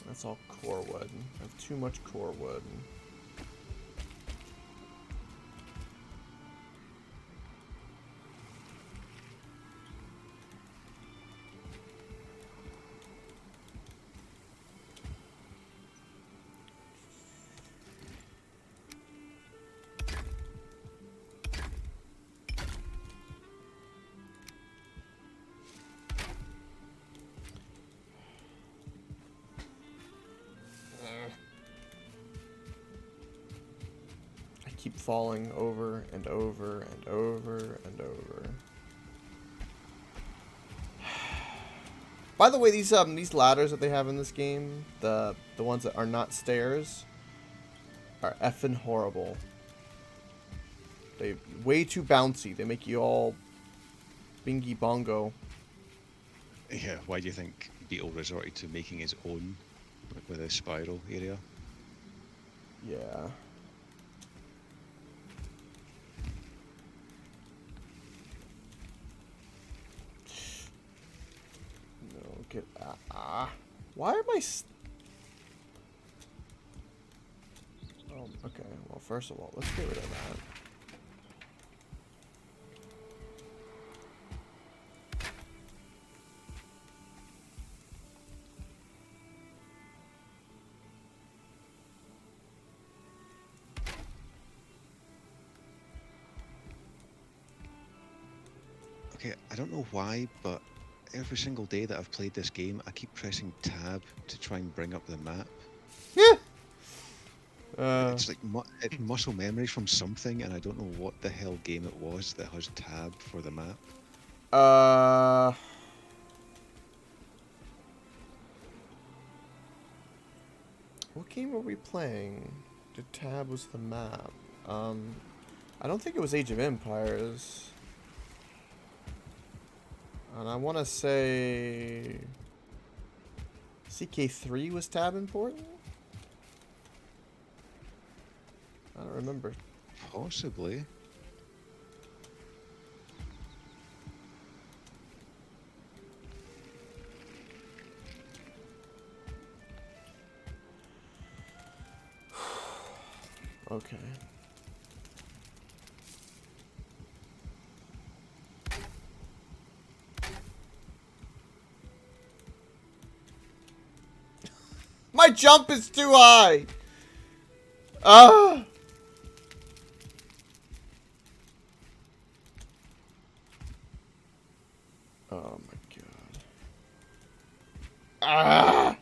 That's all core wood. I have too much core wood. I keep falling over and over and over and over. By the way, these ladders that they have in this game, the ones that are not stairs, are effing horrible. They way too bouncy. They make you all bingy bongo. Yeah, why do you think Beetle resorted to making his own with a spiral area? Yeah. No, get why am I? Oh, okay. Well, first of all, let's get rid of that. Okay, I don't know why, but every single day that I've played this game, I keep pressing tab to try and bring up the map. Yeah. It's like muscle memory from something, and I don't know what the hell game it was that has tab for the map. What game were we playing? The tab was the map. I don't think it was Age of Empires. And I want to say CK3 was tab important? I don't remember. Possibly. Okay. My jump is too high! Ah! Oh my god. Ah!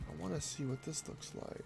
I want to see what this looks like.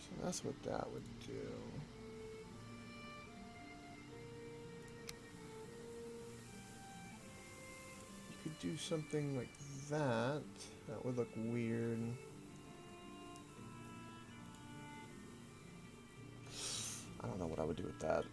So that's what that would do. You could do something like that. That would look weird. I don't know what I would do with that.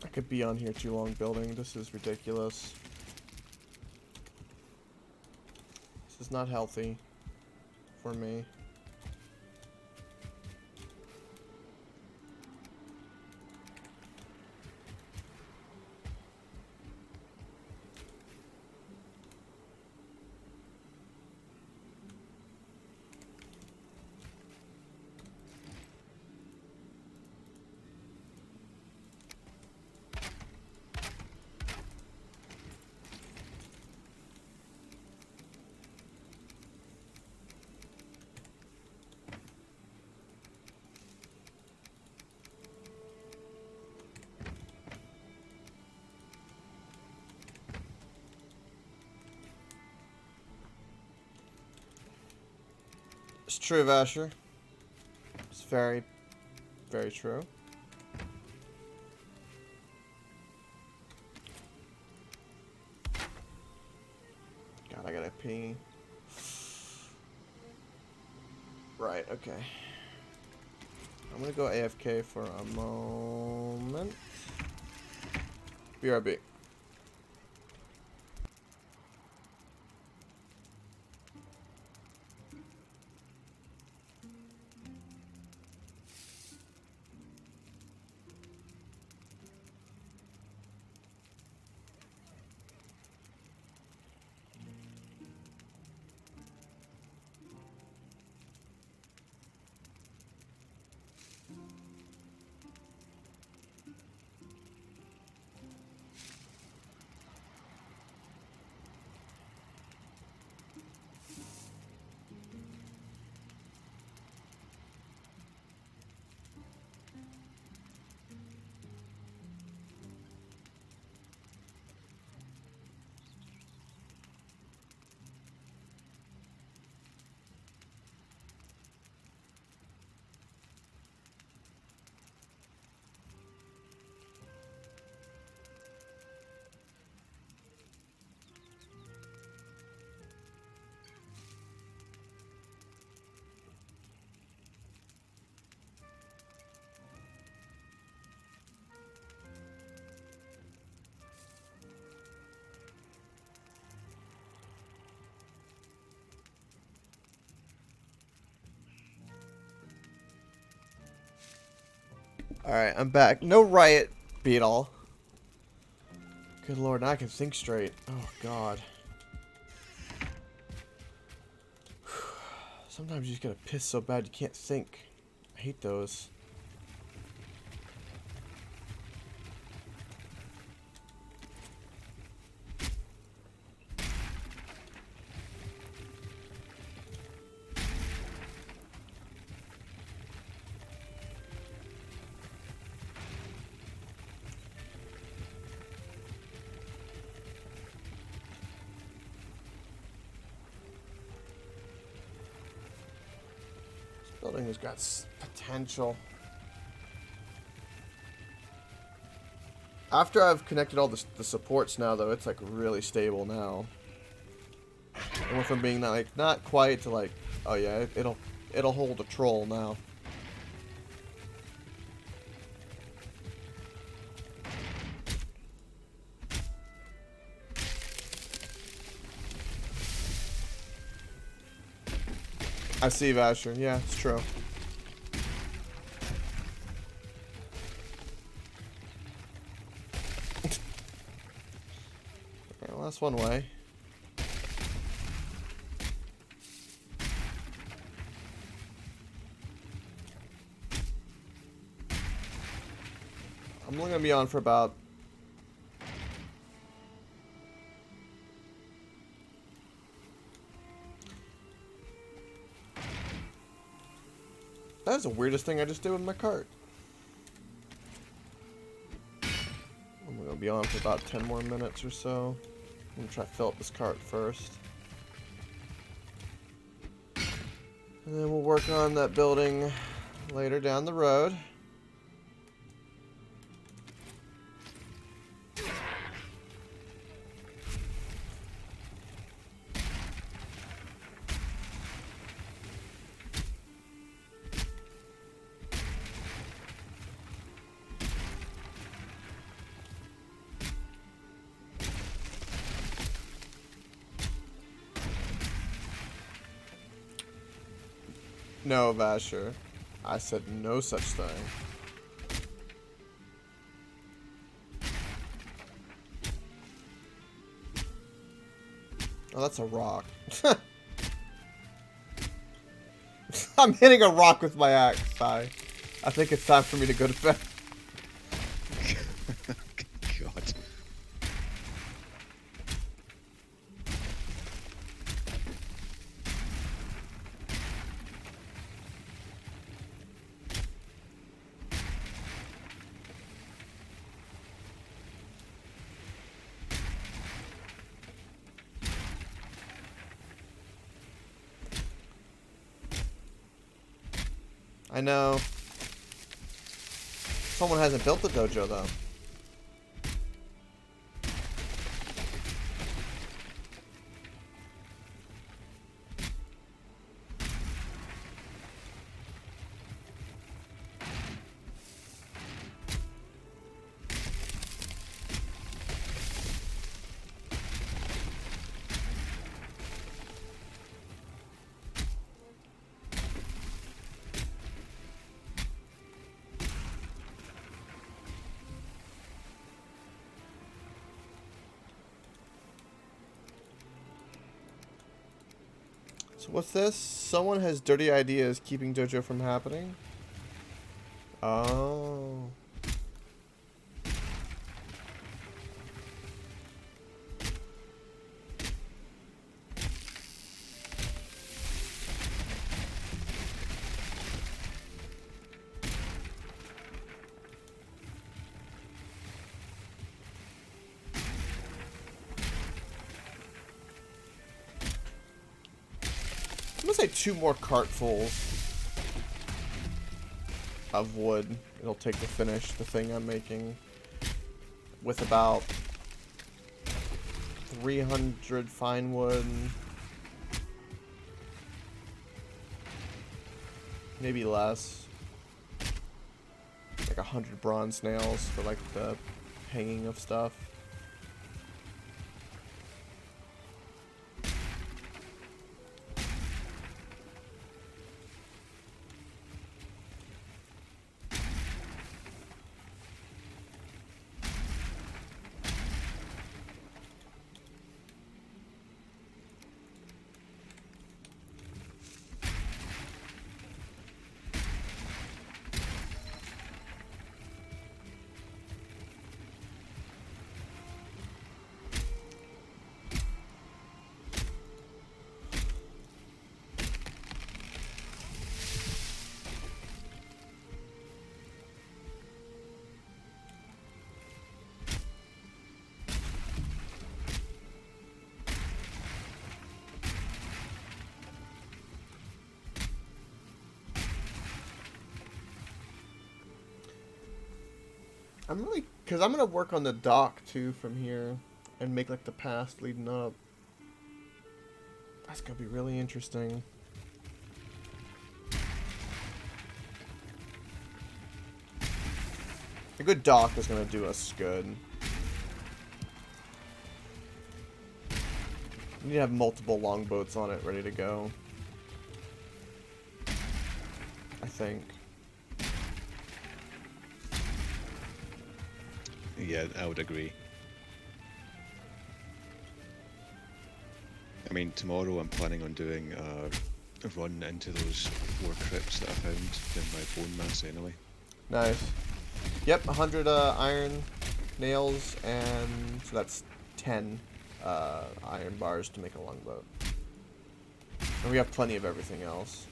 I could be on here too long building. This is ridiculous. This is not healthy for me. It's true, Vasher. It's very, very true. God, I gotta pee. Right, okay. I'm gonna go AFK for a moment. BRB. Alright, I'm back. No riot, Beetle. Good lord, now I can think straight. Oh, God. Sometimes you just gotta piss so bad you can't think. I hate those. Building has got potential. After I've connected all the supports now, though, it's like really stable now. It went from being like not quite to like, oh yeah, it'll hold a troll now. I see, Vasher. Yeah, it's true. Okay, well, that's one way. I'm only gonna be on for about... That is the weirdest thing I just did with my cart. I'm gonna be on for about 10 more minutes or so. I'm gonna try to fill up this cart first. And then we'll work on that building later down the road. No, Vasher. I said no such thing. Oh, that's a rock. I'm hitting a rock with my axe. I think it's time for me to go to bed. God. I know. Someone hasn't built the dojo, though. So what's this? Someone has dirty ideas keeping dojo from happening? Oh. I'm gonna say 2 more cartfuls of wood. It'll take to finish the thing I'm making with about 300 fine wood. Maybe less. Like 100 bronze nails for like the hanging of stuff. because I'm gonna work on the dock too from here, and make like the path leading up. That's gonna be really interesting. A good dock is gonna do us good. We need to have multiple longboats on it ready to go. I think. Yeah, I would agree. I mean, tomorrow I'm planning on doing a run into those 4 crypts that I found in my bone mass anyway. Nice. Yep, 100 iron nails, and so that's 10 iron bars to make a longboat. And we have plenty of everything else.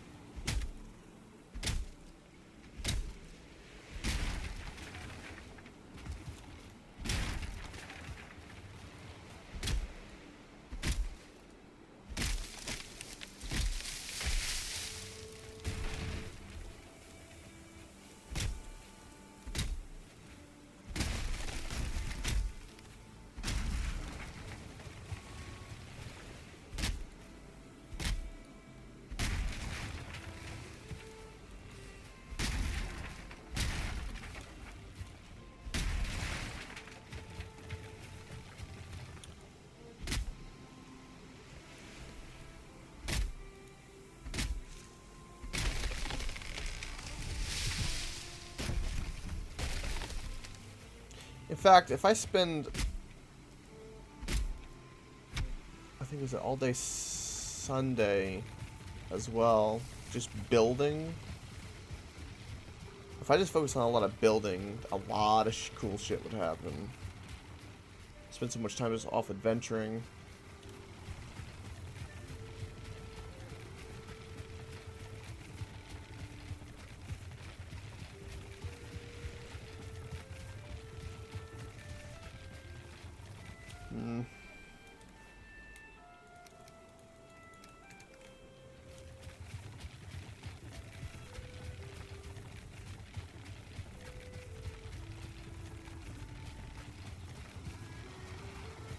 In fact, if I spend, I think it was all day Sunday as well, just building. If I just focus on a lot of building, a lot of cool shit would happen. Spend so much time just off adventuring.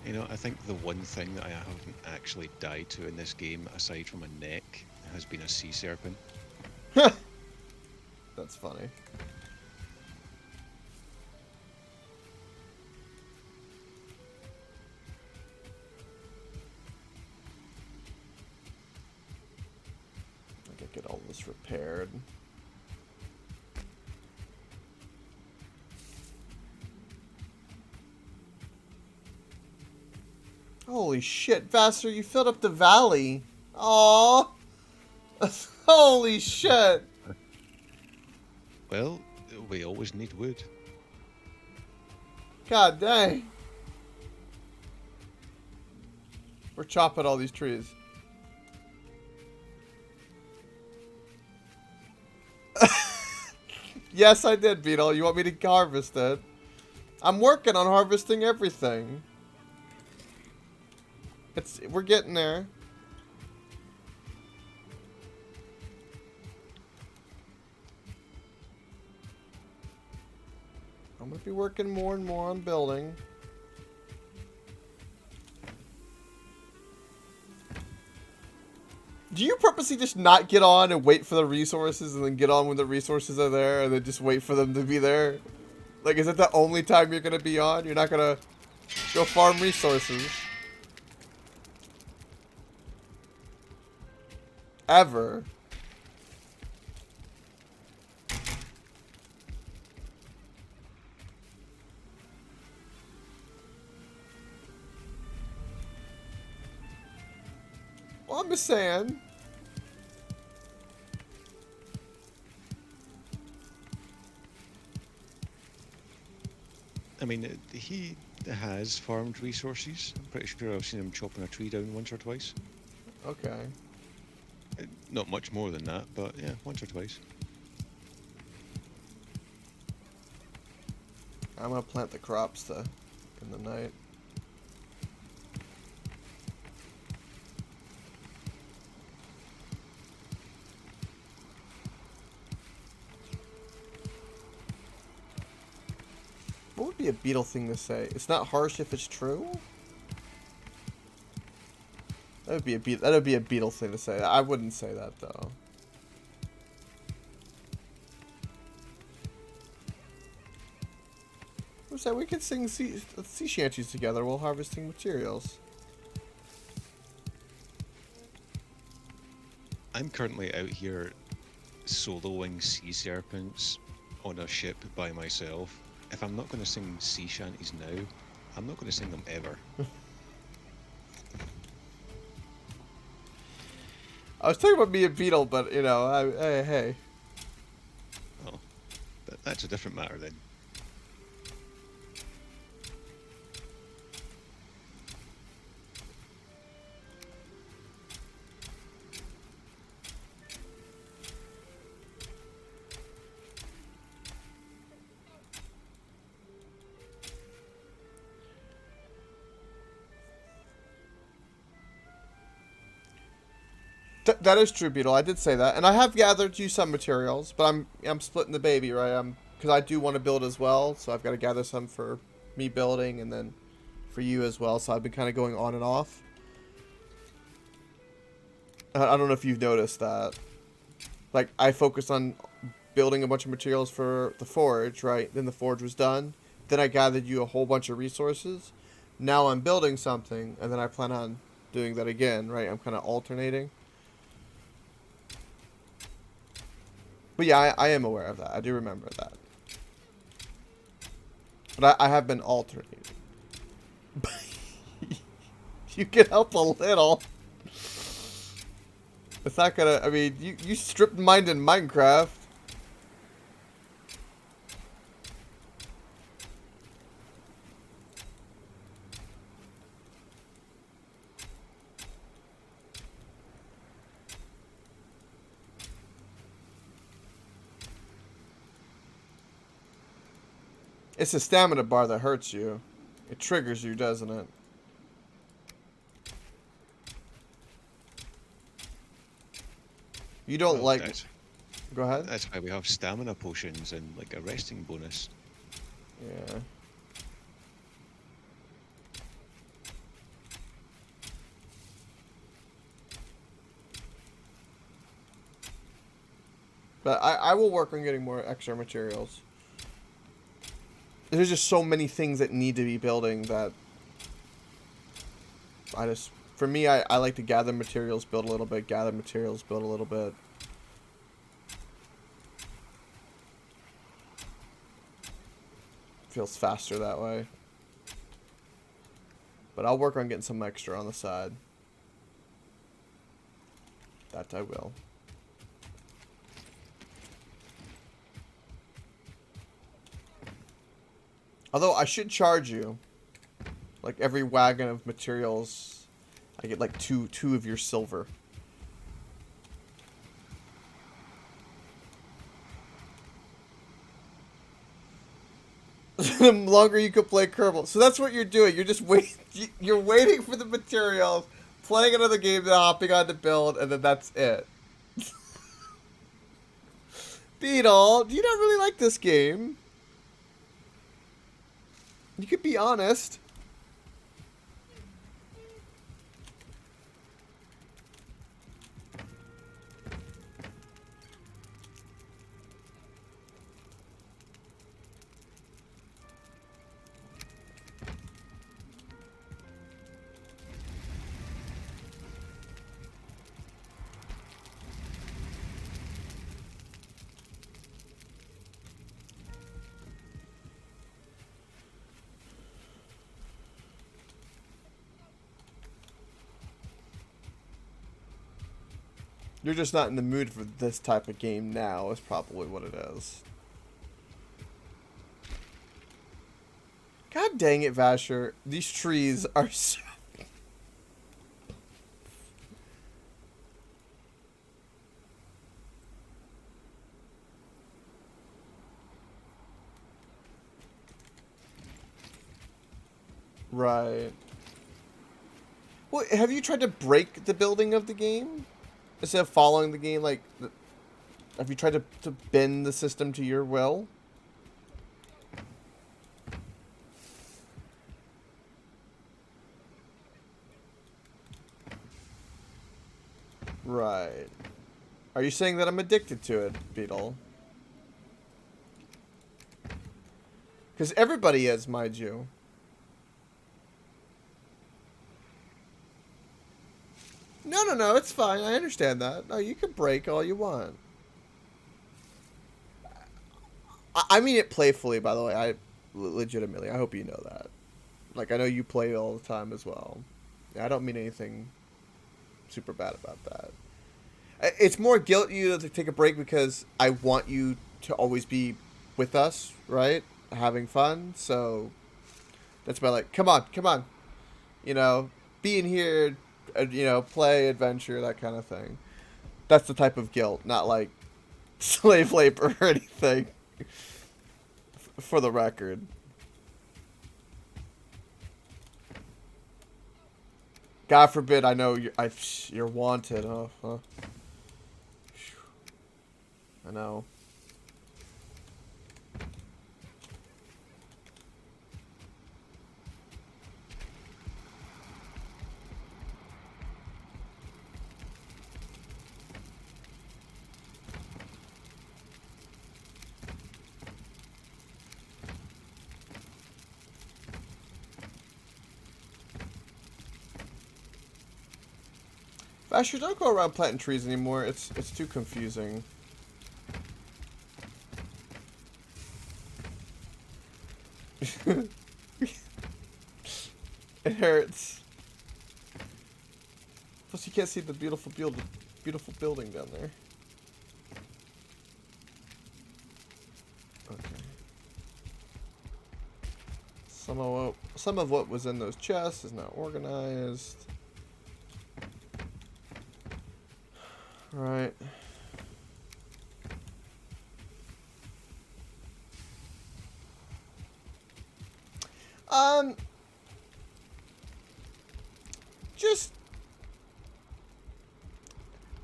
You know, I think the one thing that I haven't actually died to in this game, aside from a neck, has been a sea serpent. That's funny. I gotta get all this repaired. Holy shit, Vassar, you filled up the valley. Aww. Holy shit. Well, we always need wood. God dang. We're chopping all these trees. Yes, I did, Beetle. You want me to harvest it? I'm working on harvesting everything. We're getting there. I'm gonna be working more and more on building. Do you purposely just not get on and wait for the resources and then get on when the resources are there and then just wait for them to be there? Like, is it the only time you're gonna be on? You're not gonna go farm resources? Ever. Well, I'm just saying. I mean, he has farmed resources. I'm pretty sure I've seen him chopping a tree down once or twice. Okay. Not much more than that, but yeah, once or twice. I'm gonna plant the crops in the night. be a beetle thing to say. It's not harsh if it's true. That would be a beetle thing to say. I wouldn't say that though. Who said we could sing sea shanties together while harvesting materials? I'm currently out here soloing sea serpents on a ship by myself. If I'm not going to sing sea shanties now, I'm not going to sing them ever. I was talking about being a beetle, but you know, hey. Oh, that's a different matter then. That is true, Beetle. I did say that, and I have gathered you some materials, but I'm splitting the baby, right? Because I do want to build as well, so I've got to gather some for me building, and then for you as well. So I've been kind of going on and off. I don't know if you've noticed that. Like I focused on building a bunch of materials for the forge, right? Then the forge was done. Then I gathered you a whole bunch of resources. Now I'm building something, and then I plan on doing that again, right? I'm kind of alternating. But yeah, I am aware of that. I do remember that. But I have been alternating. You can help a little. It's not gonna... I mean, you stripped mined in Minecraft. It's the stamina bar that hurts you. It triggers you, doesn't it? You don't Well, Go ahead. that's why we have stamina potions and like a resting bonus. Yeah. But I will work on getting more extra materials. There's just so many things that need to be building that for me, I like to gather materials, build a little bit, gather materials, build a little bit. Feels faster that way. But I'll work on getting some extra on the side. That I will. Although I should charge you. Like every wagon of materials, I get like two of your silver. The longer you could play Kerbal. So that's what you're doing. You're just you're waiting for the materials, playing another game, then hopping on to build, and then that's it. Beetle, do you not really like this game? You could be honest. You're just not in the mood for this type of game now, is probably what it is. God dang it, Vasher. These trees are so... Right. Well, have you tried to break the building of the game? Instead of following the game, like... Have you tried to, bend the system to your will? Right. Are you saying that I'm addicted to it, Beetle? Because everybody is, mind you. No, it's fine. I understand that. No, you can break all you want. I mean it playfully, by the way. Legitimately. I hope you know that. Like, I know you play all the time as well. Yeah, I don't mean anything super bad about that. It's more guilt you to take a break because I want you to always be with us, right? Having fun. So that's why, like, come on. You know, being here, play, adventure, that kind of thing. That's the type of guilt, not like slave labor or anything. For the record. God forbid I know you're wanted. Oh, huh. I know. Vasher, don't go around planting trees anymore. It's too confusing. It hurts. Plus, you can't see the beautiful building down there. Okay. Some of what was in those chests is now organized. Right. Just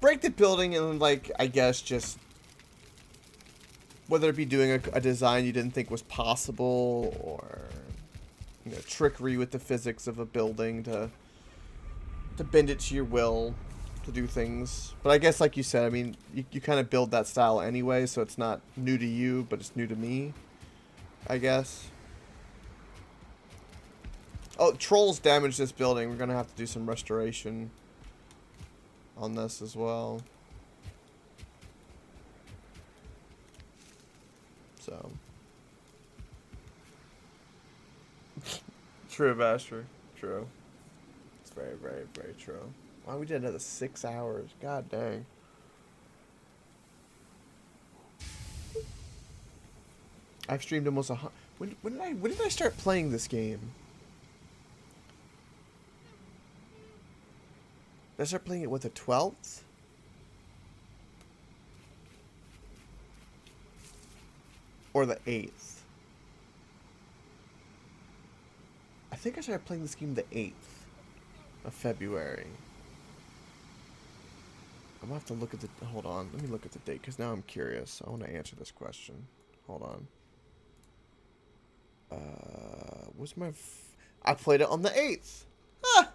break the building and, like, I guess just whether it be doing a design you didn't think was possible or, trickery with the physics of a building to bend it to your will to do things. But I guess, like you said, I mean, you kind of build that style anyway, so it's not new to you, but it's new to me, I guess. Oh, trolls damaged this building. We're going to have to do some restoration on this as well. So. True, Vasher. True. It's very, very, very true. Wow, we did another 6 hours. God dang. I've streamed almost when did I start playing this game? Did I start playing it with the 12th? Or the 8th? I think I started playing this game the 8th of February. I'm gonna have to look at the... Hold on. Let me look at the date, because now I'm curious. I want to answer this question. Hold on. What's my... I played it on the 8th. Ah!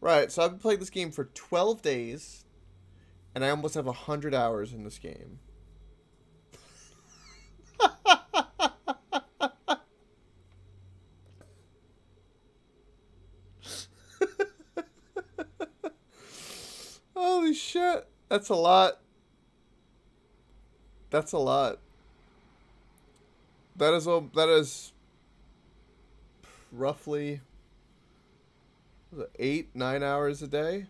Right, so I've been playing this game for 12 days, and I almost have 100 hours in this game. Holy shit. That's a lot. That's a lot. That is roughly 8-9 hours a day.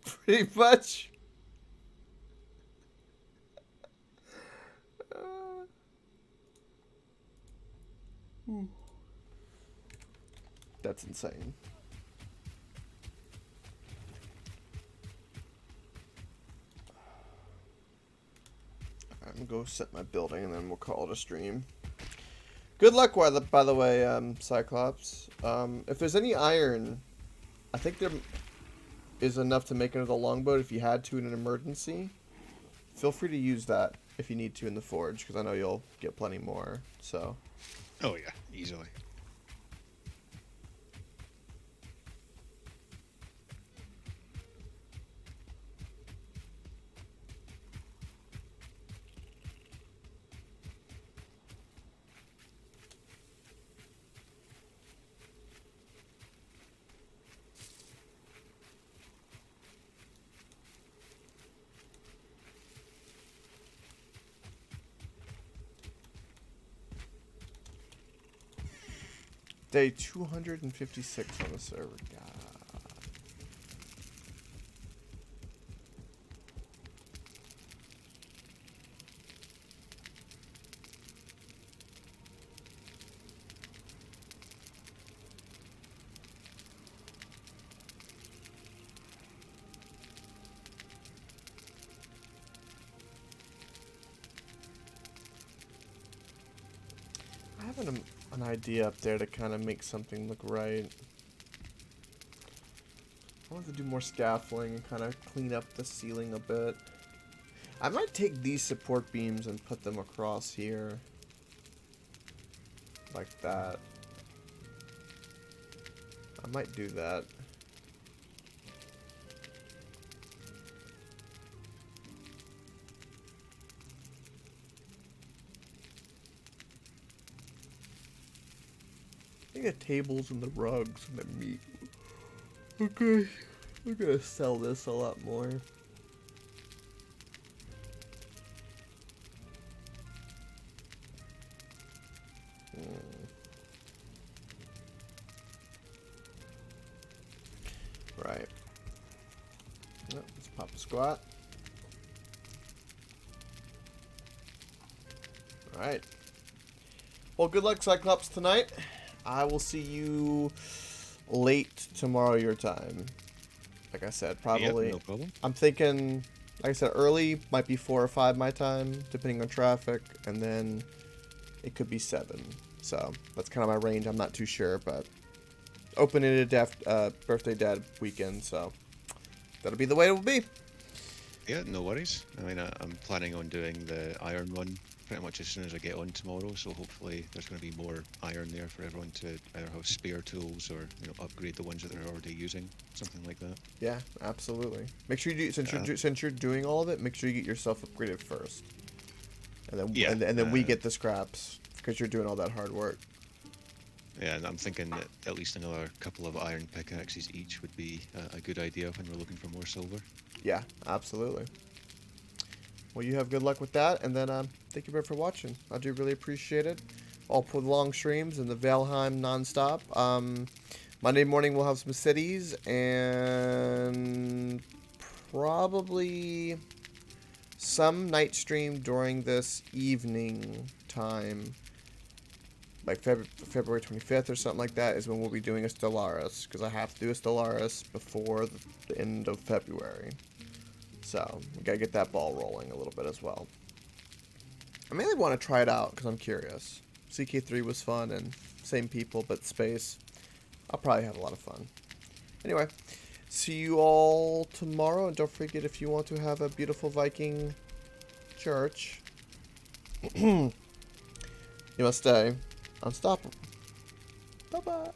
Pretty much. That's insane. I'm gonna go set my building and then we'll call it a stream. Good luck, by the way, Cyclops. If there's any iron, I think there is enough to make another longboat if you had to in an emergency. Feel free to use that if you need to in the forge, because I know you'll get plenty more, so. Oh yeah, easily. Day 256 on the server. God. I have an idea up there to kind of make something look right. I want to do more scaffolding and kind of clean up the ceiling a bit. I might take these support beams and put them across here. Like that. I might do that. I think the tables and the rugs and the meat. Okay. We're gonna sell this a lot more. Right. Yep, let's pop a squat. Alright. Well, good luck, Cyclops, tonight. I will see you late tomorrow your time. Like I said, probably. Yep, no problem. I'm thinking, like I said, early might be 4 or 5 my time, depending on traffic, and then it could be 7. So that's kind of my range. I'm not too sure, but opening a birthday dad weekend, so that'll be the way it will be. Yeah, no worries. I mean, I'm planning on doing the iron run pretty much as soon as I get on tomorrow, so hopefully there's going to be more iron there for everyone to either have spare tools or, you know, upgrade the ones that they're already using, something like that. Yeah, absolutely. Make sure you do, since you're doing all of it, make sure you get yourself upgraded first, and then and then we get the scraps because you're doing all that hard work. Yeah, and I'm thinking that at least another couple of iron pickaxes each would be a good idea when we're looking for more silver. Yeah, absolutely. Well, you have good luck with that, and then thank you very for watching. I do really appreciate it. All for the long streams and the Valheim nonstop. Monday morning we'll have some cities, and probably some night stream during this evening time. Like February 25th or something like that is when we'll be doing a Stellaris, because I have to do a Stellaris before the end of February. So, we gotta get that ball rolling a little bit as well. I mainly want to try it out because I'm curious. CK3 was fun and same people but space. I'll probably have a lot of fun. Anyway, see you all tomorrow, and don't forget, if you want to have a beautiful Viking church, you must stay unstoppable. Bye-bye.